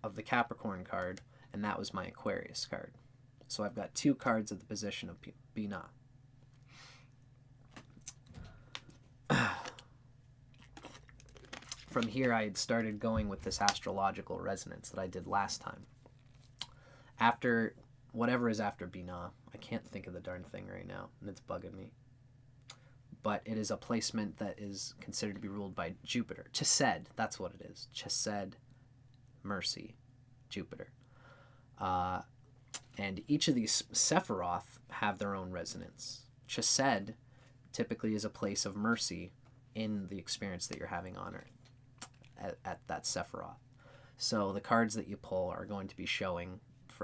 of the Capricorn card, and that was my Aquarius card. So I've got 2 cards at the position of Binah. From here, I had started going with this astrological resonance that I did last time. After whatever is after Binah, I can't think of the darn thing right now, and it's bugging me. But it is a placement that is considered to be ruled by Jupiter. Chesed, that's what it is. Chesed, mercy, Jupiter. And each of these Sephiroth have their own resonance. Chesed typically is a place of mercy in the experience that you're having on Earth at that Sephiroth. So the cards that you pull are going to be showing,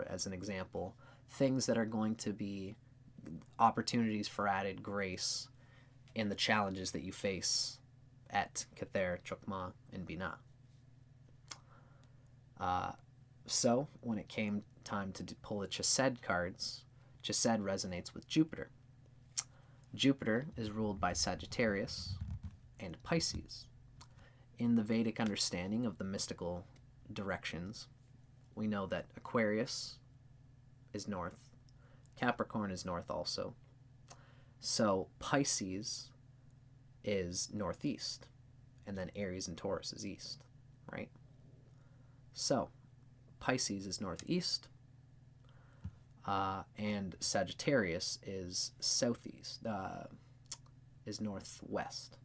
as an example, things that are going to be opportunities for added grace in the challenges that you face at Kether, Chokmah, and Binah. So when it came time to pull the Chesed cards, Chesed resonates with Jupiter. Jupiter is ruled by Sagittarius and Pisces. In the Vedic understanding of the mystical directions, we know that Aquarius is north, Capricorn is north also. So Pisces is northeast, and then Aries and Taurus is east, right? So Pisces is northeast, and Sagittarius is southeast, is northwest,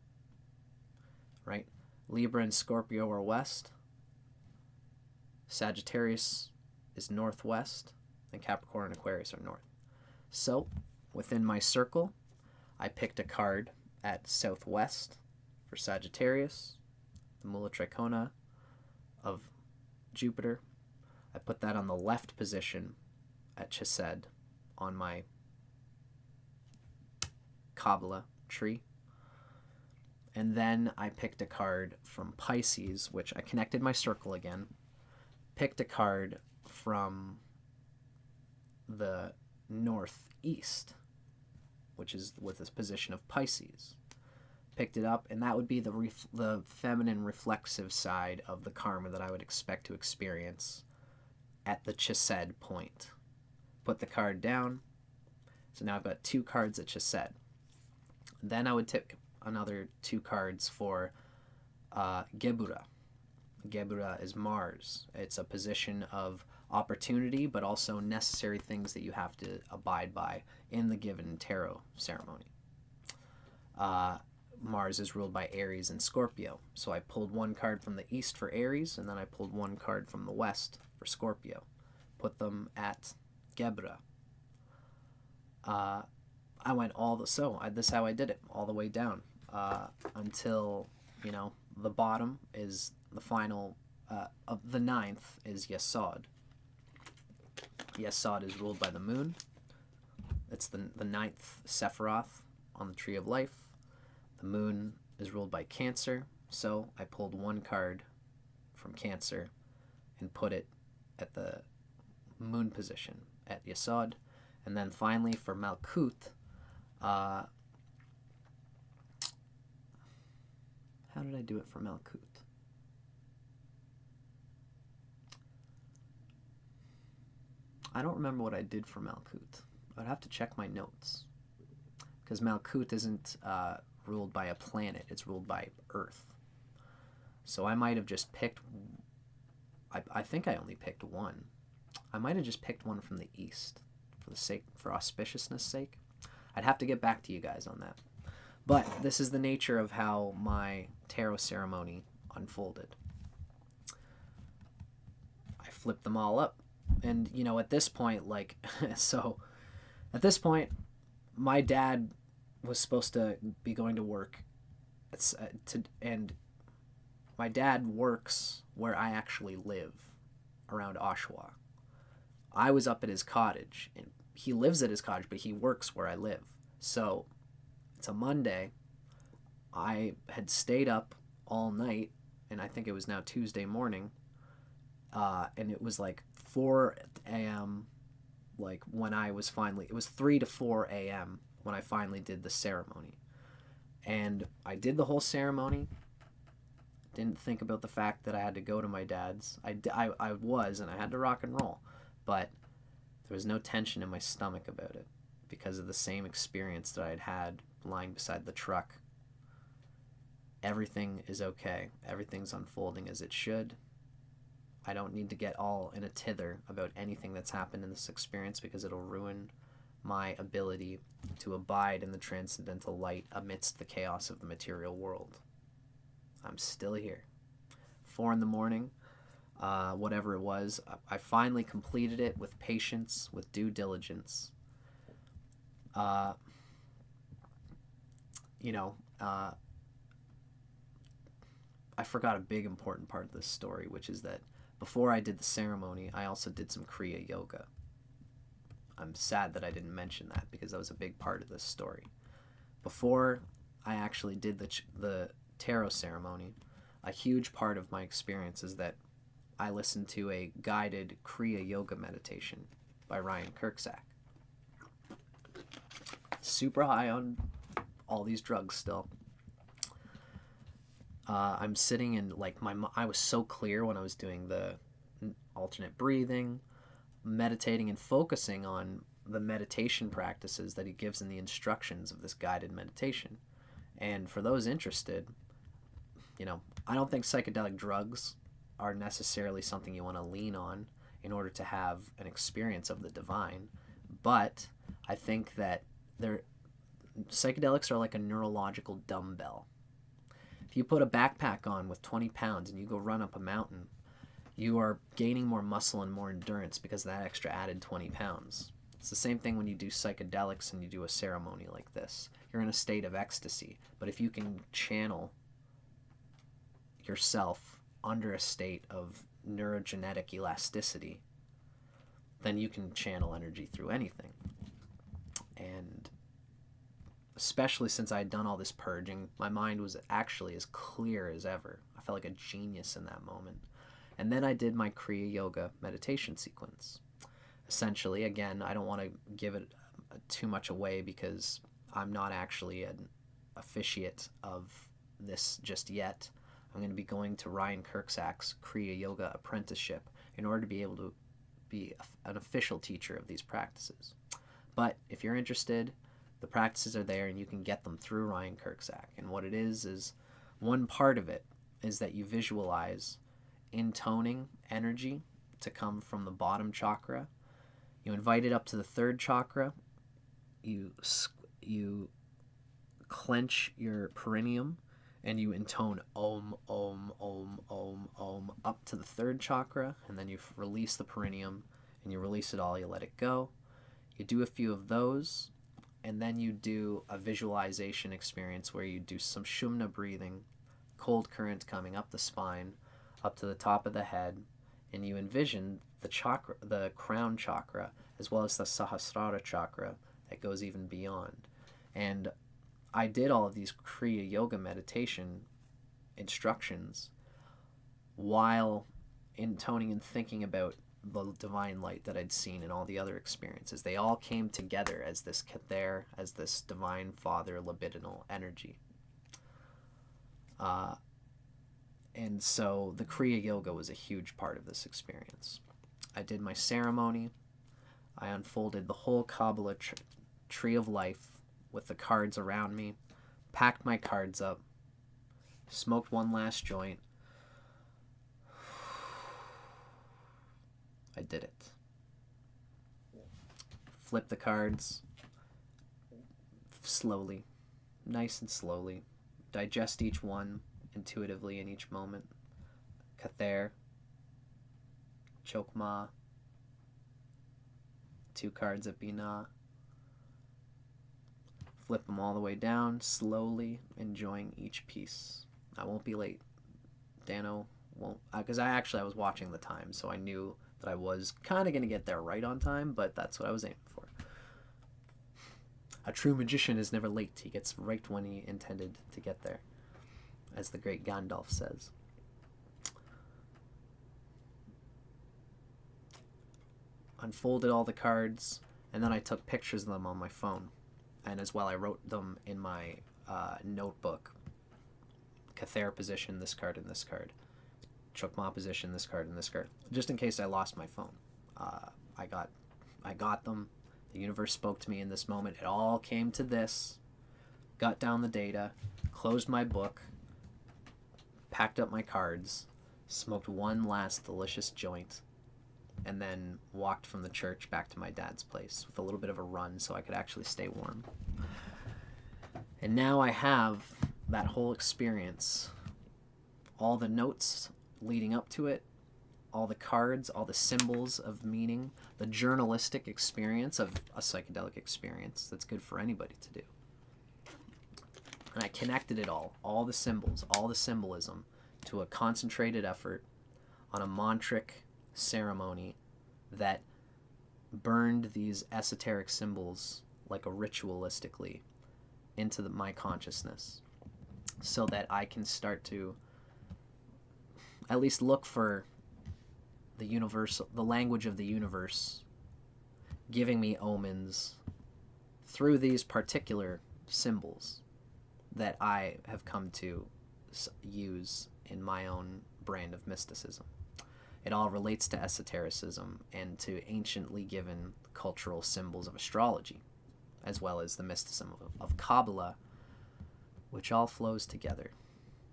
right? Libra and Scorpio are west, Sagittarius is northwest, and Capricorn and Aquarius are north. So within my circle, I picked a card at southwest for Sagittarius, the Mula Tricona of Jupiter. I put that on the left position at Chesed on my Kabbalah tree. And then I picked a card from Pisces, which I connected my circle again, picked a card from the northeast, which is with this position of Pisces. Picked it up, and that would be the feminine reflexive side of the karma that I would expect to experience at the Chesed point. Put the card down. So now I've got 2 cards at Chesed. Then I would take another 2 cards for Gebura. Gebura is Mars. It's a position of opportunity, but also necessary things that you have to abide by in the given tarot ceremony. Mars is ruled by Aries and Scorpio. So I pulled 1 card from the east for Aries, and then I pulled 1 card from the west for Scorpio. Put them at Gebra. I went this is how I did it, all the way down until, the bottom is the final, of the 9th is Yesod. Yesod is ruled by the moon. It's the 9th Sephiroth on the Tree of Life. The moon is ruled by Cancer, so I pulled 1 card from Cancer and put it at the moon position at Yesod. And then finally for Malkuth, how did I do it for Malkuth? I don't remember what I did for Malkuth. I'd have to check my notes, because Malkut isn't ruled by a planet, it's ruled by Earth. So I might have just picked, I think I only picked one. I might have just picked one from the east for auspiciousness sake. I'd have to get back to you guys on that. But this is the nature of how my tarot ceremony unfolded. I flipped them all up. And, you know, at this point, like, so at this point, my dad was supposed to be going to work. And my dad works where I actually live, around Oshawa. I was up at his cottage, and he lives at his cottage, but he works where I live. So it's a Monday. I had stayed up all night, and I think it was now Tuesday morning, and it was like 4 a.m. like when I was finally, it was 3 to 4 a.m. when I finally did the ceremony. And I did the whole ceremony. Didn't think about the fact that I had to go to my dad's. I was, and I had to rock and roll. But there was no tension in my stomach about it because of the same experience that I had had lying beside the truck. Everything is okay. Everything's unfolding as it should. I don't need to get all in a tither about anything that's happened in this experience because it'll ruin my ability to abide in the transcendental light amidst the chaos of the material world. I'm still here. 4 a.m, whatever it was, I finally completed it with patience, with due diligence. I forgot a big important part of this story, which is that before I did the ceremony, I also did some Kriya Yoga. I'm sad that I didn't mention that because that was a big part of this story. Before I actually did the tarot ceremony, a huge part of my experience is that I listened to a guided Kriya Yoga meditation by Ryan Kirksack. Super high on all these drugs still. I'm sitting in, like, I was so clear when I was doing the alternate breathing, meditating and focusing on the meditation practices that he gives in the instructions of this guided meditation. And for those interested, I don't think psychedelic drugs are necessarily something you want to lean on in order to have an experience of the divine, but I think that psychedelics are like a neurological dumbbell. If you put a backpack on with 20 pounds and you go run up a mountain, you are gaining more muscle and more endurance because of that extra added 20 pounds. It's the same thing when you do psychedelics and you do a ceremony like this. You're in a state of ecstasy, but if you can channel yourself under a state of neurogenetic elasticity, then you can channel energy through anything. And especially since I had done all this purging, my mind was actually as clear as ever. I felt like a genius in that moment. And then I did my Kriya Yoga meditation sequence. Essentially, again, I don't want to give it too much away because I'm not actually an officiate of this just yet. I'm going to be going to Ryan Kirksack's Kriya Yoga apprenticeship in order to be able to be an official teacher of these practices. But if you're interested, the practices are there and you can get them through Ryan Kirksack. And what it is one part of it is that you visualize intoning energy to come from the bottom chakra. You invite it up to the third chakra. You clench your perineum and you intone Om, Om, Om, Om, Om up to the third chakra, and then you release the perineum and you release it all, you let it go. You do a few of those, and then you do a visualization experience where you do some Shumna breathing, cold current coming up the spine, up to the top of the head, and you envision the chakra, the crown chakra, as well as the Sahasrara chakra that goes even beyond. And I did all of these Kriya Yoga meditation instructions while intoning and thinking about the divine light that I'd seen in all the other experiences. They all came together as this Kether, as this divine father libidinal energy. And so the Kriya Yoga was a huge part of this experience. I did my ceremony. I unfolded the whole Kabbalah tree of life with the cards around me, packed my cards up, smoked one last joint. I did it. Flip the cards slowly, nice and slowly. Digest each one intuitively in each moment. Kather, Chokmah, 2 cards of Binah. Flip them all the way down, slowly enjoying each piece. I won't be late. Dano won't, because I was watching the time, so I knew that I was kind of going to get there right on time, but that's what I was aiming for. A true magician is never late. He gets right when he intended to get there, as the great Gandalf says. Unfolded all the cards, and then I took pictures of them on my phone. And as well, I wrote them in my notebook. Kather position, this card and this card. Chokmah position, this card and this card. Just in case I lost my phone. I got them. The universe spoke to me in this moment. It all came to this. Got down the data. Closed my book. Packed up my cards. Smoked one last delicious joint. And then walked from the church back to my dad's place with a little bit of a run so I could actually stay warm. And now I have that whole experience, all the notes leading up to it, all the cards, all the symbols of meaning, the journalistic experience of a psychedelic experience that's good for anybody to do. And I connected it all the symbols, all the symbolism, to a concentrated effort on a mantric ceremony that burned these esoteric symbols like a ritualistically into my consciousness, so that I can start to at least look for the universal, the language of the universe, giving me omens through these particular symbols that I have come to use in my own brand of mysticism. It all relates to esotericism and to anciently given cultural symbols of astrology, as well as the mysticism of Kabbalah, which all flows together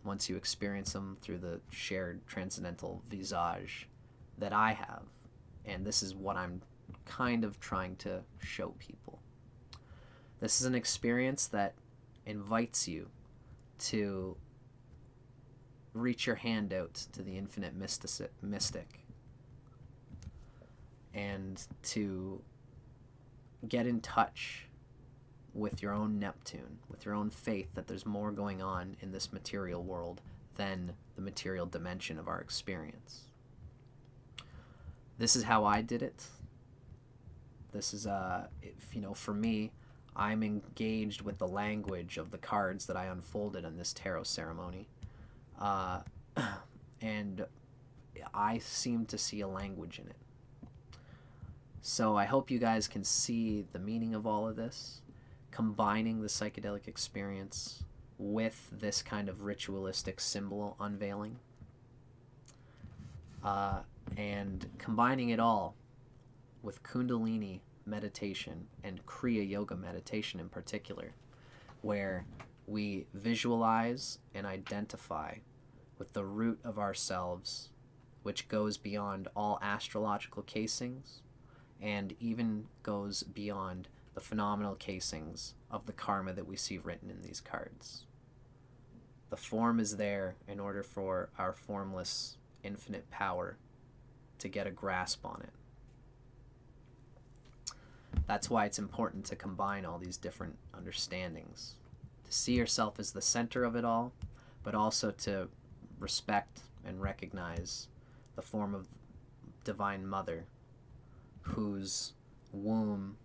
once you experience them through the shared transcendental visage that I have. And this is what I'm kind of trying to show people. This is an experience that invites you to reach your hand out to the infinite mystic and to get in touch with your own Neptune, with your own faith that there's more going on in this material world than the material dimension of our experience. This is how I did it. This is, for me, I'm engaged with the language of the cards that I unfolded in this tarot ceremony. And I seem to see a language in it. So I hope you guys can see the meaning of all of this, combining the psychedelic experience with this kind of ritualistic symbol unveiling, and combining it all with Kundalini meditation and Kriya Yoga meditation in particular, where we visualize and identify with the root of ourselves, which goes beyond all astrological casings and even goes beyond the phenomenal casings of the karma that we see written in these cards. The form is there in order for our formless, infinite power to get a grasp on it. That's why it's important to combine all these different understandings, to see yourself as the center of it all, but also to respect and recognize the form of Divine Mother, whose womb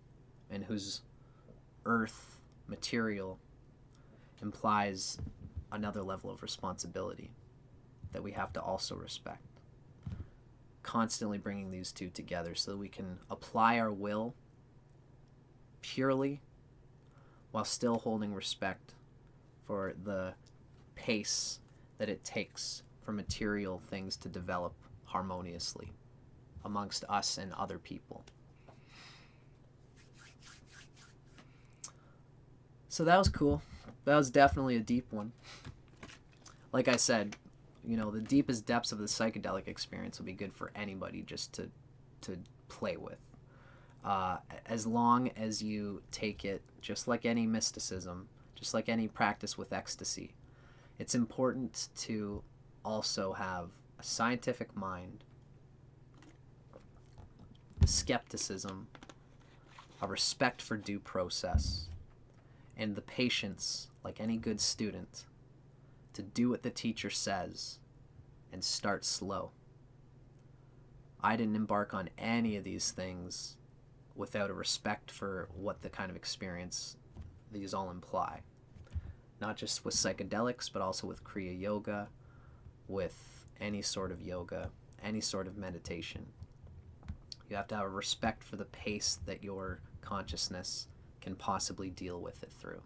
and whose earth material implies another level of responsibility that we have to also respect. Constantly bringing these two together so that we can apply our will purely while still holding respect for the pace that it takes for material things to develop harmoniously amongst us and other people. So that was cool. That was definitely a deep one. Like I said, the deepest depths of the psychedelic experience will be good for anybody just to play with. As long as you take it, just like any mysticism, just like any practice with ecstasy, it's important to also have a scientific mind, skepticism, a respect for due process, and the patience, like any good student, to do what the teacher says and start slow. I didn't embark on any of these things without a respect for what the kind of experience these all imply. Not just with psychedelics, but also with Kriya Yoga, with any sort of yoga, any sort of meditation. You have to have a respect for the pace that your consciousness can possibly deal with it through.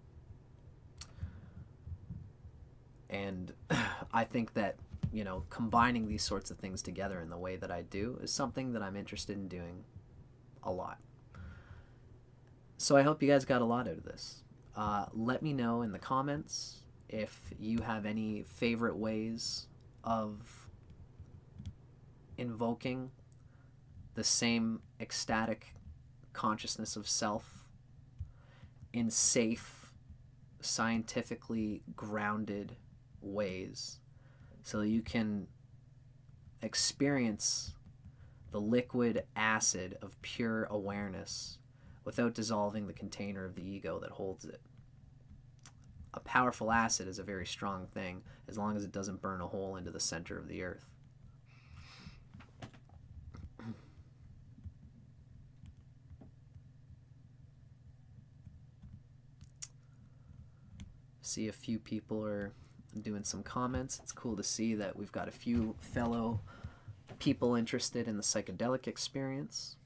And I think that, combining these sorts of things together in the way that I do is something that I'm interested in doing a lot. So I hope you guys got a lot out of this. Let me know in the comments if you have any favorite ways of invoking the same ecstatic consciousness of self in safe, scientifically grounded ways, so that you can experience the liquid acid of pure awareness without dissolving the container of the ego that holds it. A powerful acid is a very strong thing, as long as it doesn't burn a hole into the center of the earth. See a few people are doing some comments. It's cool to see that we've got a few fellow people interested in the psychedelic experience.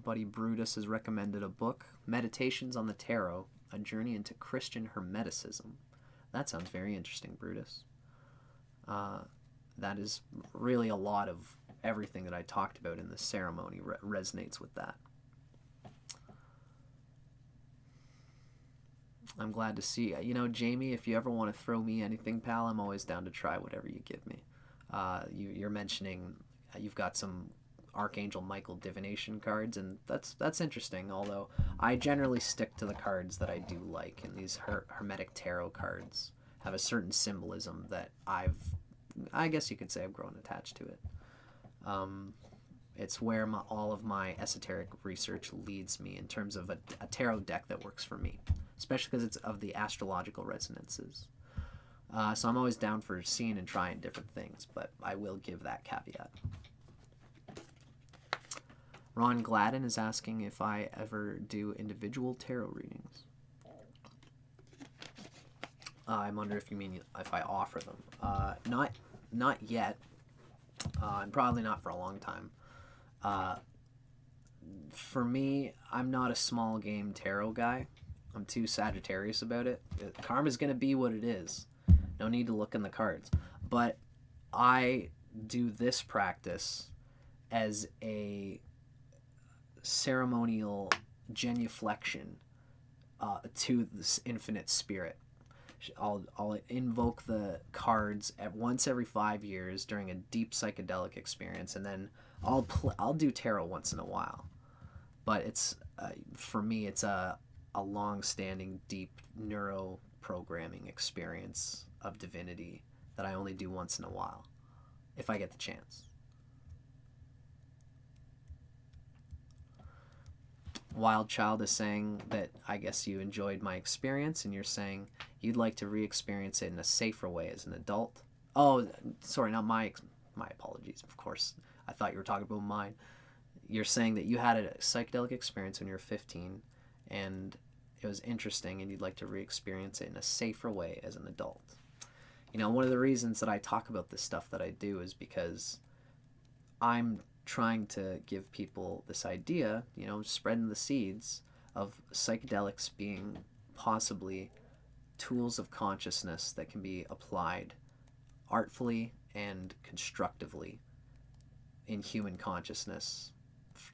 Buddy Brutus has recommended a book, Meditations on the Tarot, A Journey into Christian Hermeticism. That sounds very interesting, Brutus. That is really a lot of everything that I talked about in this ceremony resonates with that. I'm glad to see. Jamie, if you ever want to throw me anything, pal, I'm always down to try whatever you give me. You're mentioning you've got some Archangel Michael divination cards, and that's interesting, although I generally stick to the cards that I do like, and these Hermetic Tarot cards have a certain symbolism that I guess you could say I've grown attached to it. It's where all of my esoteric research leads me in terms of a tarot deck that works for me, especially because it's of the astrological resonances. So I'm always down for seeing and trying different things, but I will give that caveat. Ron Gladden is asking if I ever do individual tarot readings. I wonder if you mean if I offer them. Not yet, and probably not for a long time. For me, I'm not a small game tarot guy. I'm too Sagittarius about it. Karma's going to be what it is. No need to look in the cards. But I do this practice as a ceremonial genuflection to this infinite spirit. I'll invoke the cards once every 5 years during a deep psychedelic experience, and then I'll do tarot once in a while. But it's for me, it's a long-standing, deep neuro-programming experience of divinity that I only do once in a while, if I get the chance. Wild Child is saying that I guess you enjoyed my experience, and you're saying you'd like to re-experience it in a safer way as an adult. Oh, sorry, not my apologies, of course. I thought you were talking about mine. You're saying that you had a psychedelic experience when you were 15, and it was interesting, and you'd like to re-experience it in a safer way as an adult. One of the reasons that I talk about this stuff that I do is because I'm trying to give people this idea, spreading the seeds of psychedelics being possibly tools of consciousness that can be applied artfully and constructively in human consciousness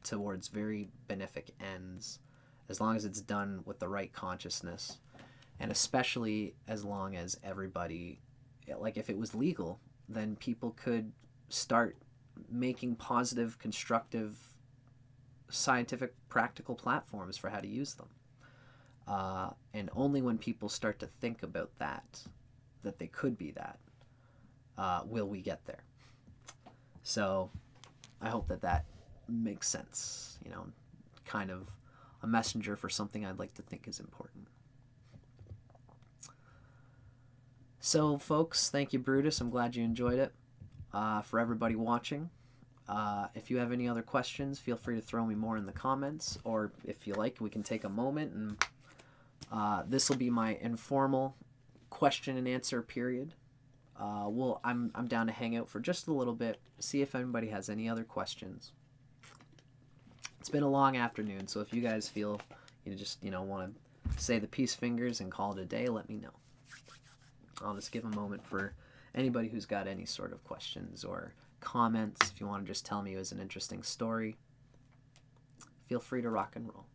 towards very benefic ends, as long as it's done with the right consciousness And especially as long as everybody, like if it was legal, then people could start making positive, constructive, scientific, practical platforms for how to use them. And only when people start to think about that they could be that, will we get there. So I hope that makes sense, you know, kind of a messenger for something I'd like to think is important. So folks, thank you, Brutus. I'm glad you enjoyed it. For everybody watching, if you have any other questions, feel free to throw me more in the comments, or if you like, we can take a moment and this will be my informal question and answer period. I'm down to hang out for just a little bit, see if anybody has any other questions. It's been a long afternoon, so if you guys feel you just, you know, want to say the peace fingers and call it a day, let me know. I'll just give a moment for anybody who's got any sort of questions or comments. If you want to just tell me it was an interesting story, feel free to rock and roll.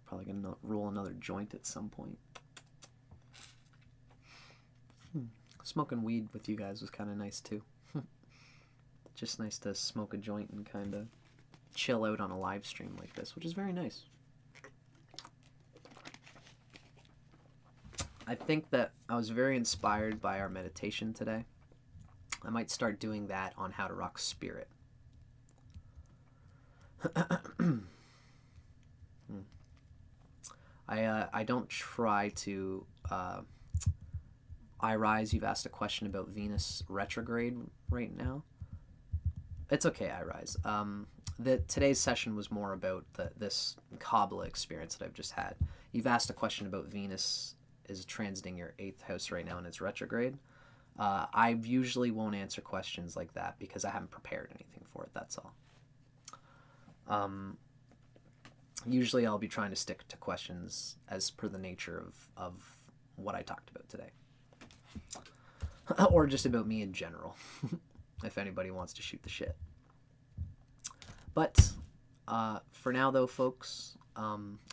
Probably gonna roll another joint at some point. Smoking weed with you guys was kind of nice too. Just nice to smoke a joint and kind of chill out on a live stream like this, which is very nice. I think that I was very inspired by our meditation today. I might start doing that on How to Rock Spirit. I don't try to... iRise, you've asked a question about Venus retrograde right now. It's okay, iRise. Today's session was more about this Kabbalah experience that I've just had. You've asked a question about Venus is transiting your 8th house right now and it's retrograde. I usually won't answer questions like that because I haven't prepared anything for it, that's all. Usually I'll be trying to stick to questions as per the nature of what I talked about today. Or just about me in general, if anybody wants to shoot the shit. But for now, though, folks,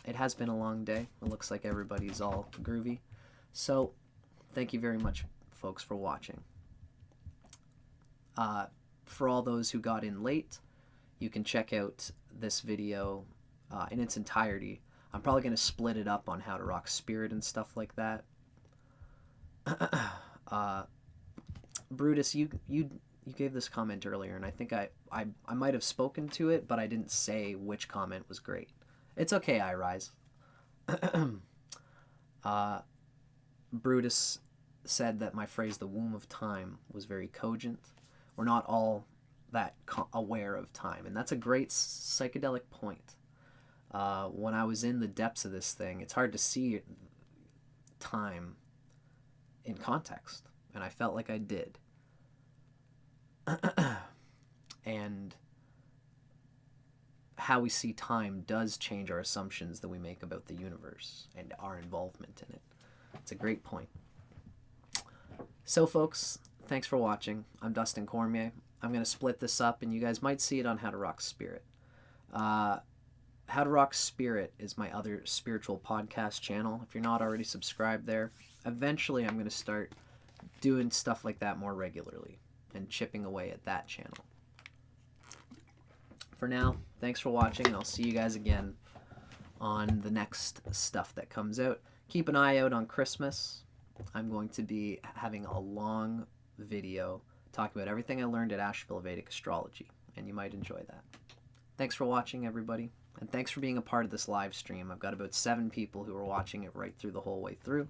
it has been a long day. It looks like everybody's all groovy. So thank you very much, folks, for watching. For all those who got in late, you can check out this video in its entirety. I'm probably going to split it up on How to Rock Spirit and stuff like that. Brutus, you gave this comment earlier, and I think I might have spoken to it, but I didn't say which comment was great. It's okay, iRise. Brutus said that my phrase, the womb of time, was very cogent. We're not all that aware of time, and that's a great psychedelic point. When I was in the depths of this thing, it's hard to see time in context, and I felt like I did. And how we see time does change our assumptions that we make about the universe and our involvement in it. It's a great point. So folks, thanks for watching. I'm Dustin Cormier. I'm going to split this up, and you guys might see it on How to Rock Spirit. How to Rock Spirit is my other spiritual podcast channel. If you're not already subscribed there, eventually I'm going to start doing stuff like that more regularly and chipping away at that channel. For now, thanks for watching, and I'll see you guys again on the next stuff that comes out. Keep an eye out on Christmas. I'm going to be having a long video talking about everything I learned at Asheville Vedic Astrology, and you might enjoy that. Thanks for watching, everybody, and thanks for being a part of this live stream. I've got about 7 people who are watching it right through the whole way through.